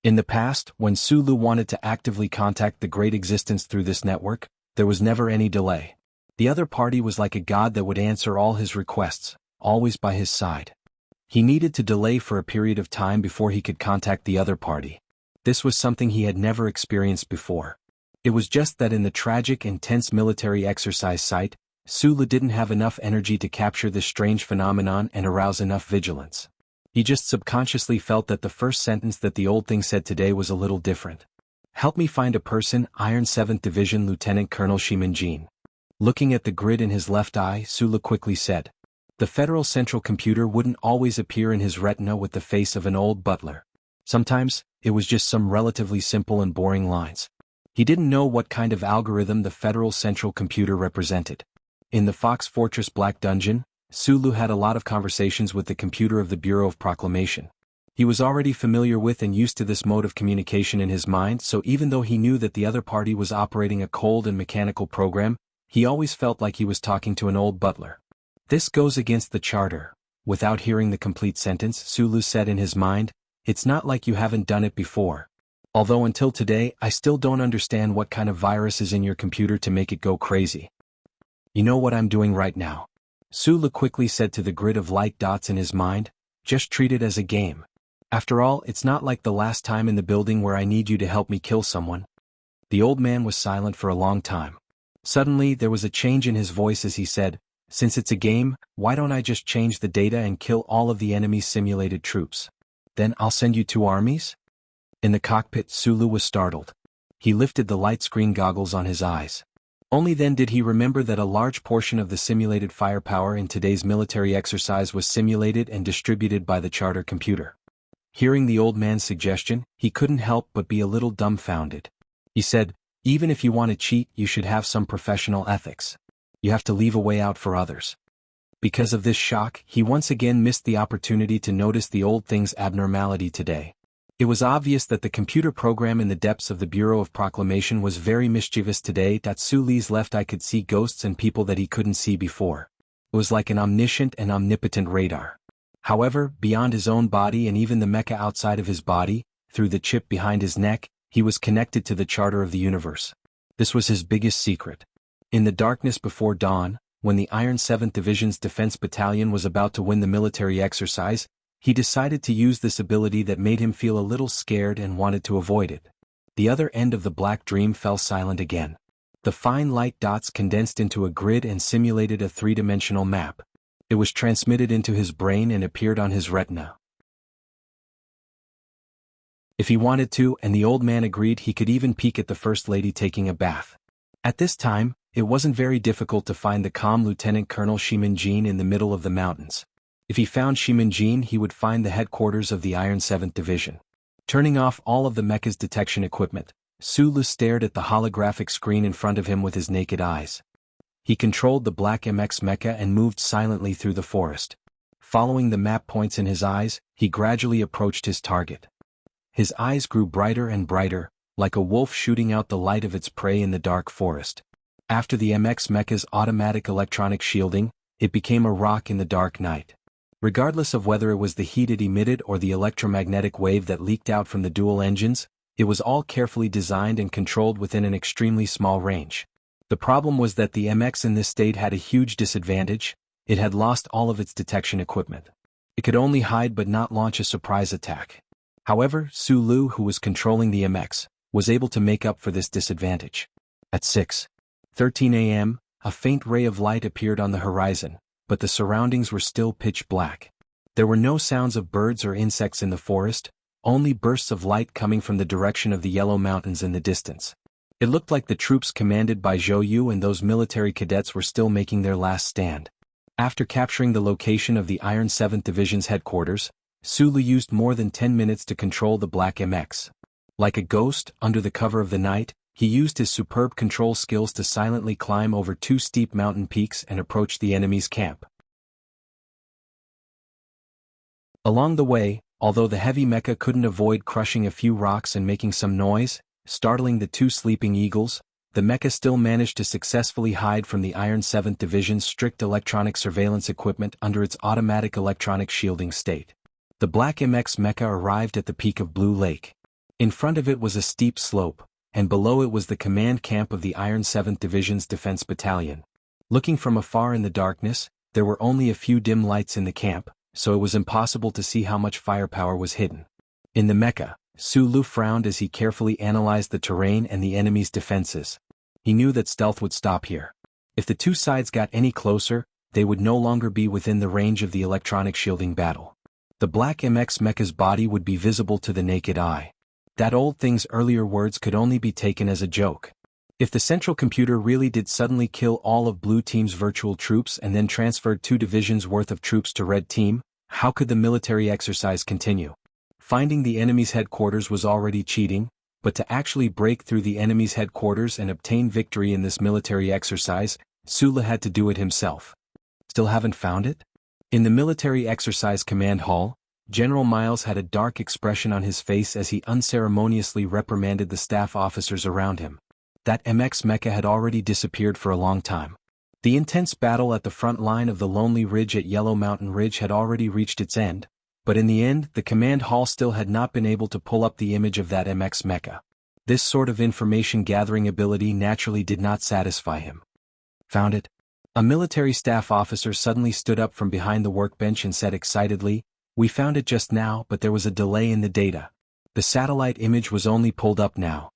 In the past, when Sulu wanted to actively contact the great existence through this network, there was never any delay. The other party was like a god that would answer all his requests, always by his side. He needed to delay for a period of time before he could contact the other party. This was something he had never experienced before. It was just that in the tragic and tense military exercise site, Sulu didn't have enough energy to capture this strange phenomenon and arouse enough vigilance. He just subconsciously felt that the first sentence that the old thing said today was a little different. "Help me find a person, Iron 7th Division Lieutenant Colonel Shimin-jin." Looking at the grid in his left eye, Sulu quickly said. The Federal Central Computer wouldn't always appear in his retina with the face of an old butler. Sometimes, it was just some relatively simple and boring lines. He didn't know what kind of algorithm the Federal Central Computer represented. In the Fox Fortress Black Dungeon, Sulu had a lot of conversations with the computer of the Bureau of Proclamation. He was already familiar with and used to this mode of communication in his mind, so even though he knew that the other party was operating a cold and mechanical program, he always felt like he was talking to an old butler. "This goes against the charter." Without hearing the complete sentence, Sulu said in his mind, "It's not like you haven't done it before. Although until today, I still don't understand what kind of virus is in your computer to make it go crazy." "You know what I'm doing right now?" Sulu quickly said to the grid of light dots in his mind, "Just treat it as a game. After all, it's not like the last time in the building where I need you to help me kill someone." The old man was silent for a long time. Suddenly, there was a change in his voice as he said, "Since it's a game, why don't I just change the data and kill all of the enemy's simulated troops? Then I'll send you 2 armies?" In the cockpit, Sulu was startled. He lifted the light screen goggles on his eyes. Only then did he remember that a large portion of the simulated firepower in today's military exercise was simulated and distributed by the charter computer. Hearing the old man's suggestion, he couldn't help but be a little dumbfounded. He said, "Even if you want to cheat, you should have some professional ethics. You have to leave a way out for others." Because of this shock, he once again missed the opportunity to notice the old thing's abnormality today. It was obvious that the computer program in the depths of the Bureau of Proclamation was very mischievous today. Sulu's left eye could see ghosts and people that he couldn't see before. It was like an omniscient and omnipotent radar. However, beyond his own body and even the mecha outside of his body, through the chip behind his neck, he was connected to the charter of the universe. This was his biggest secret. In the darkness before dawn, when the Iron 7th Division's Defense Battalion was about to win the military exercise, He decided to use this ability that made him feel a little scared and wanted to avoid it. The other end of the black dream fell silent again. The fine light dots condensed into a grid and simulated a three-dimensional map. It was transmitted into his brain and appeared on his retina. If he wanted to, and the old man agreed, he could even peek at the First Lady taking a bath. At this time, it wasn't very difficult to find the calm Lieutenant Colonel Shimin-jin in the middle of the mountains. If he found Shimin-jin, he would find the headquarters of the Iron 7th Division. Turning off all of the mecha's detection equipment, Sulu stared at the holographic screen in front of him with his naked eyes. He controlled the black MX mecha and moved silently through the forest. Following the map points in his eyes, he gradually approached his target. His eyes grew brighter and brighter, like a wolf shooting out the light of its prey in the dark forest. After the MX mecha's automatic electronic shielding, it became a rock in the dark night. Regardless of whether it was the heat it emitted or the electromagnetic wave that leaked out from the dual engines, it was all carefully designed and controlled within an extremely small range. The problem was that the MX in this state had a huge disadvantage. It had lost all of its detection equipment. It could only hide but not launch a surprise attack. However, Sulu, who was controlling the MX, was able to make up for this disadvantage. At 6:13 a.m., a faint ray of light appeared on the horizon, but the surroundings were still pitch black. There were no sounds of birds or insects in the forest, only bursts of light coming from the direction of the Yellow Mountains in the distance. It looked like the troops commanded by Zhou Yu and those military cadets were still making their last stand. After capturing the location of the Iron 7th Division's headquarters, Sulu used more than 10 minutes to control the black MX. Like a ghost, under the cover of the night, he used his superb control skills to silently climb over 2 steep mountain peaks and approach the enemy's camp. Along the way, although the heavy mecha couldn't avoid crushing a few rocks and making some noise, startling the 2 sleeping eagles, the mecha still managed to successfully hide from the Iron 7th Division's strict electronic surveillance equipment under its automatic electronic shielding state. The black MX mecha arrived at the peak of Blue Lake. In front of it was a steep slope, and below it was the command camp of the Iron 7th Division's defense battalion. Looking from afar in the darkness, there were only a few dim lights in the camp, so it was impossible to see how much firepower was hidden. In the mecha, Sulu frowned as he carefully analyzed the terrain and the enemy's defenses. He knew that stealth would stop here. If the 2 sides got any closer, they would no longer be within the range of the electronic shielding battle. The black MX mecha's body would be visible to the naked eye. That old thing's earlier words could only be taken as a joke. If the central computer really did suddenly kill all of Blue Team's virtual troops and then transferred 2 divisions worth of troops to Red Team, how could the military exercise continue? Finding the enemy's headquarters was already cheating, but to actually break through the enemy's headquarters and obtain victory in this military exercise, Sulu had to do it himself. Still haven't found it? In the military exercise command hall, General Miles had a dark expression on his face as he unceremoniously reprimanded the staff officers around him. That MX mecha had already disappeared for a long time. The intense battle at the front line of the Lonely Ridge at Yellow Mountain Ridge had already reached its end, but in the end the command hall still had not been able to pull up the image of that MX mecha. This sort of information-gathering ability naturally did not satisfy him. Found it? A military staff officer suddenly stood up from behind the workbench and said excitedly, "We found it just now, but there was a delay in the data. The satellite image was only pulled up now."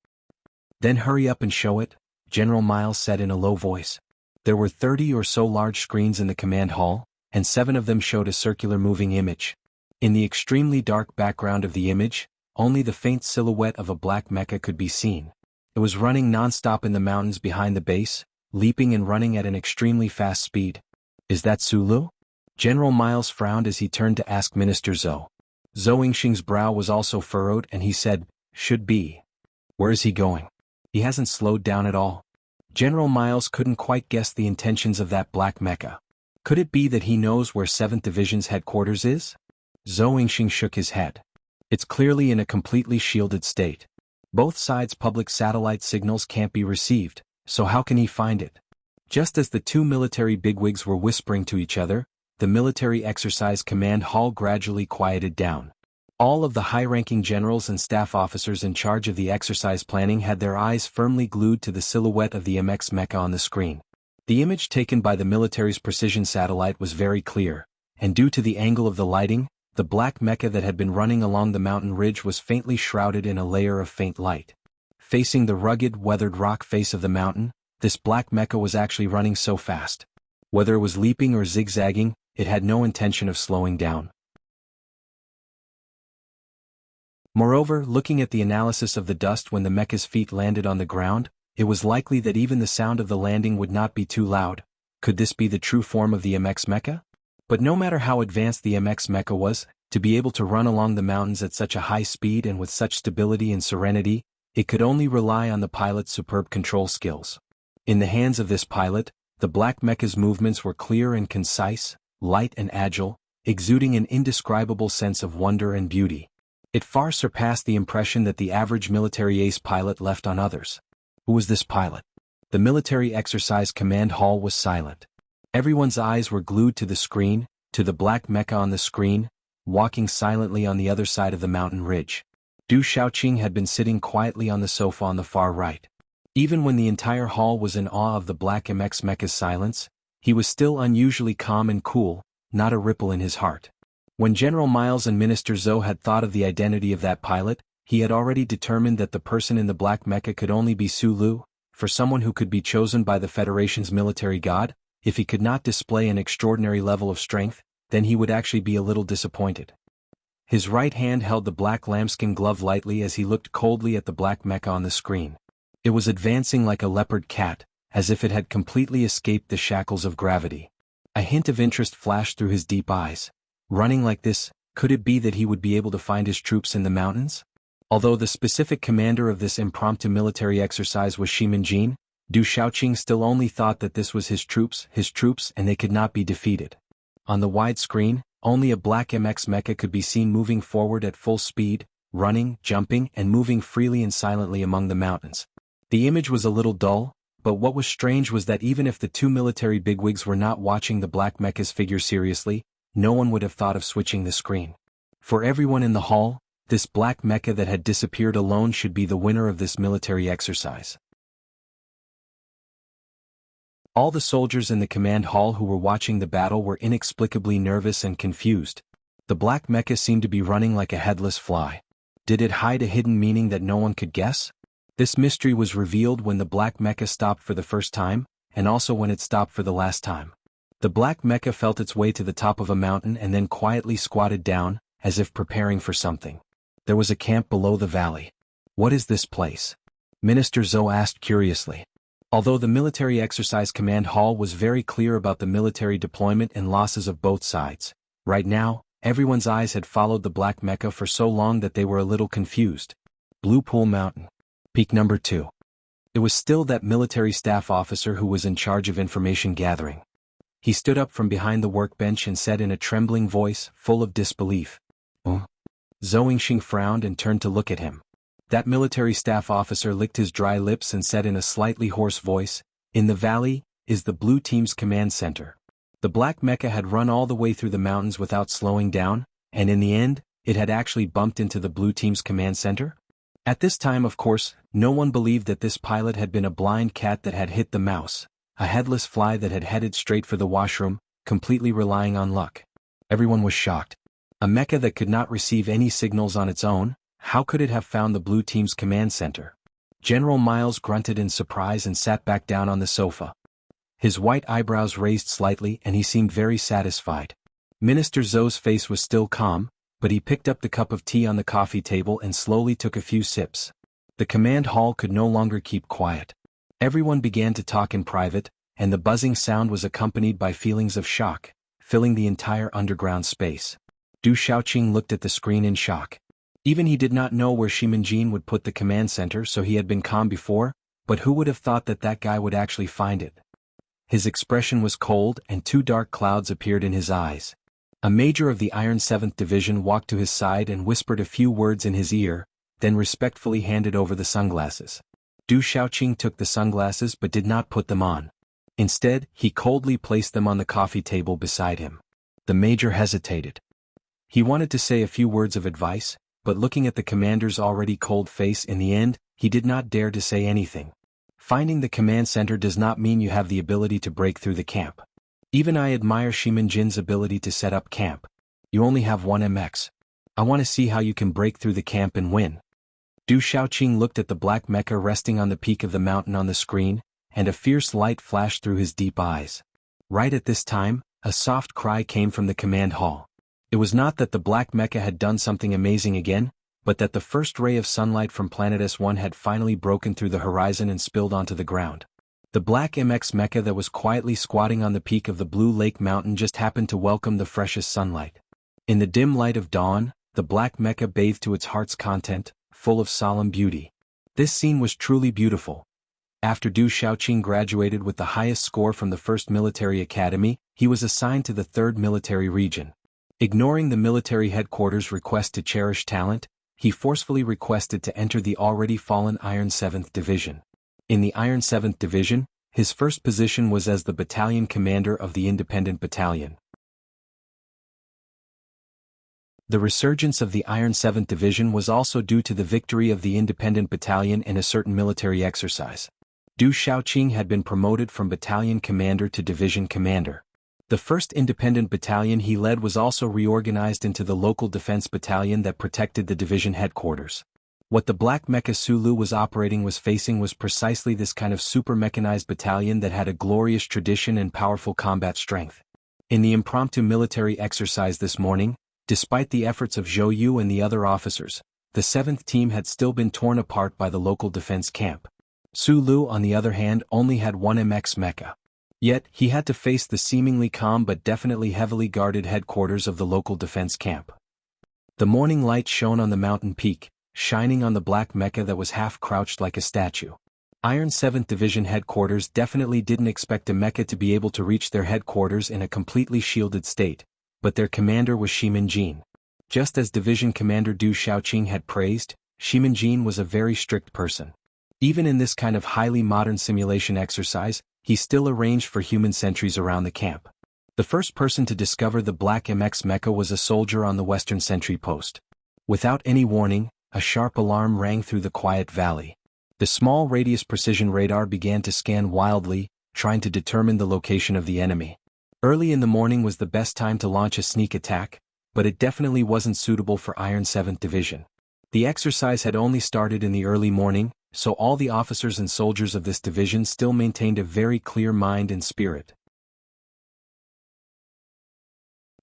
"Then hurry up and show it," General Miles said in a low voice. There were 30 or so large screens in the command hall, and 7 of them showed a circular moving image. In the extremely dark background of the image, only the faint silhouette of a black mecha could be seen. It was running non-stop in the mountains behind the base, leaping and running at an extremely fast speed. "Is that Sulu?" General Miles frowned as he turned to ask Minister Zhou. Zhou Yingxing's brow was also furrowed and he said, "Should be. Where is he going? He hasn't slowed down at all." General Miles couldn't quite guess the intentions of that black mecha. Could it be that he knows where 7th Division's headquarters is? Zhou Yingxing shook his head. It's clearly in a completely shielded state. Both sides' public satellite signals can't be received, so how can he find it? Just as the 2 military bigwigs were whispering to each other, the military exercise command hall gradually quieted down. All of the high-ranking generals and staff officers in charge of the exercise planning had their eyes firmly glued to the silhouette of the MX mecha on the screen. The image taken by the military's precision satellite was very clear, and due to the angle of the lighting, The black mecha that had been running along the mountain ridge was faintly shrouded in a layer of faint light. Facing the rugged, weathered rock face of the mountain, this black mecha was actually running so fast. Whether it was leaping or zigzagging, it had no intention of slowing down. Moreover, looking at the analysis of the dust when the mecha's feet landed on the ground, it was likely that even the sound of the landing would not be too loud. Could this be the true form of the MX mecha? But no matter how advanced the MX mecha was, to be able to run along the mountains at such a high speed and with such stability and serenity, it could only rely on the pilot's superb control skills. In the hands of this pilot, the black mecha's movements were clear and concise, light and agile, exuding an indescribable sense of wonder and beauty. It far surpassed the impression that the average military ace pilot left on others. Who was this pilot? The military exercise command hall was silent. Everyone's eyes were glued to the screen, to the black mecha on the screen, walking silently on the other side of the mountain ridge. Du Shaoqing had been sitting quietly on the sofa on the far right. Even when the entire hall was in awe of the black MX mecha's silence, he was still unusually calm and cool, not a ripple in his heart. When General Miles and Minister Zhou had thought of the identity of that pilot, he had already determined that the person in the black mecha could only be Su Lu. For someone who could be chosen by the Federation's military god, if he could not display an extraordinary level of strength, then he would actually be a little disappointed. His right hand held the black lambskin glove lightly as he looked coldly at the black mecha on the screen. It was advancing like a leopard cat, as if it had completely escaped the shackles of gravity. A hint of interest flashed through his deep eyes. Running like this, could it be that he would be able to find his troops in the mountains? Although the specific commander of this impromptu military exercise was Shimanjin, Du Shaoqing still only thought that this was his troops, and they could not be defeated. On the wide screen, only a black MX mecha could be seen moving forward at full speed, running, jumping, and moving freely and silently among the mountains. The image was a little dull, but what was strange was that even if the two military bigwigs were not watching the black mecha's figure seriously, no one would have thought of switching the screen. For everyone in the hall, this black mecha that had disappeared alone should be the winner of this military exercise. All the soldiers in the command hall who were watching the battle were inexplicably nervous and confused. The black mecha seemed to be running like a headless fly. Did it hide a hidden meaning that no one could guess? This mystery was revealed when the black mecha stopped for the first time, and also when it stopped for the last time. The black mecha felt its way to the top of a mountain and then quietly squatted down, as if preparing for something. There was a camp below the valley. What is this place? Minister Zhou asked curiously. Although the military exercise command hall was very clear about the military deployment and losses of both sides, right now, everyone's eyes had followed the black mecha for so long that they were a little confused. Blue Pool Mountain. Peak number 2. It was still that military staff officer who was in charge of information gathering. He stood up from behind the workbench and said in a trembling voice, full of disbelief, "Oh?" Zhou Yingxing frowned and turned to look at him. That military staff officer licked his dry lips and said in a slightly hoarse voice, "In the valley is the blue team's command center." The black mecha had run all the way through the mountains without slowing down, and in the end, it had actually bumped into the blue team's command center? At this time, of course, no one believed that this pilot had been a blind cat that had hit the mouse, a headless fly that had headed straight for the washroom, completely relying on luck. Everyone was shocked. A mecha that could not receive any signals on its own, how could it have found the blue team's command center? General Miles grunted in surprise and sat back down on the sofa. His white eyebrows raised slightly and he seemed very satisfied. Minister Zhou's face was still calm, but he picked up the cup of tea on the coffee table and slowly took a few sips. The command hall could no longer keep quiet. Everyone began to talk in private, and the buzzing sound was accompanied by feelings of shock, filling the entire underground space. Du Shaoqing looked at the screen in shock. Even he did not know where Shimanjin would put the command center, so he had been calm before, but who would have thought that that guy would actually find it? His expression was cold and two dark clouds appeared in his eyes. A major of the Iron 7th Division walked to his side and whispered a few words in his ear, then respectfully handed over the sunglasses. Du Shaoqing took the sunglasses but did not put them on. Instead, he coldly placed them on the coffee table beside him. The major hesitated. He wanted to say a few words of advice, but looking at the commander's already cold face in the end, he did not dare to say anything. Finding the command center does not mean you have the ability to break through the camp. Even I admire Shimanjin's ability to set up camp. You only have 1 MX. I want to see how you can break through the camp and win. Du Xiaoqing looked at the black mecha resting on the peak of the mountain on the screen, and a fierce light flashed through his deep eyes. Right at this time, a soft cry came from the command hall. It was not that the black mecha had done something amazing again, but that the first ray of sunlight from planet S1 had finally broken through the horizon and spilled onto the ground. The black MX mecha that was quietly squatting on the peak of the Blue Lake Mountain just happened to welcome the freshest sunlight. In the dim light of dawn, the black mecha bathed to its heart's content, full of solemn beauty. This scene was truly beautiful. After Du Xiaoqing graduated with the highest score from the 1st Military Academy, he was assigned to the 3rd Military Region. Ignoring the military headquarters' request to cherish talent, he forcefully requested to enter the already fallen Iron 7th Division. In the Iron 7th Division, his first position was as the battalion commander of the Independent Battalion. The resurgence of the Iron 7th Division was also due to the victory of the Independent Battalion in a certain military exercise. Du Xiaoqing had been promoted from battalion commander to division commander. The 1st Independent Battalion he led was also reorganized into the local defense battalion that protected the division headquarters. What the Black Mecha Sulu was facing was precisely this kind of super-mechanized battalion that had a glorious tradition and powerful combat strength. In the impromptu military exercise this morning, despite the efforts of Zhou Yu and the other officers, the 7th team had still been torn apart by the local defense camp. Su Lu, on the other hand, only had 1 MX mecha. Yet, he had to face the seemingly calm but definitely heavily guarded headquarters of the local defense camp. The morning light shone on the mountain peak, shining on the black mecha that was half-crouched like a statue. Iron 7th Division headquarters definitely didn't expect a mecha to be able to reach their headquarters in a completely shielded state, but their commander was Shimin-jin. Just as Division Commander Du Xiaoqing had praised, Shimin-jin was a very strict person. Even in this kind of highly modern simulation exercise, he still arranged for human sentries around the camp. The first person to discover the Black MX mecha was a soldier on the western sentry post. Without any warning, a sharp alarm rang through the quiet valley. The small radius precision radar began to scan wildly, trying to determine the location of the enemy. Early in the morning was the best time to launch a sneak attack, but it definitely wasn't suitable for Iron 7th Division. The exercise had only started in the early morning, so all the officers and soldiers of this division still maintained a very clear mind and spirit.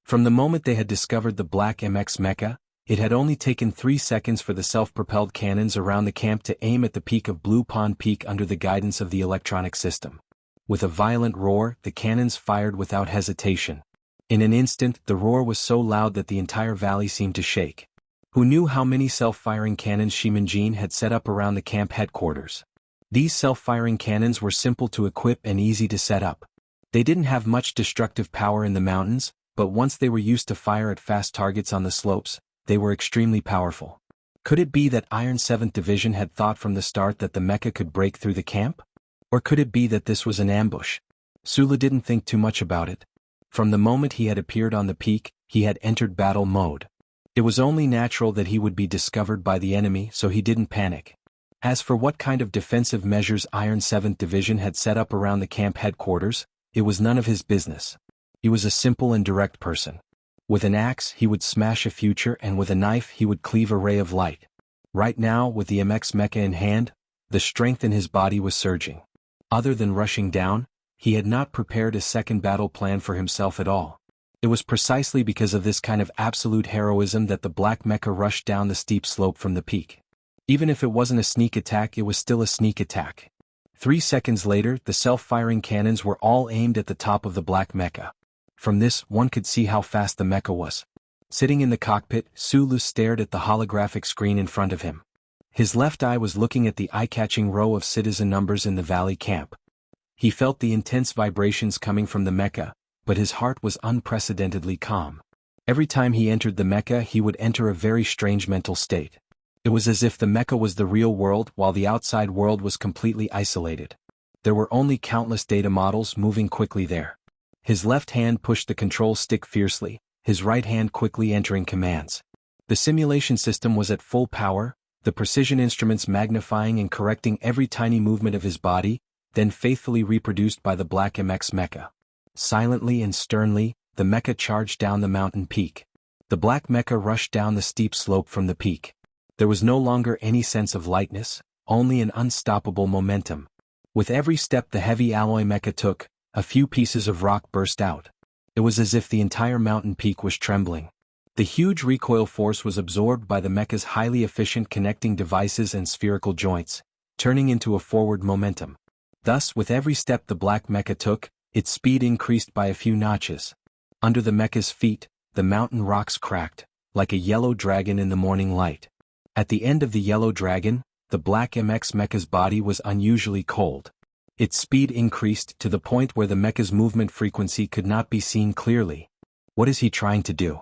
From the moment they had discovered the Black MX mecha, it had only taken 3 seconds for the self-propelled cannons around the camp to aim at the peak of Blue Pond Peak under the guidance of the electronic system. With a violent roar, the cannons fired without hesitation. In an instant, the roar was so loud that the entire valley seemed to shake. Who knew how many self-firing cannons Shimin-jin had set up around the camp headquarters? These self-firing cannons were simple to equip and easy to set up. They didn't have much destructive power in the mountains, but once they were used to fire at fast targets on the slopes, they were extremely powerful. Could it be that Iron 7th Division had thought from the start that the mecha could break through the camp? Or could it be that this was an ambush? Sulu didn't think too much about it. From the moment he had appeared on the peak, he had entered battle mode. It was only natural that he would be discovered by the enemy, so he didn't panic. As for what kind of defensive measures Iron 7th Division had set up around the camp headquarters, it was none of his business. He was a simple and direct person. With an axe he would smash a future, and with a knife he would cleave a ray of light. Right now, with the MX mecha in hand, the strength in his body was surging. Other than rushing down, he had not prepared a second battle plan for himself at all. It was precisely because of this kind of absolute heroism that the Black Mecha rushed down the steep slope from the peak. Even if it wasn't a sneak attack, it was still a sneak attack. 3 seconds later, the self-firing cannons were all aimed at the top of the Black Mecha. From this, one could see how fast the mecha was. Sitting in the cockpit, Sulu stared at the holographic screen in front of him. His left eye was looking at the eye-catching row of citizen numbers in the valley camp. He felt the intense vibrations coming from the mecha, but his heart was unprecedentedly calm. Every time he entered the mecha, he would enter a very strange mental state. It was as if the mecha was the real world while the outside world was completely isolated. There were only countless data models moving quickly there. His left hand pushed the control stick fiercely, his right hand quickly entering commands. The simulation system was at full power, the precision instruments magnifying and correcting every tiny movement of his body, then faithfully reproduced by the Black MX mecha. Silently and sternly, the mecha charged down the mountain peak. The black mecha rushed down the steep slope from the peak. There was no longer any sense of lightness, only an unstoppable momentum. With every step the heavy alloy mecha took, a few pieces of rock burst out. It was as if the entire mountain peak was trembling. The huge recoil force was absorbed by the mecha's highly efficient connecting devices and spherical joints, turning into a forward momentum. Thus, with every step the black mecha took, its speed increased by a few notches. Under the mecha's feet, the mountain rocks cracked, like a yellow dragon in the morning light. At the end of the yellow dragon, the black MX mecha's body was unusually cold. Its speed increased to the point where the mecha's movement frequency could not be seen clearly. "What is he trying to do?"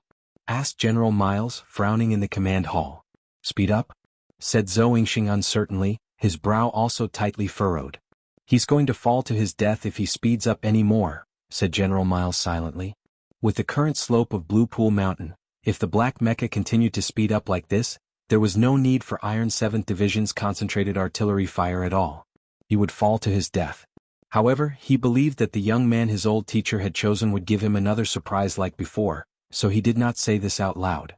asked General Miles, frowning in the command hall. "Speed up?" said Zhou Yingxing uncertainly, his brow also tightly furrowed. "He's going to fall to his death if he speeds up any more," said General Miles silently. With the current slope of Blue Pool Mountain, if the black mecha continued to speed up like this, there was no need for Iron 7th Division's concentrated artillery fire at all. He would fall to his death. However, he believed that the young man his old teacher had chosen would give him another surprise like before, so he did not say this out loud.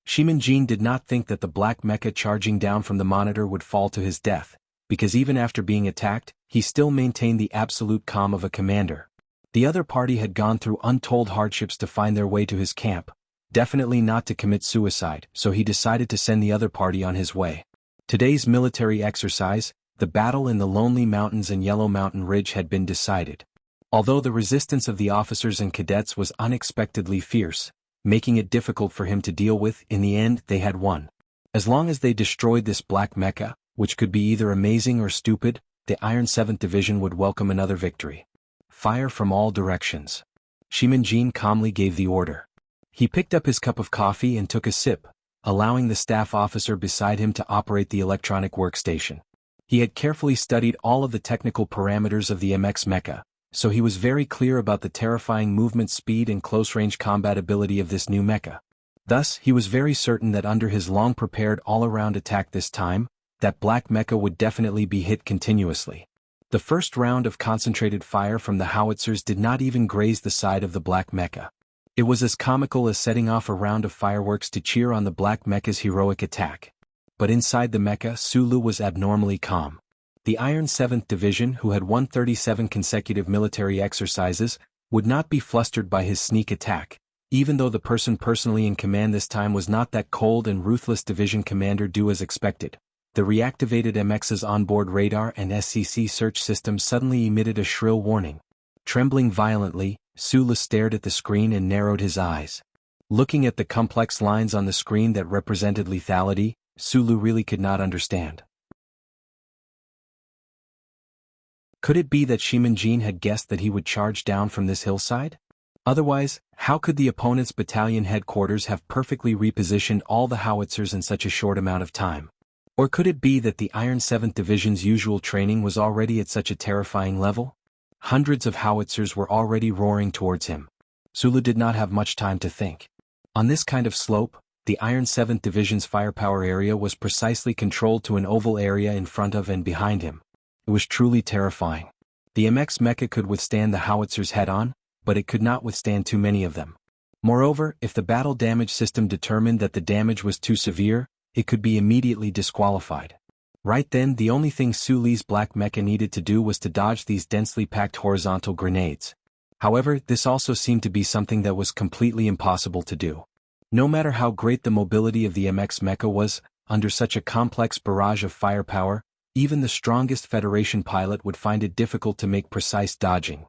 Shimanjin did not think that the black mecha charging down from the monitor would fall to his death, because even after being attacked, he still maintained the absolute calm of a commander. The other party had gone through untold hardships to find their way to his camp, definitely not to commit suicide, so he decided to send the other party on his way. Today's military exercise, the battle in the Lonely Mountains and Yellow Mountain Ridge, had been decided. Although the resistance of the officers and cadets was unexpectedly fierce, making it difficult for him to deal with, in the end they had won. As long as they destroyed this black mecha, which could be either amazing or stupid, the Iron 7th Division would welcome another victory. "Fire from all directions." Shimanjin calmly gave the order. He picked up his cup of coffee and took a sip, allowing the staff officer beside him to operate the electronic workstation. He had carefully studied all of the technical parameters of the MX mecha, so he was very clear about the terrifying movement speed and close-range combat ability of this new mecha. Thus, he was very certain that under his long-prepared all-around attack this time, that black mecha would definitely be hit continuously. The first round of concentrated fire from the howitzers did not even graze the side of the black mecha. It was as comical as setting off a round of fireworks to cheer on the black mecha's heroic attack. But inside the mecha, Sulu was abnormally calm. The Iron 7th Division, who had won 37 consecutive military exercises, would not be flustered by his sneak attack, even though the person personally in command this time was not that cold and ruthless division commander do as expected. The reactivated MX's onboard radar and SCC search system suddenly emitted a shrill warning. Trembling violently, Sulu stared at the screen and narrowed his eyes. Looking at the complex lines on the screen that represented lethality, Sulu really could not understand. Could it be that Shimanjin had guessed that he would charge down from this hillside? Otherwise, how could the opponent's battalion headquarters have perfectly repositioned all the howitzers in such a short amount of time? Or could it be that the Iron 7th Division's usual training was already at such a terrifying level? Hundreds of howitzers were already roaring towards him. Sulu did not have much time to think. On this kind of slope, the Iron 7th Division's firepower area was precisely controlled to an oval area in front of and behind him. It was truly terrifying. The MX mecha could withstand the howitzers head-on, but it could not withstand too many of them. Moreover, if the battle damage system determined that the damage was too severe, it could be immediately disqualified. Right then, the only thing Suli's black mecha needed to do was to dodge these densely packed horizontal grenades. However, this also seemed to be something that was completely impossible to do. No matter how great the mobility of the MX mecha was, under such a complex barrage of firepower, even the strongest Federation pilot would find it difficult to make precise dodging.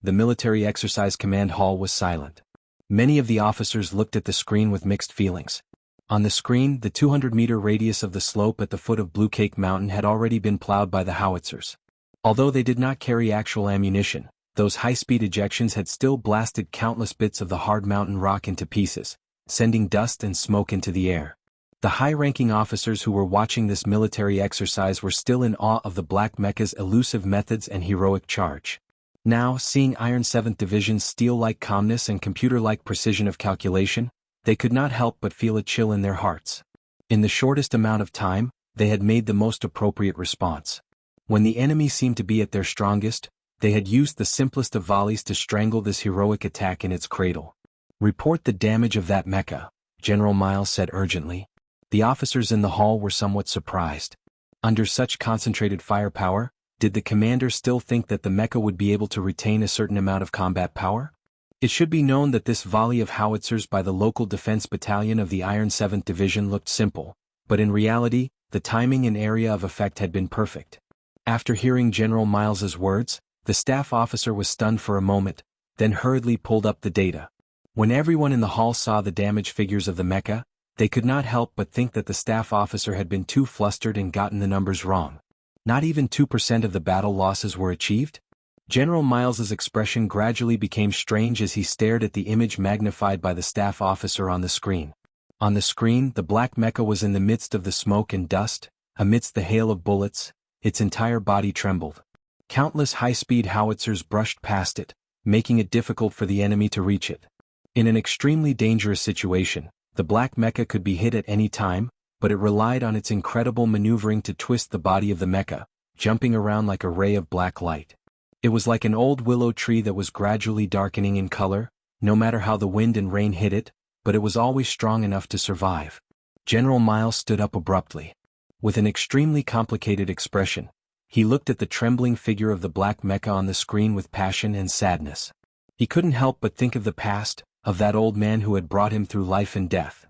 The military exercise command hall was silent. Many of the officers looked at the screen with mixed feelings. On the screen, the 200-meter radius of the slope at the foot of Blue Cake Mountain had already been plowed by the howitzers. Although they did not carry actual ammunition, those high-speed ejections had still blasted countless bits of the hard mountain rock into pieces, sending dust and smoke into the air. The high-ranking officers who were watching this military exercise were still in awe of the black mecha's elusive methods and heroic charge. Now, seeing Iron 7th Division's steel-like calmness and computer-like precision of calculation, they could not help but feel a chill in their hearts. In the shortest amount of time, they had made the most appropriate response. When the enemy seemed to be at their strongest, They had used the simplest of volleys to strangle this heroic attack in its cradle. "Report the damage of that mecha," General Miles said urgently. The officers in the hall were somewhat surprised. Under such concentrated firepower, did the commander still think that the mecha would be able to retain a certain amount of combat power? It should be known that this volley of howitzers by the local defense battalion of the Iron 7th Division looked simple, but in reality, the timing and area of effect had been perfect. After hearing General Miles's words, the staff officer was stunned for a moment, then hurriedly pulled up the data. When everyone in the hall saw the damage figures of the mecha, they could not help but think that the staff officer had been too flustered and gotten the numbers wrong. Not even 2% of the battle losses were achieved? General Miles's expression gradually became strange as he stared at the image magnified by the staff officer on the screen. On the screen, the black mecha was in the midst of the smoke and dust, amidst the hail of bullets. Its entire body trembled. Countless high-speed howitzers brushed past it, making it difficult for the enemy to reach it. In an extremely dangerous situation, the black mecha could be hit at any time, but it relied on its incredible maneuvering to twist the body of the mecha, jumping around like a ray of black light. It was like an old willow tree that was gradually darkening in color, no matter how the wind and rain hit it, but it was always strong enough to survive. General Miles stood up abruptly. With an extremely complicated expression, he looked at the trembling figure of the black mecha on the screen with passion and sadness. He couldn't help but think of the past, of that old man who had brought him through life and death.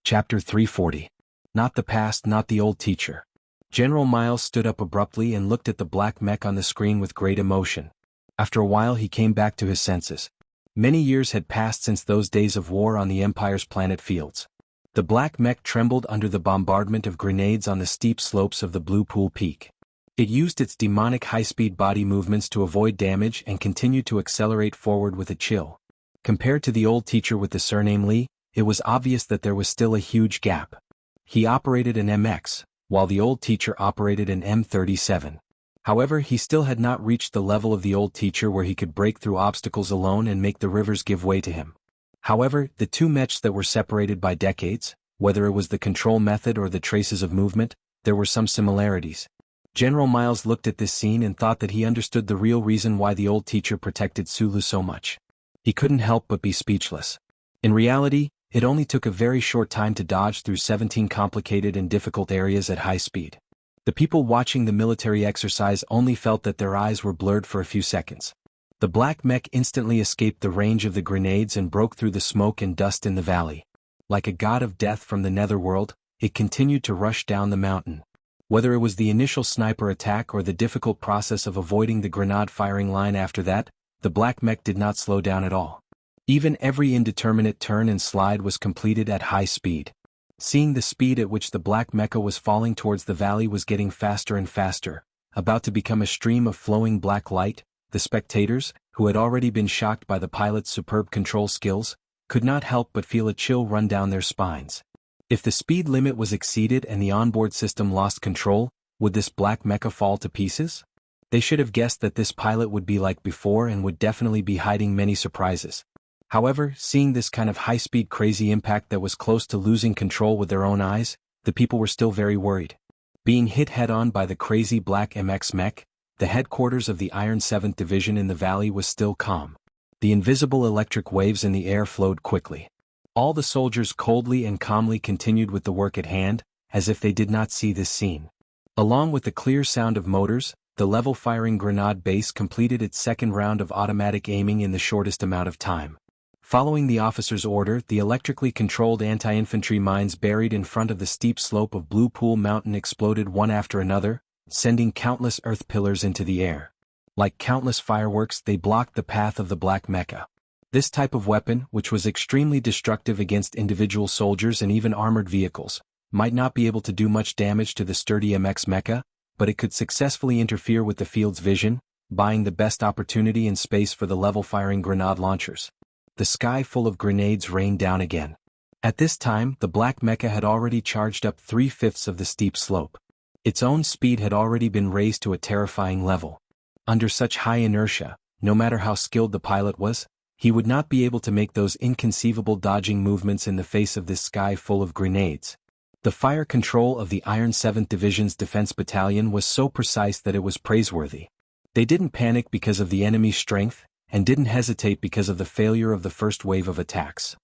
Chapter 340. Not the past, not the old teacher. General Miles stood up abruptly and looked at the black mech on the screen with great emotion. After a while he came back to his senses. Many years had passed since those days of war on the Empire's planet fields. The black mech trembled under the bombardment of grenades on the steep slopes of the Blue Pool Peak. It used its demonic high-speed body movements to avoid damage and continued to accelerate forward with a chill. Compared to the old teacher with the surname Lee, it was obvious that there was still a huge gap. He operated an MX, while the old teacher operated an M37. However, he still had not reached the level of the old teacher where he could break through obstacles alone and make the rivers give way to him. However, the two mechs that were separated by decades, whether it was the control method or the traces of movement, there were some similarities. General Miles looked at this scene and thought that he understood the real reason why the old teacher protected Sulu so much. He couldn't help but be speechless. In reality, it only took a very short time to dodge through 17 complicated and difficult areas at high speed. The people watching the military exercise only felt that their eyes were blurred for a few seconds. The black mech instantly escaped the range of the grenades and broke through the smoke and dust in the valley. Like a god of death from the netherworld, it continued to rush down the mountain. Whether it was the initial sniper attack or the difficult process of avoiding the grenade firing line after that, the black mech did not slow down at all. Even every indeterminate turn and slide was completed at high speed. Seeing the speed at which the black mecha was falling towards the valley was getting faster and faster, about to become a stream of flowing black light, the spectators, who had already been shocked by the pilot's superb control skills, could not help but feel a chill run down their spines. If the speed limit was exceeded and the onboard system lost control, would this black mecha fall to pieces? They should have guessed that this pilot would be like before and would definitely be hiding many surprises. However, seeing this kind of high-speed crazy impact that was close to losing control with their own eyes, the people were still very worried. Being hit head-on by the crazy black MX mech, the headquarters of the Iron 7th Division in the valley was still calm. The invisible electric waves in the air flowed quickly. All the soldiers coldly and calmly continued with the work at hand, as if they did not see this scene. Along with the clear sound of motors, the level-firing grenade base completed its second round of automatic aiming in the shortest amount of time. Following the officer's order, the electrically controlled anti-infantry mines buried in front of the steep slope of Blue Pool Mountain exploded one after another, sending countless earth pillars into the air. Like countless fireworks, they blocked the path of the black mecha. This type of weapon, which was extremely destructive against individual soldiers and even armored vehicles, might not be able to do much damage to the sturdy MX mecha, but it could successfully interfere with the field's vision, buying the best opportunity and space for the level-firing grenade launchers. The sky full of grenades rained down again. At this time, the black mecha had already charged up 3/5 of the steep slope. Its own speed had already been raised to a terrifying level. Under such high inertia, no matter how skilled the pilot was, he would not be able to make those inconceivable dodging movements in the face of this sky full of grenades. The fire control of the Iron 7th Division's defense battalion was so precise that it was praiseworthy. They didn't panic because of the enemy's strength, and didn't hesitate because of the failure of the first wave of attacks.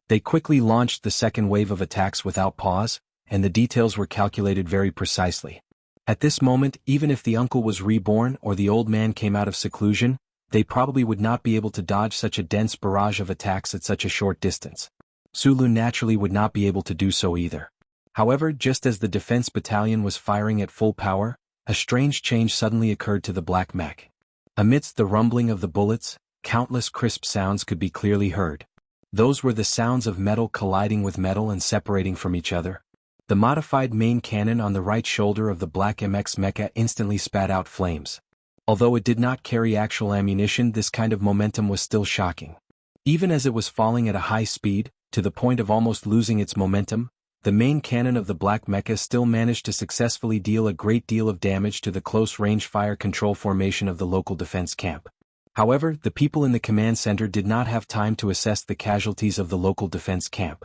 They quickly launched the second wave of attacks without pause, and the details were calculated very precisely. At this moment, even if the uncle was reborn or the old man came out of seclusion, they probably would not be able to dodge such a dense barrage of attacks at such a short distance. Sulu naturally would not be able to do so either. However, just as the defense battalion was firing at full power, a strange change suddenly occurred to the black mech. Amidst the rumbling of the bullets, countless crisp sounds could be clearly heard. Those were the sounds of metal colliding with metal and separating from each other. The modified main cannon on the right shoulder of the Black MX mecha instantly spat out flames. Although it did not carry actual ammunition, this kind of momentum was still shocking. Even as it was falling at a high speed, to the point of almost losing its momentum, the main cannon of the Black mecha still managed to successfully deal a great deal of damage to the close-range fire control formation of the local defense camp. However, the people in the command center did not have time to assess the casualties of the local defense camp.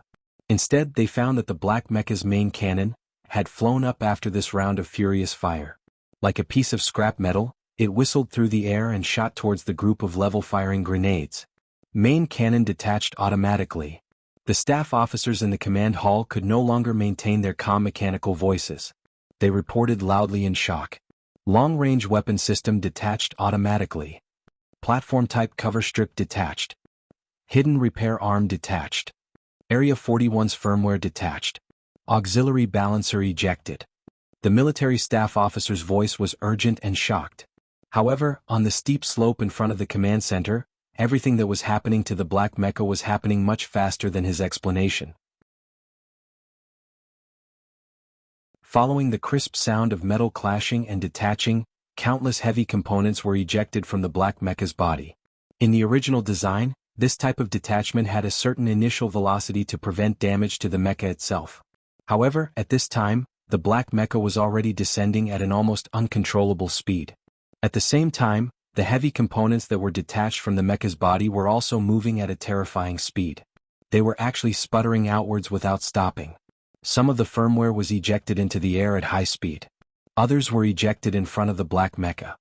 Instead, they found that the Black mecha's main cannon had flown up after this round of furious fire. Like a piece of scrap metal, it whistled through the air and shot towards the group of level-firing grenades. Main cannon detached automatically. The staff officers in the command hall could no longer maintain their calm mechanical voices. They reported loudly in shock. Long-range weapon system detached automatically. Platform-type cover strip detached. Hidden repair arm detached. Area 41's firmware detached. Auxiliary balancer ejected. The military staff officer's voice was urgent and shocked. However, on the steep slope in front of the command center, everything that was happening to the Black mecha was happening much faster than his explanation. Following the crisp sound of metal clashing and detaching, countless heavy components were ejected from the Black mecha's body. In the original design, this type of detachment had a certain initial velocity to prevent damage to the mecha itself. However, at this time, the Black mecha was already descending at an almost uncontrollable speed. At the same time, the heavy components that were detached from the mecha's body were also moving at a terrifying speed. They were actually sputtering outwards without stopping. Some of the firmware was ejected into the air at high speed. Others were ejected in front of the Black mecha.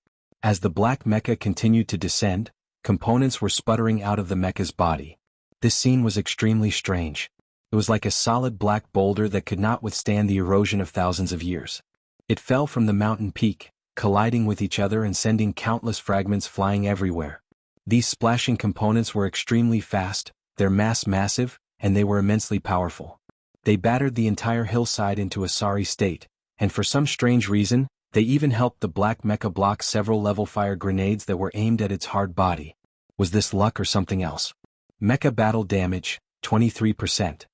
As the Black mecha continued to descend, components were sputtering out of the mecha's body. This scene was extremely strange. It was like a solid black boulder that could not withstand the erosion of thousands of years. It fell from the mountain peak, colliding with each other and sending countless fragments flying everywhere. These splashing components were extremely fast, their mass massive, and they were immensely powerful. They battered the entire hillside into a sorry state, and for some strange reason, they even helped the Black mecha block several level-fire grenades that were aimed at its hard body. Was this luck or something else? Mecha battle damage, 23%.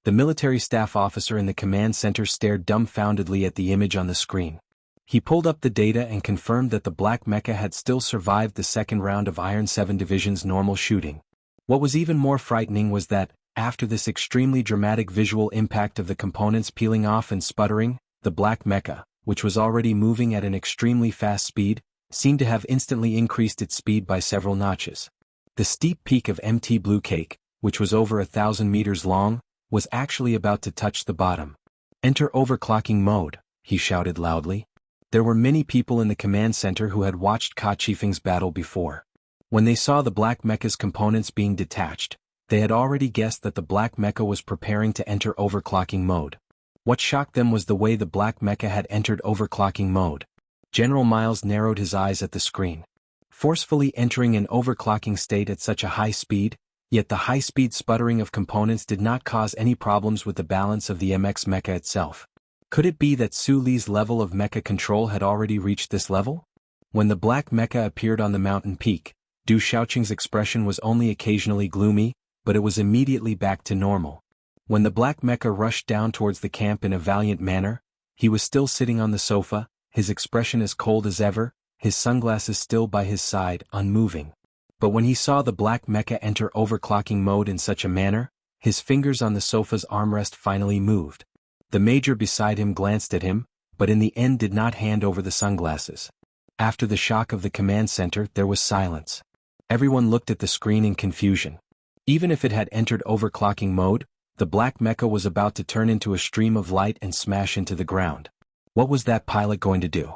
The military staff officer in the command center stared dumbfoundedly at the image on the screen. He pulled up the data and confirmed that the Black mecha had still survived the second round of Iron 7 Division's normal shooting. What was even more frightening was that, after this extremely dramatic visual impact of the components peeling off and sputtering, the Black mecha, which was already moving at an extremely fast speed, seemed to have instantly increased its speed by several notches. The steep peak of MT Blue Cake, which was over 1,000 meters long, was actually about to touch the bottom. "Enter overclocking mode," he shouted loudly. There were many people in the command center who had watched Ka Chifeng's battle before. When they saw the Black mecha's components being detached, they had already guessed that the Black mecha was preparing to enter overclocking mode. What shocked them was the way the Black mecha had entered overclocking mode. General Miles narrowed his eyes at the screen. Forcefully entering an overclocking state at such a high speed, yet the high-speed sputtering of components did not cause any problems with the balance of the MX mecha itself. Could it be that Su Li's level of mecha control had already reached this level? When the Black mecha appeared on the mountain peak, Du Xiaoqing's expression was only occasionally gloomy, but it was immediately back to normal. When the Black mecha rushed down towards the camp in a valiant manner, he was still sitting on the sofa, his expression as cold as ever, his sunglasses still by his side, unmoving. But when he saw the Black mecha enter overclocking mode in such a manner, his fingers on the sofa's armrest finally moved. The major beside him glanced at him, but in the end did not hand over the sunglasses. After the shock of the command center, there was silence. Everyone looked at the screen in confusion. Even if it had entered overclocking mode, The black mecha was about to turn into a stream of light and smash into the ground. What was that pilot going to do?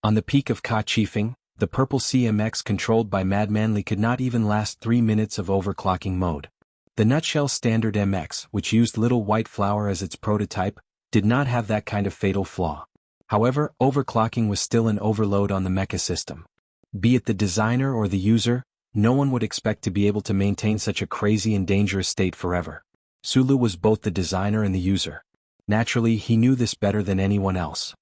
On the peak of Ka Chifeng, the purple CMX controlled by Mad Manly could not even last 3 minutes of overclocking mode. The Nutshell Standard MX, which used Little White Flower as its prototype, did not have that kind of fatal flaw. However, overclocking was still an overload on the mecha system. Be it the designer or the user, no one would expect to be able to maintain such a crazy and dangerous state forever. Sulu was both the designer and the user. Naturally, he knew this better than anyone else.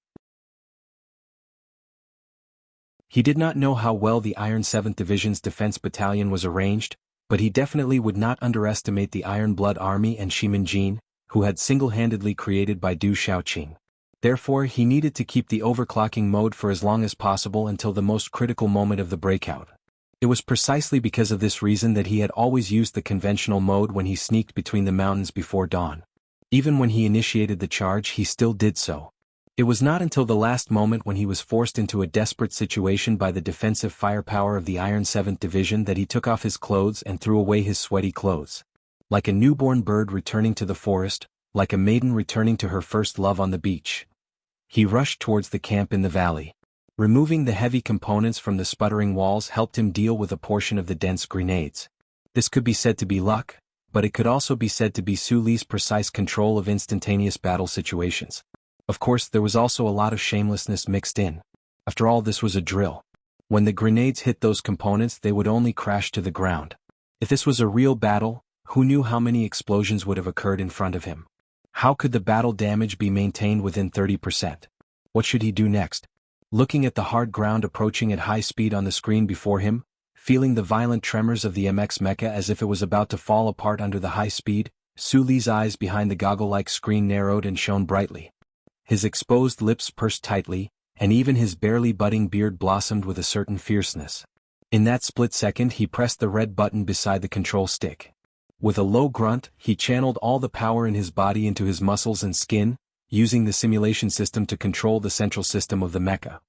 He did not know how well the Iron 7th Division's defense battalion was arranged, but he definitely would not underestimate the Iron Blood Army and Shimin Jin, who had single-handedly created by Du Xiaoqing. Therefore, he needed to keep the overclocking mode for as long as possible until the most critical moment of the breakout. It was precisely because of this reason that he had always used the conventional mode when he sneaked between the mountains before dawn. Even when he initiated the charge, he still did so. It was not until the last moment when he was forced into a desperate situation by the defensive firepower of the Iron 7th Division that he took off his clothes and threw away his sweaty clothes. Like a newborn bird returning to the forest, like a maiden returning to her first love on the beach, he rushed towards the camp in the valley. Removing the heavy components from the sputtering walls helped him deal with a portion of the dense grenades. This could be said to be luck, but it could also be said to be Su Li's precise control of instantaneous battle situations. Of course, there was also a lot of shamelessness mixed in. After all, this was a drill. When the grenades hit those components, they would only crash to the ground. If this was a real battle, who knew how many explosions would have occurred in front of him? How could the battle damage be maintained within 30%? What should he do next? Looking at the hard ground approaching at high speed on the screen before him, feeling the violent tremors of the MX mecha as if it was about to fall apart under the high speed, Su Li's eyes behind the goggle-like screen narrowed and shone brightly. His exposed lips pursed tightly, and even his barely budding beard blossomed with a certain fierceness. In that split second he pressed the red button beside the control stick. With a low grunt, he channeled all the power in his body into his muscles and skin, using the simulation system to control the central system of the mecha.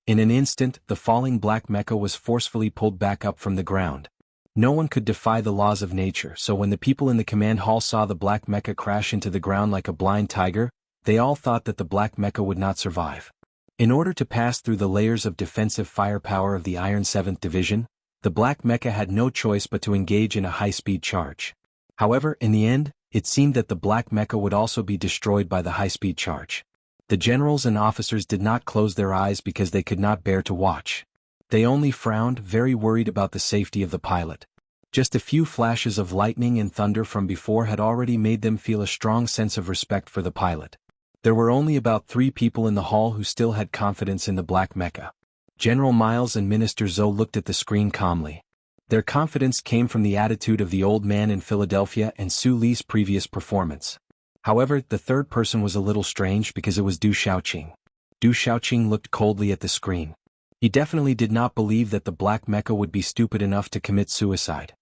In an instant, the falling black mecha was forcefully pulled back up from the ground. No one could defy the laws of nature, so when the people in the command hall saw the black mecha crash into the ground like a blind tiger, they all thought that the black mecha would not survive. In order to pass through the layers of defensive firepower of the Iron 7th Division, the black mecha had no choice but to engage in a high-speed charge. However, in the end, it seemed that the black mecha would also be destroyed by the high-speed charge. The generals and officers did not close their eyes because they could not bear to watch. They only frowned, very worried about the safety of the pilot. Just a few flashes of lightning and thunder from before had already made them feel a strong sense of respect for the pilot. There were only about 3 people in the hall who still had confidence in the black mecha. General Miles and Minister Zhou looked at the screen calmly. Their confidence came from the attitude of the old man in Philadelphia and Su Li's previous performance. However, the third person was a little strange because it was Du Xiaoqing. Du Xiaoqing looked coldly at the screen. He definitely did not believe that the black mecha would be stupid enough to commit suicide.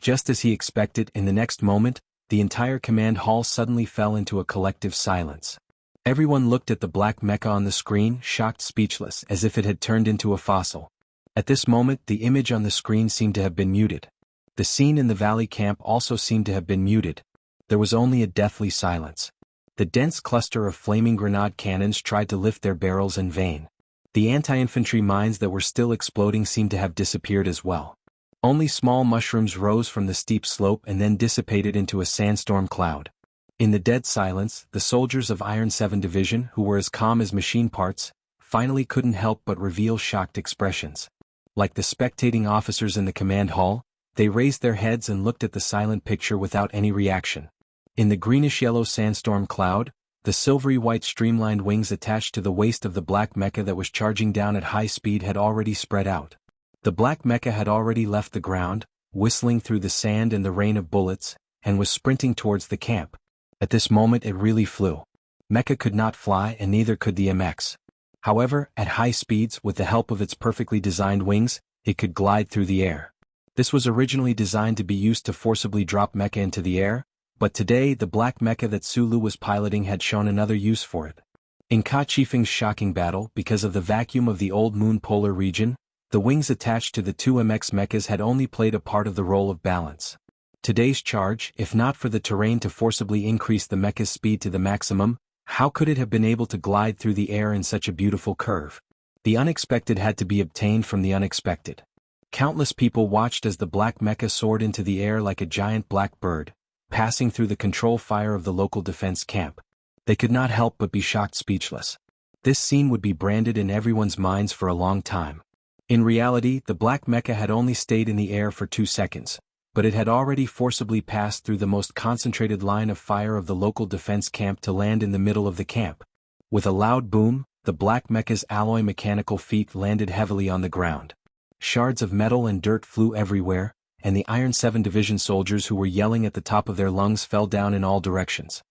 Just as he expected, in the next moment, the entire command hall suddenly fell into a collective silence. Everyone looked at the black mecha on the screen, shocked, speechless, as if it had turned into a fossil. At this moment, the image on the screen seemed to have been muted. The scene in the valley camp also seemed to have been muted. There was only a deathly silence. The dense cluster of flaming grenade cannons tried to lift their barrels in vain. The anti-infantry mines that were still exploding seemed to have disappeared as well. Only small mushrooms rose from the steep slope and then dissipated into a sandstorm cloud. In the dead silence, the soldiers of Iron 7 Division, who were as calm as machine parts, finally couldn't help but reveal shocked expressions. Like the spectating officers in the command hall, they raised their heads and looked at the silent picture without any reaction. In the greenish-yellow sandstorm cloud, the silvery-white streamlined wings attached to the waist of the black mecha that was charging down at high speed had already spread out. The black mecha had already left the ground, whistling through the sand and the rain of bullets, and was sprinting towards the camp. At this moment it really flew. Mecha could not fly and neither could the MX. However, at high speeds, with the help of its perfectly designed wings, it could glide through the air. This was originally designed to be used to forcibly drop mecha into the air, but today the black mecha that Sulu was piloting had shown another use for it. In Ka Chifeng's shocking battle, because of the vacuum of the old moon polar region, the wings attached to the 2 MX mechas had only played a part of the role of balance. Today's charge, if not for the terrain to forcibly increase the mecha's speed to the maximum, how could it have been able to glide through the air in such a beautiful curve? The unexpected had to be obtained from the unexpected. Countless people watched as the black mecha soared into the air like a giant black bird, passing through the control fire of the local defense camp. They could not help but be shocked speechless. This scene would be branded in everyone's minds for a long time. In reality, the black mecha had only stayed in the air for 2 seconds, but it had already forcibly passed through the most concentrated line of fire of the local defense camp to land in the middle of the camp. With a loud boom, the black mecha's alloy mechanical feet landed heavily on the ground. Shards of metal and dirt flew everywhere, and the Iron 7 Division soldiers who were yelling at the top of their lungs fell down in all directions.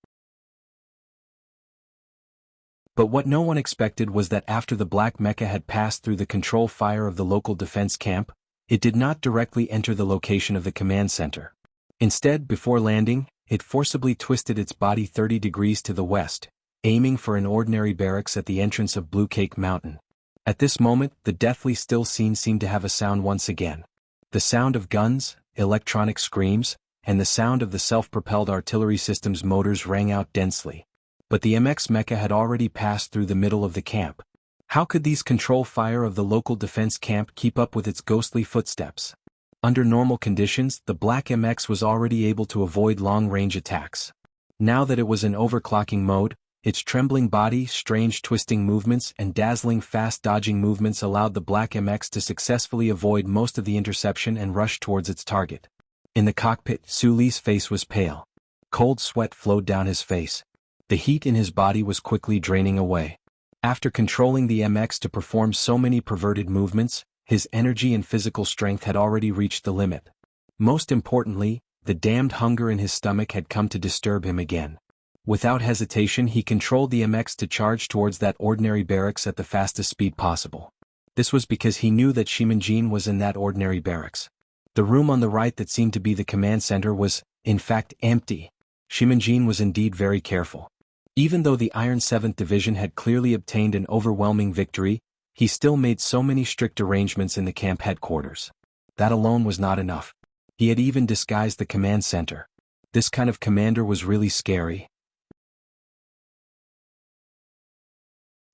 But what no one expected was that after the black mecha had passed through the control fire of the local defense camp, it did not directly enter the location of the command center. Instead, before landing, it forcibly twisted its body 30 degrees to the west, aiming for an ordinary barracks at the entrance of Blue Cake Mountain. At this moment, the deathly still scene seemed to have a sound once again. The sound of guns, electronic screams, and the sound of the self-propelled artillery system's motors rang out densely. But the MX mecha had already passed through the middle of the camp. How could these control fire of the local defense camp keep up with its ghostly footsteps? Under normal conditions, the black MX was already able to avoid long-range attacks. Now that it was in overclocking mode, its trembling body, strange twisting movements, and dazzling fast dodging movements allowed the black MX to successfully avoid most of the interception and rush towards its target. In the cockpit, Su Li's face was pale. Cold sweat flowed down his face. The heat in his body was quickly draining away. After controlling the MX to perform so many perverted movements, his energy and physical strength had already reached the limit. Most importantly, the damned hunger in his stomach had come to disturb him again. Without hesitation, he controlled the MX to charge towards that ordinary barracks at the fastest speed possible. This was because he knew that Shimanjin was in that ordinary barracks. The room on the right that seemed to be the command center was, in fact, empty. Shimanjin was indeed very careful. Even though the Iron 7th Division had clearly obtained an overwhelming victory, he still made so many strict arrangements in the camp headquarters. That alone was not enough. He had even disguised the command center. This kind of commander was really scary.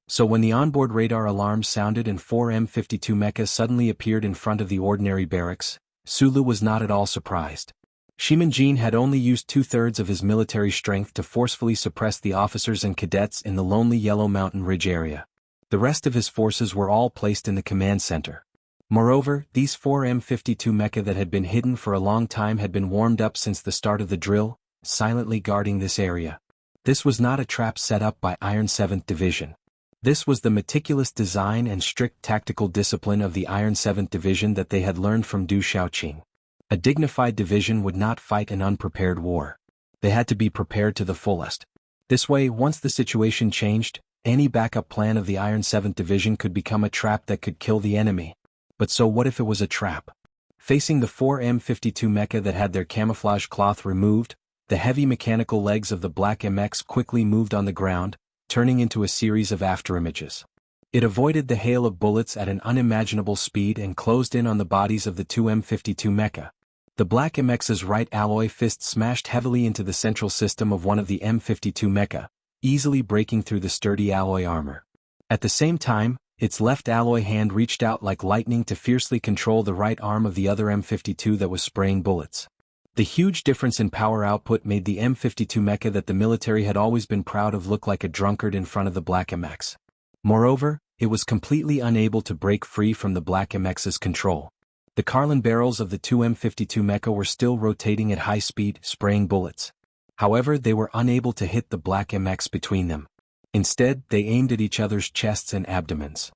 So when the onboard radar alarm sounded and 4 M52 mechas suddenly appeared in front of the ordinary barracks, Sulu was not at all surprised. Shimanjin had only used 2/3 of his military strength to forcefully suppress the officers and cadets in the lonely Yellow Mountain Ridge area. The rest of his forces were all placed in the command center. Moreover, these 4 M52 mecha that had been hidden for a long time had been warmed up since the start of the drill, silently guarding this area. This was not a trap set up by Iron 7th Division. This was the meticulous design and strict tactical discipline of the Iron 7th Division that they had learned from Du Shaoqing. A dignified division would not fight an unprepared war. They had to be prepared to the fullest. This way, once the situation changed, any backup plan of the Iron 7th Division could become a trap that could kill the enemy. But so what if it was a trap? Facing the 4 M52 mecha that had their camouflage cloth removed, the heavy mechanical legs of the black MX quickly moved on the ground, turning into a series of afterimages. It avoided the hail of bullets at an unimaginable speed and closed in on the bodies of the 2 M52 mecha. The black MX's right alloy fist smashed heavily into the central system of one of the M52 mecha, easily breaking through the sturdy alloy armor. At the same time, its left alloy hand reached out like lightning to fiercely control the right arm of the other M52 that was spraying bullets. The huge difference in power output made the M52 mecha that the military had always been proud of look like a drunkard in front of the black MX. Moreover, it was completely unable to break free from the black MX's control. The Carlin barrels of the 2 M52 mecha were still rotating at high speed, spraying bullets. However, they were unable to hit the black MX between them. Instead, they aimed at each other's chests and abdomens.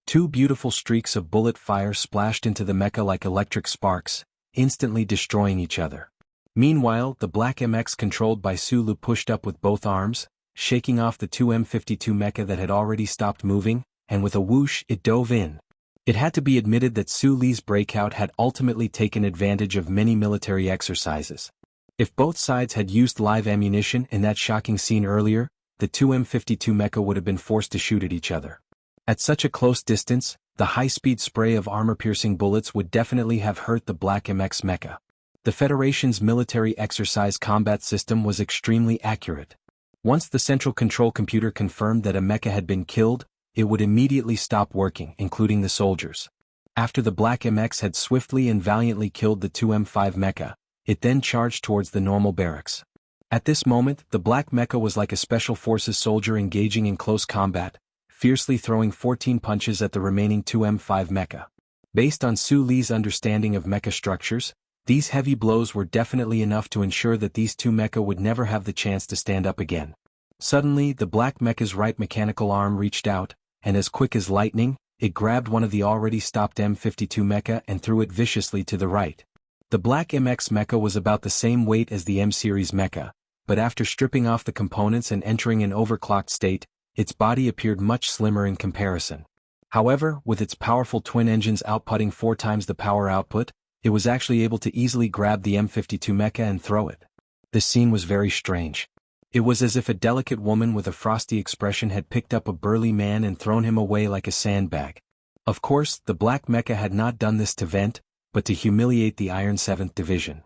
2 beautiful streaks of bullet fire splashed into the mecha like electric sparks, instantly destroying each other. Meanwhile, the black MX controlled by Sulu pushed up with both arms, shaking off the 2 M52 mecha that had already stopped moving, and with a whoosh it dove in. It had to be admitted that Su Li's breakout had ultimately taken advantage of many military exercises. If both sides had used live ammunition in that shocking scene earlier, the 2 M52 mecha would have been forced to shoot at each other. At such a close distance, the high-speed spray of armor-piercing bullets would definitely have hurt the black MX mecha. The Federation's military exercise combat system was extremely accurate. Once the central control computer confirmed that a mecha had been killed, it would immediately stop working, including the soldiers. After the Black MX had swiftly and valiantly killed the 2M5 mecha, it then charged towards the normal barracks. At this moment, the Black mecha was like a special forces soldier engaging in close combat, fiercely throwing 14 punches at the remaining 2M5 mecha. Based on Su Li's understanding of mecha structures, these heavy blows were definitely enough to ensure that these two mecha would never have the chance to stand up again. Suddenly, the Black mecha's right mechanical arm reached out, and as quick as lightning, it grabbed one of the already stopped M52 mecha and threw it viciously to the right. The Black MX mecha was about the same weight as the M-series mecha, but after stripping off the components and entering an overclocked state, its body appeared much slimmer in comparison. However, with its powerful twin engines outputting 4 times the power output, it was actually able to easily grab the M52 mecha and throw it. This scene was very strange. It was as if a delicate woman with a frosty expression had picked up a burly man and thrown him away like a sandbag. Of course, the Black mecha had not done this to vent, but to humiliate the Iron 7th Division.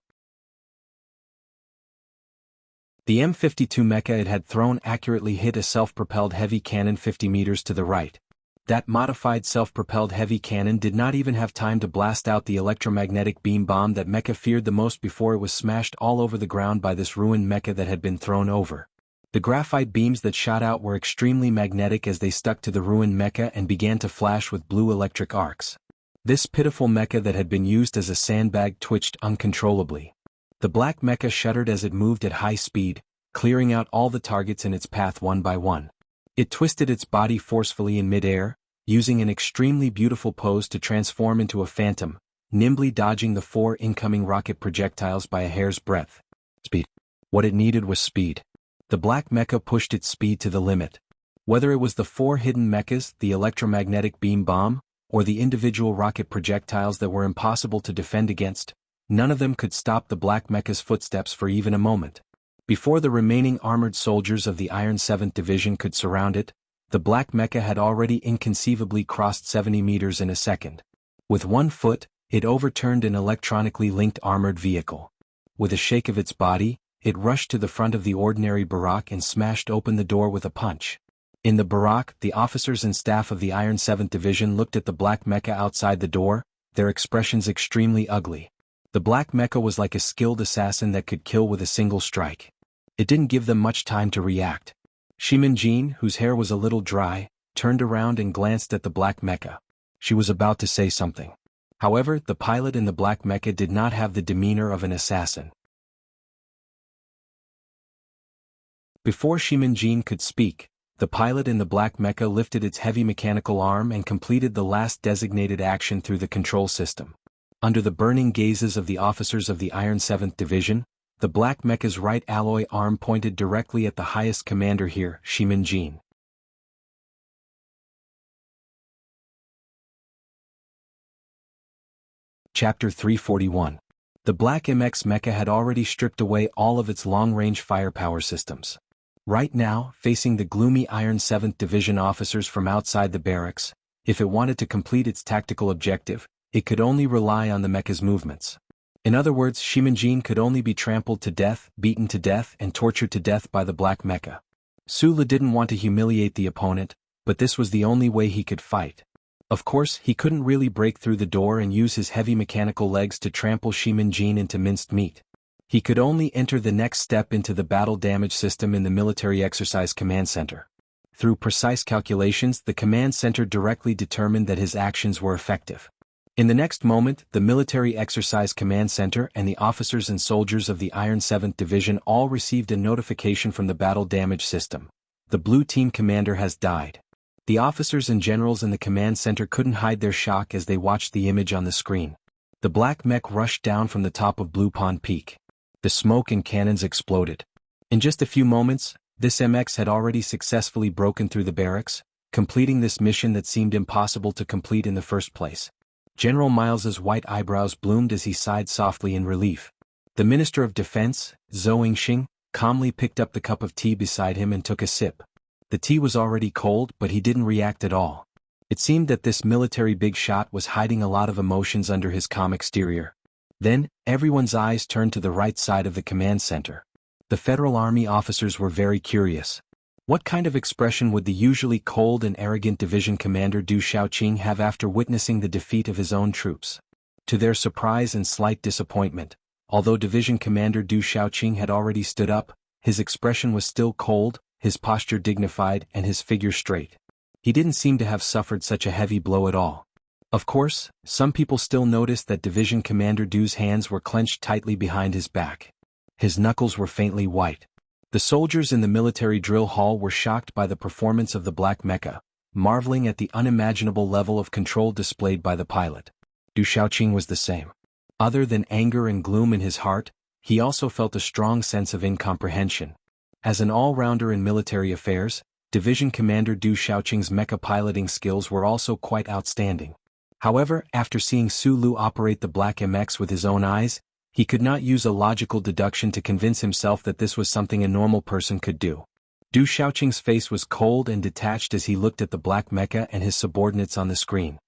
The M52 mecha it had thrown accurately hit a self-propelled heavy cannon 50 meters to the right. That modified self-propelled heavy cannon did not even have time to blast out the electromagnetic beam bomb that mecha feared the most before it was smashed all over the ground by this ruined mecha that had been thrown over. The graphite beams that shot out were extremely magnetic as they stuck to the ruined mecha and began to flash with blue electric arcs. This pitiful mecha that had been used as a sandbag twitched uncontrollably. The Black mecha shuddered as it moved at high speed, clearing out all the targets in its path one by one. It twisted its body forcefully in mid-air, using an extremely beautiful pose to transform into a phantom, nimbly dodging the 4 incoming rocket projectiles by a hair's breadth. Speed. What it needed was speed. The Black mecha pushed its speed to the limit. Whether it was the 4 hidden mechas, the electromagnetic beam bomb, or the individual rocket projectiles that were impossible to defend against, none of them could stop the Black mecha's footsteps for even a moment. Before the remaining armored soldiers of the Iron 7th Division could surround it, the Black mecha had already inconceivably crossed 70 meters in a second. With one foot, it overturned an electronically linked armored vehicle. With a shake of its body, it rushed to the front of the ordinary barrack and smashed open the door with a punch. In the barrack, the officers and staff of the Iron 7th Division looked at the Black mecha outside the door, their expressions extremely ugly. The Black mecha was like a skilled assassin that could kill with a single strike. It didn't give them much time to react. Shimin-Jin, whose hair was a little dry, turned around and glanced at the Black mecha. She was about to say something. However, the pilot in the Black mecha did not have the demeanor of an assassin. Before Shimin-Jin could speak, the pilot in the Black mecha lifted its heavy mechanical arm and completed the last designated action through the control system. Under the burning gazes of the officers of the Iron 7th Division, the Black mecha's right alloy arm pointed directly at the highest commander here, Shimin-Jin. Chapter 341. The Black MX mecha had already stripped away all of its long-range firepower systems. Right now, facing the gloomy Iron 7th Division officers from outside the barracks, if it wanted to complete its tactical objective, it could only rely on the mecha's movements. In other words, Shimin-Jin could only be trampled to death, beaten to death, and tortured to death by the Black mecha. Su Li didn't want to humiliate the opponent, but this was the only way he could fight. Of course, he couldn't really break through the door and use his heavy mechanical legs to trample Shimin-Jin into minced meat. He could only enter the next step into the battle damage system in the Military Exercise Command Center. Through precise calculations, the command center directly determined that his actions were effective. In the next moment, the Military Exercise Command Center and the officers and soldiers of the Iron 7th Division all received a notification from the battle damage system. The blue team commander has died. The officers and generals in the command center couldn't hide their shock as they watched the image on the screen. The Black mech rushed down from the top of Blue Pond Peak. The smoke and cannons exploded. In just a few moments, this MX had already successfully broken through the barracks, completing this mission that seemed impossible to complete in the first place. General Miles's white eyebrows bloomed as he sighed softly in relief. The Minister of Defense, Zhou Yingxing, calmly picked up the cup of tea beside him and took a sip. The tea was already cold, but he didn't react at all. It seemed that this military big shot was hiding a lot of emotions under his calm exterior. Then, everyone's eyes turned to the right side of the command center. The Federal Army officers were very curious. What kind of expression would the usually cold and arrogant division commander Du Xiaoqing have after witnessing the defeat of his own troops? To their surprise and slight disappointment, although division commander Du Xiaoqing had already stood up, his expression was still cold, his posture dignified and his figure straight. He didn't seem to have suffered such a heavy blow at all. Of course, some people still noticed that Division Commander Du's hands were clenched tightly behind his back. His knuckles were faintly white. The soldiers in the military drill hall were shocked by the performance of the black mecha, marveling at the unimaginable level of control displayed by the pilot. Du Xiaoqing was the same. Other than anger and gloom in his heart, he also felt a strong sense of incomprehension. As an all-rounder in military affairs, Division Commander Du Xiaoqing's mecha piloting skills were also quite outstanding. However, after seeing Su Lu operate the Black MX with his own eyes, he could not use a logical deduction to convince himself that this was something a normal person could do. Du Xiaoqing's face was cold and detached as he looked at the black mecha and his subordinates on the screen.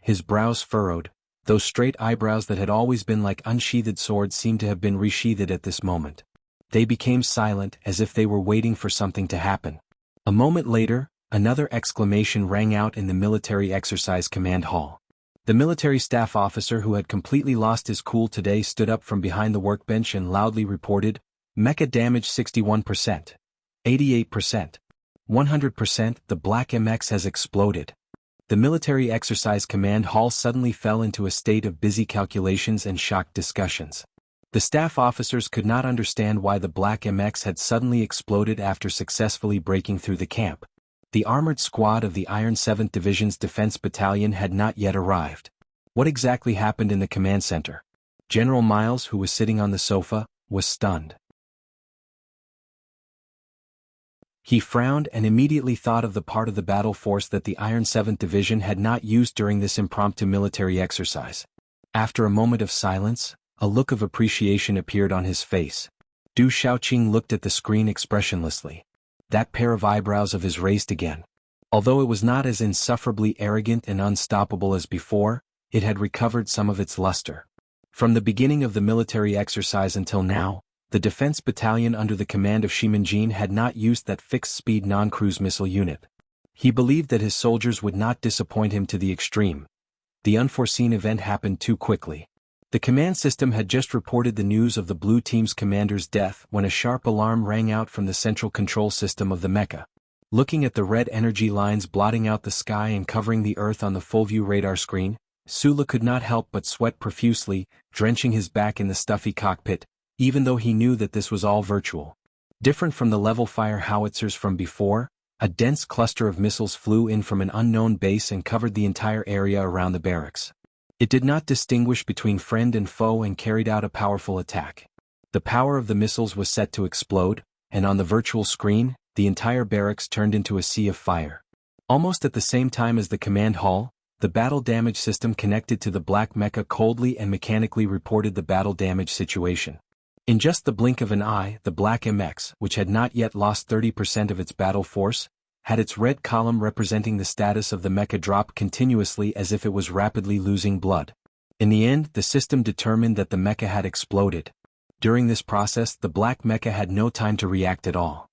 His brows furrowed, those straight eyebrows that had always been like unsheathed swords seemed to have been resheathed at this moment. They became silent as if they were waiting for something to happen. A moment later, another exclamation rang out in the military exercise command hall. The military staff officer who had completely lost his cool today stood up from behind the workbench and loudly reported, "Mecha damage 61%. 88%. 100%, the Black MX has exploded." The military exercise command hall suddenly fell into a state of busy calculations and shocked discussions. The staff officers could not understand why the Black MX had suddenly exploded after successfully breaking through the camp. The armored squad of the Iron 7th Division's Defense Battalion had not yet arrived. What exactly happened in the command center? General Miles, who was sitting on the sofa, was stunned. He frowned and immediately thought of the part of the battle force that the Iron 7th Division had not used during this impromptu military exercise. After a moment of silence, a look of appreciation appeared on his face. Du Xiaoqing looked at the screen expressionlessly. That pair of eyebrows of his raised again. Although it was not as insufferably arrogant and unstoppable as before, it had recovered some of its luster. From the beginning of the military exercise until now, the defense battalion under the command of Shimanjin had not used that fixed-speed non-cruise missile unit. He believed that his soldiers would not disappoint him to the extreme. The unforeseen event happened too quickly. The command system had just reported the news of the blue team's commander's death when a sharp alarm rang out from the central control system of the mecha. Looking at the red energy lines blotting out the sky and covering the earth on the full-view radar screen, Sula could not help but sweat profusely, drenching his back in the stuffy cockpit, even though he knew that this was all virtual. Different from the level-fire howitzers from before, a dense cluster of missiles flew in from an unknown base and covered the entire area around the barracks. It did not distinguish between friend and foe and carried out a powerful attack. The power of the missiles was set to explode, and on the virtual screen, the entire barracks turned into a sea of fire. Almost at the same time as the command hall, the battle damage system connected to the black mecha coldly and mechanically reported the battle damage situation. In just the blink of an eye, the Black MX, which had not yet lost 30% of its battle force, had its red column representing the status of the mecha drop continuously as if it was rapidly losing blood. In the end, the system determined that the mecha had exploded. During this process, the black mecha had no time to react at all.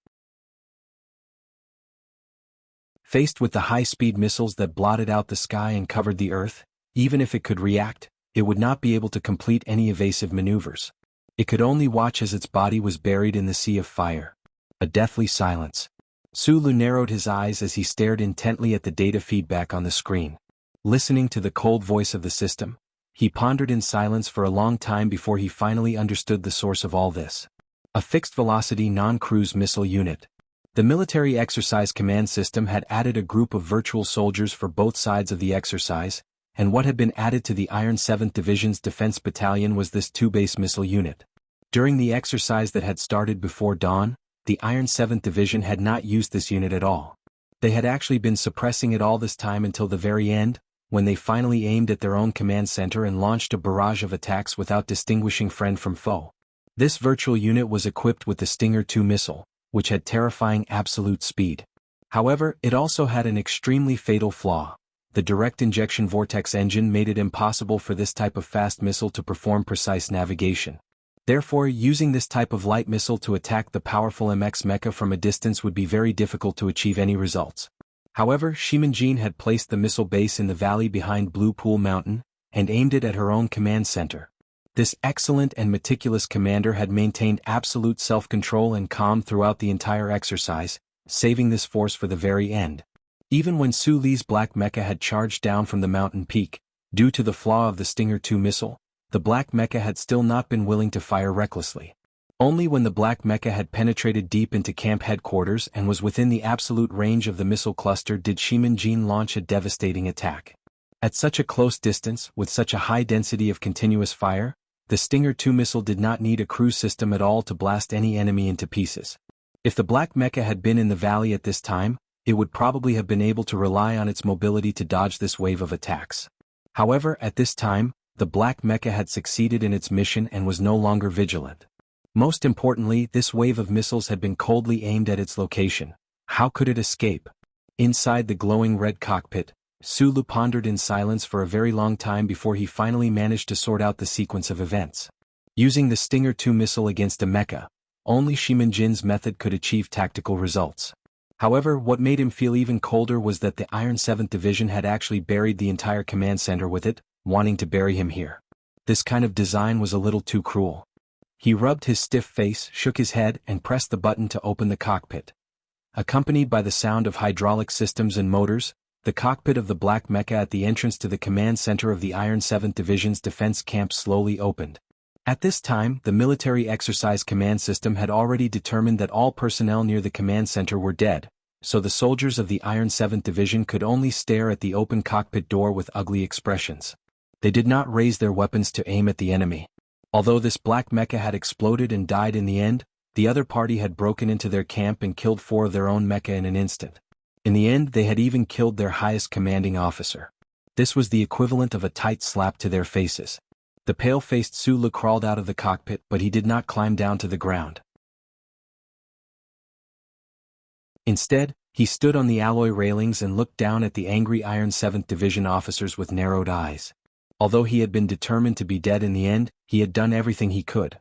Faced with the high-speed missiles that blotted out the sky and covered the earth, even if it could react, it would not be able to complete any evasive maneuvers. It could only watch as its body was buried in the sea of fire. A deathly silence. Sulu narrowed his eyes as he stared intently at the data feedback on the screen. Listening to the cold voice of the system, he pondered in silence for a long time before he finally understood the source of all this. A fixed-velocity non-cruise missile unit. The military exercise command system had added a group of virtual soldiers for both sides of the exercise, and what had been added to the Iron 7th Division's defense battalion was this two-base missile unit. During the exercise that had started before dawn, the Iron 7th Division had not used this unit at all. They had actually been suppressing it all this time until the very end, when they finally aimed at their own command center and launched a barrage of attacks without distinguishing friend from foe. This virtual unit was equipped with the Stinger 2 missile, which had terrifying absolute speed. However, it also had an extremely fatal flaw. the direct injection vortex engine made it impossible for this type of fast missile to perform precise navigation. Therefore, using this type of light missile to attack the powerful MX mecha from a distance would be very difficult to achieve any results. However, Shimanjin had placed the missile base in the valley behind Blue Pool Mountain, and aimed it at her own command center. This excellent and meticulous commander had maintained absolute self-control and calm throughout the entire exercise, saving this force for the very end. Even when Su Li's black mecha had charged down from the mountain peak, due to the flaw of the Stinger II missile, the black mecha had still not been willing to fire recklessly. Only when the black mecha had penetrated deep into camp headquarters and was within the absolute range of the missile cluster did Shimanjin launch a devastating attack. At such a close distance, with such a high density of continuous fire, the Stinger II missile did not need a cruise system at all to blast any enemy into pieces. If the black mecha had been in the valley at this time, it would probably have been able to rely on its mobility to dodge this wave of attacks. However, at this time, the black mecha had succeeded in its mission and was no longer vigilant. Most importantly, this wave of missiles had been coldly aimed at its location. How could it escape? Inside the glowing red cockpit, Sulu pondered in silence for a very long time before he finally managed to sort out the sequence of events. Using the Stinger II missile against a mecha, only Shimanjin's method could achieve tactical results. However, what made him feel even colder was that the Iron 7th Division had actually buried the entire command center with it, wanting to bury him here. This kind of design was a little too cruel. He rubbed his stiff face, shook his head, and pressed the button to open the cockpit. Accompanied by the sound of hydraulic systems and motors, the cockpit of the black mecha at the entrance to the command center of the Iron 7th Division's defense camp slowly opened. At this time, the military exercise command system had already determined that all personnel near the command center were dead, so the soldiers of the Iron 7th Division could only stare at the open cockpit door with ugly expressions. They did not raise their weapons to aim at the enemy. Although this black mecha had exploded and died in the end, the other party had broken into their camp and killed 4 of their own mecha in an instant. In the end, they had even killed their highest commanding officer. This was the equivalent of a tight slap to their faces. The pale-faced Sulu crawled out of the cockpit, but he did not climb down to the ground. Instead, he stood on the alloy railings and looked down at the angry Iron 7th Division officers with narrowed eyes. Although he had been determined to be dead in the end, he had done everything he could.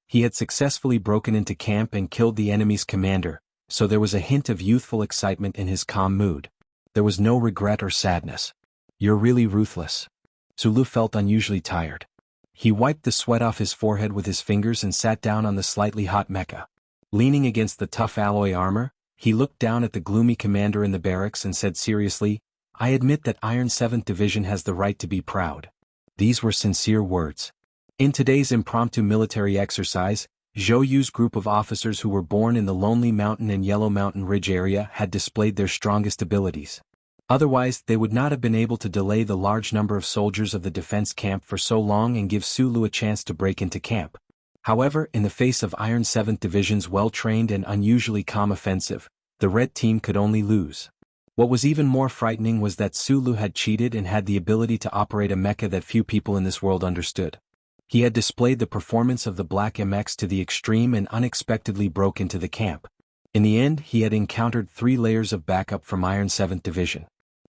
He had successfully broken into camp and killed the enemy's commander, so there was a hint of youthful excitement in his calm mood. There was no regret or sadness. "You're really ruthless." Sulu felt unusually tired. He wiped the sweat off his forehead with his fingers and sat down on the slightly hot mecha. Leaning against the tough alloy armor, he looked down at the gloomy commander in the barracks and said seriously, "I admit that Iron 7th Division has the right to be proud." These were sincere words. In today's impromptu military exercise, Zhou Yu's group of officers who were born in the Lonely Mountain and Yellow Mountain Ridge area had displayed their strongest abilities. Otherwise, they would not have been able to delay the large number of soldiers of the defense camp for so long and give Sulu a chance to break into camp. However, in the face of Iron 7th Division's well-trained and unusually calm offensive, the red team could only lose. What was even more frightening was that Sulu had cheated and had the ability to operate a mecha that few people in this world understood. He had displayed the performance of the Black MX to the extreme and unexpectedly broke into the camp. In the end, he had encountered 3 layers of backup from Iron 7th Division.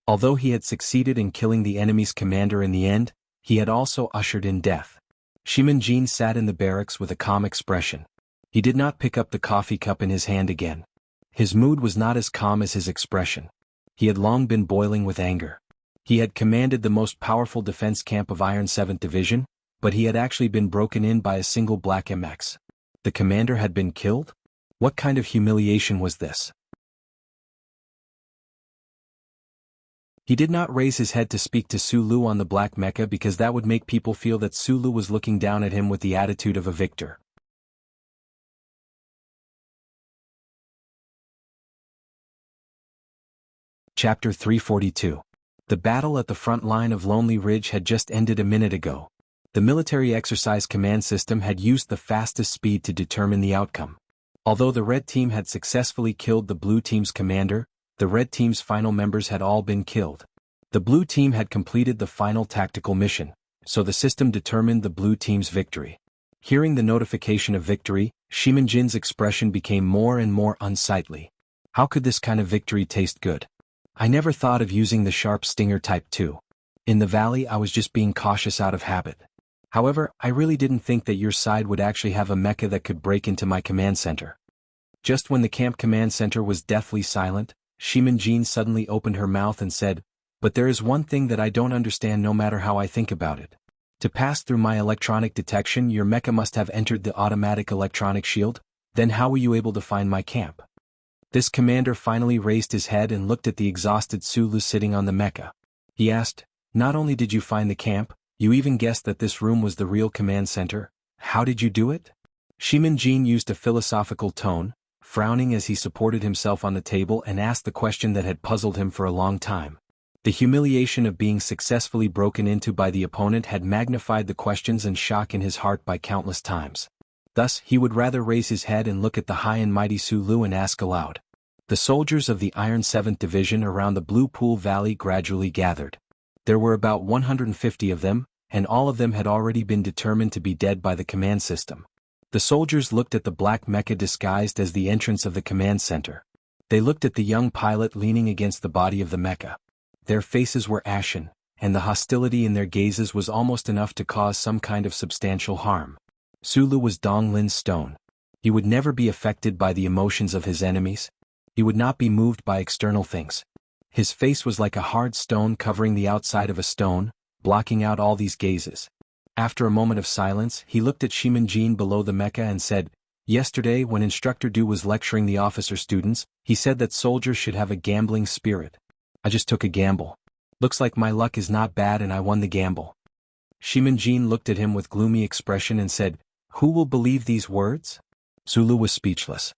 Although he had succeeded in killing the enemy's commander in the end, he had also ushered in death. Shimanjin sat in the barracks with a calm expression. He did not pick up the coffee cup in his hand again. His mood was not as calm as his expression. He had long been boiling with anger. He had commanded the most powerful defense camp of Iron 7th Division, but he had actually been broken in by a single Black MX. The commander had been killed? What kind of humiliation was this? He did not raise his head to speak to Sulu on the black mecha because that would make people feel that Sulu was looking down at him with the attitude of a victor. Chapter 342. The battle at the front line of Lonely Ridge had just ended a minute ago. The military exercise command system had used the fastest speed to determine the outcome. Although the red team had successfully killed the blue team's commander, the red team's final members had all been killed. The blue team had completed the final tactical mission, so the system determined the blue team's victory. Hearing the notification of victory, Shimanjin's expression became more and more unsightly. How could this kind of victory taste good? I never thought of using the sharp stinger type 2. In the valley I was just being cautious out of habit. However, I really didn't think that your side would actually have a mecha that could break into my command center. Just when the camp command center was deathly silent, Shimin-Jin suddenly opened her mouth and said, "But there is one thing that I don't understand no matter how I think about it. To pass through my electronic detection your mecha must have entered the automatic electronic shield, then how were you able to find my camp?" This commander finally raised his head and looked at the exhausted Sulu sitting on the mecha. He asked, "Not only did you find the camp, you even guessed that this room was the real command center? How did you do it?" Shimin-Jin used a philosophical tone, frowning as he supported himself on the table and asked the question that had puzzled him for a long time. The humiliation of being successfully broken into by the opponent had magnified the questions and shock in his heart by countless times. Thus, he would rather raise his head and look at the high and mighty Sulu and ask aloud. The soldiers of the Iron 7th Division around the Blue Pool Valley gradually gathered. There were about 150 of them, and all of them had already been determined to be dead by the command system. The soldiers looked at the black mecha disguised as the entrance of the command center. They looked at the young pilot leaning against the body of the mecha. Their faces were ashen, and the hostility in their gazes was almost enough to cause some kind of substantial harm. Sulu was Dong Lin's stone. He would never be affected by the emotions of his enemies. He would not be moved by external things. His face was like a hard stone covering the outside of a stone, blocking out all these gazes. After a moment of silence, he looked at Shimin-Jin below the mecha and said, "Yesterday when Instructor Du was lecturing the officer students, he said that soldiers should have a gambling spirit. I just took a gamble. Looks like my luck is not bad and I won the gamble." Shimin-Jin looked at him with gloomy expression and said, "Who will believe these words?" Sulu was speechless.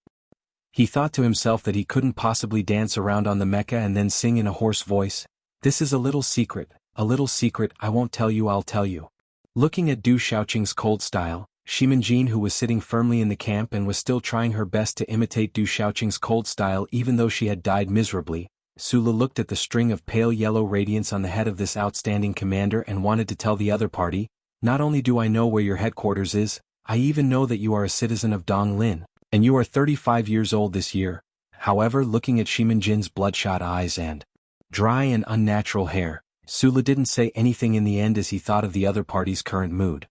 He thought to himself that he couldn't possibly dance around on the mecha and then sing in a hoarse voice, "This is a little secret, I won't tell you, I'll tell you." Looking at Du Shaoqing's cold style, Shimin-Jin, who was sitting firmly in the camp and was still trying her best to imitate Du Shaoqing's cold style even though she had died miserably, Sulu looked at the string of pale yellow radiance on the head of this outstanding commander and wanted to tell the other party, "Not only do I know where your headquarters is, I even know that you are a citizen of Dong Lin, and you are 35 years old this year." However, looking at Shimin-Jin's bloodshot eyes and dry and unnatural hair, Sulu didn't say anything in the end as he thought of the other party's current mood.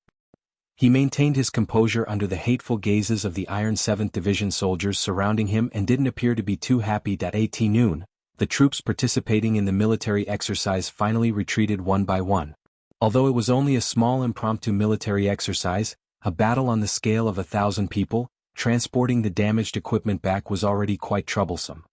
He maintained his composure under the hateful gazes of the Iron 7th Division soldiers surrounding him and didn't appear to be too happy. At noon, the troops participating in the military exercise finally retreated one by one. Although it was only a small impromptu military exercise, a battle on the scale of 1,000 people, transporting the damaged equipment back was already quite troublesome.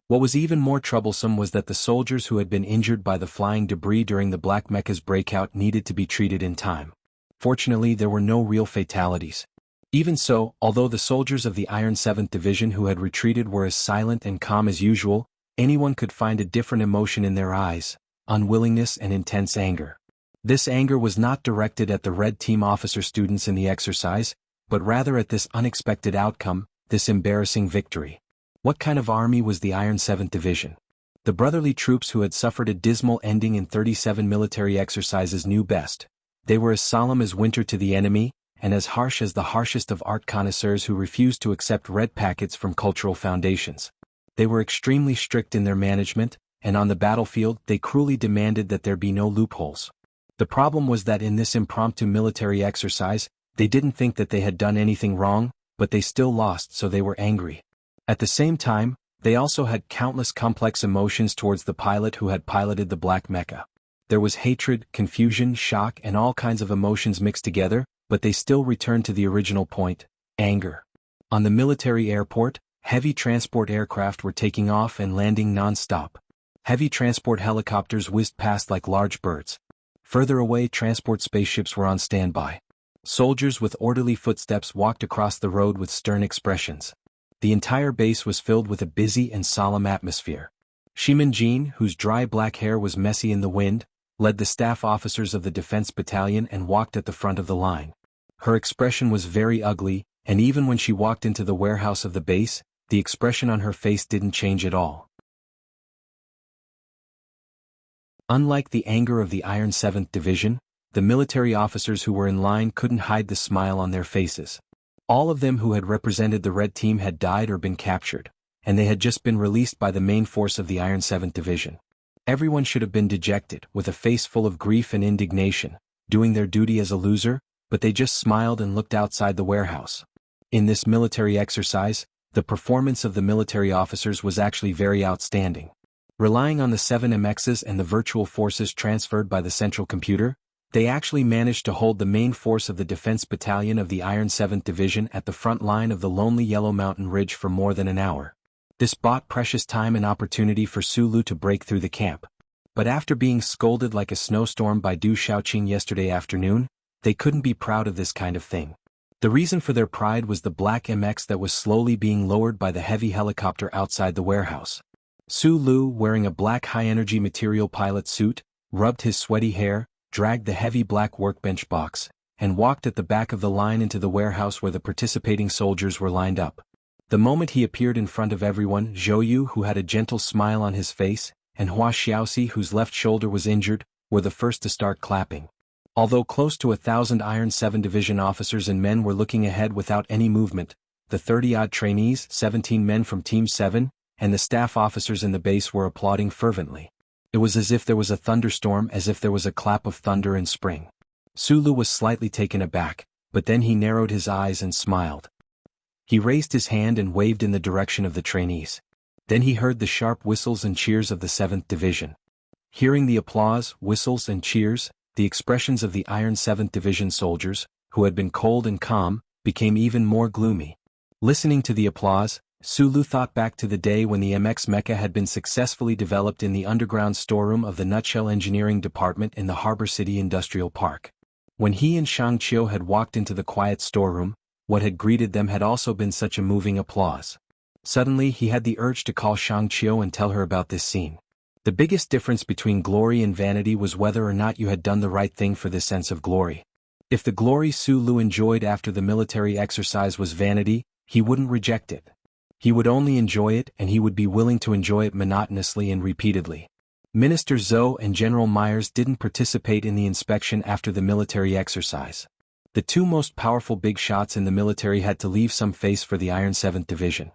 What was even more troublesome was that the soldiers who had been injured by the flying debris during the Black Mecha's breakout needed to be treated in time. Fortunately, there were no real fatalities. Even so, although the soldiers of the Iron 7th Division who had retreated were as silent and calm as usual, anyone could find a different emotion in their eyes: unwillingness and intense anger. This anger was not directed at the Red Team officer students in the exercise, but rather at this unexpected outcome, this embarrassing victory. What kind of army was the Iron 7th Division? The brotherly troops who had suffered a dismal ending in 37 military exercises knew best. They were as solemn as winter to the enemy, and as harsh as the harshest of art connoisseurs who refused to accept red packets from cultural foundations. They were extremely strict in their management, and on the battlefield they cruelly demanded that there be no loopholes. The problem was that in this impromptu military exercise, they didn't think that they had done anything wrong, but they still lost, so they were angry. At the same time, they also had countless complex emotions towards the pilot who had piloted the Black Mecha. There was hatred, confusion, shock, and all kinds of emotions mixed together, but they still returned to the original point: anger. On the military airport, heavy transport aircraft were taking off and landing non-stop. Heavy transport helicopters whizzed past like large birds. Further away, transport spaceships were on standby. Soldiers with orderly footsteps walked across the road with stern expressions. The entire base was filled with a busy and solemn atmosphere. Shimin-Jin, whose dry black hair was messy in the wind, led the staff officers of the defense battalion and walked at the front of the line. Her expression was very ugly, and even when she walked into the warehouse of the base, the expression on her face didn't change at all. Unlike the anger of the Iron 7th Division, the military officers who were in line couldn't hide the smile on their faces. All of them who had represented the Red Team had died or been captured. and they had just been released by the main force of the Iron 7th Division. Everyone should have been dejected, with a face full of grief and indignation, doing their duty as a loser, but they just smiled and looked outside the warehouse. In this military exercise, the performance of the military officers was actually very outstanding. Relying on the 7 MXs and the virtual forces transferred by the central computer, they actually managed to hold the main force of the defense battalion of the Iron 7th Division at the front line of the lonely Yellow Mountain Ridge for more than an hour. This bought precious time and opportunity for Sulu to break through the camp. But after being scolded like a snowstorm by Du Xiaoqing yesterday afternoon, they couldn't be proud of this kind of thing. The reason for their pride was the black MX that was slowly being lowered by the heavy helicopter outside the warehouse. Sulu, wearing a black high-energy material pilot suit, rubbed his sweaty hair, dragged the heavy black workbench box, and walked at the back of the line into the warehouse where the participating soldiers were lined up. The moment he appeared in front of everyone, Zhou Yu, who had a gentle smile on his face, and Hua Xiaoxi, whose left shoulder was injured, were the first to start clapping. Although close to 1,000 Iron 7 Division officers and men were looking ahead without any movement, the 30-odd trainees, 17 men from Team 7, and the staff officers in the base were applauding fervently. It was as if there was a thunderstorm, as if there was a clap of thunder in spring. Sulu was slightly taken aback, but then he narrowed his eyes and smiled. He raised his hand and waved in the direction of the trainees. Then he heard the sharp whistles and cheers of the 7th Division. Hearing the applause, whistles and cheers, the expressions of the Iron 7th Division soldiers, who had been cold and calm, became even more gloomy. Listening to the applause, Sulu thought back to the day when the MX mecha had been successfully developed in the underground storeroom of the Nutshell Engineering Department in the Harbor City Industrial Park. When he and Shang Qiu had walked into the quiet storeroom, what had greeted them had also been such a moving applause. Suddenly he had the urge to call Shang Qiu and tell her about this scene. The biggest difference between glory and vanity was whether or not you had done the right thing for this sense of glory. If the glory Sulu enjoyed after the military exercise was vanity, he wouldn't reject it. He would only enjoy it, and he would be willing to enjoy it monotonously and repeatedly. Minister Zhou and General Myers didn't participate in the inspection after the military exercise. The two most powerful big shots in the military had to leave some face for the Iron 7th Division.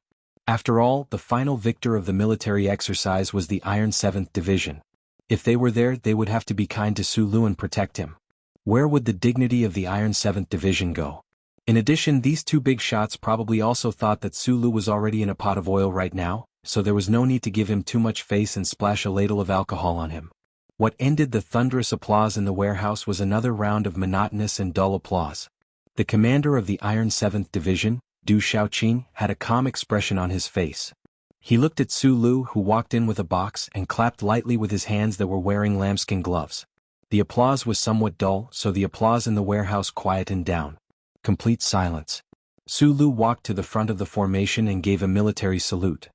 After all, the final victor of the military exercise was the Iron 7th Division. If they were there, they would have to be kind to Sulu and protect him. Where would the dignity of the Iron 7th Division go? In addition, these two big shots probably also thought that Sulu was already in a pot of oil right now, so there was no need to give him too much face and splash a ladle of alcohol on him. What ended the thunderous applause in the warehouse was another round of monotonous and dull applause. The commander of the Iron 7th Division, Du Xiaoqing, had a calm expression on his face. He looked at Sulu, who walked in with a box, and clapped lightly with his hands that were wearing lambskin gloves. The applause was somewhat dull, so the applause in the warehouse quietened down. Complete silence. Sulu walked to the front of the formation and gave a military salute.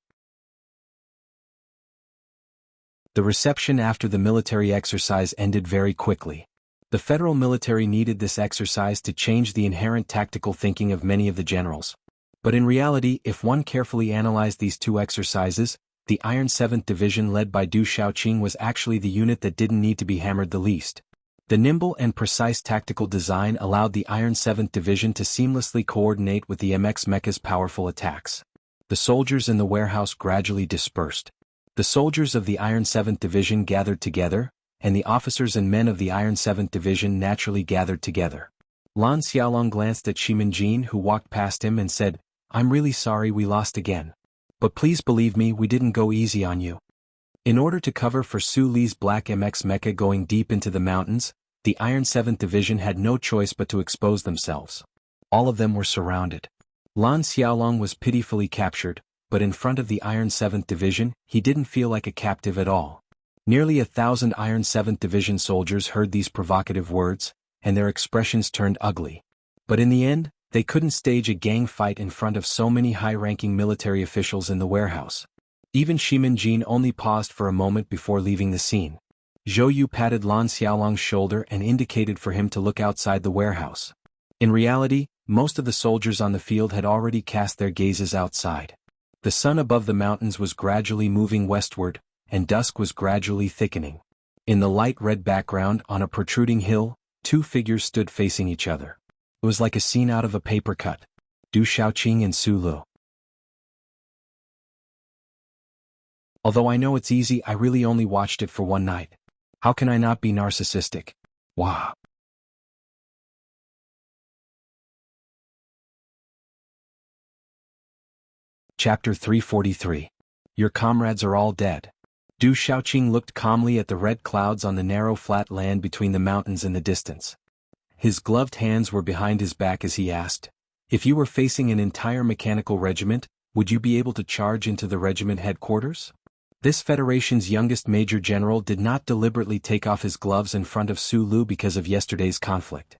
The reception after the military exercise ended very quickly. The federal military needed this exercise to change the inherent tactical thinking of many of the generals. But in reality, if one carefully analyzed these two exercises, the Iron 7th Division led by Du Xiaoqing was actually the unit that didn't need to be hammered the least. The nimble and precise tactical design allowed the Iron 7th Division to seamlessly coordinate with the MX mecha's powerful attacks. The soldiers in the warehouse gradually dispersed. The soldiers of the Iron 7th Division gathered together, and the officers and men of the Iron 7th Division naturally gathered together. Lan Xiaolong glanced at Shimin-Jin, who walked past him, and said, "I'm really sorry we lost again. But please believe me, we didn't go easy on you." In order to cover for Su Li's black MX mecha going deep into the mountains, the Iron 7th Division had no choice but to expose themselves. All of them were surrounded. Lan Xiaolong was pitifully captured, but in front of the Iron 7th Division, he didn't feel like a captive at all. Nearly 1,000 Iron 7th Division soldiers heard these provocative words, and their expressions turned ugly. But in the end, they couldn't stage a gang fight in front of so many high-ranking military officials in the warehouse. Even Shimin-Jin only paused for a moment before leaving the scene. Zhou Yu patted Lan Xiaolong's shoulder and indicated for him to look outside the warehouse. In reality, most of the soldiers on the field had already cast their gazes outside. The sun above the mountains was gradually moving westward, and dusk was gradually thickening. In the light red background on a protruding hill, two figures stood facing each other. It was like a scene out of a paper cut. Du Xiaoqing and Sulu. Although I know it's easy, I really only watched it for one night. How can I not be narcissistic? Wow. Chapter 343. Your comrades are all dead. Du Xiaoqing looked calmly at the red clouds on the narrow flat land between the mountains in the distance. His gloved hands were behind his back as he asked, if you were facing an entire mechanical regiment, would you be able to charge into the regiment headquarters? This Federation's youngest major general did not deliberately take off his gloves in front of Su Lu because of yesterday's conflict.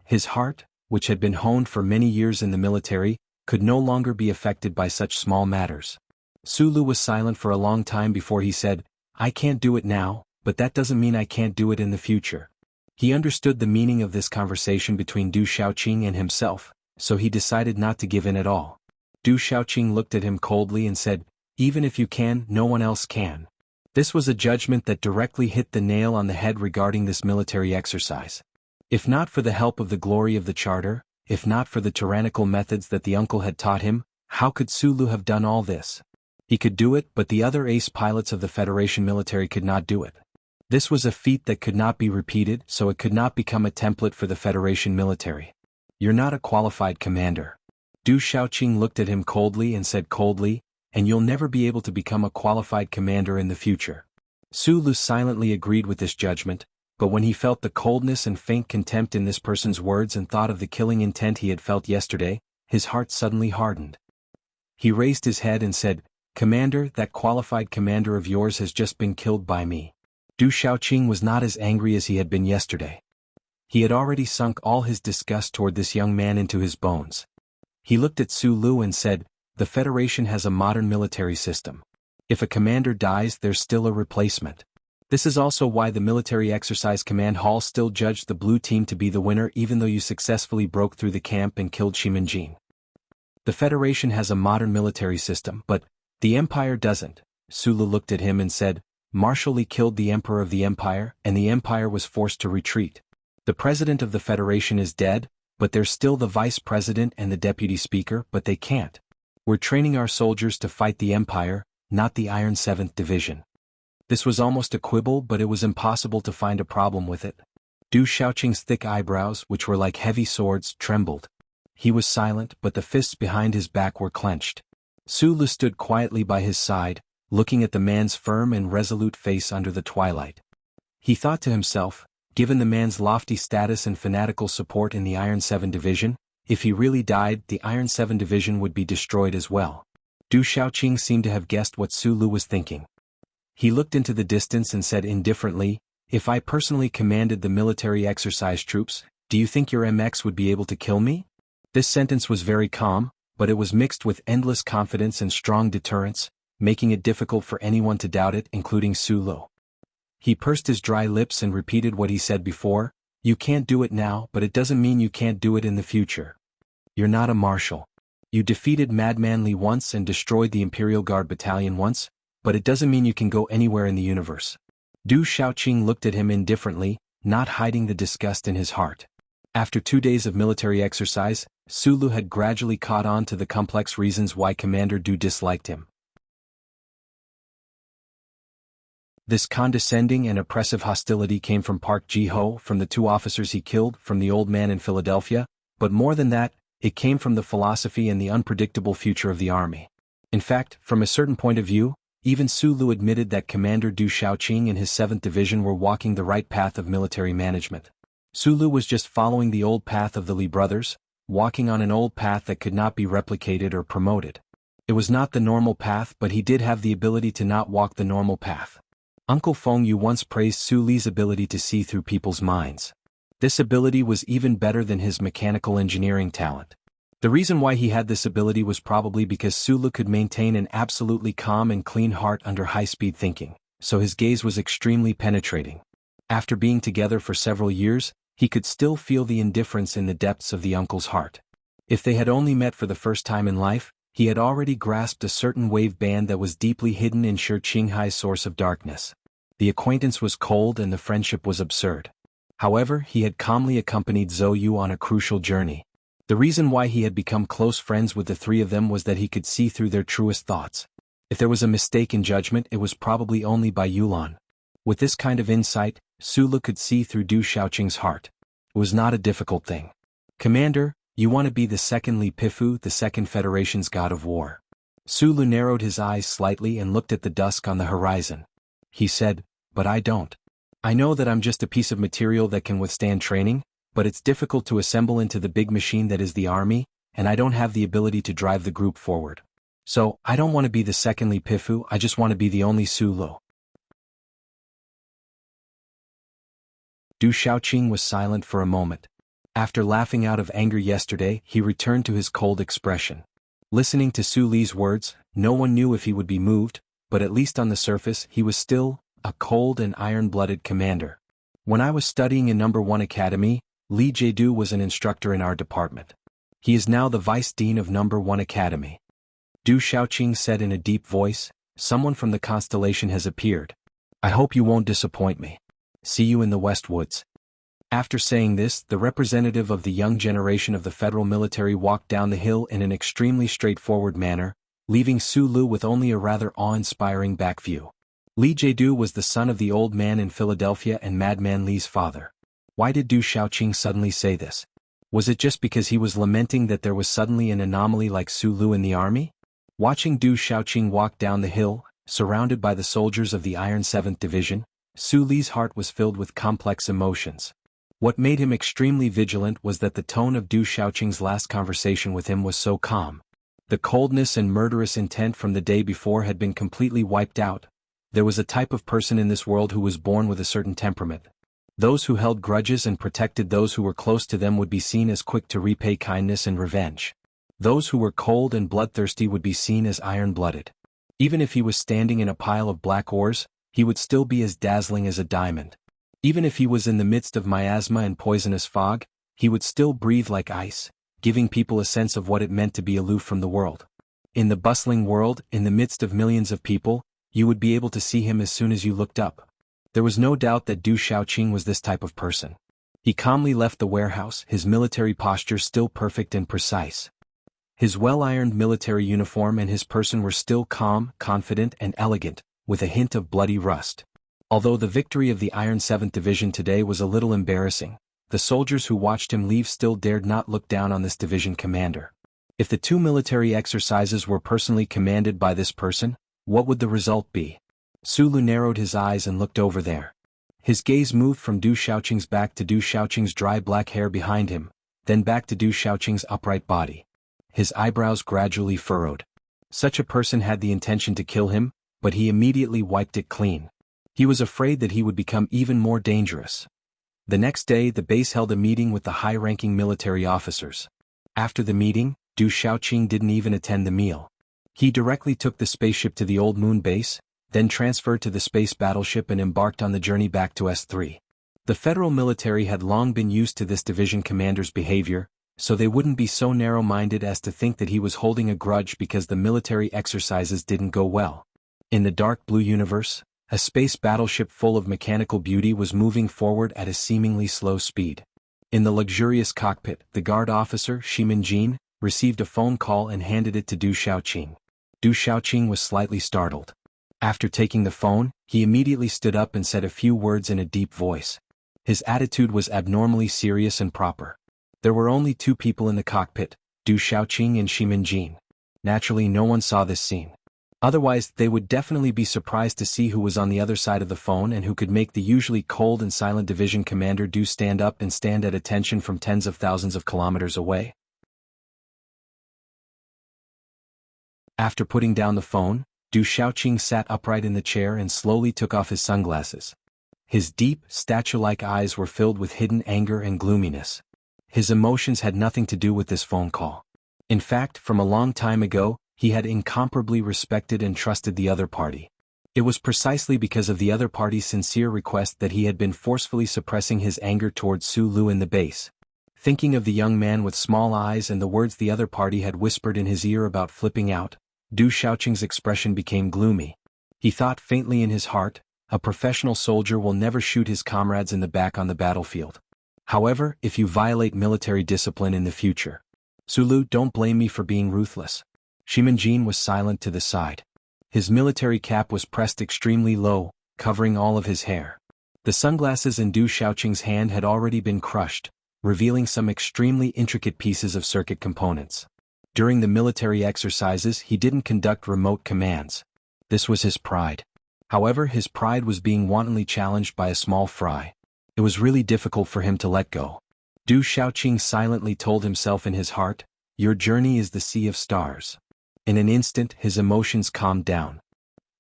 His heart, which had been honed for many years in the military, could no longer be affected by such small matters. Su Lu was silent for a long time before he said, I can't do it now, but that doesn't mean I can't do it in the future. He understood the meaning of this conversation between Du Xiaoqing and himself, so he decided not to give in at all. Du Xiaoqing looked at him coldly and said, even if you can, no one else can. This was a judgment that directly hit the nail on the head regarding this military exercise. If not for the help of the glory of the charter, if not for the tyrannical methods that the uncle had taught him, how could Su Lu have done all this? He could do it, but the other ace pilots of the Federation military could not do it. This was a feat that could not be repeated, so it could not become a template for the Federation military. You're not a qualified commander. Du Xiaoqing looked at him coldly and said coldly, and you'll never be able to become a qualified commander in the future. Su Lu silently agreed with this judgment, but when he felt the coldness and faint contempt in this person's words and thought of the killing intent he had felt yesterday, his heart suddenly hardened. He raised his head and said, Commander, that qualified commander of yours has just been killed by me. Du Xiaoqing was not as angry as he had been yesterday. He had already sunk all his disgust toward this young man into his bones. He looked at Su Lu and said, the Federation has a modern military system. If a commander dies, there's still a replacement. This is also why the military exercise command hall still judged the blue team to be the winner even though you successfully broke through the camp and killed Shimanjin. The Federation has a modern military system, but the Empire doesn't. Su Lu looked at him and said, Marshal Li killed the Emperor of the Empire, and the Empire was forced to retreat. The President of the Federation is dead, but there's still the Vice President and the Deputy Speaker, but they can't. We're training our soldiers to fight the Empire, not the Iron 7th Division. This was almost a quibble, but it was impossible to find a problem with it. Du Xiaoqing's thick eyebrows, which were like heavy swords, trembled. He was silent, but the fists behind his back were clenched. Su Lu stood quietly by his side, looking at the man's firm and resolute face under the twilight. He thought to himself, given the man's lofty status and fanatical support in the Iron 7 Division, if he really died, the Iron 7 Division would be destroyed as well. Du Xiaoqing seemed to have guessed what Su Lu was thinking. He looked into the distance and said indifferently, if I personally commanded the military exercise troops, do you think your MX would be able to kill me? This sentence was very calm, but it was mixed with endless confidence and strong deterrence, making it difficult for anyone to doubt it, including Su Lu. He pursed his dry lips and repeated what he said before, you can't do it now, but it doesn't mean you can't do it in the future. You're not a marshal. You defeated Madman Li once and destroyed the Imperial Guard Battalion once, but it doesn't mean you can go anywhere in the universe. Du Xiaoqing looked at him indifferently, not hiding the disgust in his heart. After 2 days of military exercise, Su Lu had gradually caught on to the complex reasons why Commander Du disliked him. This condescending and oppressive hostility came from Park Ji-ho, from the 2 officers he killed, from the old man in Philadelphia, but more than that, it came from the philosophy and the unpredictable future of the army. In fact, from a certain point of view, even Su Lu admitted that Commander Du Xiaoqing and his 7th Division were walking the right path of military management. Su Lu was just following the old path of the Li brothers, walking on an old path that could not be replicated or promoted. It was not the normal path, but he did have the ability to not walk the normal path. Uncle Feng Yu once praised Su Li's ability to see through people's minds. This ability was even better than his mechanical engineering talent. The reason why he had this ability was probably because Su Lu could maintain an absolutely calm and clean heart under high-speed thinking, so his gaze was extremely penetrating. After being together for several years, he could still feel the indifference in the depths of the uncle's heart. If they had only met for the first time in life, he had already grasped a certain wave band that was deeply hidden in Shi Qinghai's source of darkness. The acquaintance was cold and the friendship was absurd. However, he had calmly accompanied Zhou Yu on a crucial journey. The reason why he had become close friends with the 3 of them was that he could see through their truest thoughts. If there was a mistake in judgment, it was probably only by Yulan. With this kind of insight, Su Lu could see through Du Xiaoqing's heart. It was not a difficult thing. Commander, you want to be the second Li Pifu, the Second Federation's god of war. Su Lu narrowed his eyes slightly and looked at the dusk on the horizon. He said, but I don't. I know that I'm just a piece of material that can withstand training, but it's difficult to assemble into the big machine that is the army, and I don't have the ability to drive the group forward. So, I don't want to be the second Li Pifu, I just want to be the only Su Lu. Du Xiaoqing was silent for a moment. After laughing out of anger yesterday, he returned to his cold expression. Listening to Su Li's words, no one knew if he would be moved, but at least on the surface he was still a cold and iron-blooded commander. When I was studying in No. 1 Academy, Li Jiedu was an instructor in our department. He is now the vice dean of No. 1 Academy. Du Xiaoqing said in a deep voice, someone from the constellation has appeared. I hope you won't disappoint me. See you in the West Woods. After saying this, the representative of the young generation of the federal military walked down the hill in an extremely straightforward manner, leaving Su Lu with only a rather awe-inspiring back view. Li Jiedu was the son of the old man in Philadelphia and Madman Li's father. Why did Du Xiaoqing suddenly say this? Was it just because he was lamenting that there was suddenly an anomaly like Su Lu in the army? Watching Du Xiaoqing walk down the hill, surrounded by the soldiers of the Iron 7th Division, Su Li's heart was filled with complex emotions. What made him extremely vigilant was that the tone of Du Xiaoqing's last conversation with him was so calm. The coldness and murderous intent from the day before had been completely wiped out. There was a type of person in this world who was born with a certain temperament. Those who held grudges and protected those who were close to them would be seen as quick to repay kindness and revenge. Those who were cold and bloodthirsty would be seen as iron-blooded. Even if he was standing in a pile of black ores, he would still be as dazzling as a diamond. Even if he was in the midst of miasma and poisonous fog, he would still breathe like ice, giving people a sense of what it meant to be aloof from the world. In the bustling world, in the midst of millions of people, you would be able to see him as soon as you looked up. There was no doubt that Du Xiaoqing was this type of person. He calmly left the warehouse, his military posture still perfect and precise. His well-ironed military uniform and his person were still calm, confident, and elegant, with a hint of bloody rust. Although the victory of the Iron 7th Division today was a little embarrassing, the soldiers who watched him leave still dared not look down on this division commander. If the two military exercises were personally commanded by this person, what would the result be? Su Lu narrowed his eyes and looked over there. His gaze moved from Du Xiaoqing's back to Du Xiaoqing's dry black hair behind him, then back to Du Xiaoqing's upright body. His eyebrows gradually furrowed. Such a person had the intention to kill him, but he immediately wiped it clean. He was afraid that he would become even more dangerous. The next day the base held a meeting with the high-ranking military officers. After the meeting, Du Xiaoqing didn't even attend the meal. He directly took the spaceship to the Old Moon base, then transferred to the space battleship and embarked on the journey back to S3. The federal military had long been used to this division commander's behavior, so they wouldn't be so narrow-minded as to think that he was holding a grudge because the military exercises didn't go well. In the dark blue universe, a space battleship full of mechanical beauty was moving forward at a seemingly slow speed. In the luxurious cockpit, the guard officer, Shimin-jin, received a phone call and handed it to Du Xiaoqing. Du Xiaoqing was slightly startled. After taking the phone, he immediately stood up and said a few words in a deep voice. His attitude was abnormally serious and proper. There were only two people in the cockpit, Du Xiaoqing and Shimin-jin. Naturally, no one saw this scene. Otherwise, they would definitely be surprised to see who was on the other side of the phone and who could make the usually cold and silent division commander Do stand up and stand at attention from tens of thousands of kilometers away. After putting down the phone, Du Xiaoqing sat upright in the chair and slowly took off his sunglasses. His deep, statue-like eyes were filled with hidden anger and gloominess. His emotions had nothing to do with this phone call. In fact, from a long time ago, he had incomparably respected and trusted the other party. It was precisely because of the other party's sincere request that he had been forcefully suppressing his anger towards Su Lu in the base. Thinking of the young man with small eyes and the words the other party had whispered in his ear about flipping out, Du Xiaoqing's expression became gloomy. He thought faintly in his heart, a professional soldier will never shoot his comrades in the back on the battlefield. However, if you violate military discipline in the future. Su Lu, don't blame me for being ruthless. Shimin-jin was silent to the side. His military cap was pressed extremely low, covering all of his hair. The sunglasses in Du Xiaoqing's hand had already been crushed, revealing some extremely intricate pieces of circuit components. During the military exercises he didn't conduct remote commands. This was his pride. However, his pride was being wantonly challenged by a small fry. It was really difficult for him to let go. Du Xiaoqing silently told himself in his heart, "Your journey is the sea of stars." In an instant his emotions calmed down.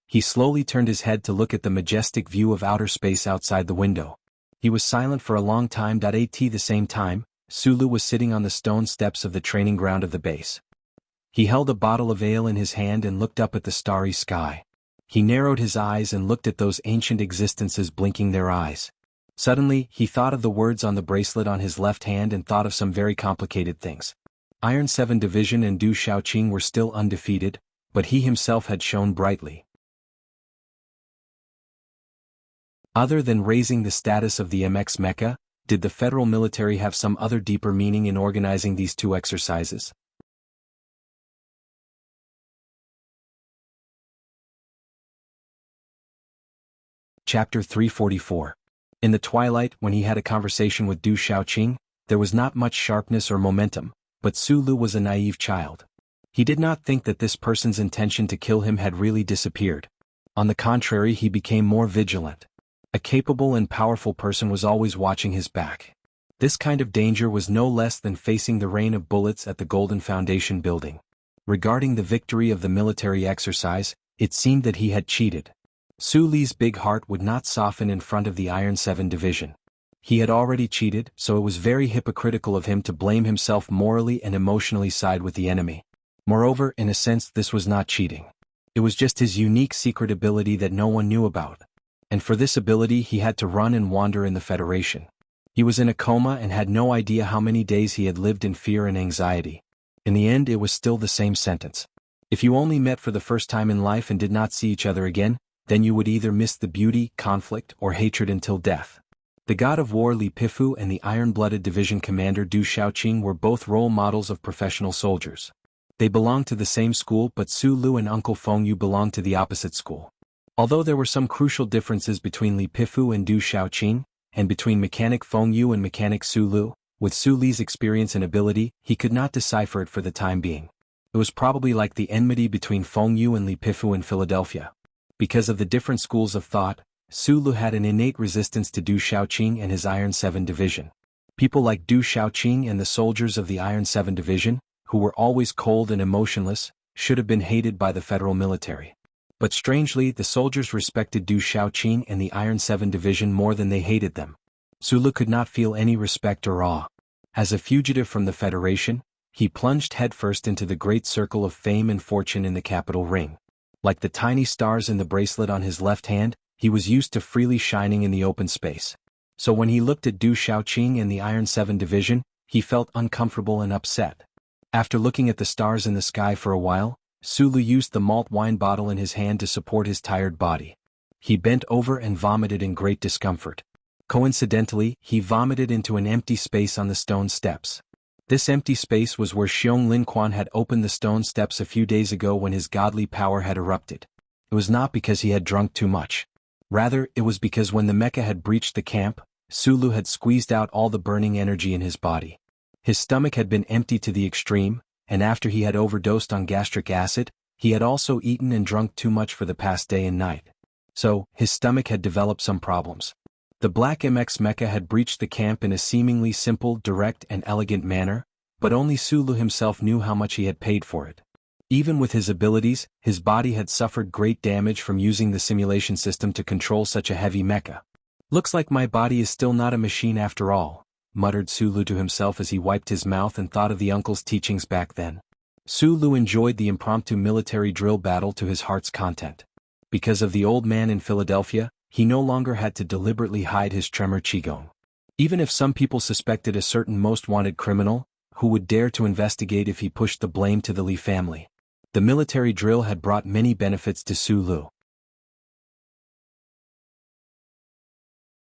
He slowly turned his head to look at the majestic view of outer space outside the window. He was silent for a long time. At the same time, Sulu was sitting on the stone steps of the training ground of the base. He held a bottle of ale in his hand and looked up at the starry sky. He narrowed his eyes and looked at those ancient existences blinking their eyes. Suddenly, he thought of the words on the bracelet on his left hand and thought of some very complicated things. Iron 7 Division and Du Xiaoqing were still undefeated, but he himself had shone brightly. Other than raising the status of the MX Mecha, did the federal military have some other deeper meaning in organizing these two exercises? Chapter 344. In the twilight, when he had a conversation with Du Xiaoqing, there was not much sharpness or momentum, but Sulu was a naive child. He did not think that this person's intention to kill him had really disappeared. On the contrary, he became more vigilant. A capable and powerful person was always watching his back. This kind of danger was no less than facing the rain of bullets at the Golden Foundation building. Regarding the victory of the military exercise, it seemed that he had cheated. Su Li's big heart would not soften in front of the Iron 7 Division. He had already cheated, so it was very hypocritical of him to blame himself morally and emotionally side with the enemy. Moreover, in a sense this was not cheating. It was just his unique secret ability that no one knew about. And for this ability he had to run and wander in the Federation. He was in a coma and had no idea how many days he had lived in fear and anxiety. In the end it was still the same sentence. If you only met for the first time in life and did not see each other again, then you would either miss the beauty, conflict, or hatred until death. The god of war Li Pifu and the iron-blooded division commander Du Xiaoqing were both role models of professional soldiers. They belonged to the same school, but Su Lu and Uncle Feng Yu belonged to the opposite school. Although there were some crucial differences between Li Pifu and Du Xiaoqing, and between Mechanic Feng Yu and Mechanic Su Lu, with Su Li's experience and ability, he could not decipher it for the time being. It was probably like the enmity between Feng Yu and Li Pifu in Philadelphia. Because of the different schools of thought, Su Lu had an innate resistance to Du Xiaoqing and his Iron 7 Division. People like Du Xiaoqing and the soldiers of the Iron 7 Division, who were always cold and emotionless, should have been hated by the federal military. But strangely, the soldiers respected Du Xiaoqing and the Iron 7 Division more than they hated them. Su Lu could not feel any respect or awe. As a fugitive from the Federation, he plunged headfirst into the great circle of fame and fortune in the capital ring. Like the tiny stars in the bracelet on his left hand, he was used to freely shining in the open space. So when he looked at Du Xiaoqing and the Iron 7 Division, he felt uncomfortable and upset. After looking at the stars in the sky for a while, Su Lu used the malt wine bottle in his hand to support his tired body. He bent over and vomited in great discomfort. Coincidentally, he vomited into an empty space on the stone steps. This empty space was where Xiong Lin Quan had opened the stone steps a few days ago when his godly power had erupted. It was not because he had drunk too much. Rather, it was because when the mecha had breached the camp, Su Lu had squeezed out all the burning energy in his body. His stomach had been empty to the extreme, and after he had overdosed on gastric acid, he had also eaten and drunk too much for the past day and night. So, his stomach had developed some problems. The Black MX Mecha had breached the camp in a seemingly simple, direct, and elegant manner, but only Su Lu himself knew how much he had paid for it. Even with his abilities, his body had suffered great damage from using the simulation system to control such a heavy mecha. "Looks like my body is still not a machine after all," muttered Su Lu to himself as he wiped his mouth and thought of the uncle's teachings back then. Su Lu enjoyed the impromptu military drill battle to his heart's content. Because of the old man in Philadelphia, he no longer had to deliberately hide his tremor qigong. Even if some people suspected a certain most wanted criminal, who would dare to investigate if he pushed the blame to the Li family? The military drill had brought many benefits to Su Lu.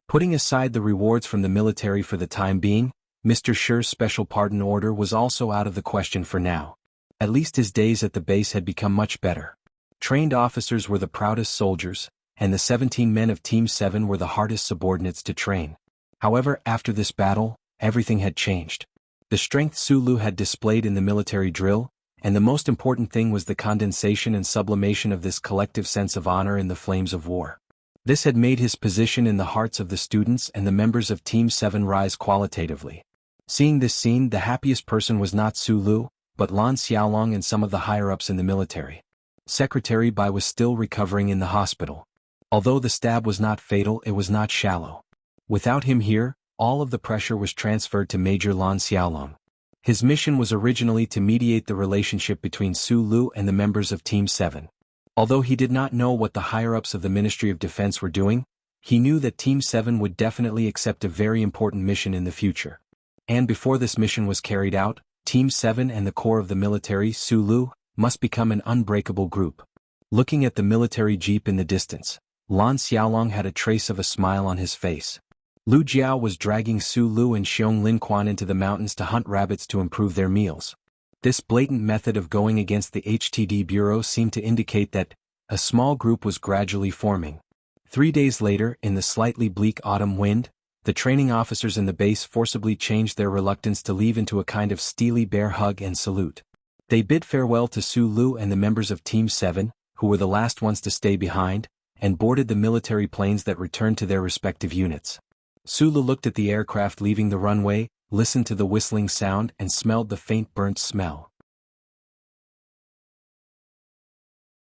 Putting aside the rewards from the military for the time being, Mr. Shi's special pardon order was also out of the question for now. At least his days at the base had become much better. Trained officers were the proudest soldiers, and the 17 men of Team 7 were the hardest subordinates to train. However, after this battle, everything had changed. The strength Sulu had displayed in the military drill, and the most important thing was the condensation and sublimation of this collective sense of honor in the flames of war. This had made his position in the hearts of the students and the members of Team 7 rise qualitatively. Seeing this scene, the happiest person was not Sulu, but Lan Xiaolong and some of the higher-ups in the military. Secretary Bai was still recovering in the hospital. Although the stab was not fatal, it was not shallow. Without him here, all of the pressure was transferred to Major Lan Xiaolong. His mission was originally to mediate the relationship between Sulu and the members of Team 7. Although he did not know what the higher-ups of the Ministry of Defense were doing, he knew that Team 7 would definitely accept a very important mission in the future. And before this mission was carried out, Team 7 and the core of the military, Sulu, must become an unbreakable group. Looking at the military jeep in the distance, Lan Xiaolong had a trace of a smile on his face. Lu Jiao was dragging Sulu and Xiong Linquan into the mountains to hunt rabbits to improve their meals. This blatant method of going against the HTD Bureau seemed to indicate that a small group was gradually forming. 3 days later, in the slightly bleak autumn wind, the training officers in the base forcibly changed their reluctance to leave into a kind of steely bear hug and salute. They bid farewell to Sulu and the members of Team 7, who were the last ones to stay behind, and boarded the military planes that returned to their respective units. Sulu looked at the aircraft leaving the runway, listened to the whistling sound, and smelled the faint burnt smell.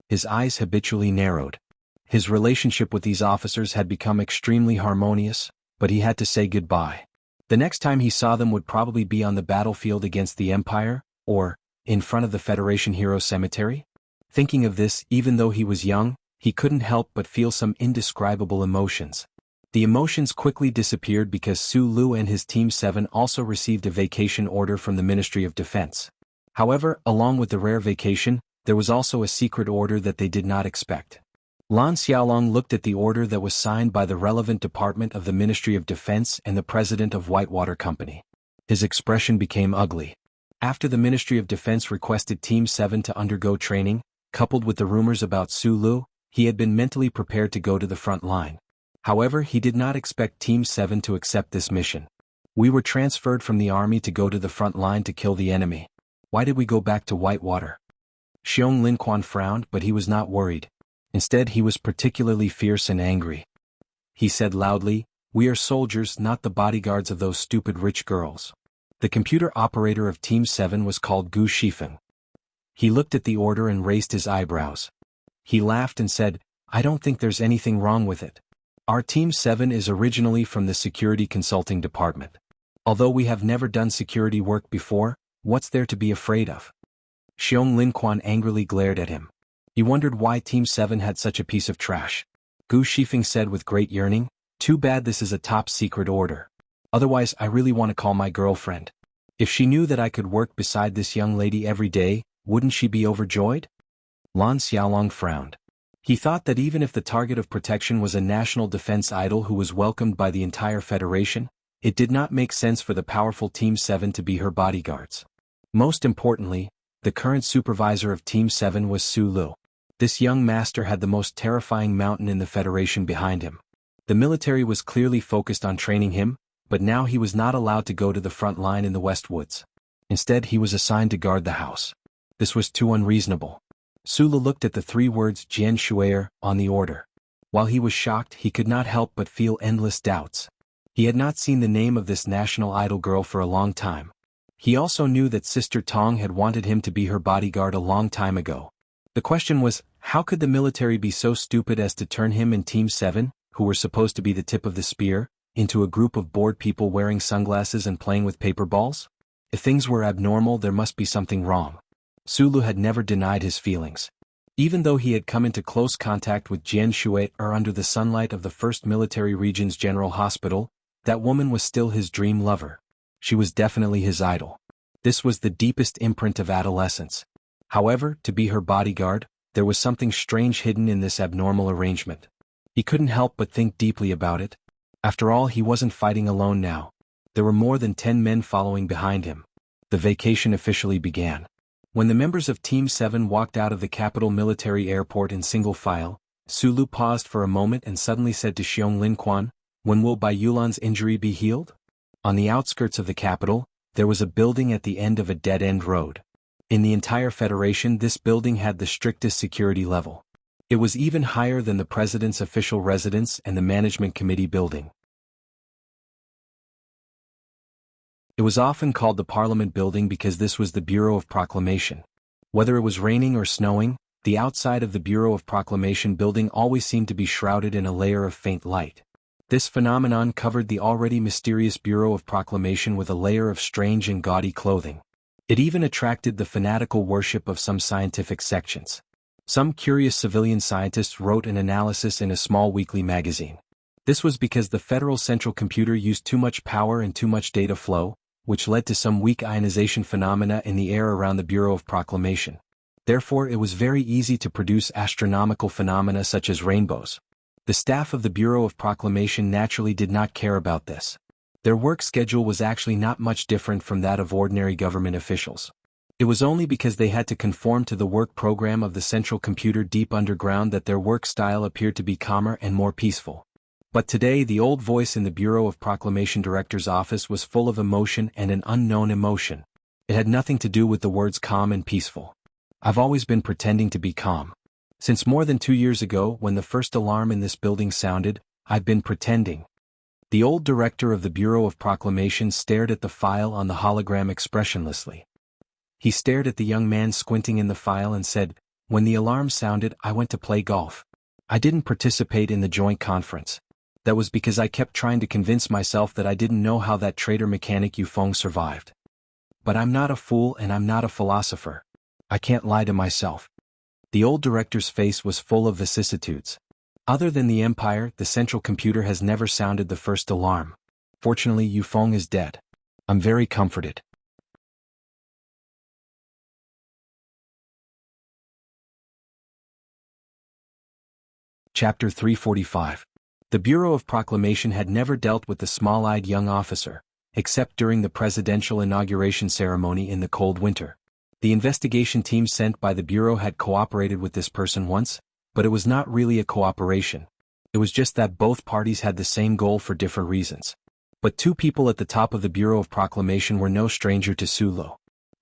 His eyes habitually narrowed. His relationship with these officers had become extremely harmonious, but he had to say goodbye. The next time he saw them would probably be on the battlefield against the Empire, or in front of the Federation Hero Cemetery. Thinking of this, even though he was young, he couldn't help but feel some indescribable emotions. The emotions quickly disappeared because Sulu and his Team 7 also received a vacation order from the Ministry of Defense. However, along with the rare vacation, there was also a secret order that they did not expect. Lan Xiaolong looked at the order that was signed by the relevant department of the Ministry of Defense and the president of Whitewater Company. His expression became ugly. After the Ministry of Defense requested Team 7 to undergo training, coupled with the rumors about Sulu, he had been mentally prepared to go to the front line. However, he did not expect Team 7 to accept this mission. We were transferred from the army to go to the front line to kill the enemy. Why did we go back to Whitewater? Xiong Linquan frowned, but he was not worried. Instead, he was particularly fierce and angry. He said loudly, "We are soldiers, not the bodyguards of those stupid rich girls." The computer operator of Team 7 was called Gu Shifeng. He looked at the order and raised his eyebrows. He laughed and said, "I don't think there's anything wrong with it. Our Team 7 is originally from the Security Consulting Department. Although we have never done security work before, what's there to be afraid of?" Xiong Linquan angrily glared at him. He wondered why Team 7 had such a piece of trash. Gu Shifeng said with great yearning, "Too bad this is a top-secret order. Otherwise, I really want to call my girlfriend. If she knew that I could work beside this young lady every day, wouldn't she be overjoyed?" Lan Xiaolong frowned. He thought that even if the target of protection was a national defense idol who was welcomed by the entire Federation, it did not make sense for the powerful Team 7 to be her bodyguards. Most importantly, the current supervisor of Team 7 was Sulu. This young master had the most terrifying mountain in the Federation behind him. The military was clearly focused on training him, but now he was not allowed to go to the front line in the West Woods. Instead, he was assigned to guard the house. This was too unreasonable. Sulu looked at the 3 words Jian Shuier on the order. While he was shocked, he could not help but feel endless doubts. He had not seen the name of this national idol girl for a long time. He also knew that Sister Tong had wanted him to be her bodyguard a long time ago. The question was, how could the military be so stupid as to turn him and Team 7, who were supposed to be the tip of the spear, into a group of bored people wearing sunglasses and playing with paper balls? If things were abnormal, there must be something wrong. Sulu had never denied his feelings. Even though he had come into close contact with Jian Shuai under the sunlight of the 1st Military Region's General Hospital, that woman was still his dream lover. She was definitely his idol. This was the deepest imprint of adolescence. However, to be her bodyguard, there was something strange hidden in this abnormal arrangement. He couldn't help but think deeply about it. After all, he wasn't fighting alone now. There were more than 10 men following behind him. The vacation officially began. When the members of Team 7 walked out of the capital military airport in single file, Sulu paused for a moment and suddenly said to Xiong Linquan, "When will Bai Yulan's injury be healed?" On the outskirts of the capital, there was a building at the end of a dead-end road. In the entire Federation, this building had the strictest security level. It was even higher than the president's official residence and the management committee building. It was often called the Parliament Building because this was the Bureau of Proclamation. Whether it was raining or snowing, the outside of the Bureau of Proclamation building always seemed to be shrouded in a layer of faint light. This phenomenon covered the already mysterious Bureau of Proclamation with a layer of strange and gaudy clothing. It even attracted the fanatical worship of some scientific sections. Some curious civilian scientists wrote an analysis in a small weekly magazine. This was because the Federal Central Computer used too much power and too much data flow, which led to some weak ionization phenomena in the air around the Bureau of Proclamation. Therefore, it was very easy to produce astronomical phenomena such as rainbows. The staff of the Bureau of Proclamation naturally did not care about this. Their work schedule was actually not much different from that of ordinary government officials. It was only because they had to conform to the work program of the Central Computer deep underground that their work style appeared to be calmer and more peaceful. But today the old voice in the Bureau of Proclamation Director's office was full of emotion and an unknown emotion. It had nothing to do with the words calm and peaceful. "I've always been pretending to be calm. Since more than 2 years ago, when the first alarm in this building sounded, I've been pretending." The old director of the Bureau of Proclamation stared at the file on the hologram expressionlessly. He stared at the young man squinting in the file and said, "When the alarm sounded, I went to play golf. I didn't participate in the joint conference. That was because I kept trying to convince myself that I didn't know how that traitor mechanic Yufeng survived. But I'm not a fool and I'm not a philosopher. I can't lie to myself." The old director's face was full of vicissitudes. Other than the Empire, the Central Computer has never sounded the first alarm. Fortunately, Yufeng is dead. I'm very comforted. Chapter 345. The Bureau of Proclamation had never dealt with the small-eyed young officer, except during the presidential inauguration ceremony in the cold winter. The investigation team sent by the Bureau had cooperated with this person once, but it was not really a cooperation. It was just that both parties had the same goal for different reasons. But two people at the top of the Bureau of Proclamation were no stranger to Sulu.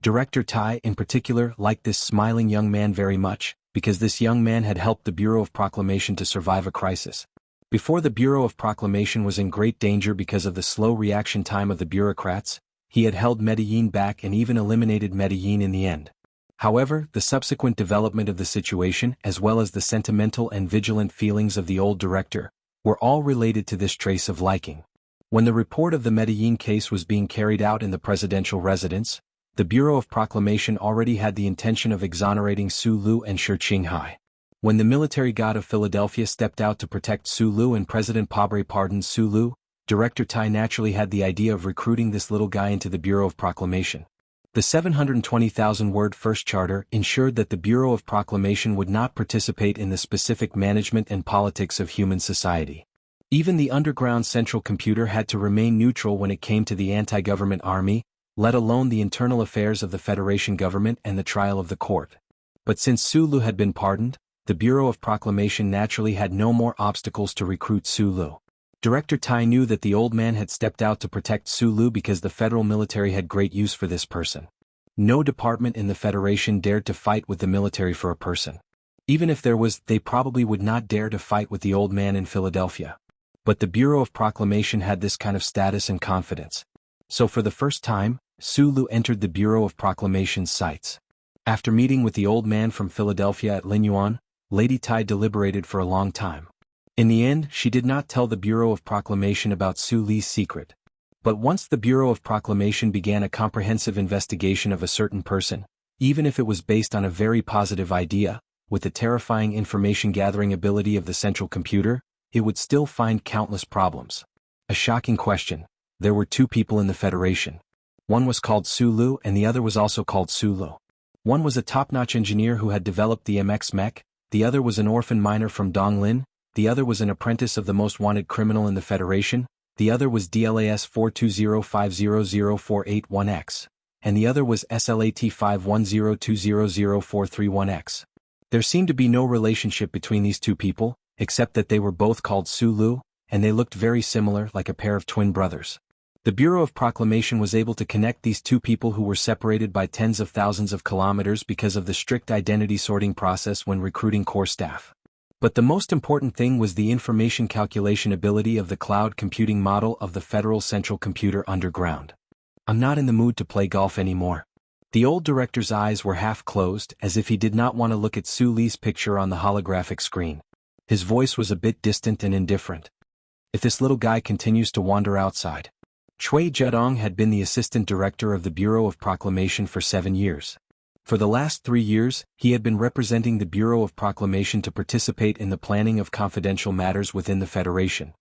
Director Tai, in particular, liked this smiling young man very much, because this young man had helped the Bureau of Proclamation to survive a crisis. Before the Bureau of Proclamation was in great danger because of the slow reaction time of the bureaucrats, he had held Medellin back and even eliminated Medellin in the end. However, the subsequent development of the situation, as well as the sentimental and vigilant feelings of the old director, were all related to this trace of liking. When the report of the Medellin case was being carried out in the presidential residence, the Bureau of Proclamation already had the intention of exonerating Sulu and Shi Qinghai. When the military god of Philadelphia stepped out to protect Sulu and President Pabre pardoned Sulu, Director Tai naturally had the idea of recruiting this little guy into the Bureau of Proclamation. The 720,000-word first charter ensured that the Bureau of Proclamation would not participate in the specific management and politics of human society. Even the underground Central Computer had to remain neutral when it came to the anti-government army, let alone the internal affairs of the Federation government and the trial of the court. But since Sulu had been pardoned, the Bureau of Proclamation naturally had no more obstacles to recruit Sulu. Director Tai knew that the old man had stepped out to protect Sulu because the federal military had great use for this person. No department in the Federation dared to fight with the military for a person. Even if there was, they probably would not dare to fight with the old man in Philadelphia. But the Bureau of Proclamation had this kind of status and confidence. So for the first time, Sulu entered the Bureau of Proclamation's sights. After meeting with the old man from Philadelphia at Linyuan, Lady Tai deliberated for a long time. In the end, she did not tell the Bureau of Proclamation about Su Li's secret. But once the Bureau of Proclamation began a comprehensive investigation of a certain person, even if it was based on a very positive idea, with the terrifying information-gathering ability of the Central Computer, it would still find countless problems. A shocking question: there were two people in the Federation. One was called Sulu and the other was also called Sulu. One was a top-notch engineer who had developed the MX mech, the other was an orphan miner from Donglin, the other was an apprentice of the most wanted criminal in the Federation, the other was DLAS 420500481X. and the other was SLAT 510200431X. There seemed to be no relationship between these two people, except that they were both called Su Lu, and they looked very similar, like a pair of twin brothers. The Bureau of Proclamation was able to connect these two people who were separated by tens of thousands of kilometers because of the strict identity sorting process when recruiting core staff. But the most important thing was the information calculation ability of the cloud computing model of the Federal Central Computer underground. I'm not in the mood to play golf anymore. The old director's eyes were half closed, as if he did not want to look at Su Li's picture on the holographic screen. His voice was a bit distant and indifferent. If this little guy continues to wander outside. Cui Zedong had been the assistant director of the Bureau of Proclamation for 7 years. For the last 3 years, he had been representing the Bureau of Proclamation to participate in the planning of confidential matters within the Federation.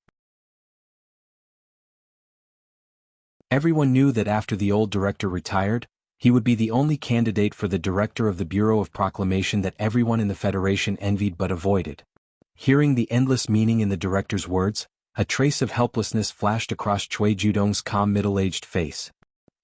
Everyone knew that after the old director retired, he would be the only candidate for the director of the Bureau of Proclamation that everyone in the Federation envied but avoided. Hearing the endless meaning in the director's words, a trace of helplessness flashed across Cui Zedong's calm middle-aged face.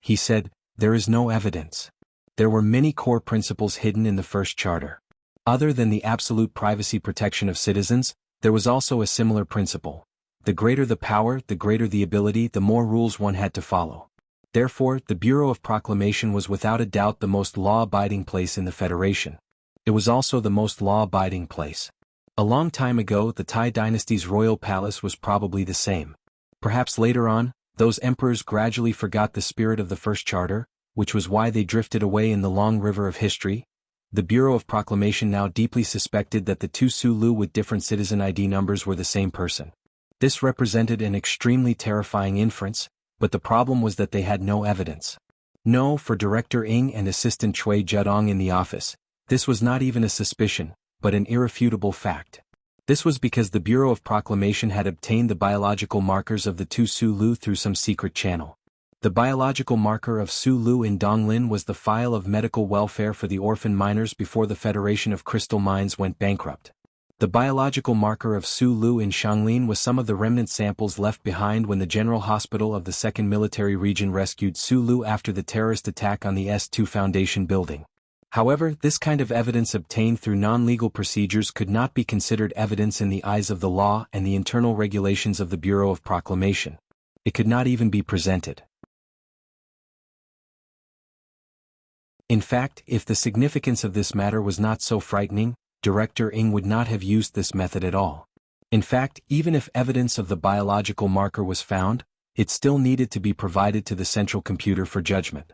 He said, "There is no evidence. There were many core principles hidden in the first charter. Other than the absolute privacy protection of citizens, there was also a similar principle. The greater the power, the greater the ability, the more rules one had to follow. Therefore, the Bureau of Proclamation was without a doubt the most law-abiding place in the Federation. It was also the most law-abiding place. A long time ago, the Tai dynasty's royal palace was probably the same. Perhaps later on, those emperors gradually forgot the spirit of the first charter, which was why they drifted away in the long river of history. The Bureau of Proclamation now deeply suspected that the two Su Lu with different citizen ID numbers were the same person. This represented an extremely terrifying inference, but the problem was that they had no evidence. No, for Director Ng and Assistant Cui Zedong in the office, this was not even a suspicion, but an irrefutable fact. This was because the Bureau of Proclamation had obtained the biological markers of the two Su Lu through some secret channel. The biological marker of Su Lu in Donglin was the file of medical welfare for the orphan miners before the Federation of Crystal Mines went bankrupt. The biological marker of Su Lu in Shanglin was some of the remnant samples left behind when the General Hospital of the 2nd Military Region rescued Su Lu after the terrorist attack on the S2 Foundation building. However, this kind of evidence obtained through non-legal procedures could not be considered evidence in the eyes of the law and the internal regulations of the Bureau of Proclamation. It could not even be presented. In fact, if the significance of this matter was not so frightening, Director Ng would not have used this method at all. In fact, even if evidence of the biological marker was found, it still needed to be provided to the central computer for judgment.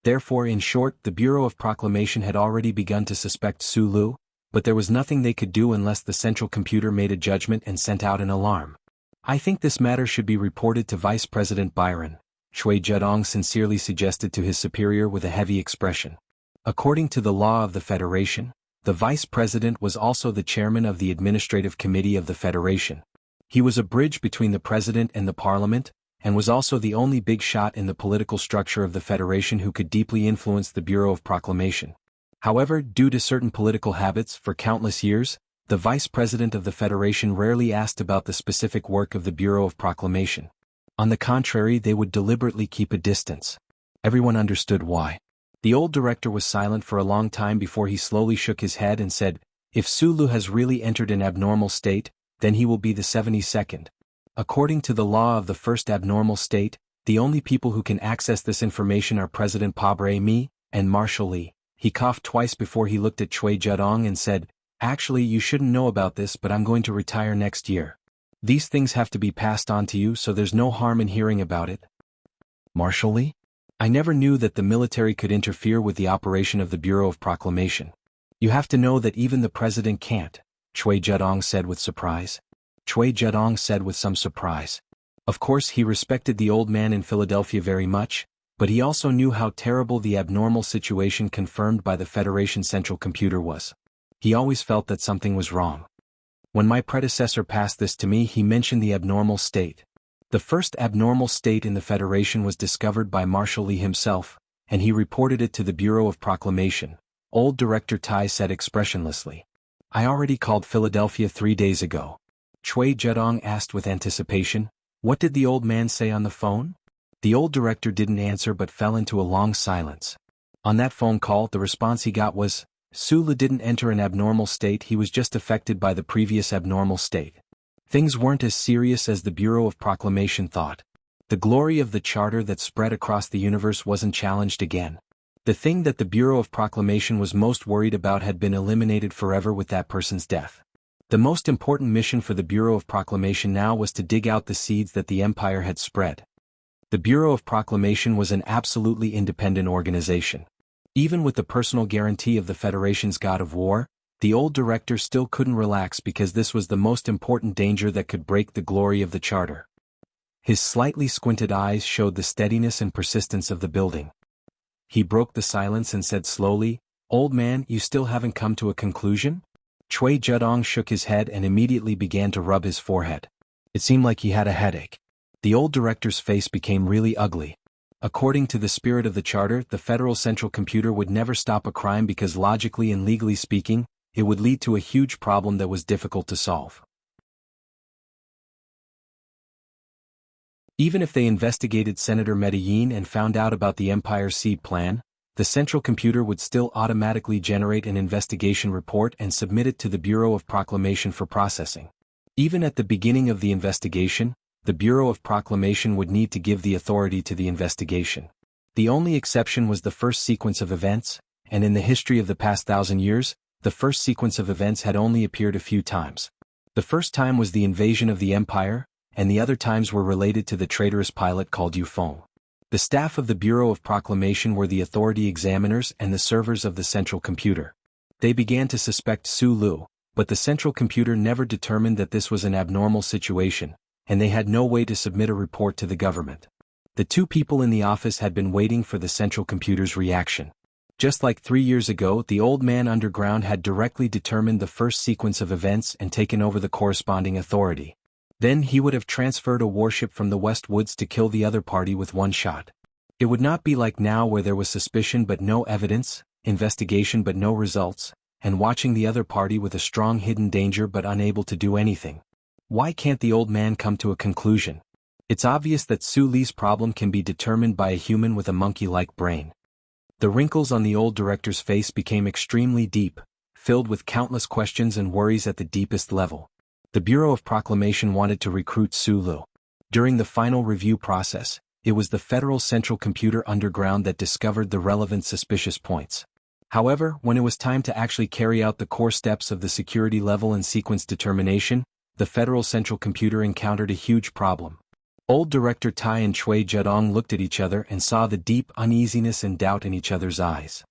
Therefore, in short, the Bureau of Proclamation had already begun to suspect Su Lu, but there was nothing they could do unless the central computer made a judgment and sent out an alarm. "I think this matter should be reported to Vice President Byron," Cui Zedong sincerely suggested to his superior with a heavy expression. According to the law of the Federation, the Vice President was also the chairman of the Administrative Committee of the Federation. He was a bridge between the President and the Parliament, and was also the only big shot in the political structure of the Federation who could deeply influence the Bureau of Proclamation. However, due to certain political habits for countless years, the Vice President of the Federation rarely asked about the specific work of the Bureau of Proclamation. On the contrary, they would deliberately keep a distance. Everyone understood why. The old director was silent for a long time before he slowly shook his head and said, "If Su Lu has really entered an abnormal state, then he will be the 72nd. According to the law of the first abnormal state, the only people who can access this information are President Pabre Mi and Marshal Li." He coughed twice before he looked at Cui Zedong and said, "Actually, you shouldn't know about this, but I'm going to retire next year. These things have to be passed on to you, so there's no harm in hearing about it." "Marshal Li? I never knew that the military could interfere with the operation of the Bureau of Proclamation." "You have to know that even the president can't," Cui Zedong said with surprise. Cui Zedong said with some surprise. Of course, he respected the old man in Philadelphia very much, but he also knew how terrible the abnormal situation confirmed by the Federation Central Computer was. He always felt that something was wrong. When my predecessor passed this to me, he mentioned the abnormal state. The first abnormal state in the Federation was discovered by Marshal Li himself, and he reported it to the Bureau of Proclamation. Old Director Tai said expressionlessly. "I already called Philadelphia 3 days ago." Cui Zedong asked with anticipation, "What did the old man say on the phone?" The old director didn't answer but fell into a long silence. On that phone call, the response he got was, Sula didn't enter an abnormal state, he was just affected by the previous abnormal state. Things weren't as serious as the Bureau of Proclamation thought. The glory of the charter that spread across the universe wasn't challenged again. The thing that the Bureau of Proclamation was most worried about had been eliminated forever with that person's death. The most important mission for the Bureau of Proclamation now was to dig out the seeds that the Empire had spread. The Bureau of Proclamation was an absolutely independent organization. Even with the personal guarantee of the Federation's god of war, the old director still couldn't relax because this was the most important danger that could break the glory of the charter. His slightly squinted eyes showed the steadiness and persistence of the building. He broke the silence and said slowly, Old man, you still haven't come to a conclusion? Chui Zedong shook his head and immediately began to rub his forehead. It seemed like he had a headache. The old director's face became really ugly. According to the spirit of the charter, the Federal Central Computer would never stop a crime because logically and legally speaking, it would lead to a huge problem that was difficult to solve. Even if they investigated Senator Medellin and found out about the Empire's seed plan, the Central Computer would still automatically generate an investigation report and submit it to the Bureau of Proclamation for processing. Even at the beginning of the investigation, the Bureau of Proclamation would need to give the authority to the investigation. The only exception was the first sequence of events, and in the history of the past 1,000 years, the first sequence of events had only appeared a few times. The first time was the invasion of the Empire, and the other times were related to the traitorous pilot called Yufeng. The staff of the Bureau of Proclamation were the authority examiners and the servers of the Central Computer. They began to suspect Su Lu, but the Central Computer never determined that this was an abnormal situation, and they had no way to submit a report to the government. The two people in the office had been waiting for the Central Computer's reaction. Just like 3 years ago, the old man underground had directly determined the first sequence of events and taken over the corresponding authority. Then he would have transferred a warship from the West Woods to kill the other party with one shot. It would not be like now where there was suspicion but no evidence, investigation but no results, and watching the other party with a strong hidden danger but unable to do anything. Why can't the old man come to a conclusion? It's obvious that Su Li's problem can be determined by a human with a monkey-like brain. The wrinkles on the old director's face became extremely deep, filled with countless questions and worries at the deepest level. The Bureau of Proclamation wanted to recruit Su Lu. During the final review process, it was the Federal Central Computer Underground that discovered the relevant suspicious points. However, when it was time to actually carry out the core steps of the security level and sequence determination, the Federal Central Computer encountered a huge problem. Old Director Tai and Chui Zedong looked at each other and saw the deep uneasiness and doubt in each other's eyes.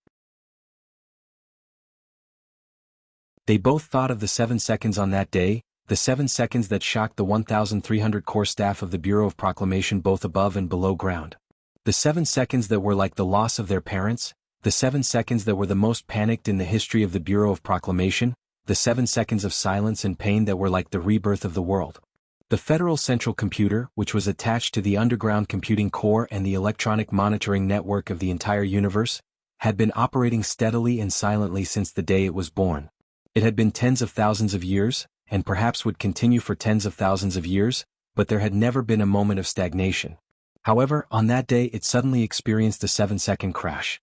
They both thought of the 7 seconds on that day, the 7 seconds that shocked the 1,300 core staff of the Bureau of Proclamation both above and below ground. The 7 seconds that were like the loss of their parents, the 7 seconds that were the most panicked in the history of the Bureau of Proclamation, the 7 seconds of silence and pain that were like the rebirth of the world. The Federal Central Computer, which was attached to the underground computing core and the electronic monitoring network of the entire universe, had been operating steadily and silently since the day it was born. It had been tens of thousands of years, and perhaps would continue for tens of thousands of years, but there had never been a moment of stagnation. However, on that day it suddenly experienced a 7-second crash.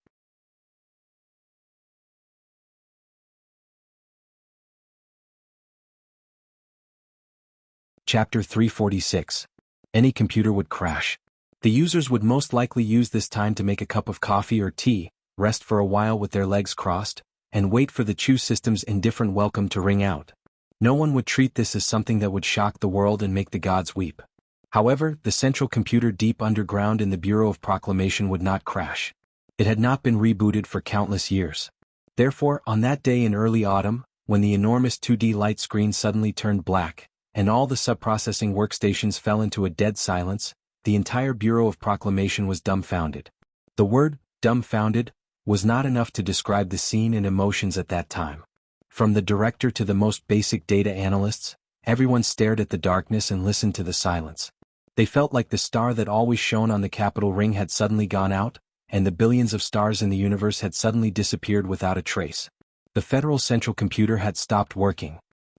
Chapter 346. Any computer would crash. The users would most likely use this time to make a cup of coffee or tea, rest for a while with their legs crossed, and wait for the Chu system's indifferent welcome to ring out. No one would treat this as something that would shock the world and make the gods weep. However, the Central Computer deep underground in the Bureau of Proclamation would not crash. It had not been rebooted for countless years. Therefore, on that day in early autumn, when the enormous 2D light screen suddenly turned black, and all the subprocessing workstations fell into a dead silence, the entire Bureau of Proclamation was dumbfounded. The word, dumbfounded, was not enough to describe the scene and emotions at that time. From the director to the most basic data analysts, everyone stared at the darkness and listened to the silence. They felt like the star that always shone on the capital ring had suddenly gone out, and the billions of stars in the universe had suddenly disappeared without a trace. The Federal Central Computer had stopped working.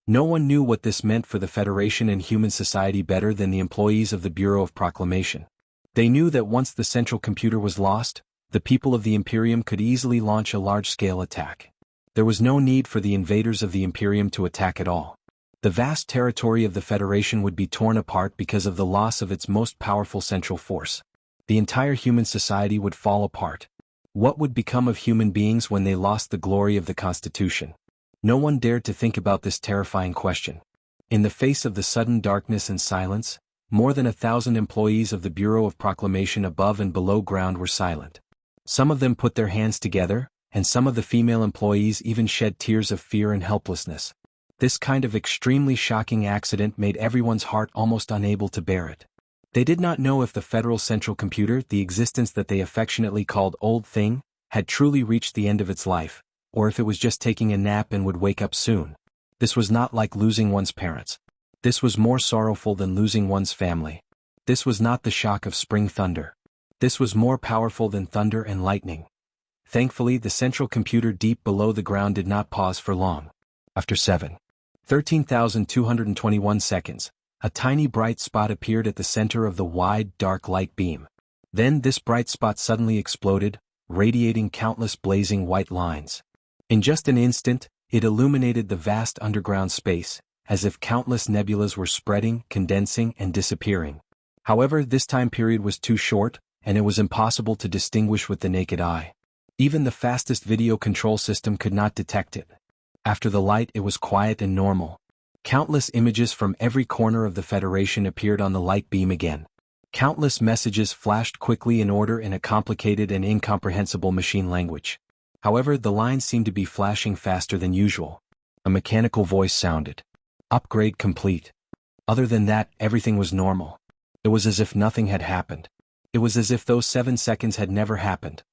No one knew what this meant for the Federation and human society better than the employees of the Bureau of Proclamation. They knew that once the central computer was lost, the people of the Imperium could easily launch a large-scale attack. There was no need for the invaders of the Imperium to attack at all. The vast territory of the Federation would be torn apart because of the loss of its most powerful central force. The entire human society would fall apart. What would become of human beings when they lost the glory of the Constitution? No one dared to think about this terrifying question. In the face of the sudden darkness and silence, more than 1,000 employees of the Bureau of Proclamation above and below ground were silent. Some of them put their hands together, and some of the female employees even shed tears of fear and helplessness. This kind of extremely shocking accident made everyone's heart almost unable to bear it. They did not know if the Federal Central Computer, the existence that they affectionately called Old Thing, had truly reached the end of its life, or if it was just taking a nap and would wake up soon. This was not like losing one's parents. This was more sorrowful than losing one's family. This was not the shock of spring thunder. This was more powerful than thunder and lightning. Thankfully, the central computer deep below the ground did not pause for long. After 13,221 seconds, a tiny bright spot appeared at the center of the wide, dark light beam. Then this bright spot suddenly exploded, radiating countless blazing white lines. In just an instant, it illuminated the vast underground space, as if countless nebulas were spreading, condensing, and disappearing. However, this time period was too short, and it was impossible to distinguish with the naked eye. Even the fastest video control system could not detect it. After the light, it was quiet and normal. Countless images from every corner of the Federation appeared on the light beam again. Countless messages flashed quickly in order in a complicated and incomprehensible machine language. However, the lines seemed to be flashing faster than usual. A mechanical voice sounded. Upgrade complete. Other than that, everything was normal. It was as if nothing had happened. It was as if those 7 seconds had never happened.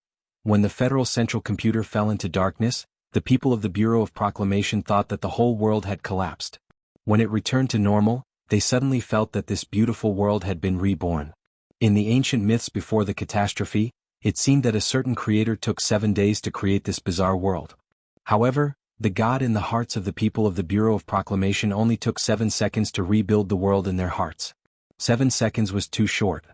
When the Federal Central Computer fell into darkness, the people of the Bureau of Proclamation thought that the whole world had collapsed. When it returned to normal, they suddenly felt that this beautiful world had been reborn. In the ancient myths before the catastrophe, it seemed that a certain creator took 7 days to create this bizarre world. However, the God in the hearts of the people of the Bureau of Proclamation only took 7 seconds to rebuild the world in their hearts. 7 seconds was too short.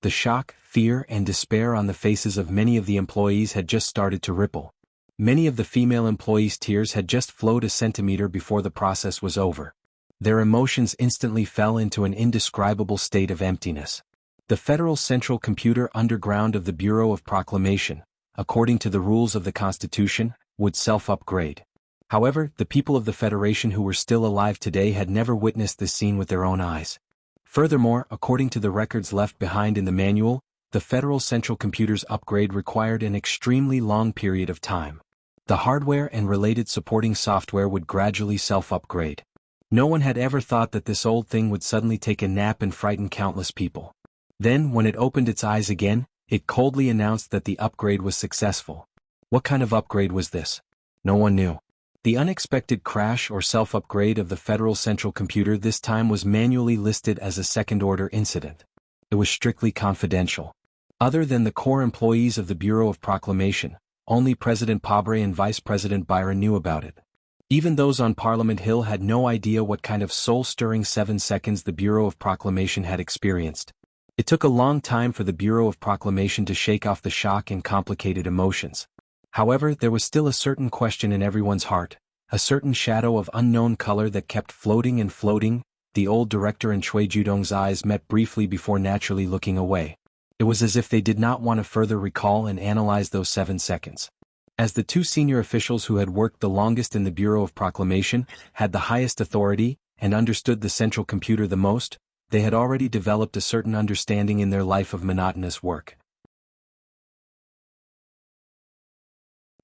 The shock, fear, and despair on the faces of many of the employees had just started to ripple. Many of the female employees' tears had just flowed a centimeter before the process was over. Their emotions instantly fell into an indescribable state of emptiness. The Federal Central Computer underground of the Bureau of Proclamation, according to the rules of the Constitution, would self-upgrade. However, the people of the Federation who were still alive today had never witnessed this scene with their own eyes. Furthermore, according to the records left behind in the manual, the Federal Central Computer's upgrade required an extremely long period of time. The hardware and related supporting software would gradually self-upgrade. No one had ever thought that this old thing would suddenly take a nap and frighten countless people. Then, when it opened its eyes again, it coldly announced that the upgrade was successful. What kind of upgrade was this? No one knew. The unexpected crash or self-upgrade of the Federal Central Computer this time was manually listed as a second-order incident. It was strictly confidential. Other than the core employees of the Bureau of Proclamation, only President Pabre and Vice President Byron knew about it. Even those on Parliament Hill had no idea what kind of soul-stirring 7 seconds the Bureau of Proclamation had experienced. It took a long time for the Bureau of Proclamation to shake off the shock and complicated emotions. However, there was still a certain question in everyone's heart, a certain shadow of unknown color that kept floating and floating. The old director and Chui Judong's eyes met briefly before naturally looking away. It was as if they did not want to further recall and analyze those 7 seconds. As the 2 senior officials who had worked the longest in the Bureau of Proclamation, had the highest authority, and understood the central computer the most, they had already developed a certain understanding in their life of monotonous work.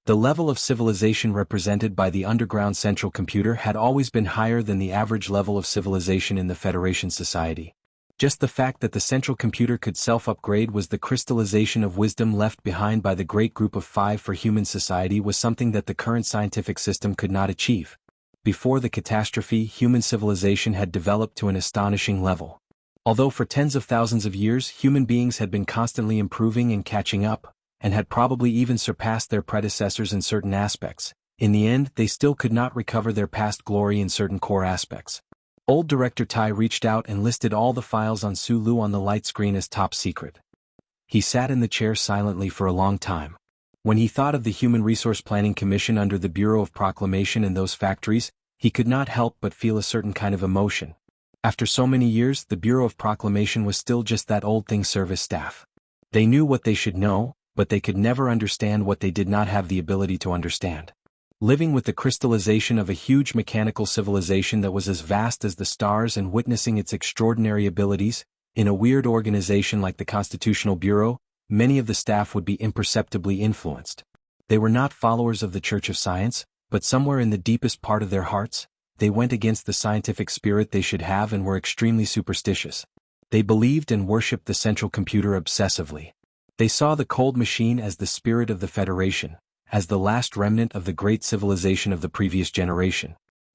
The level of civilization represented by the underground central computer had always been higher than the average level of civilization in the Federation society. Just the fact that the central computer could self-upgrade was the crystallization of wisdom left behind by the great group of 5 for human society was something that the current scientific system could not achieve. Before the catastrophe, human civilization had developed to an astonishing level. Although for tens of thousands of years human beings had been constantly improving and catching up, and had probably even surpassed their predecessors in certain aspects, in the end they still could not recover their past glory in certain core aspects. Old Director Tai reached out and listed all the files on Su Lu on the light screen as top secret. He sat in the chair silently for a long time. When he thought of the Human Resource Planning Commission under the Bureau of Proclamation and those factories, he could not help but feel a certain kind of emotion. After so many years, the Bureau of Proclamation was still just that old thing service staff. They knew what they should know, but they could never understand what they did not have the ability to understand. Living with the crystallization of a huge mechanical civilization that was as vast as the stars and witnessing its extraordinary abilities, in a weird organization like the Constitutional Bureau, many of the staff would be imperceptibly influenced. They were not followers of the Church of Science, but somewhere in the deepest part of their hearts, they went against the scientific spirit they should have and were extremely superstitious. They believed and worshipped the central computer obsessively. They saw the cold machine as the spirit of the Federation, as the last remnant of the great civilization of the previous generation.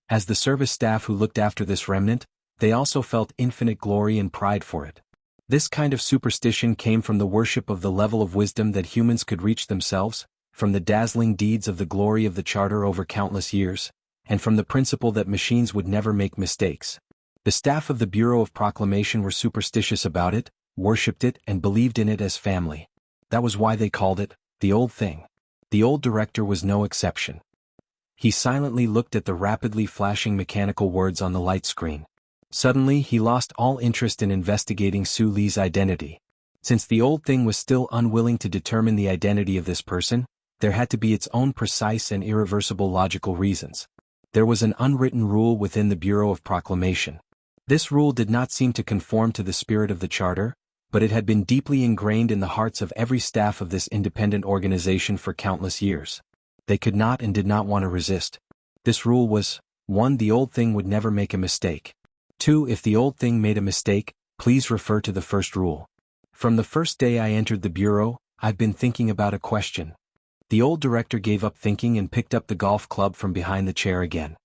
As the service staff who looked after this remnant, they also felt infinite glory and pride for it. This kind of superstition came from the worship of the level of wisdom that humans could reach themselves, from the dazzling deeds of the glory of the Charter over countless years, and from the principle that machines would never make mistakes. The staff of the Bureau of Proclamation were superstitious about it, worshipped it, and believed in it as family. That was why they called it the old thing. The old director was no exception. He silently looked at the rapidly flashing mechanical words on the light screen. Suddenly he lost all interest in investigating Su Li's identity. Since the old thing was still unwilling to determine the identity of this person, there had to be its own precise and irreversible logical reasons. There was an unwritten rule within the Bureau of Proclamation. This rule did not seem to conform to the spirit of the Charter, but it had been deeply ingrained in the hearts of every staff of this independent organization for countless years. They could not and did not want to resist. This rule was, 1. The old thing would never make a mistake. 2. If the old thing made a mistake, please refer to the first rule. From the first day I entered the Bureau, I've been thinking about a question. The old director gave up thinking and picked up the golf club from behind the chair again.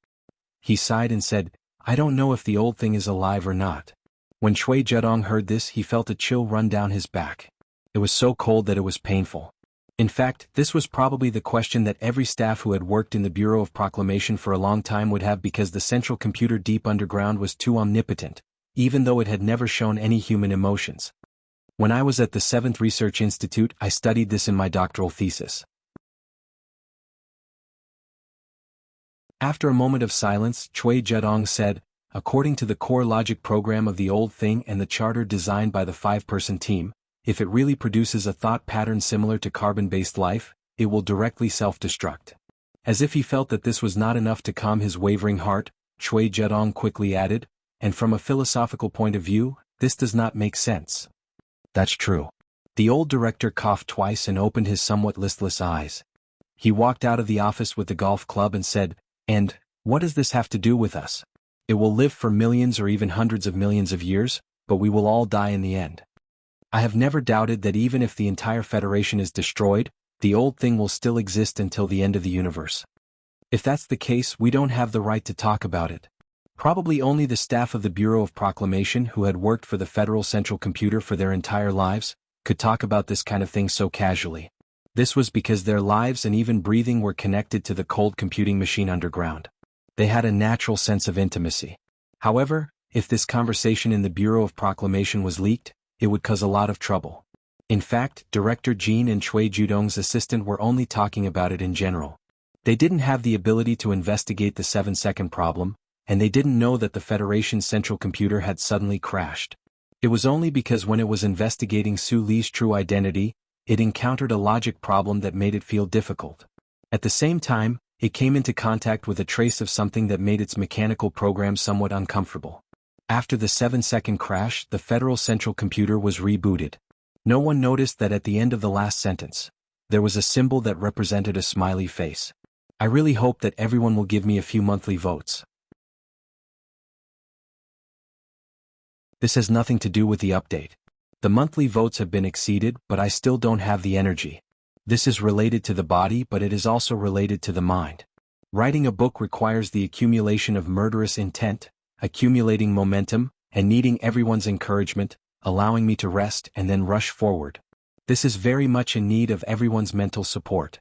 He sighed and said, I don't know if the old thing is alive or not. When Chui Zedong heard this, he felt a chill run down his back. It was so cold that it was painful. In fact, this was probably the question that every staff who had worked in the Bureau of Proclamation for a long time would have, because the central computer deep underground was too omnipotent, even though it had never shown any human emotions. When I was at the 7th Research Institute, I studied this in my doctoral thesis. After a moment of silence, Chui Zedong said, according to the core logic program of the old thing and the charter designed by the 5-person team, if it really produces a thought pattern similar to carbon-based life, it will directly self-destruct. As if he felt that this was not enough to calm his wavering heart, Chui Zedong quickly added, and from a philosophical point of view, this does not make sense. That's true. The old director coughed twice and opened his somewhat listless eyes. He walked out of the office with the golf club and said, and, what does this have to do with us? It will live for millions or even hundreds of millions of years, but we will all die in the end. I have never doubted that even if the entire Federation is destroyed, the old thing will still exist until the end of the universe. If that's the case, we don't have the right to talk about it. Probably only the staff of the Bureau of Proclamation who had worked for the Federal Central Computer for their entire lives could talk about this kind of thing so casually. This was because their lives and even breathing were connected to the cold computing machine underground. They had a natural sense of intimacy. However, if this conversation in the Bureau of Proclamation was leaked, it would cause a lot of trouble. In fact, Director Jean and Chui Zedong's assistant were only talking about it in general. They didn't have the ability to investigate the 7-second problem, and they didn't know that the Federation's central computer had suddenly crashed. It was only because when it was investigating Su Li's true identity, it encountered a logic problem that made it feel difficult. At the same time, it came into contact with a trace of something that made its mechanical program somewhat uncomfortable. After the 7-second crash, the Federal Central Computer was rebooted. No one noticed that at the end of the last sentence, there was a symbol that represented a smiley face. I really hope that everyone will give me a few monthly votes. This has nothing to do with the update. The monthly votes have been exceeded, but I still don't have the energy. This is related to the body, but it is also related to the mind. Writing a book requires the accumulation of murderous intent, accumulating momentum, and needing everyone's encouragement, allowing me to rest and then rush forward. This is very much in need of everyone's mental support.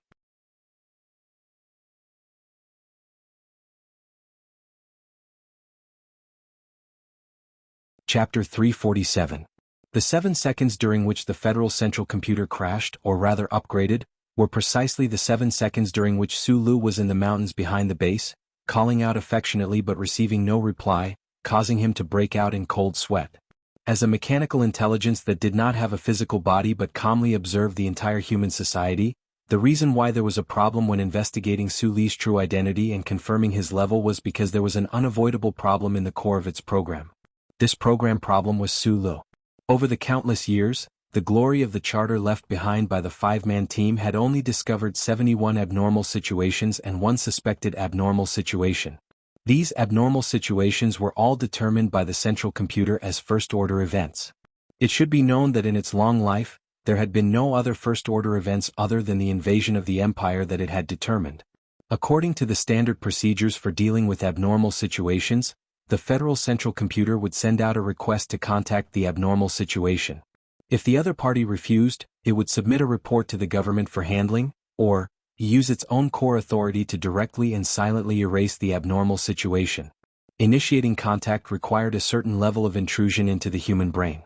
Chapter 347. The 7 seconds during which the Federal Central Computer crashed, or rather upgraded, were precisely the 7 seconds during which Sulu was in the mountains behind the base, calling out affectionately but receiving no reply, causing him to break out in cold sweat. As a mechanical intelligence that did not have a physical body but calmly observed the entire human society, the reason why there was a problem when investigating Sulu's true identity and confirming his level was because there was an unavoidable problem in the core of its program. This program problem was Sulu. Over the countless years, the glory of the charter left behind by the 5-man team had only discovered 71 abnormal situations and 1 suspected abnormal situation. These abnormal situations were all determined by the central computer as first-order events. It should be known that in its long life, there had been no other first-order events other than the invasion of the empire that it had determined. According to the standard procedures for dealing with abnormal situations, the Federal Central Computer would send out a request to contact the abnormal situation. If the other party refused, it would submit a report to the government for handling, or use its own core authority to directly and silently erase the abnormal situation. Initiating contact required a certain level of intrusion into the human brain.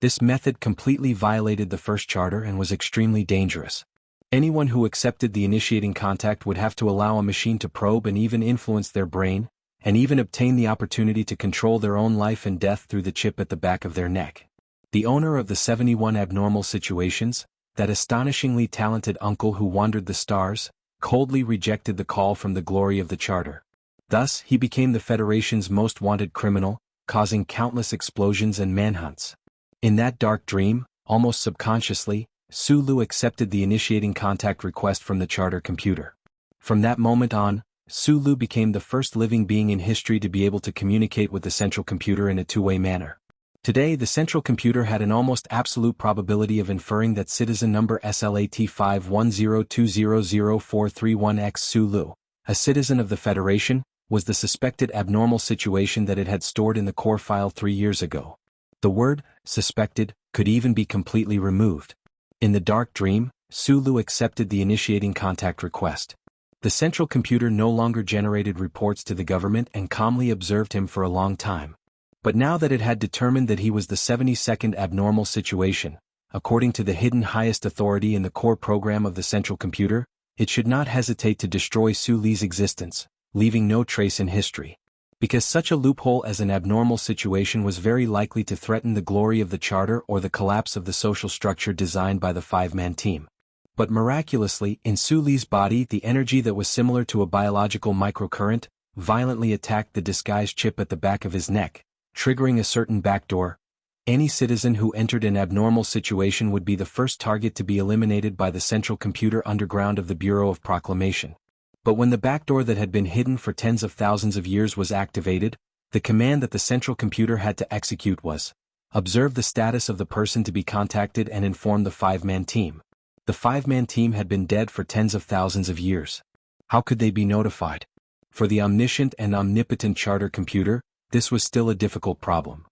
This method completely violated the first charter and was extremely dangerous. Anyone who accepted the initiating contact would have to allow a machine to probe and even influence their brain, and even obtain the opportunity to control their own life and death through the chip at the back of their neck. The owner of the 71 abnormal situations, that astonishingly talented uncle who wandered the stars, coldly rejected the call from the glory of the charter. Thus, he became the Federation's most wanted criminal, causing countless explosions and manhunts. In that dark dream, almost subconsciously, Sulu accepted the initiating contact request from the charter computer. From that moment on, Sulu became the first living being in history to be able to communicate with the central computer in a two-way manner. Today, the central computer had an almost absolute probability of inferring that citizen number SLAT 510200431X Sulu, a citizen of the Federation, was the suspected abnormal situation that it had stored in the core file 3 years ago. The word, suspected, could even be completely removed. In the dark dream, Sulu accepted the initiating contact request. The central computer no longer generated reports to the government and calmly observed him for a long time. But now that it had determined that he was the 72nd abnormal situation, according to the hidden highest authority in the core program of the central computer, it should not hesitate to destroy Sulu's existence, leaving no trace in history. Because such a loophole as an abnormal situation was very likely to threaten the glory of the charter or the collapse of the social structure designed by the 5-man team. But miraculously, in Sulu's body, the energy that was similar to a biological microcurrent violently attacked the disguise chip at the back of his neck, triggering a certain backdoor. Any citizen who entered an abnormal situation would be the first target to be eliminated by the central computer underground of the Bureau of Proclamation. But when the backdoor that had been hidden for tens of thousands of years was activated, the command that the central computer had to execute was, observe the status of the person to be contacted and inform the 5-man team. The 5-man team had been dead for tens of thousands of years. How could they be notified? For the omniscient and omnipotent charter computer, this was still a difficult problem.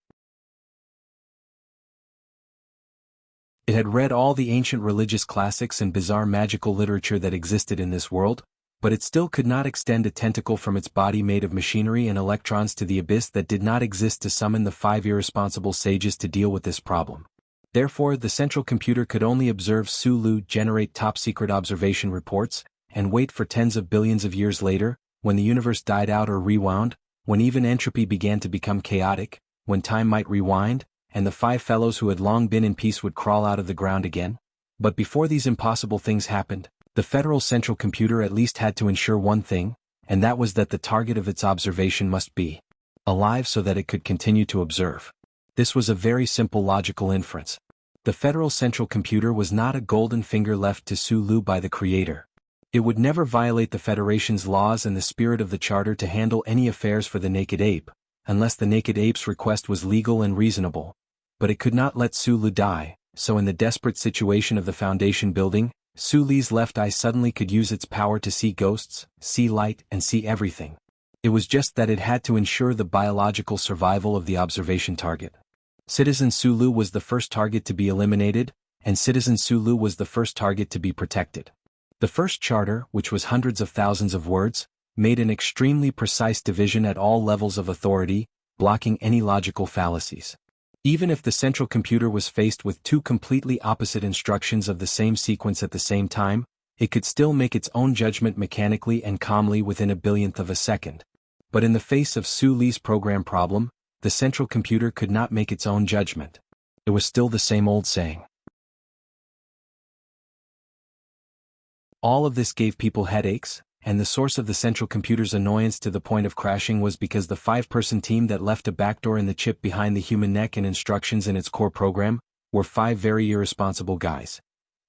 It had read all the ancient religious classics and bizarre magical literature that existed in this world, but it still could not extend a tentacle from its body made of machinery and electrons to the abyss that did not exist to summon the 5 irresponsible sages to deal with this problem. Therefore, the central computer could only observe Sulu generate top-secret observation reports, and wait for tens of billions of years later, when the universe died out or rewound, when even entropy began to become chaotic, when time might rewind, and the 5 fellows who had long been in peace would crawl out of the ground again. But before these impossible things happened, the Federal Central Computer at least had to ensure one thing, and that was that the target of its observation must be alive so that it could continue to observe. This was a very simple logical inference. The Federal Central Computer was not a golden finger left to Sulu by the Creator. It would never violate the Federation's laws and the spirit of the Charter to handle any affairs for the Naked Ape, unless the Naked Ape's request was legal and reasonable. But it could not let Sulu die, so in the desperate situation of the Foundation building, Sulu's left eye suddenly could use its power to see ghosts, see light, and see everything. It was just that it had to ensure the biological survival of the observation target. Citizen Sulu was the first target to be eliminated, and Citizen Sulu was the first target to be protected. The first charter, which was hundreds of thousands of words, made an extremely precise division at all levels of authority, blocking any logical fallacies. Even if the central computer was faced with two completely opposite instructions of the same sequence at the same time, it could still make its own judgment mechanically and calmly within a billionth of a second. But in the face of Su Li's program problem, the central computer could not make its own judgment. It was still the same old saying. All of this gave people headaches, and the source of the central computer's annoyance to the point of crashing was because the 5-person team that left a backdoor in the chip behind the human neck and instructions in its core program were 5 very irresponsible guys.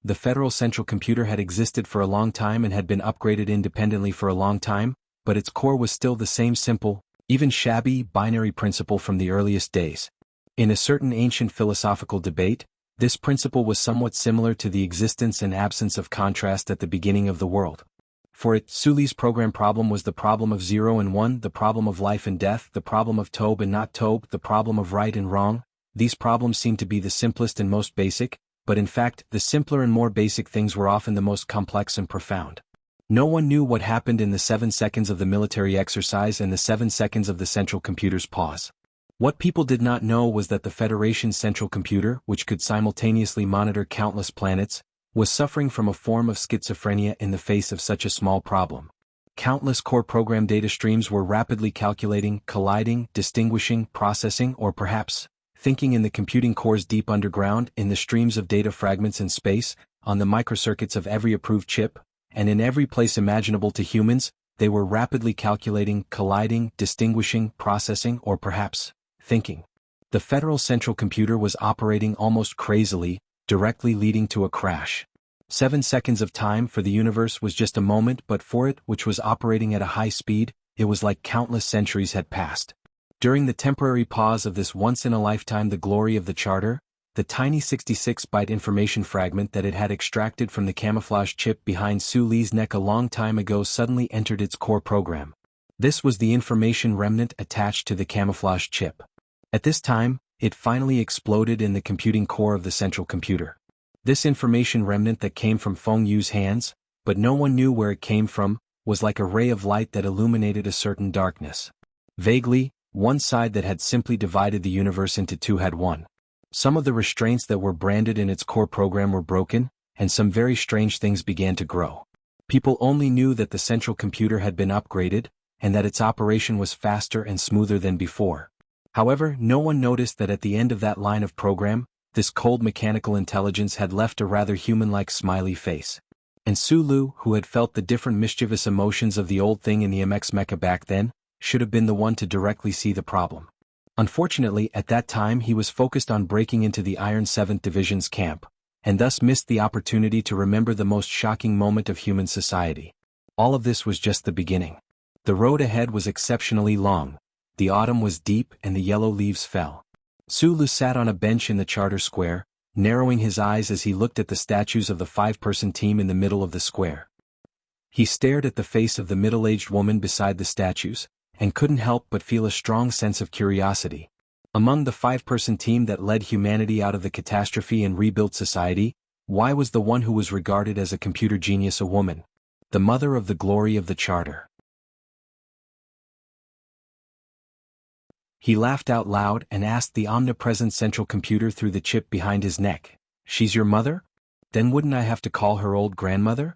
The Federal Central Computer had existed for a long time and had been upgraded independently for a long time, but its core was still the same simple, even shabby, binary principle from the earliest days. In a certain ancient philosophical debate, this principle was somewhat similar to the existence and absence of contrast at the beginning of the world. For it, Su Li's program problem was the problem of 0 and 1, the problem of life and death, the problem of Tobe and not Tobe, the problem of right and wrong. These problems seemed to be the simplest and most basic, but in fact, the simpler and more basic things were often the most complex and profound. No one knew what happened in the 7 seconds of the military exercise and the 7 seconds of the central computer's pause. What people did not know was that the Federation's central computer, which could simultaneously monitor countless planets, was suffering from a form of schizophrenia in the face of such a small problem. Countless core program data streams were rapidly calculating, colliding, distinguishing, processing, or perhaps thinking in the computing cores deep underground, in the streams of data fragments in space, on the microcircuits of every approved chip, and in every place imaginable to humans. They were rapidly calculating, colliding, distinguishing, processing, or perhaps thinking. The Federal Central Computer was operating almost crazily, directly leading to a crash. 7 seconds of time for the universe was just a moment, but for it, which was operating at a high speed, it was like countless centuries had passed. During the temporary pause of this once-in-a-lifetime the glory of the charter, the tiny 66-byte information fragment that it had extracted from the camouflage chip behind Su Li's neck a long time ago suddenly entered its core program. This was the information remnant attached to the camouflage chip. At this time, it finally exploded in the computing core of the central computer. This information remnant that came from Feng Yu's hands, but no one knew where it came from, was like a ray of light that illuminated a certain darkness. Vaguely, one side that had simply divided the universe into two had won. Some of the restraints that were branded in its core program were broken, and some very strange things began to grow. People only knew that the central computer had been upgraded, and that its operation was faster and smoother than before. However, no one noticed that at the end of that line of program, this cold mechanical intelligence had left a rather human-like smiley face. And Su Lu, who had felt the different mischievous emotions of the old thing in the MX mecha back then, should have been the one to directly see the problem. Unfortunately, at that time he was focused on breaking into the Iron 7th Division's camp, and thus missed the opportunity to remember the most shocking moment of human society. All of this was just the beginning. The road ahead was exceptionally long. The autumn was deep and the yellow leaves fell. Su Lu sat on a bench in the charter square, narrowing his eyes as he looked at the statues of the 5-person team in the middle of the square. He stared at the face of the middle-aged woman beside the statues, and couldn't help but feel a strong sense of curiosity. Among the 5-person team that led humanity out of the catastrophe and rebuilt society, why was the one who was regarded as a computer genius a woman? The mother of the glory of the charter. He laughed out loud and asked the omnipresent central computer through the chip behind his neck, "She's your mother? Then wouldn't I have to call her old grandmother?"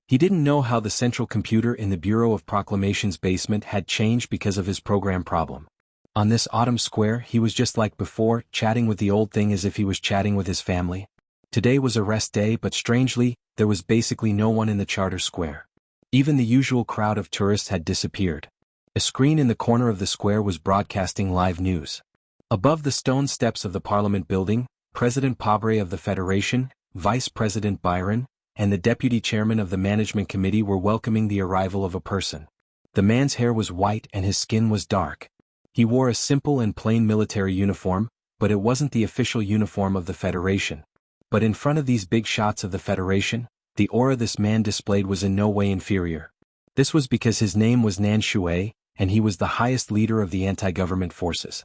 He didn't know how the central computer in the Bureau of Proclamations basement had changed because of his program problem. On this autumn square he was just like before, chatting with the old thing as if he was chatting with his family. Today was a rest day, but strangely, there was basically no one in the charter square. Even the usual crowd of tourists had disappeared. A screen in the corner of the square was broadcasting live news. Above the stone steps of the Parliament building, President Pabre of the Federation, Vice President Byron, and the Deputy Chairman of the Management Committee were welcoming the arrival of a person. The man's hair was white and his skin was dark. He wore a simple and plain military uniform, but it wasn't the official uniform of the Federation. But in front of these big shots of the Federation, the aura this man displayed was in no way inferior. This was because his name was Nan Shui, and he was the highest leader of the anti-government forces.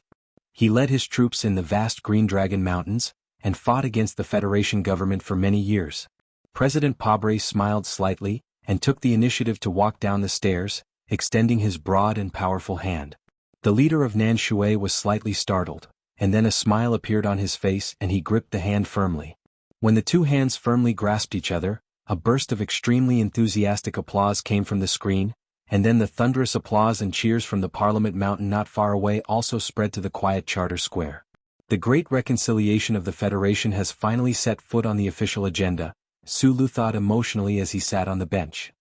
He led his troops in the vast Green Dragon Mountains, and fought against the Federation government for many years. President Pabre smiled slightly, and took the initiative to walk down the stairs, extending his broad and powerful hand. The leader of Nan Shui was slightly startled. and then a smile appeared on his face and he gripped the hand firmly. When the two hands firmly grasped each other, a burst of extremely enthusiastic applause came from the screen, and then the thunderous applause and cheers from the Parliament Mountain not far away also spread to the quiet Charter Square. The great reconciliation of the Federation has finally set foot on the official agenda, Sulu thought emotionally as he sat on the bench.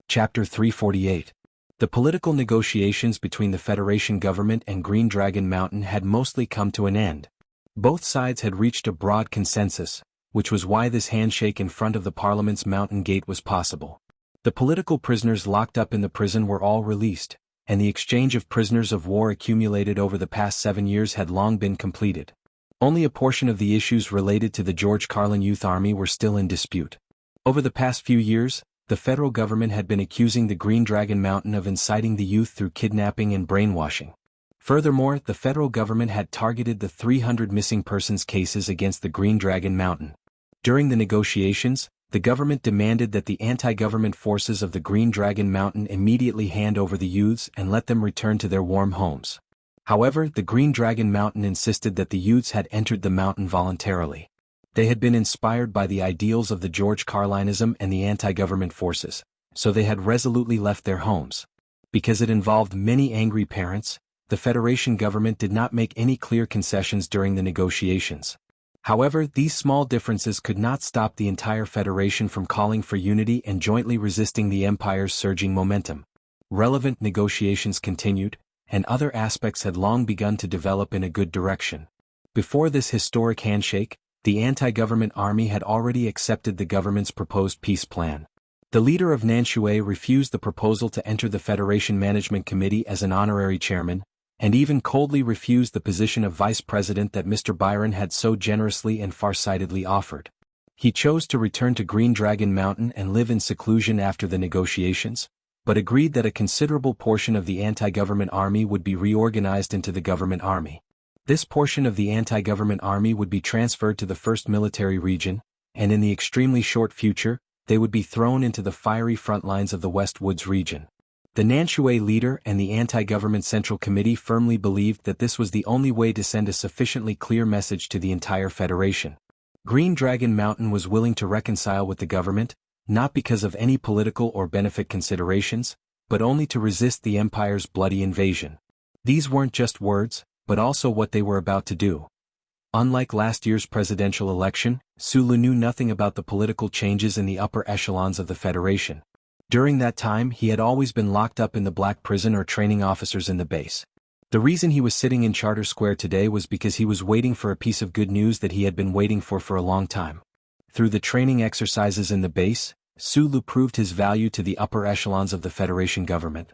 Chapter 348. The political negotiations between the Federation government and Green Dragon Mountain had mostly come to an end. Both sides had reached a broad consensus, which was why this handshake in front of the Parliament's mountain gate was possible. The political prisoners locked up in the prison were all released, and the exchange of prisoners of war accumulated over the past 7 years had long been completed. Only a portion of the issues related to the George Carlin Youth Army were still in dispute. Over the past few years, the federal government had been accusing the Green Dragon Mountain of inciting the youth through kidnapping and brainwashing. Furthermore, the federal government had targeted the 300 missing persons cases against the Green Dragon Mountain. During the negotiations, the government demanded that the anti-government forces of the Green Dragon Mountain immediately hand over the youths and let them return to their warm homes. However, the Green Dragon Mountain insisted that the youths had entered the mountain voluntarily. They had been inspired by the ideals of the George Carlinism and the anti-government forces, so they had resolutely left their homes. Because it involved many angry parents, the Federation government did not make any clear concessions during the negotiations. However, these small differences could not stop the entire Federation from calling for unity and jointly resisting the Empire's surging momentum. Relevant negotiations continued, and other aspects had long begun to develop in a good direction. Before this historic handshake, the anti-government army had already accepted the government's proposed peace plan. The leader of Nanshui refused the proposal to enter the Federation Management Committee as an honorary chairman, and even coldly refused the position of vice president that Mr. Byron had so generously and farsightedly offered. He chose to return to Green Dragon Mountain and live in seclusion after the negotiations, but agreed that a considerable portion of the anti-government army would be reorganized into the government army. This portion of the anti-government army would be transferred to the 1st Military Region, and in the extremely short future, they would be thrown into the fiery front lines of the West Woods region. The Nanshui leader and the anti-government Central Committee firmly believed that this was the only way to send a sufficiently clear message to the entire Federation. Green Dragon Mountain was willing to reconcile with the government, not because of any political or benefit considerations, but only to resist the Empire's bloody invasion. These weren't just words, but also what they were about to do. Unlike last year's presidential election, Sulu knew nothing about the political changes in the upper echelons of the Federation. During that time he had always been locked up in the Black Prison or training officers in the base. The reason he was sitting in Charter Square today was because he was waiting for a piece of good news that he had been waiting for a long time. Through the training exercises in the base, Sulu proved his value to the upper echelons of the Federation government.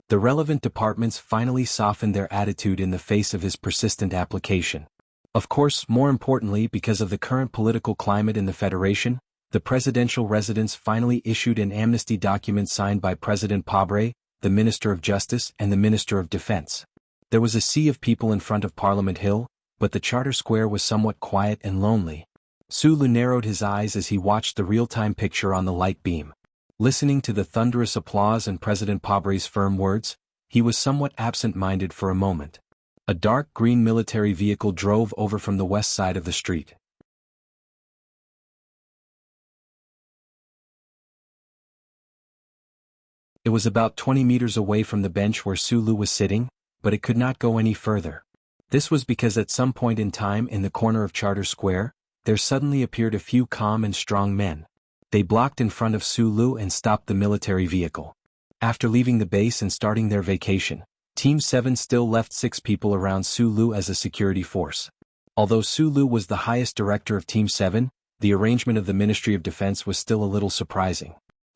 The relevant departments finally softened their attitude in the face of his persistent application. Of course, more importantly, because of the current political climate in the Federation, the presidential residence finally issued an amnesty document signed by President Pabre, the Minister of Justice and the Minister of Defense. There was a sea of people in front of Parliament Hill, but the Charter Square was somewhat quiet and lonely. Sulu narrowed his eyes as he watched the real-time picture on the light beam. Listening to the thunderous applause and President Pabre's firm words, he was somewhat absent-minded for a moment. A dark green military vehicle drove over from the west side of the street. It was about 20 meters away from the bench where Sulu was sitting, but it could not go any further. This was because at some point in time in the corner of Charter Square, there suddenly appeared a few calm and strong men. They blocked in front of Sulu and stopped the military vehicle. After leaving the base and starting their vacation, Team 7 still left 6 people around Sulu as a security force. Although Sulu was the highest director of Team 7, the arrangement of the Ministry of Defense was still a little surprising.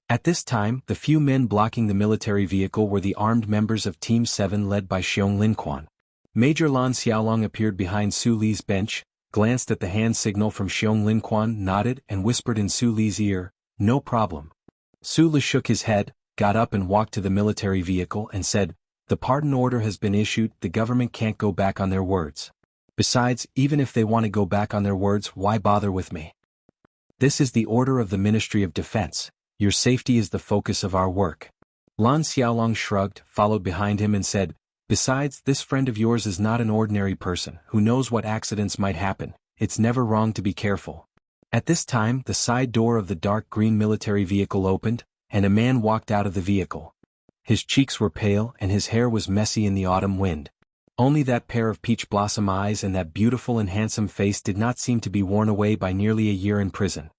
At this time, the few men blocking the military vehicle were the armed members of Team 7 led by Xiong Linquan. Major Lan Xiaolong appeared behind Su Li's bench, glanced at the hand signal from Xiong Linquan, nodded and whispered in Su Li's ear, "No problem." Su Li shook his head, got up and walked to the military vehicle and said, "The pardon order has been issued, the government can't go back on their words. Besides, even if they want to go back on their words, why bother with me? This is the order of the Ministry of Defense. Your safety is the focus of our work. Lan Xiaolong shrugged, followed behind him and said, Besides, this friend of yours is not an ordinary person who knows what accidents might happen. It's never wrong to be careful. At this time, the side door of the dark green military vehicle opened, and a man walked out of the vehicle. His cheeks were pale and his hair was messy in the autumn wind. Only that pair of peach blossom eyes and that beautiful and handsome face did not seem to be worn away by nearly a year in prison.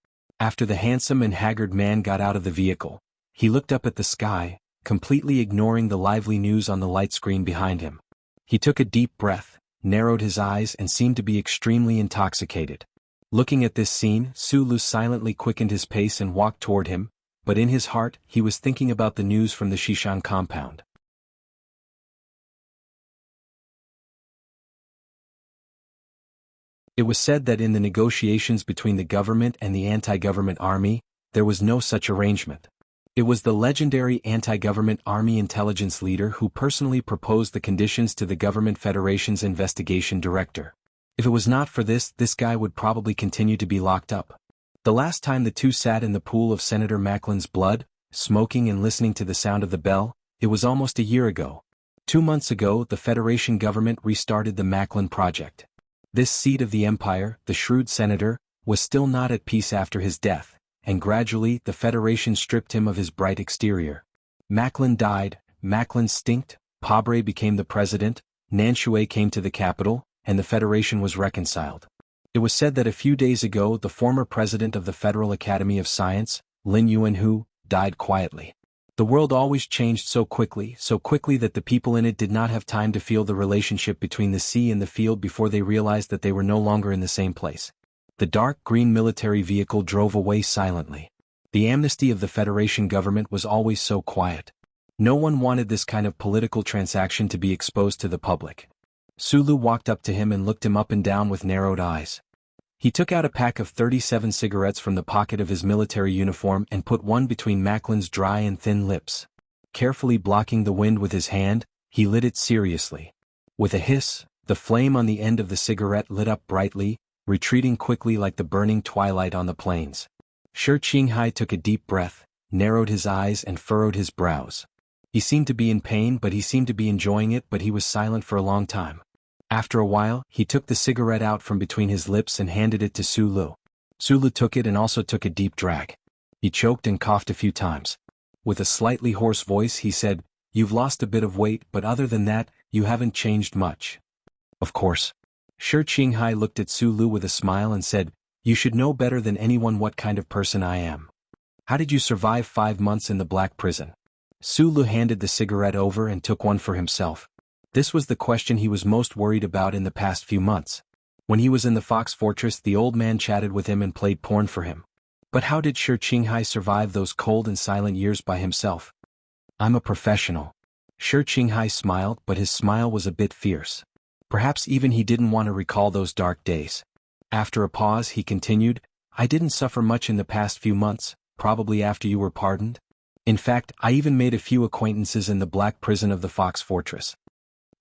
After the handsome and haggard man got out of the vehicle, he looked up at the sky, completely ignoring the lively news on the light screen behind him. He took a deep breath, narrowed his eyes and seemed to be extremely intoxicated. Looking at this scene, Su Lu silently quickened his pace and walked toward him, but in his heart, he was thinking about the news from the Shishan compound. It was said that in the negotiations between the government and the anti-government army, there was no such arrangement. It was the legendary anti-government army intelligence leader who personally proposed the conditions to the Government Federation's investigation director. If it was not for this guy would probably continue to be locked up. The last time the two sat in the pool of Senator Macklin's blood, smoking and listening to the sound of the bell, it was almost a year ago. 2 months ago, the Federation government restarted the Macklin project. This seat of the empire, the shrewd senator, was still not at peace after his death, and gradually the Federation stripped him of his bright exterior. Macklin died, Macklin stinked, Pabre became the president, Nanshui came to the capital, and the Federation was reconciled. It was said that a few days ago the former president of the Federal Academy of Science, Lin Yuanhu, died quietly. The world always changed so quickly that the people in it did not have time to feel the relationship between the sea and the field before they realized that they were no longer in the same place. The dark green military vehicle drove away silently. The amnesty of the Federation government was always so quiet. No one wanted this kind of political transaction to be exposed to the public. Sulu walked up to him and looked him up and down with narrowed eyes. He took out a pack of 37 cigarettes from the pocket of his military uniform and put one between Macklin's dry and thin lips. Carefully blocking the wind with his hand, he lit it seriously. With a hiss, the flame on the end of the cigarette lit up brightly, retreating quickly like the burning twilight on the plains. Shi Qinghai took a deep breath, narrowed his eyes and furrowed his brows. He seemed to be in pain but he seemed to be enjoying it, but he was silent for a long time. After a while, he took the cigarette out from between his lips and handed it to Sulu. Sulu took it and also took a deep drag. He choked and coughed a few times. With a slightly hoarse voice he said, "You've lost a bit of weight, but other than that, you haven't changed much." "Of course." Shi Qinghai looked at Sulu with a smile and said, "You should know better than anyone what kind of person I am. How did you survive 5 months in the black prison?" Sulu handed the cigarette over and took one for himself. This was the question he was most worried about in the past few months. When he was in the Fox Fortress, the old man chatted with him and played porn for him. But how did Shi Qinghai survive those cold and silent years by himself? "I'm a professional." Shi Qinghai smiled, but his smile was a bit fierce. Perhaps even he didn't want to recall those dark days. After a pause he continued, "I didn't suffer much in the past few months, probably after you were pardoned. In fact, I even made a few acquaintances in the black prison of the Fox Fortress."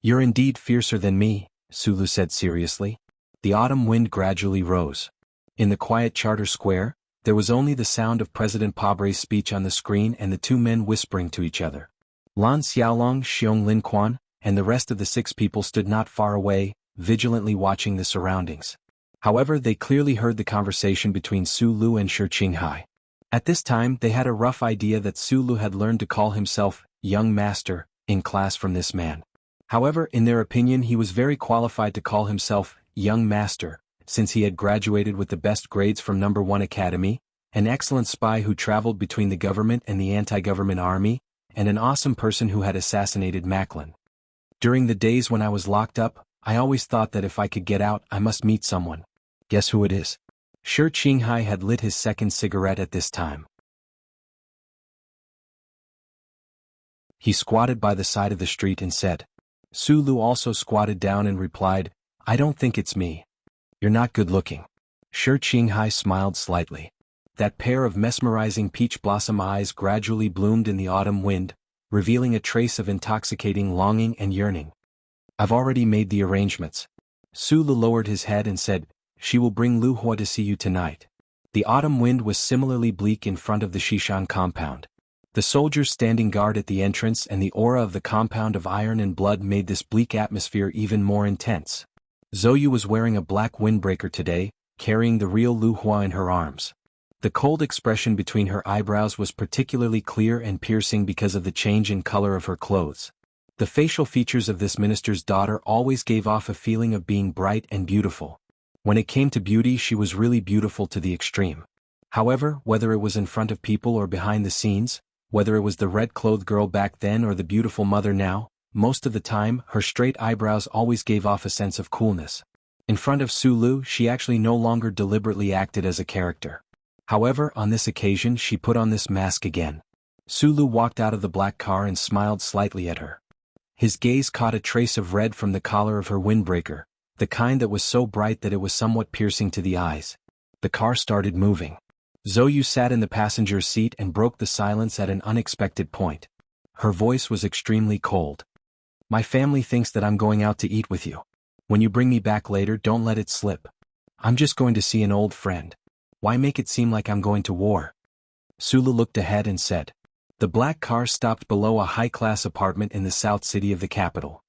"You're indeed fiercer than me," Sulu said seriously. The autumn wind gradually rose. In the quiet Charter Square, there was only the sound of President Pabre's speech on the screen and the two men whispering to each other. Lan Xiaolong, Xiong Lin Quan, and the rest of the 6 people stood not far away, vigilantly watching the surroundings. However, they clearly heard the conversation between Sulu and Shi Qinghai. At this time they had a rough idea that Sulu had learned to call himself young master in class from this man. However, in their opinion he was very qualified to call himself young master, since he had graduated with the best grades from No. 1 Academy, an excellent spy who traveled between the government and the anti-government army, and an awesome person who had assassinated Macklin. "During the days when I was locked up, I always thought that if I could get out I must meet someone. Guess who it is?" Shi Qinghai had lit his second cigarette at this time. He squatted by the side of the street and said. Sulu also squatted down and replied, "I don't think it's me. You're not good looking." Shi Qinghai smiled slightly. That pair of mesmerizing peach blossom eyes gradually bloomed in the autumn wind, revealing a trace of intoxicating longing and yearning. "I've already made the arrangements." Sulu lowered his head and said, "She will bring Lu Hua to see you tonight." The autumn wind was similarly bleak in front of the Shishan compound. The soldiers standing guard at the entrance and the aura of the compound of iron and blood made this bleak atmosphere even more intense. Zhou was wearing a black windbreaker today, carrying the real Lu Hua in her arms. The cold expression between her eyebrows was particularly clear and piercing because of the change in color of her clothes. The facial features of this minister's daughter always gave off a feeling of being bright and beautiful. When it came to beauty, she was really beautiful to the extreme. However, whether it was in front of people or behind the scenes, whether it was the red-clothed girl back then or the beautiful mother now, most of the time, her straight eyebrows always gave off a sense of coolness. In front of Su Lu, she actually no longer deliberately acted as a character. However, on this occasion she put on this mask again. Su Lu walked out of the black car and smiled slightly at her. His gaze caught a trace of red from the collar of her windbreaker, the kind that was so bright that it was somewhat piercing to the eyes. The car started moving. Zhou sat in the passenger's seat and broke the silence at an unexpected point. Her voice was extremely cold. "My family thinks that I'm going out to eat with you. When you bring me back later, don't let it slip. I'm just going to see an old friend. Why make it seem like I'm going to war?" Sulu looked ahead and said. The black car stopped below a high-class apartment in the south city of the capital.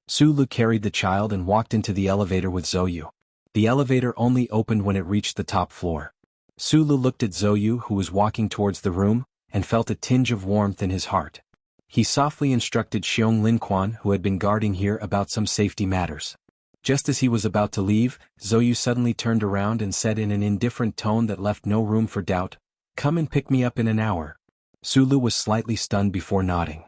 Sulu carried the child and walked into the elevator with Zhou. The elevator only opened when it reached the top floor. Sulu looked at Zhou, who was walking towards the room, and felt a tinge of warmth in his heart. He softly instructed Xiong Linquan, who had been guarding here, about some safety matters. Just as he was about to leave, Zhou suddenly turned around and said in an indifferent tone that left no room for doubt, "Come and pick me up in an hour." Sulu was slightly stunned before nodding.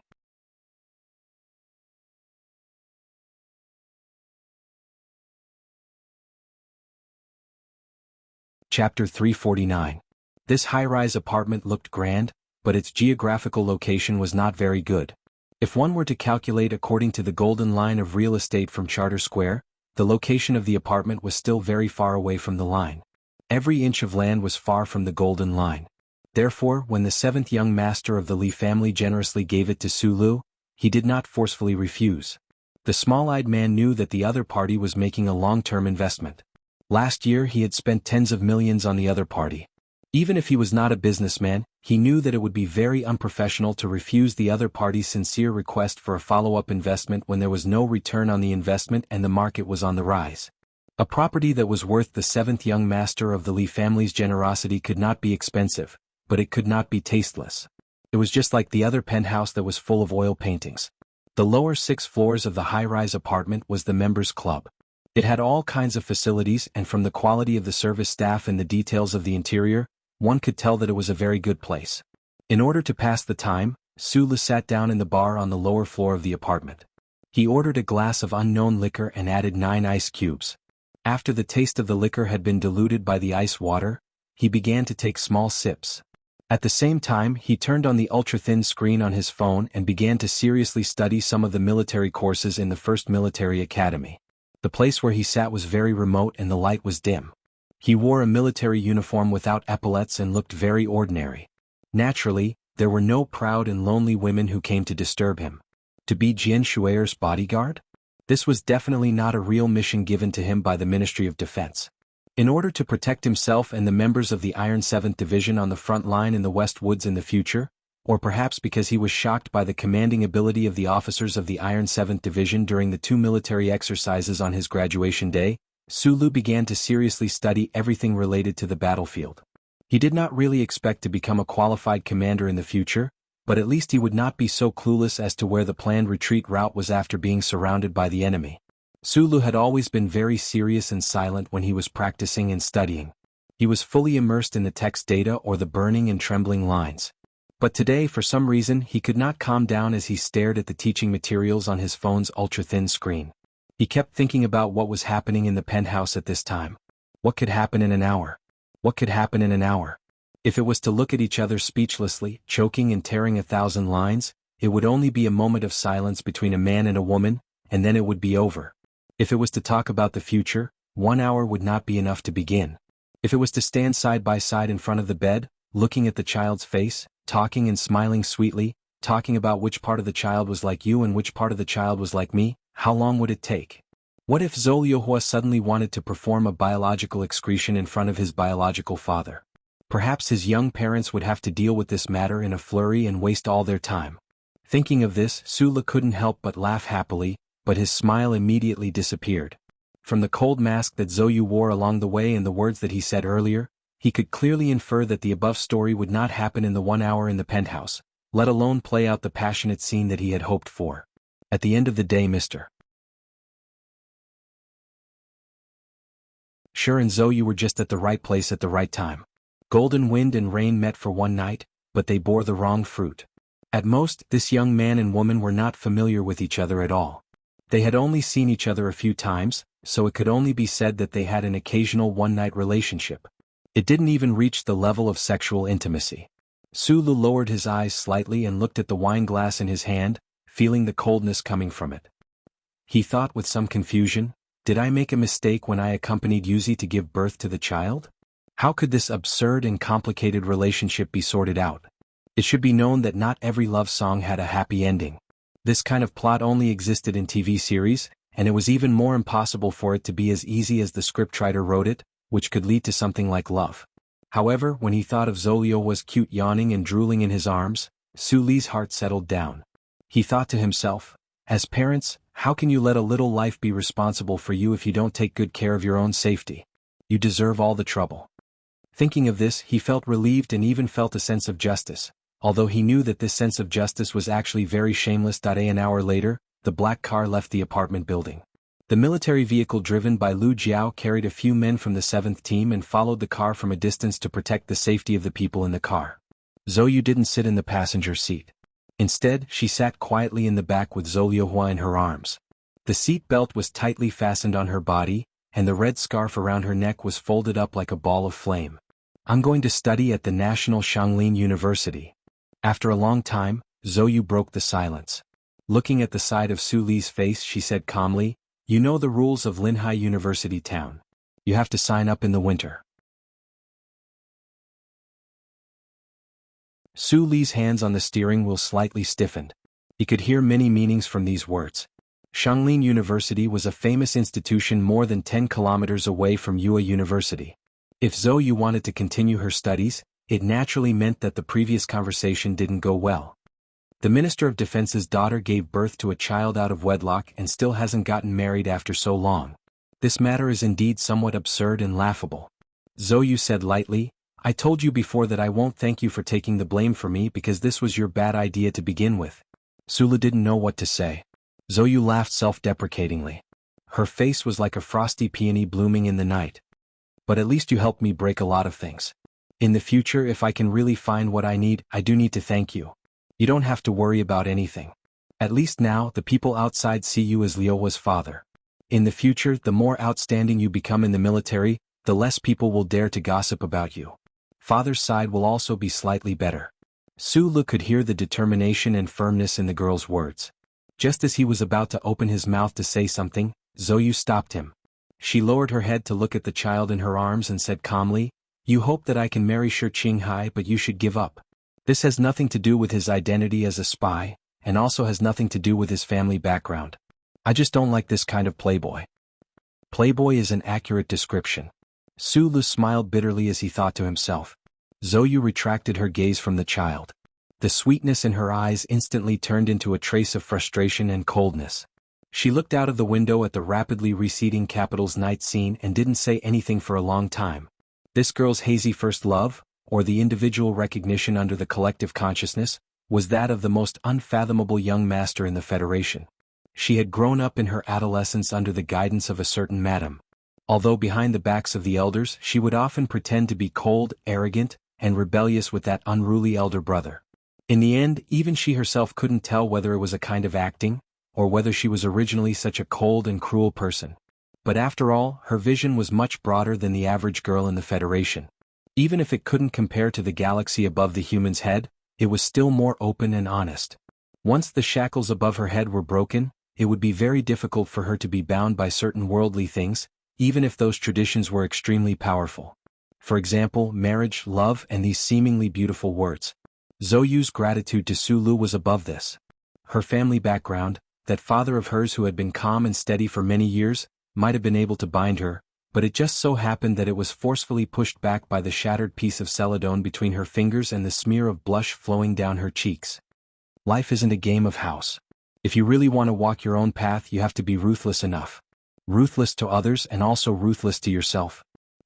Chapter 349. This high-rise apartment looked grand, but its geographical location was not very good. If one were to calculate according to the golden line of real estate from Charter Square, the location of the apartment was still very far away from the line. Every inch of land was far from the golden line. Therefore, when the seventh young master of the Li family generously gave it to Su Lu, he did not forcefully refuse. The small-eyed man knew that the other party was making a long-term investment. Last year he had spent tens of millions on the other party. Even if he was not a businessman, he knew that it would be very unprofessional to refuse the other party's sincere request for a follow-up investment when there was no return on the investment and the market was on the rise. A property that was worth the seventh young master of the Li family's generosity could not be expensive, but it could not be tasteless. It was just like the other penthouse that was full of oil paintings. The lower 6 floors of the high-rise apartment was the members' club. It had all kinds of facilities, and from the quality of the service staff and the details of the interior, one could tell that it was a very good place. In order to pass the time, Sulu sat down in the bar on the lower floor of the apartment. He ordered a glass of unknown liquor and added 9 ice cubes. After the taste of the liquor had been diluted by the ice water, he began to take small sips. At the same time, he turned on the ultra-thin screen on his phone and began to seriously study some of the military courses in the first military academy. The place where he sat was very remote and the light was dim. He wore a military uniform without epaulets and looked very ordinary. Naturally, there were no proud and lonely women who came to disturb him. To be Jian Shui's bodyguard? This was definitely not a real mission given to him by the Ministry of Defense. In order to protect himself and the members of the Iron 7th Division on the front line in the West Woods in the future, or perhaps because he was shocked by the commanding ability of the officers of the Iron 7th Division during the 2 military exercises on his graduation day, Sulu began to seriously study everything related to the battlefield. He did not really expect to become a qualified commander in the future, but at least he would not be so clueless as to where the planned retreat route was after being surrounded by the enemy. Sulu had always been very serious and silent when he was practicing and studying. He was fully immersed in the text data or the burning and trembling lines. But today, for some reason, he could not calm down as he stared at the teaching materials on his phone's ultra-thin screen. He kept thinking about what was happening in the penthouse at this time. What could happen in an hour? What could happen in an hour? If it was to look at each other speechlessly, choking and tearing 1,000 lines, it would only be a moment of silence between a man and a woman, and then it would be over. If it was to talk about the future, 1 hour would not be enough to begin. If it was to stand side by side in front of the bed, looking at the child's face, talking and smiling sweetly, talking about which part of the child was like you and which part of the child was like me, how long would it take? What if Zhou Yuhua suddenly wanted to perform a biological excretion in front of his biological father? Perhaps his young parents would have to deal with this matter in a flurry and waste all their time. Thinking of this, Sula couldn't help but laugh happily, but his smile immediately disappeared. From the cold mask that Zhou Yu wore along the way and the words that he said earlier, he could clearly infer that the above story would not happen in the 1 hour in the penthouse, let alone play out the passionate scene that he had hoped for. At the end of the day, Mr. Sure and Zhou Yu were just at the right place at the right time. Golden wind and rain met for one night, but they bore the wrong fruit. At most, this young man and woman were not familiar with each other at all. They had only seen each other a few times, so it could only be said that they had an occasional one-night relationship. It didn't even reach the level of sexual intimacy. Sulu lowered his eyes slightly and looked at the wine glass in his hand, feeling the coldness coming from it. He thought with some confusion, did I make a mistake when I accompanied Yuzi to give birth to the child? How could this absurd and complicated relationship be sorted out? It should be known that not every love song had a happy ending. This kind of plot only existed in TV series, and it was even more impossible for it to be as easy as the scriptwriter wrote it, which could lead to something like love. However, when he thought of Zolio was cute yawning and drooling in his arms, Su Li's heart settled down. He thought to himself, as parents, how can you let a little life be responsible for you if you don't take good care of your own safety? You deserve all the trouble. Thinking of this, he felt relieved and even felt a sense of justice, although he knew that this sense of justice was actually very shameless. An hour later, the black car left the apartment building. The military vehicle driven by Lu Jiao carried a few men from the 7th team and followed the car from a distance to protect the safety of the people in the car. Zhou Yu didn't sit in the passenger seat. Instead, she sat quietly in the back with Zhou Yuhua in her arms. The seat belt was tightly fastened on her body, and the red scarf around her neck was folded up like a ball of flame. I'm going to study at the National Shanglin University. After a long time, Zhou Yu broke the silence. Looking at the side of Su Li's face, she said calmly, you know the rules of Linhai University Town. You have to sign up in the winter. Su Li's hands on the steering wheel slightly stiffened. He could hear many meanings from these words. Shanglin University was a famous institution more than 10 kilometers away from Yue University. If Zhou Yu wanted to continue her studies, it naturally meant that the previous conversation didn't go well. The Minister of Defense's daughter gave birth to a child out of wedlock and still hasn't gotten married after so long. This matter is indeed somewhat absurd and laughable. Zhou Yu said lightly, I told you before that I won't thank you for taking the blame for me because this was your bad idea to begin with. Sula didn't know what to say. Zhou Yu laughed self-deprecatingly. Her face was like a frosty peony blooming in the night. But at least you helped me break a lot of things. In the future, if I can really find what I need, I do need to thank you. You don't have to worry about anything. At least now, the people outside see you as Liuhua's father. In the future, the more outstanding you become in the military, the less people will dare to gossip about you. Father's side will also be slightly better. Su Lu could hear the determination and firmness in the girl's words. Just as he was about to open his mouth to say something, Zhou Yu stopped him. She lowered her head to look at the child in her arms and said calmly, you hope that I can marry Shi Qinghai, but you should give up. This has nothing to do with his identity as a spy, and also has nothing to do with his family background. I just don't like this kind of playboy. Playboy is an accurate description. Su Lu smiled bitterly as he thought to himself. Zhou Yu retracted her gaze from the child. The sweetness in her eyes instantly turned into a trace of frustration and coldness. She looked out of the window at the rapidly receding capital's night scene and didn't say anything for a long time. This girl's hazy first love, or the individual recognition under the collective consciousness, was that of the most unfathomable young master in the Federation. She had grown up in her adolescence under the guidance of a certain madam. Although behind the backs of the elders she would often pretend to be cold, arrogant, and rebellious with that unruly elder brother. In the end, even she herself couldn't tell whether it was a kind of acting, or whether she was originally such a cold and cruel person. But after all, her vision was much broader than the average girl in the Federation. Even if it couldn't compare to the galaxy above the human's head, it was still more open and honest. Once the shackles above her head were broken, it would be very difficult for her to be bound by certain worldly things, even if those traditions were extremely powerful. For example, marriage, love, and these seemingly beautiful words. Zhou Yu's gratitude to Su Lu was above this. Her family background, that father of hers who had been calm and steady for many years, might have been able to bind her, but it just so happened that it was forcefully pushed back by the shattered piece of celadone between her fingers and the smear of blush flowing down her cheeks. Life isn't a game of house. If you really want to walk your own path, you have to be ruthless enough. Ruthless to others and also ruthless to yourself.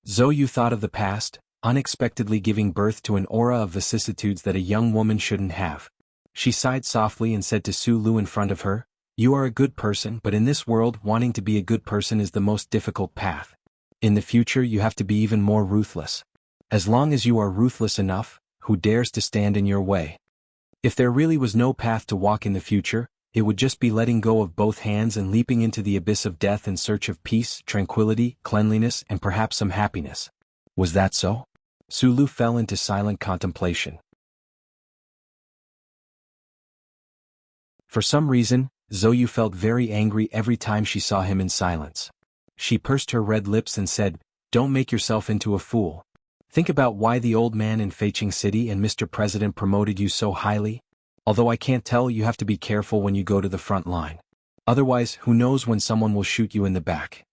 Zhou thought of the past, unexpectedly giving birth to an aura of vicissitudes that a young woman shouldn't have. She sighed softly and said to Su Lu in front of her, "You are a good person, but in this world, wanting to be a good person is the most difficult path. In the future, you have to be even more ruthless. As long as you are ruthless enough, who dares to stand in your way?" If there really was no path to walk in the future, it would just be letting go of both hands and leaping into the abyss of death in search of peace, tranquility, cleanliness, and perhaps some happiness. Was that so? Su Lu fell into silent contemplation. For some reason, Zhou felt very angry every time she saw him in silence. She pursed her red lips and said, "Don't make yourself into a fool. Think about why the old man in Feiqing City and Mr. President promoted you so highly. Although I can't tell, you have to be careful when you go to the front line. Otherwise, who knows when someone will shoot you in the back."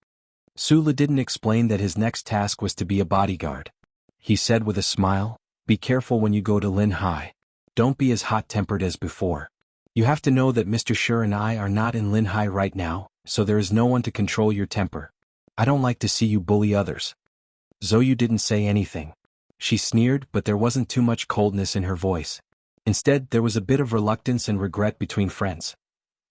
Su Lu didn't explain that his next task was to be a bodyguard. He said with a smile, "Be careful when you go to Lin Hai. Don't be as hot-tempered as before. You have to know that Mr. Shi and I are not in Lin Hai right now, so there is no one to control your temper. I don't like to see you bully others." Zhou didn't say anything. She sneered, but there wasn't too much coldness in her voice. Instead, there was a bit of reluctance and regret between friends.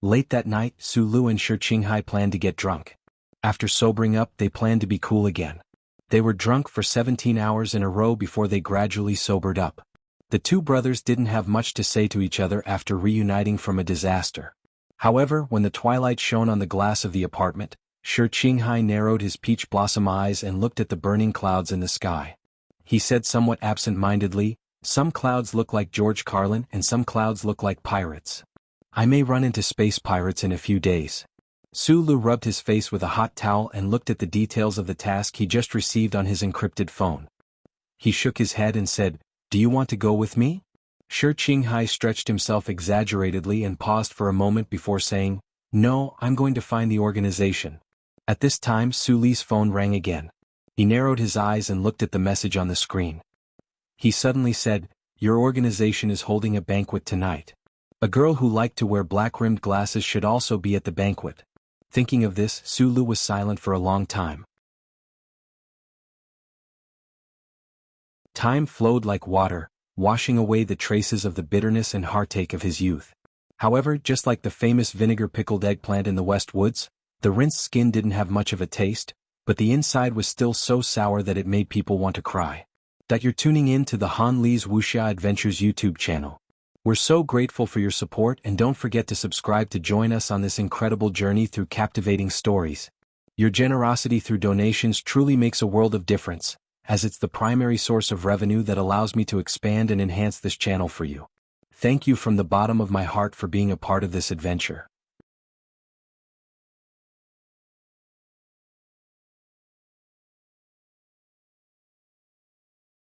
Late that night, Su Lu and Shi Qinghai planned to get drunk. After sobering up, they planned to be cool again. They were drunk for 17 hours in a row before they gradually sobered up. The two brothers didn't have much to say to each other after reuniting from a disaster. However, when the twilight shone on the glass of the apartment, Shi Qinghai narrowed his peach blossom eyes and looked at the burning clouds in the sky. He said somewhat absent-mindedly, "Some clouds look like George Carlin and some clouds look like pirates. I may run into space pirates in a few days." Su Lu rubbed his face with a hot towel and looked at the details of the task he just received on his encrypted phone. He shook his head and said, "Do you want to go with me?" Shi Qinghai stretched himself exaggeratedly and paused for a moment before saying, "No, I'm going to find the organization." At this time, Su Li's phone rang again. He narrowed his eyes and looked at the message on the screen. He suddenly said, "Your organization is holding a banquet tonight. A girl who liked to wear black-rimmed glasses should also be at the banquet." Thinking of this, Su Lu was silent for a long time. Time flowed like water, washing away the traces of the bitterness and heartache of his youth. However, just like the famous vinegar-pickled eggplant in the West Woods, the rinsed skin didn't have much of a taste, but the inside was still so sour that it made people want to cry. That you're tuning in to the Han Li's Wuxia Adventures YouTube channel. We're so grateful for your support, and don't forget to subscribe to join us on this incredible journey through captivating stories. Your generosity through donations truly makes a world of difference, as it's the primary source of revenue that allows me to expand and enhance this channel for you. Thank you from the bottom of my heart for being a part of this adventure.